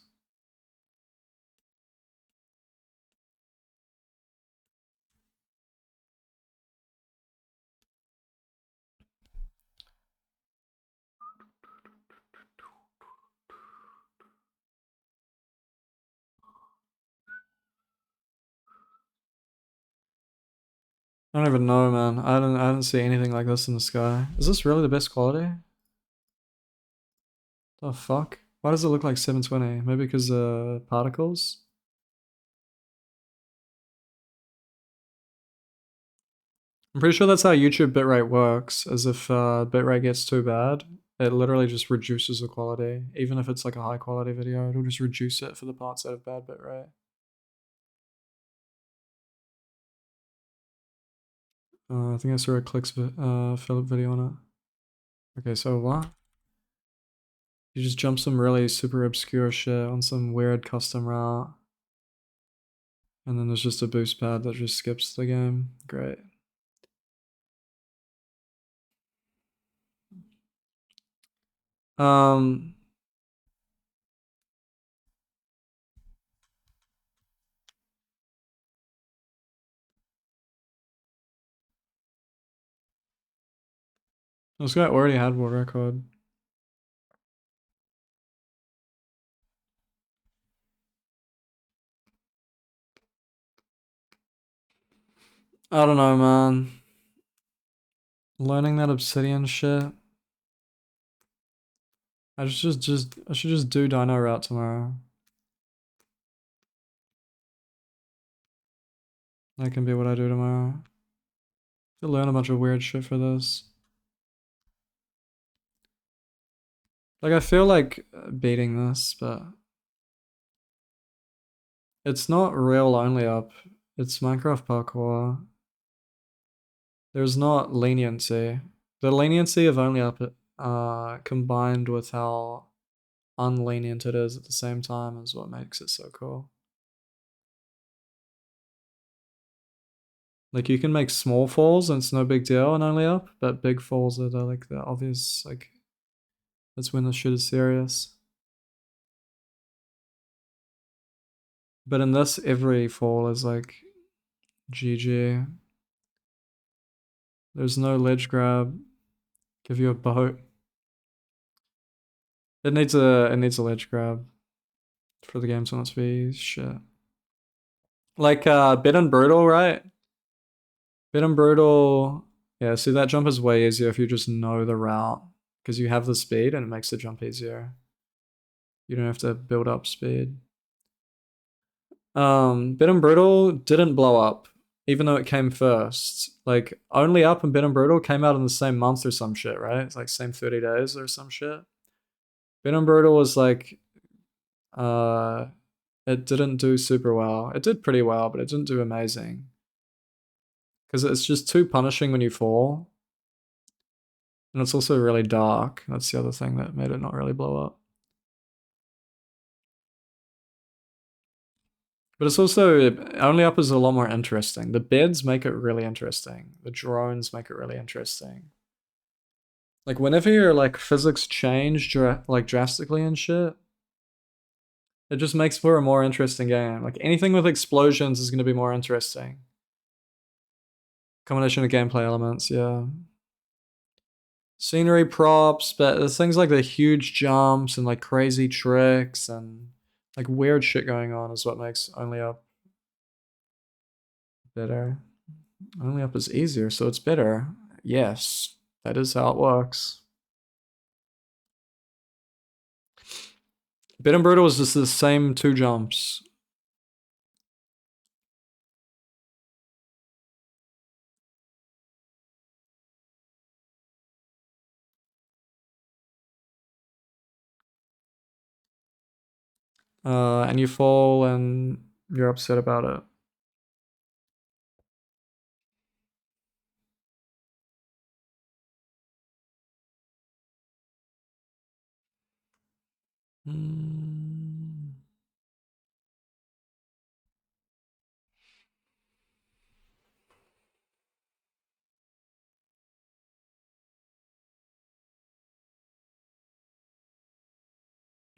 I don't even know, man. I don't see anything like this in the sky. Is this really the best quality? The fuck? Why does it look like 720? Maybe because particles? I'm pretty sure that's how YouTube bitrate works, as if bitrate gets too bad, it literally just reduces the quality. Even if it's like a high quality video, it'll just reduce it for the parts that have bad bitrate. I think I saw a clicks Philip video on it. Okay, so what? You just jump some really super obscure shit on some weird custom route. And then there's just a boost pad that just skips the game. Great. This guy already had world record. I don't know, man. Learning that obsidian shit. I should just do dino route tomorrow. That can be what I do tomorrow. To learn a bunch of weird shit for this. Like I feel like beating this, but it's not real only up. It's Minecraft parkour. There's not leniency. The leniency of only up combined with how unlenient it is at the same time is what makes it so cool. Like you can make small falls and it's no big deal and only up, but big falls are like the obvious, like that's when the shit is serious. But in this, every fall is like GG. There's no ledge grab. Give you a boat. It needs a ledge grab for the game to not be shit. Like Bit and Brutal, right? Bit and Brutal. Yeah, see that jump is way easier if you just know the route. Because you have the speed and it makes the jump easier. You don't have to build up speed. Bit and Brutal didn't blow up, even though it came first. Like, Only Up and Bit and Brutal came out in the same month or some shit, right? It's like same 30 days or some shit. Bit and Brutal was like, it didn't do super well. It did pretty well, but it didn't do amazing. Because it's just too punishing when you fall. And it's also really dark. That's the other thing that made it not really blow up. But it's also, Only Up is a lot more interesting. The beds make it really interesting. The drones make it really interesting. Like, whenever your, like, physics change, like, drastically and shit, it just makes for a more interesting game. Like, anything with explosions is going to be more interesting. Combination of gameplay elements, yeah. Scenery props, but there's things like the huge jumps and, like, crazy tricks and, like, weird shit going on is what makes Only Up better. Only Up is easier, so it's better. Yes, that is how it works. Bit and Brutal is just the same 2 jumps. And you fall and you're upset about it.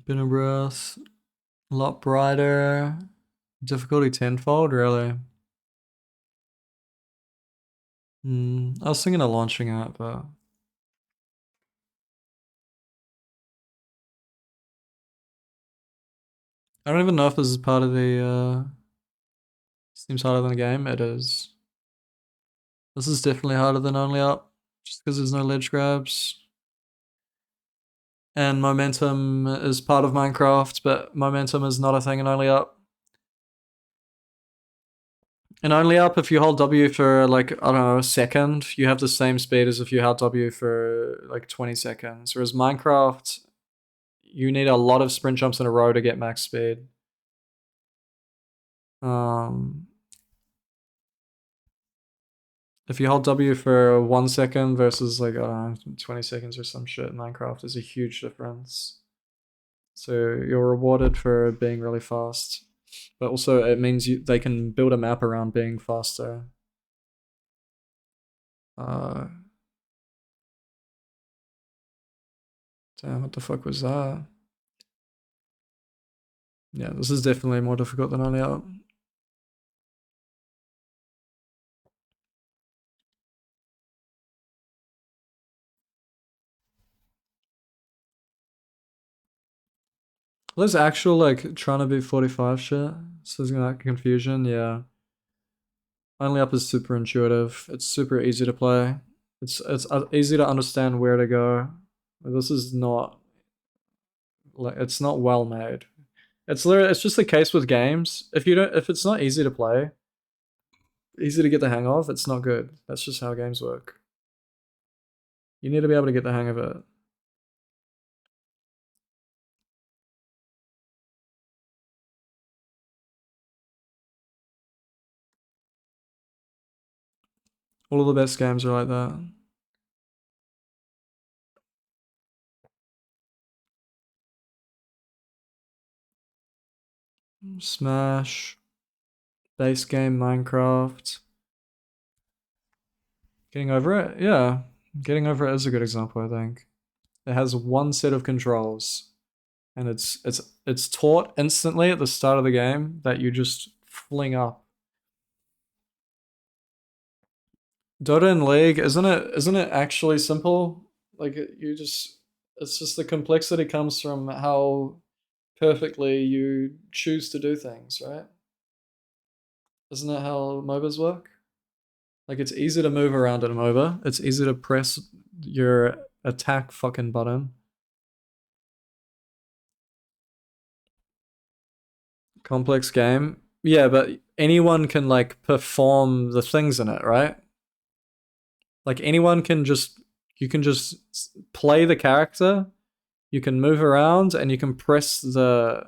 Bit of breath. A lot brighter. Difficulty tenfold, really. I was thinking of launching it, but I don't even know if this is part of the seems harder than the game. It is. This is definitely harder than Only Up, just because there's no ledge grabs. And momentum is part of Minecraft, but momentum is not a thing in Only Up. In Only Up, if you hold W for, like, I don't know, a second, you have the same speed as if you held W for, like, 20 seconds. Whereas Minecraft, you need a lot of sprint jumps in a row to get max speed. If you hold W for 1 second versus, like, I don't know, 20 seconds or some shit in Minecraft, there's a huge difference. So you're rewarded for being really fast. But also it means they can build a map around being faster. Damn, what the fuck was that? Yeah, this is definitely more difficult than Only Up. There's actual, like, trying to beat 45 shit. So there's gonna confusion, yeah. Only Up is super intuitive. It's super easy to play. It's easy to understand where to go. This is not, like, it's not well made. It's just the case with games. If it's not easy to play, easy to get the hang of, it's not good. That's just how games work. You need to be able to get the hang of it. All of the best games are like that. Smash. Base game Minecraft. Getting over it? Yeah. Getting over it is a good example, I think. It has one set of controls. And it's taught instantly at the start of the game that you just fling up. Dota and League, isn't it actually simple? Like, you just, It's just the complexity comes from how perfectly you choose to do things, right? Isn't that how MOBAs work? Like, it's easy to move around in a MOBA. It's easy to press your attack fucking button. Complex game. Yeah, but anyone can, like, perform the things in it, right? Like, anyone can just... You can just play the character, you can move around, and you can press the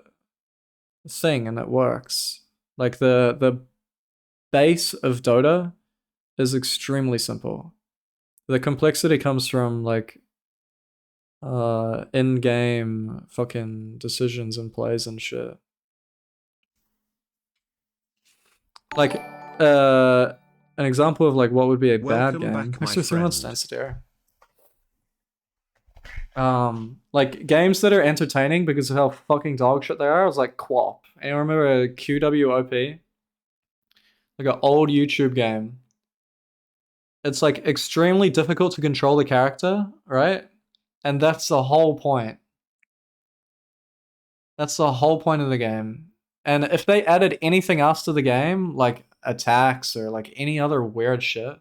thing, and it works. Like, the base of Dota is extremely simple. The complexity comes from, like, in-game fucking decisions and plays and shit. Like, an example of, like, what would be a bad game. Thanks for 3 months, Stansteer. Like, games that are entertaining because of how fucking dog shit they are is like QWOP. Anyone remember QWOP? Like an old YouTube game. It's like extremely difficult to control the character, right? And that's the whole point. That's the whole point of the game. And if they added anything else to the game, like attacks or like any other weird shit,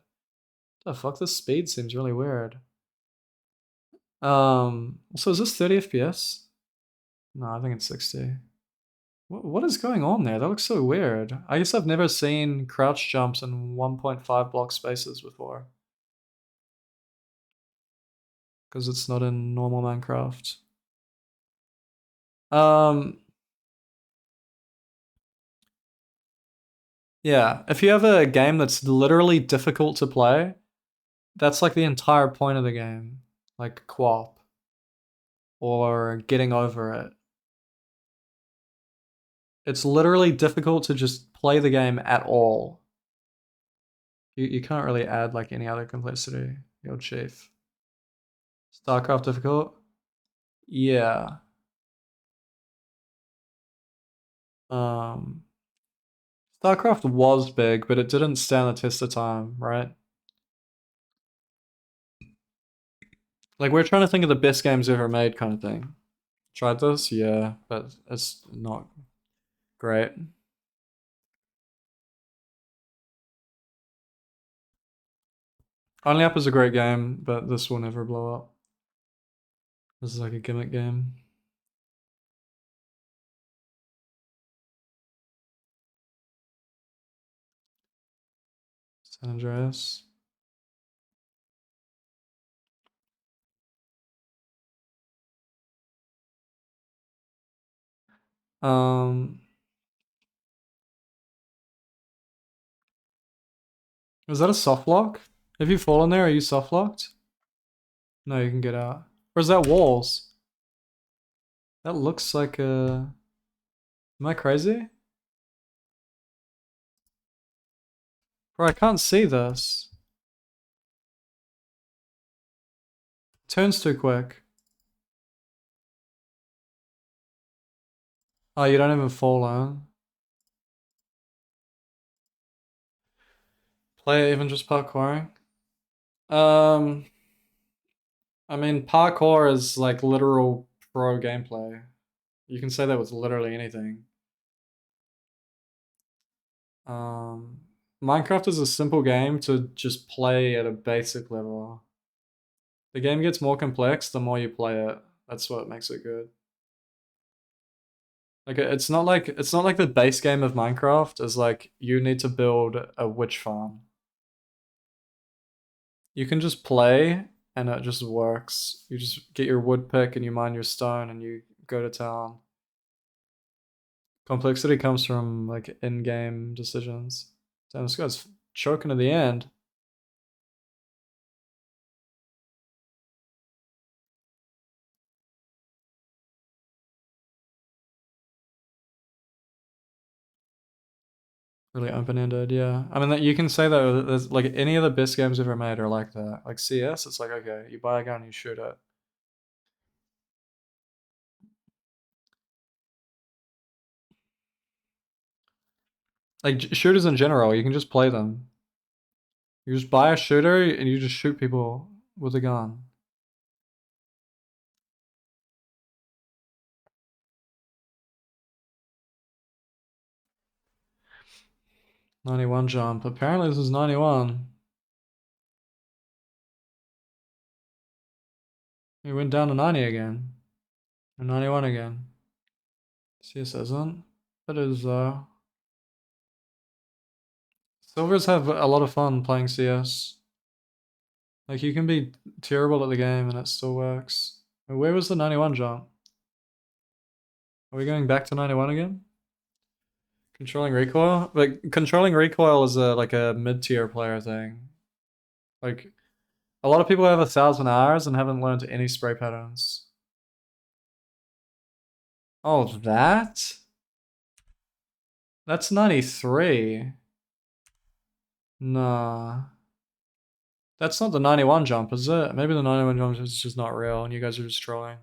the fuck, this speed seems really weird. So is this 30 FPS? No, I think it's 60. What is going on there? That looks so weird. I guess I've never seen crouch jumps in 1.5 block spaces before. Because it's not in normal Minecraft. Yeah, if you have a game that's literally difficult to play, that's like the entire point of the game. Like QWOP. Or getting over it. It's literally difficult to just play the game at all. You can't really add like any other complexity, your chief. StarCraft difficult? Yeah. StarCraft was big, but it didn't stand the test of time, right? Like, we're trying to think of the best games ever made kind of thing. Tried this? Yeah, but it's not great. Only Up is a great game, but this will never blow up. This is like a gimmick game. San Andreas. Is that a soft lock? If you fall in there, are you soft locked? No, you can get out. Or is that walls? That looks like a... Am I crazy? Bro, I can't see this. Turns too quick. Oh, you don't even fall on. Play even just parkouring? I mean, parkour is like literal pro gameplay. You can say that with literally anything. Minecraft is a simple game to just play at a basic level. The game gets more complex the more you play it. That's what makes it good. Like, it's not like the base game of Minecraft is like you need to build a witch farm. You can just play and it just works. You just get your wood pick and you mine your stone and you go to town. Complexity comes from like in-game decisions. Damn, this guy's choking to the end. Really open-ended, yeah. I mean, you can say that there's like any of the best games ever made are like that. Like CS, it's like, okay, you buy a gun, you shoot it. Like shooters in general, you can just play them. You just buy a shooter and you just shoot people with a gun. 91 jump. Apparently this is 91. We went down to 90 again. And 91 again. CS isn't. It is though. Silvers have a lot of fun playing CS. Like you can be terrible at the game and it still works. Where was the 91 jump? Are we going back to 91 again? Controlling recoil? Like controlling recoil is like a mid-tier player thing. Like a lot of people have 1,000 hours and haven't learned any spray patterns. Oh, that? That's 93. Nah. That's not the 91 jump, is it? Maybe the 91 jump is just not real and you guys are just trolling.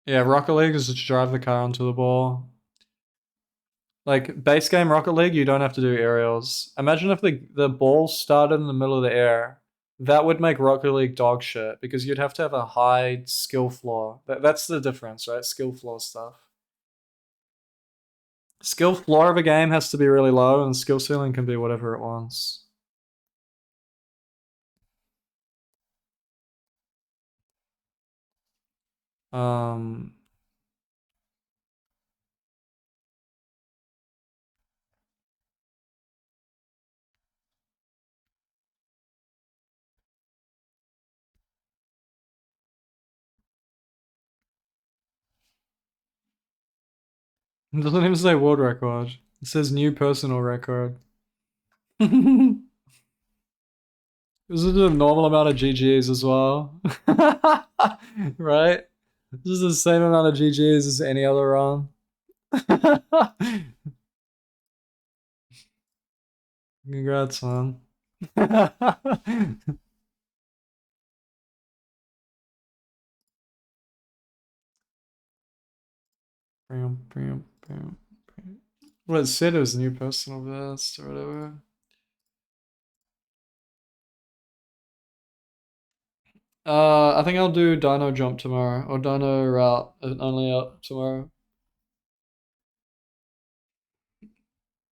Yeah, Rocket League is to drive the car onto the ball. Like, base game Rocket League, you don't have to do aerials. Imagine if the ball started in the middle of the air. That would make Rocket League dog shit, because you'd have to have a high skill floor. That's the difference, right? Skill floor stuff. Skill floor of a game has to be really low, and skill ceiling can be whatever it wants. It doesn't even say world record. It says new personal record. This is a normal amount of GGs as well. Right? This is the same amount of GGs as any other run. Congrats, man. Well, it said it was new personal best or whatever. I think I'll do Dino Jump tomorrow, or Dino Route, only up tomorrow.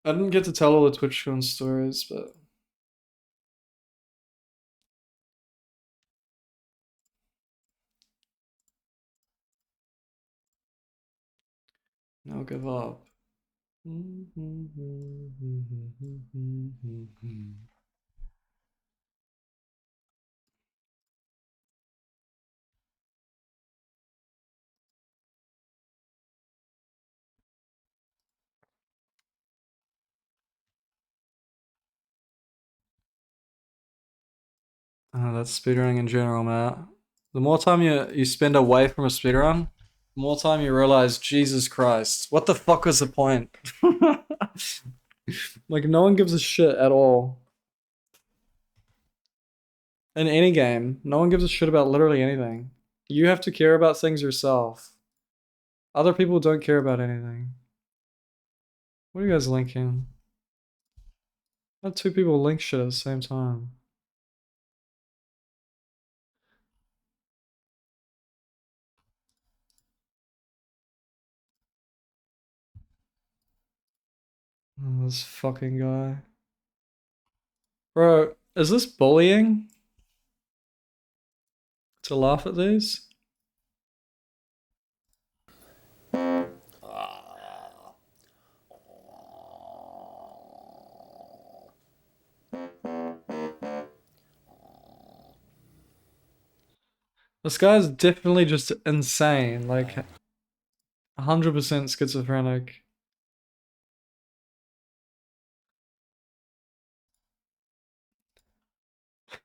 I didn't get to tell all the TwitchCon stories, but... I'll give up. That's speedrunning in general, Matt. The more time you spend away from a speedrun, the more time you realize, Jesus Christ, what the fuck was the point? Like, no one gives a shit at all. In any game, no one gives a shit about literally anything. You have to care about things yourself. Other people don't care about anything. What are you guys linking? Not two people link shit at the same time. Oh, this fucking guy. Bro, is this bullying? To laugh at these? This guy's definitely just insane, like 100% schizophrenic.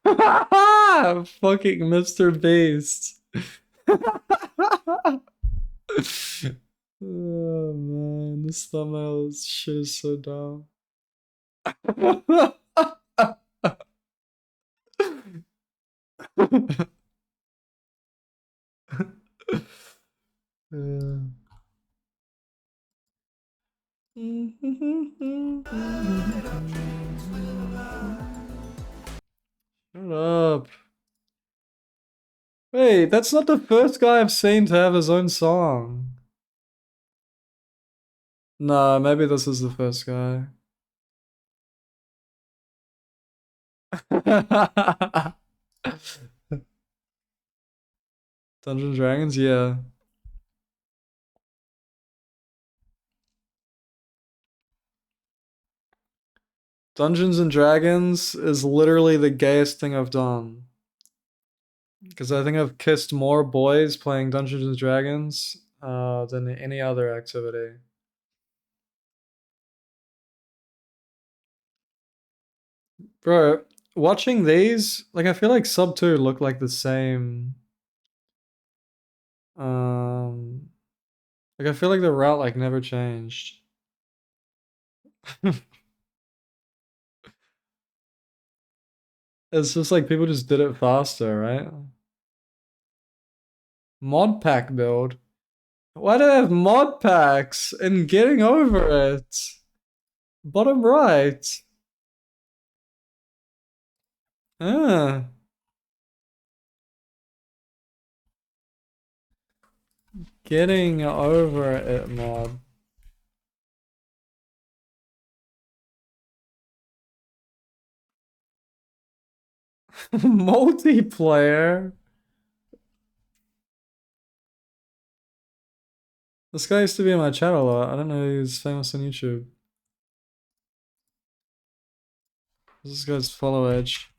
Fucking Mr. Beast. Oh man, this thumbnail shit is so dumb. Yeah. Shut up. Wait, that's not the first guy I've seen to have his own song. Nah, maybe this is the first guy. Dungeons & Dragons, yeah. Dungeons & Dragons is literally the gayest thing I've done. Because I think I've kissed more boys playing Dungeons & Dragons than any other activity. Bro, watching these, like I feel like Sub 2 look like the same. Like I feel like the route like never changed. It's just like people just did it faster, right? Mod pack build. Why do they have mod packs and getting over it? Bottom right. Ah. Getting over it mod. Multiplayer. This guy used to be in my chat a lot. I don't know he's famous on YouTube. This guy's follow edge.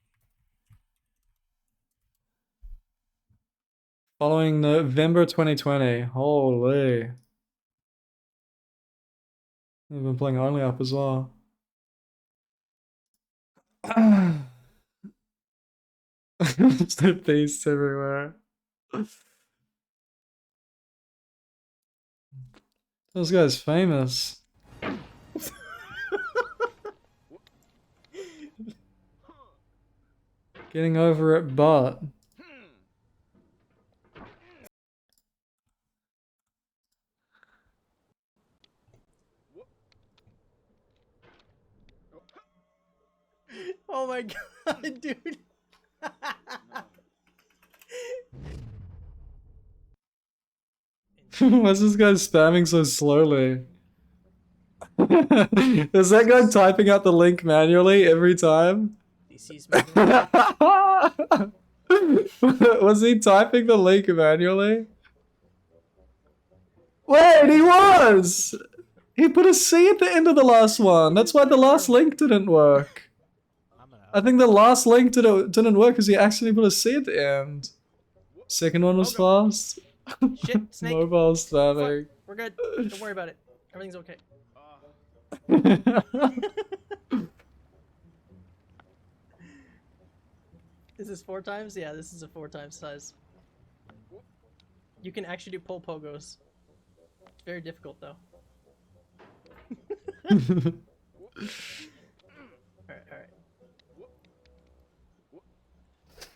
Following November 2020. Holy. I've been playing Only Up as well. There's no beasts everywhere. This guy's famous. Getting over it, but. Oh my god, dude. Why's this guy spamming so slowly? Is that guy typing out the link manually every time? Was he typing the link manually? Wait, he was! He put a C at the end of the last one. That's why the last link didn't work. I think the last link didn't work because he accidentally put a C at the end. Second one was fast. Shit, snake. Mobile spamming. Fuck, we're good. Don't worry about it. Everything's okay. Is this 4 times? Yeah, this is a 4 times size. You can actually do pole pogos. It's very difficult though. Alright.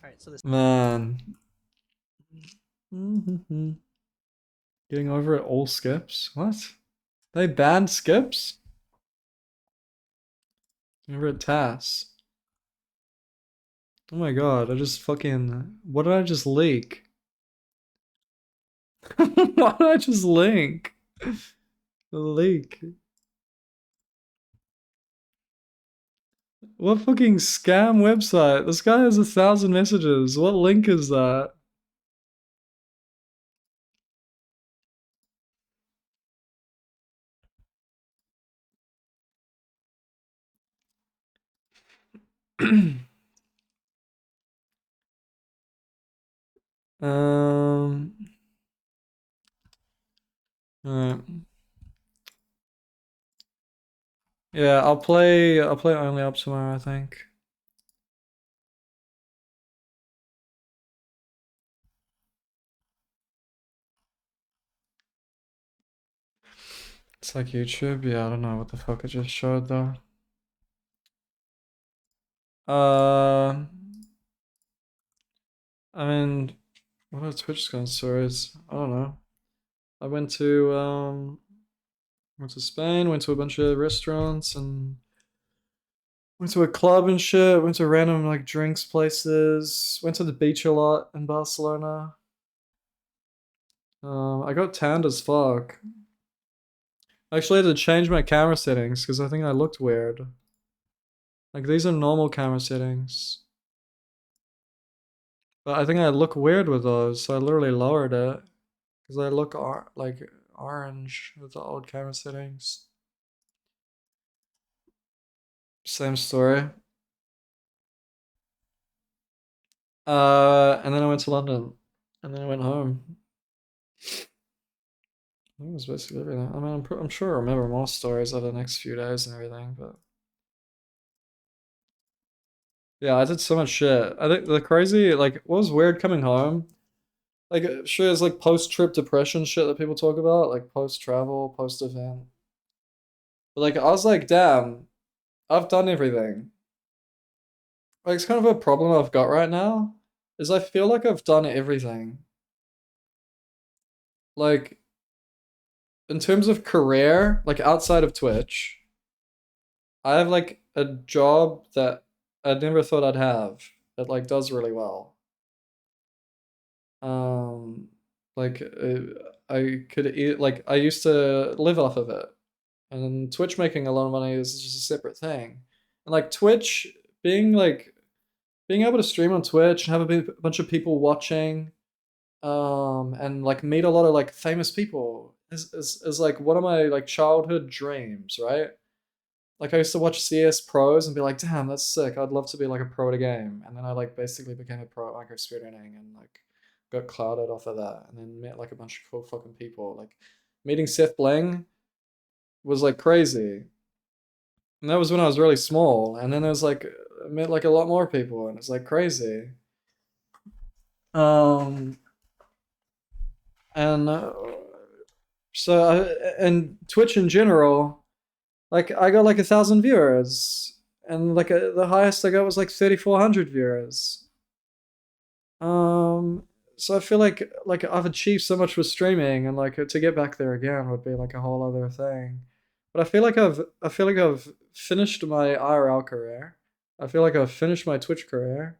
Alright, so this Man. Getting over it, all skips? What? They banned skips? Over at TAS. Oh my god, I just fucking... What did I just leak? Why did I just link? Leak. What fucking scam website? This guy has 1,000 messages. What link is that? Alright. Yeah, I'll play Only Up tomorrow, I think. It's like YouTube, yeah, I don't know what the fuck I just showed though. I mean, what are Twitch stories? I don't know. I went to Spain, went to a bunch of restaurants and Went to a club and shit. Went to random like drinks places. Went to the beach a lot in Barcelona. I got tanned as fuck. I actually had to change my camera settings because I think I looked weird. Like these are normal camera settings. But I think I look weird with those, so I literally lowered it. Because I look like orange with the old camera settings. Same story. And then I went to London. And then I went home. I think it was basically everything. I mean, I'm sure I remember more stories over the next few days and everything, but... Yeah, I did so much shit. I think the crazy, like, what was weird coming home? Like, sure, it's like post-trip depression shit that people talk about, like post-travel, post-event. But like, I was like, damn, I've done everything. Like, it's kind of a problem I've got right now, is I feel like I've done everything. Like, in terms of career, like outside of Twitch, I have like a job that I never thought I'd have that like does really well. Like I could like I used to live off of it, and Twitch making a lot of money is just a separate thing. And like Twitch being able to stream on Twitch and have a bunch of people watching, and like meet a lot of like famous people is like one of my like childhood dreams, right? Like I used to watch CS pros and be like, damn, that's sick. I'd love to be like a pro at a game. And then I like basically became a pro at microspeedrunning and like got clouded off of that, and then met like a bunch of cool fucking people. Like meeting Seth Bling was like crazy. And that was when I was really small. And then there was like I met like a lot more people and it's like crazy. And and Twitch in general, like I got like 1,000 viewers, and like the highest I got was like 3,400 viewers. So I feel like I've achieved so much with streaming, and like to get back there again would be like a whole other thing. But I feel like I've finished my IRL career. I feel like I've finished my Twitch career.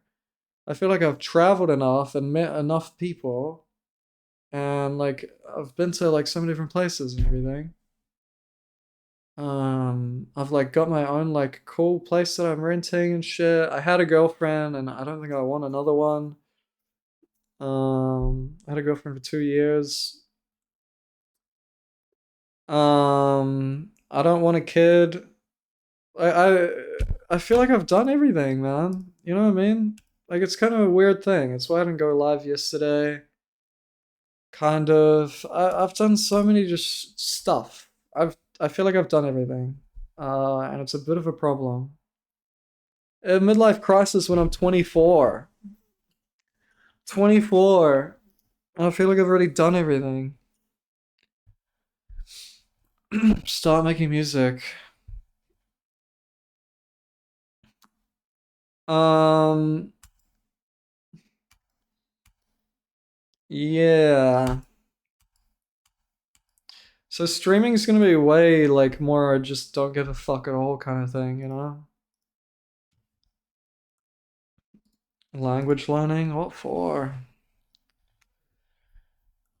I feel like I've traveled enough and met enough people, and like I've been to like so many different places and everything. I've like got my own like cool place that I'm renting and shit. I had a girlfriend and I don't think I want another one. I had a girlfriend for 2 years. I don't want a kid. I feel like I've done everything, man. You know what I mean? Like it's kind of a weird thing. It's why I didn't go live yesterday. Kind of. I've done so many just stuff. I feel like I've done everything. And it's a bit of a problem. A midlife crisis when I'm 24. 24. I feel like I've already done everything. Start making music. Yeah. So streaming is gonna be way like more just don't give a fuck at all kind of thing, you know? Language learning? What for?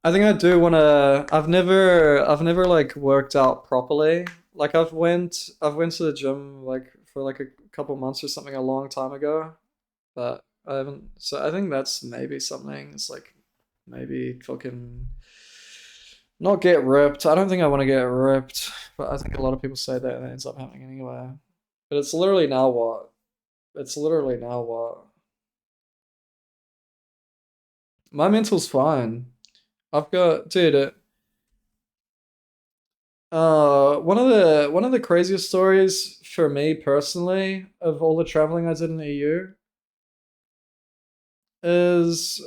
I think I do wanna. I've never like worked out properly. Like I've went to the gym like for like a couple months or something a long time ago, but I haven't. So I think that's maybe something. It's like maybe fucking not get ripped. I don't think I want to get ripped, but I think a lot of people say that and it ends up happening anyway. But it's literally now what? It's literally now what? My mental's fine. I've got, dude. One of the craziest stories for me personally of all the traveling I did in the EU is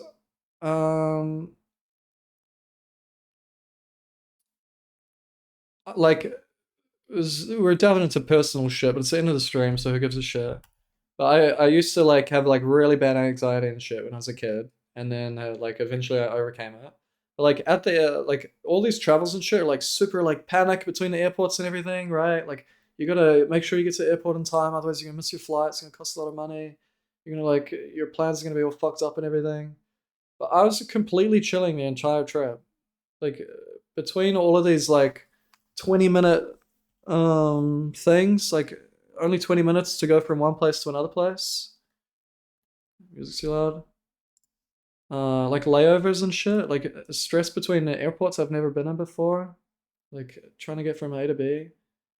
like we're diving into personal shit, but it's the end of the stream, so who gives a shit? But I used to like have like really bad anxiety and shit when I was a kid, and then like eventually I overcame it. But like at the like all these travels and shit are like super like panic between the airports and everything, right? Like You gotta make sure you get to the airport in time, otherwise you're gonna miss your flight. It's gonna cost a lot of money. You're gonna like your plans are gonna be all fucked up and everything. But I was completely chilling the entire trip. Like between all of these like 20-minute things, like only 20 minutes to go from one place to another place. Music's too loud. Like layovers and shit, like stress between the airports I've never been in before, like trying to get from A to B.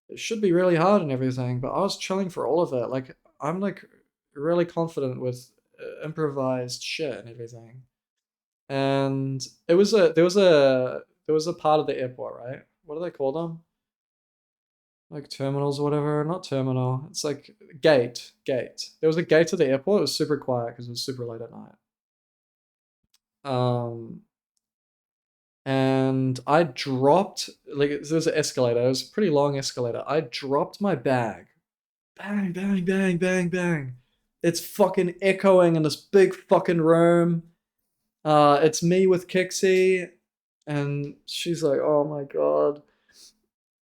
It should be really hard and everything, but I was chilling for all of it. Like I'm like really confident with improvised shit and everything. And there was a part of the airport, right? What do they call them? Like terminals or whatever. Not terminal. It's like gate. There was a gate to the airport. It was super quiet because it was super late at night. And I dropped, like, there was an escalator. It was a pretty long escalator. I dropped my bag. Bang, bang, bang, bang, bang. It's fucking echoing in this big fucking room. It's me with Kixie, and she's like, oh my god.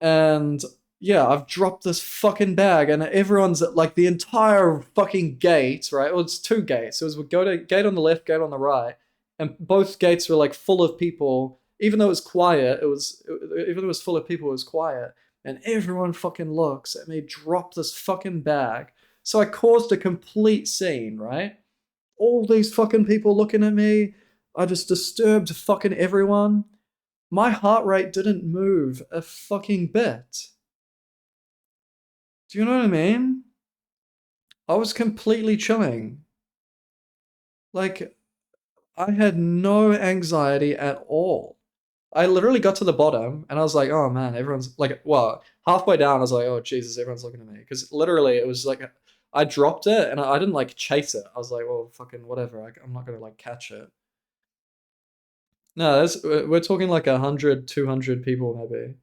And yeah, I've dropped this fucking bag, and everyone's at, like, the entire fucking gate, right? Well, it's two gates. It was gate on the left, gate on the right. And both gates were like full of people. Even though it was quiet, even though it was full of people, it was quiet. And everyone fucking looks at me drop this fucking bag. So I caused a complete scene, right? All these fucking people looking at me. I just disturbed fucking everyone. My heart rate didn't move a fucking bit. Do you know what I mean? I was completely chilling. Like, I had no anxiety at all. I literally got to the bottom and I was like, oh man, everyone's like, well, halfway down, I was like, oh Jesus, everyone's looking at me. Because literally it was like, I dropped it and I didn't like chase it. I was like, well, fucking whatever. I'm not going to like catch it. No, we're talking like 100, 200 people maybe.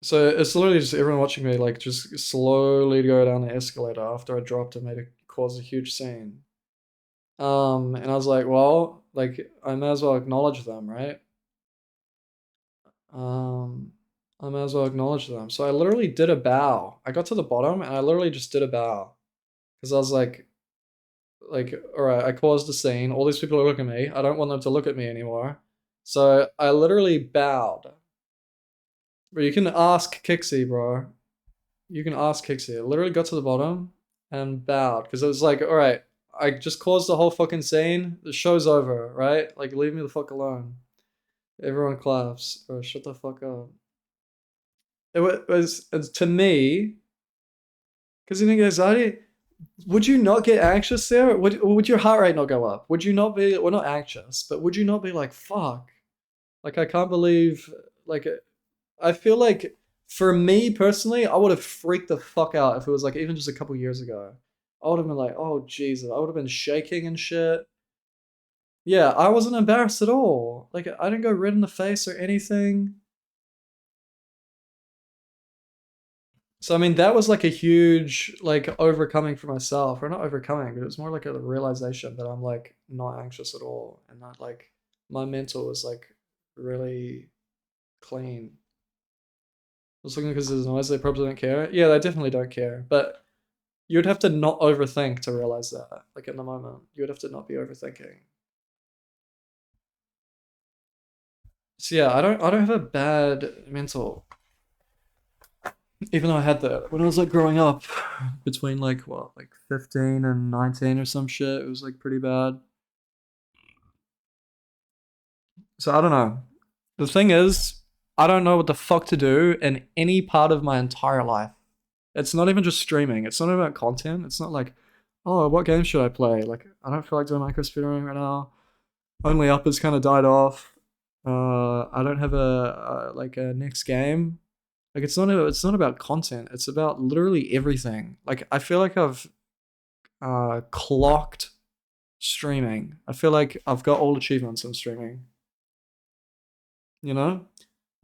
So it's literally just everyone watching me like just slowly go down the escalator after I dropped and caused a huge scene. And I was like, well, like I may as well acknowledge them, right? I may as well acknowledge them. So I literally did a bow. I got to the bottom and I literally just did a bow. Because I was like, alright, I caused a scene. All these people are looking at me. I don't want them to look at me anymore. So I literally bowed. But you can ask Kixie, bro. You can ask Kixie. I literally got to the bottom and bowed. Because it was like, alright, I just caused the whole fucking scene. The show's over, right? Like, leave me the fuck alone. Everyone claps. Bro, shut the fuck up. It was to me, because you think anxiety, would you not get anxious there? Would your heart rate not go up? Would you not be, well, not anxious, but would you not be like, fuck? Like, I can't believe, like, I feel like, for me personally, I would have freaked the fuck out if it was like, even just a couple years ago. I would have been like, oh, Jesus. I would have been shaking and shit. Yeah, I wasn't embarrassed at all. Like, I didn't go red in the face or anything. So, I mean, that was like a huge, like, overcoming for myself. Or not overcoming, but it was more like a realization that I'm, like, not anxious at all. And that, like, my mental was, like, really clean. I was looking because there's noise, they probably don't care. Yeah, they definitely don't care. But you'd have to not overthink to realize that. Like, in the moment, you would have to not be overthinking. So yeah, I don't have a bad mental. Even though I had that when I was like growing up, between like what, like 15 and 19 or some shit, it was like pretty bad. So I don't know. The thing is, I don't know what the fuck to do in any part of my entire life. It's not even just streaming. It's not about content. It's not like, oh, what game should I play? Like, I don't feel like doing micro speedrunning right now. Only Up has kind of died off. I don't have like a next game. Like, it's not about content. It's about literally everything. Like, I feel like I've clocked streaming. I feel like I've got all achievements in streaming. You know?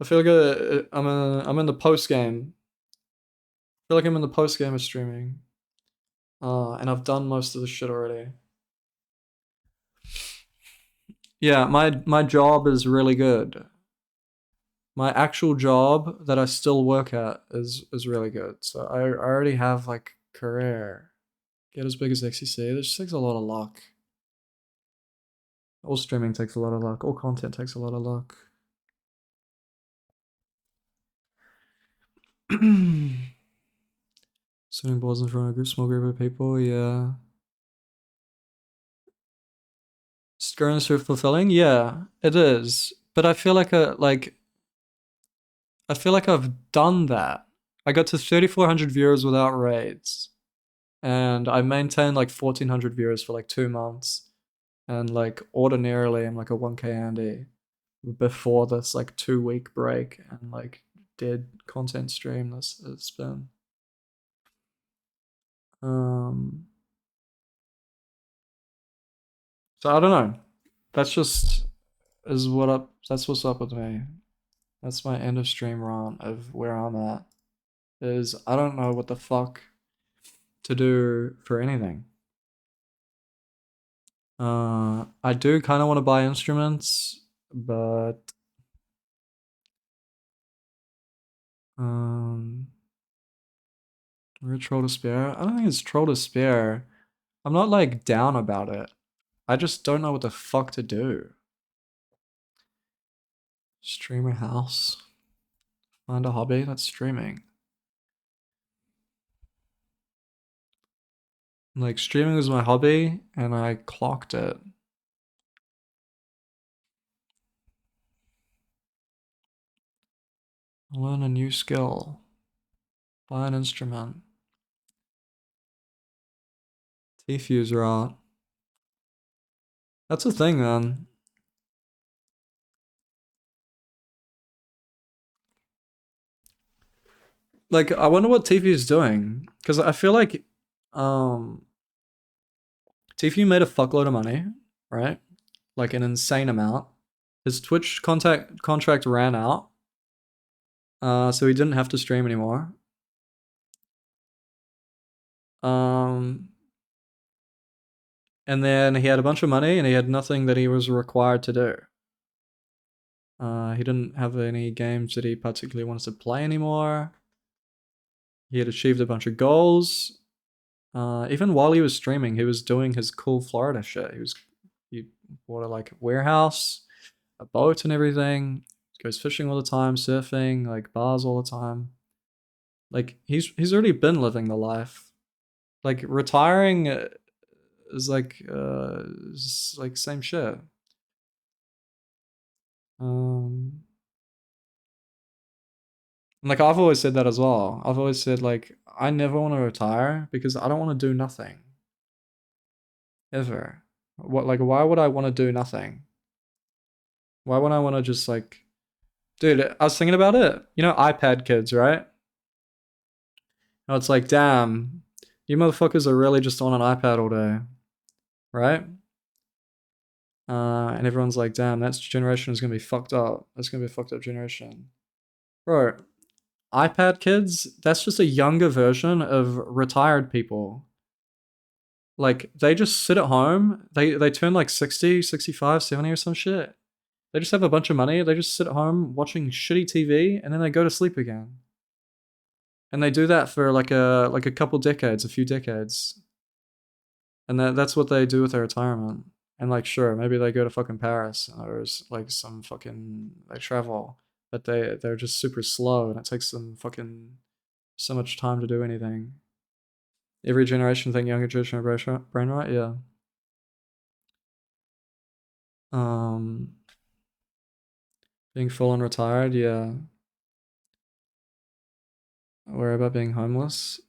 I feel like I'm in the post game. I feel like I'm in the post game of streaming. And I've done most of the shit already. Yeah, my job is really good. my actual job that I still work at is really good. So I already have like career. Get as big as XCC. This takes a lot of luck. All streaming takes a lot of luck. All content takes a lot of luck. Sitting balls in front of a small group of people, yeah. Growing is so fulfilling, yeah, it is. But I feel like I feel like I've done that. I got to 3,400 viewers without raids, and I maintained like 1,400 viewers for like 2 months, and like ordinarily I'm like a 1K Andy before this like 2-week break, and like did content stream this spin. So I don't know. That's just is what up. That's what's up with me. That's my end of stream rant of where I'm at. Is I don't know what the fuck to do for anything. I do kind of want to buy instruments, but we're troll to spare. I don't think it's troll to spare. I'm not like down about it. I just don't know what the fuck to do. Streamer house. Find a hobby that's streaming. Like streaming was my hobby and I clocked it. Learn a new skill. Buy an instrument. T-Fuse rot. That's a thing, man. Like, I wonder what T-Fuse is doing. Because I feel like T-Fuse made a fuckload of money, right? Like an insane amount. His Twitch contract ran out. So he didn't have to stream anymore. And then he had a bunch of money and he had nothing that he was required to do. He didn't have any games that he particularly wanted to play anymore. He had achieved a bunch of goals. Even while he was streaming, he was doing his cool Florida shit. He bought a like warehouse, a boat and everything. Goes fishing all the time, surfing, like bars all the time. Like he's already been living the life. Like retiring is like same shit. Like I've always said that as well. I've always said like I never want to retire because I don't want to do nothing. Ever. Why would I want to do nothing? Why would I want to just like dude, I was thinking about it. You know iPad kids, right? Now it's like, damn, you motherfuckers are really just on an iPad all day. Right? And everyone's like, damn, that generation is gonna be fucked up. That's gonna be a fucked up generation. Bro, iPad kids, that's just a younger version of retired people. Like, they just sit at home, they turn like 60, 65, 70 or some shit. They just have a bunch of money, they just sit at home watching shitty TV, and then they go to sleep again. And they do that for like a couple decades, a few decades. And that's what they do with their retirement. And like, sure, maybe they go to fucking Paris or like some fucking, they travel. But they're just super slow and it takes them fucking so much time to do anything. Every generation think younger generation brain rot, yeah. Being full and retired, yeah. Worry about being homeless.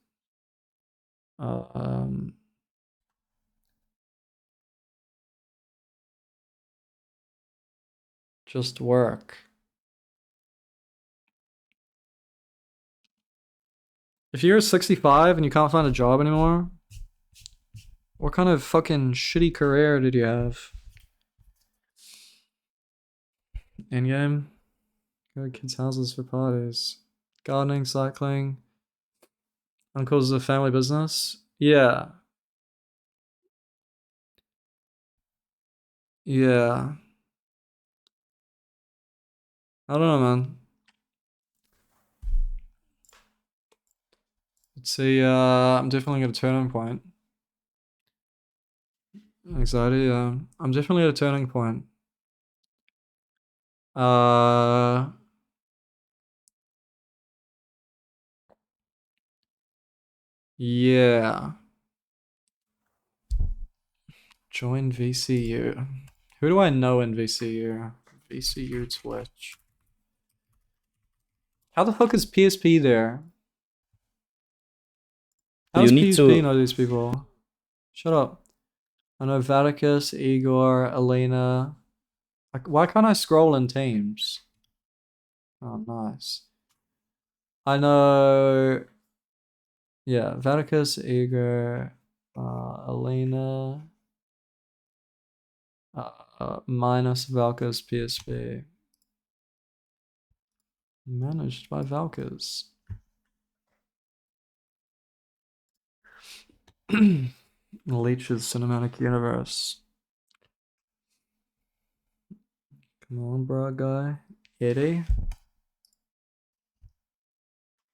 Just work. If you're 65 and you can't find a job anymore, what kind of fucking shitty career did you have? In-game? Go to kids' houses for parties. Gardening, cycling. Uncle's a family business? Yeah. Yeah. I don't know, man. Let's see, I'm definitely at a turning point. Anxiety, I'm definitely at a turning point. Yeah. Join VCU. Who do I know in VCU? VCU Twitch. How the fuck is PSP there? How does PSP know these people? Shut up. I know Vaticus, Igor, Elena. Like, why can't I scroll in teams? Oh, nice. I know. Yeah, Vaticus, Igor, Elena. Minus Valka's PSP. Managed by Valka's. Leech's cinematic universe. Come on, bro, guy. Eddie.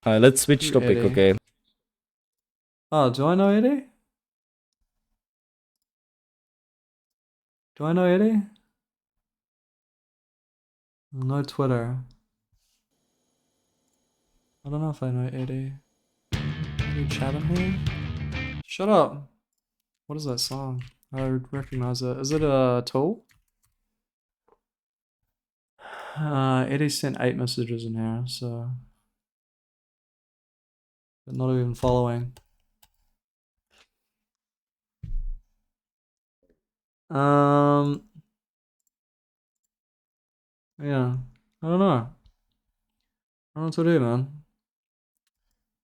Alright, let's switch topic, Eddie. okay? Oh, do I know Eddie? Do I know Eddie? No Twitter. I don't know if I know Eddie. Eddie Chatham here? Shut up. What is that song? I recognize it. Is it a Tool? Eddie sent 8 messages in here, so... But not even following. Yeah. I don't know. I don't know what to do, man.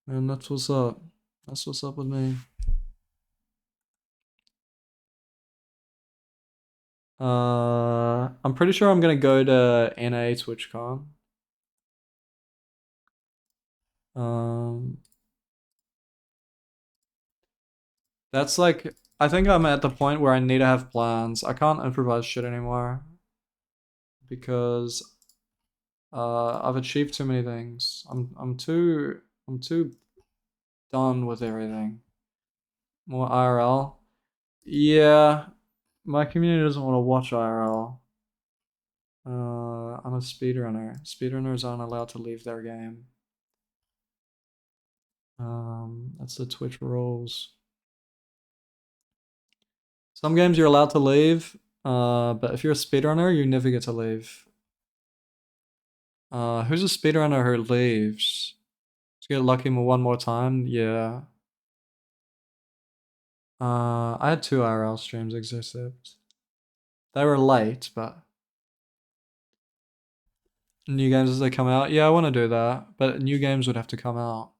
And that's what's up. That's what's up with me. I'm pretty sure I'm gonna go to NA TwitchCon. That's like, I think I'm at the point where I need to have plans. I can't improvise shit anymore. Because I've achieved too many things. I'm too done with everything. More IRL. Yeah. My community doesn't want to watch IRL. I'm a speedrunner. Speedrunners aren't allowed to leave their game. That's the Twitch rules. Some games you're allowed to leave, but if you're a speedrunner, you never get to leave. Who's a speedrunner who leaves? To get lucky one more time? Yeah. I had 2 IRL streams exist. They were late, but new games as they come out. Yeah, I want to do that, but new games would have to come out.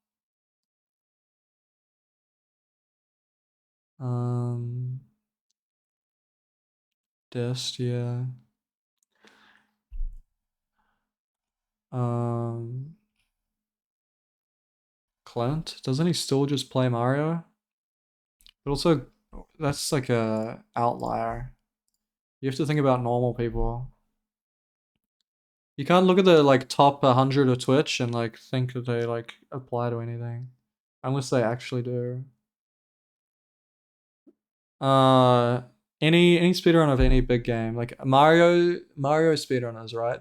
Dest, yeah. Clint, doesn't he still just play Mario? But also, that's like a outlier. You have to think about normal people. You can't look at the like top 100 of Twitch and like think that they like apply to anything, unless they actually do. Any speedrun of any big game, like Mario speedrunners, right?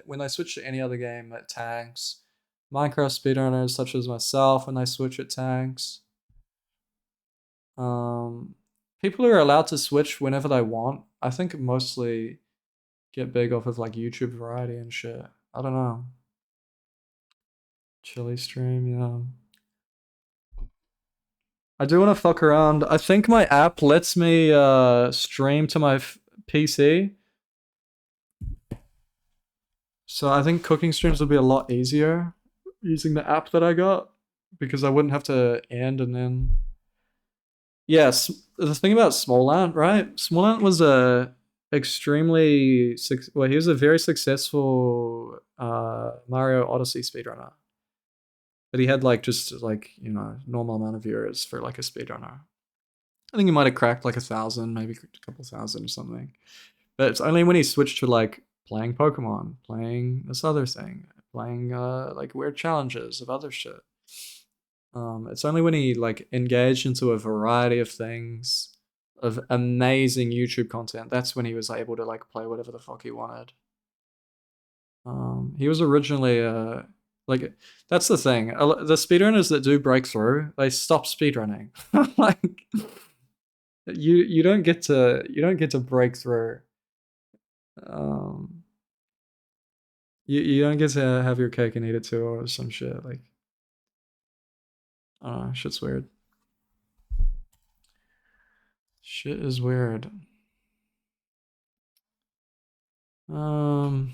When they switch to any other game, it tanks. Minecraft speedrunners such as myself, when they switch, it tanks. People who are allowed to switch whenever they want, I think mostly get big off of like YouTube variety and shit. I don't know. Chili stream, yeah. I do want to fuck around. I think my app lets me stream to my PC. So I think cooking streams would be a lot easier using the app that I got, because I wouldn't have to end and then... Yes, the thing about Smallant, right? Smallant was a extremely... Well, he was a very successful Mario Odyssey speedrunner. But he had like just like, you know, normal amount of viewers for like a speedrunner. I think he might have cracked like 1,000, maybe a couple thousand or something. But it's only when he switched to like playing Pokemon, playing this other thing, playing like weird challenges of other shit. It's only when he like engaged into a variety of things, of amazing YouTube content, that's when he was able to like play whatever the fuck he wanted. He was originally like, that's the thing. The speedrunners that do break through, they stop speedrunning. Like you don't get to break through. You don't get to have your cake and eat it too, or some shit. Like, I don't know, shit's weird. Shit is weird. I don't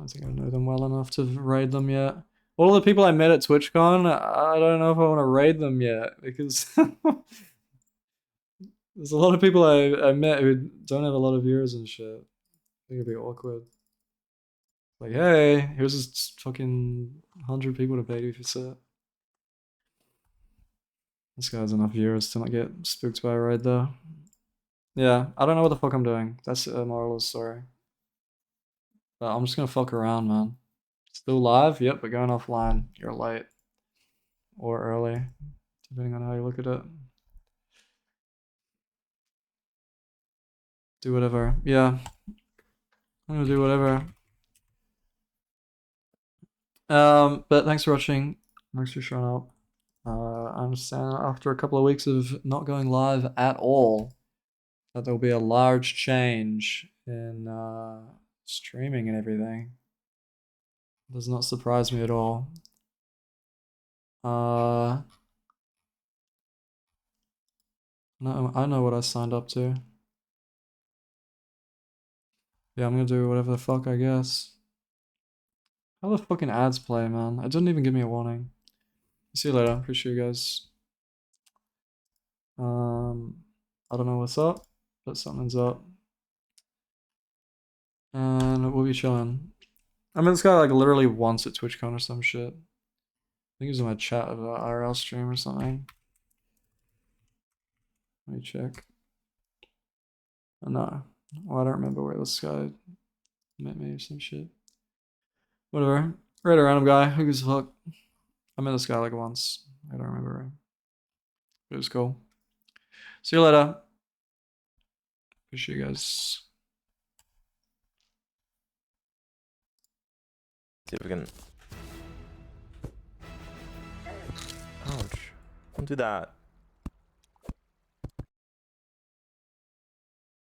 think I know them well enough to raid them yet. All the people I met at TwitchCon, I don't know if I want to raid them yet, because there's a lot of people I met who don't have a lot of viewers and shit. I think it'd be awkward. Like, hey, here's this fucking 100 people to pay you for set. This guy has enough viewers to not get spooked by a raid though. Yeah, I don't know what the fuck I'm doing. That's the moral of the story. But I'm just gonna fuck around, man. Still live? Yep, but going offline. You're late. Or early. Depending on how you look at it. Do whatever. Yeah. I'm gonna do whatever. But thanks for watching. Thanks for showing up. I understand after a couple of weeks of not going live at all, that there'll be a large change in streaming and everything. It does not surprise me at all. No, I know what I signed up to. Yeah, I'm gonna do whatever the fuck, I guess. How the fucking ads play, man? It didn't even give me a warning. See you later. Appreciate you guys. I don't know what's up, but something's up. And we'll be chilling. I mean, this guy like literally once at TwitchCon or some shit. I think he was in my chat of an IRL stream or something. Let me check. No. Well, I don't remember where this guy met me or some shit. Whatever. Right, a random guy. Who gives a fuck? I met this guy like once. I don't remember. It was cool. See you later. Appreciate you guys. See if we can. Ouch. Don't do that.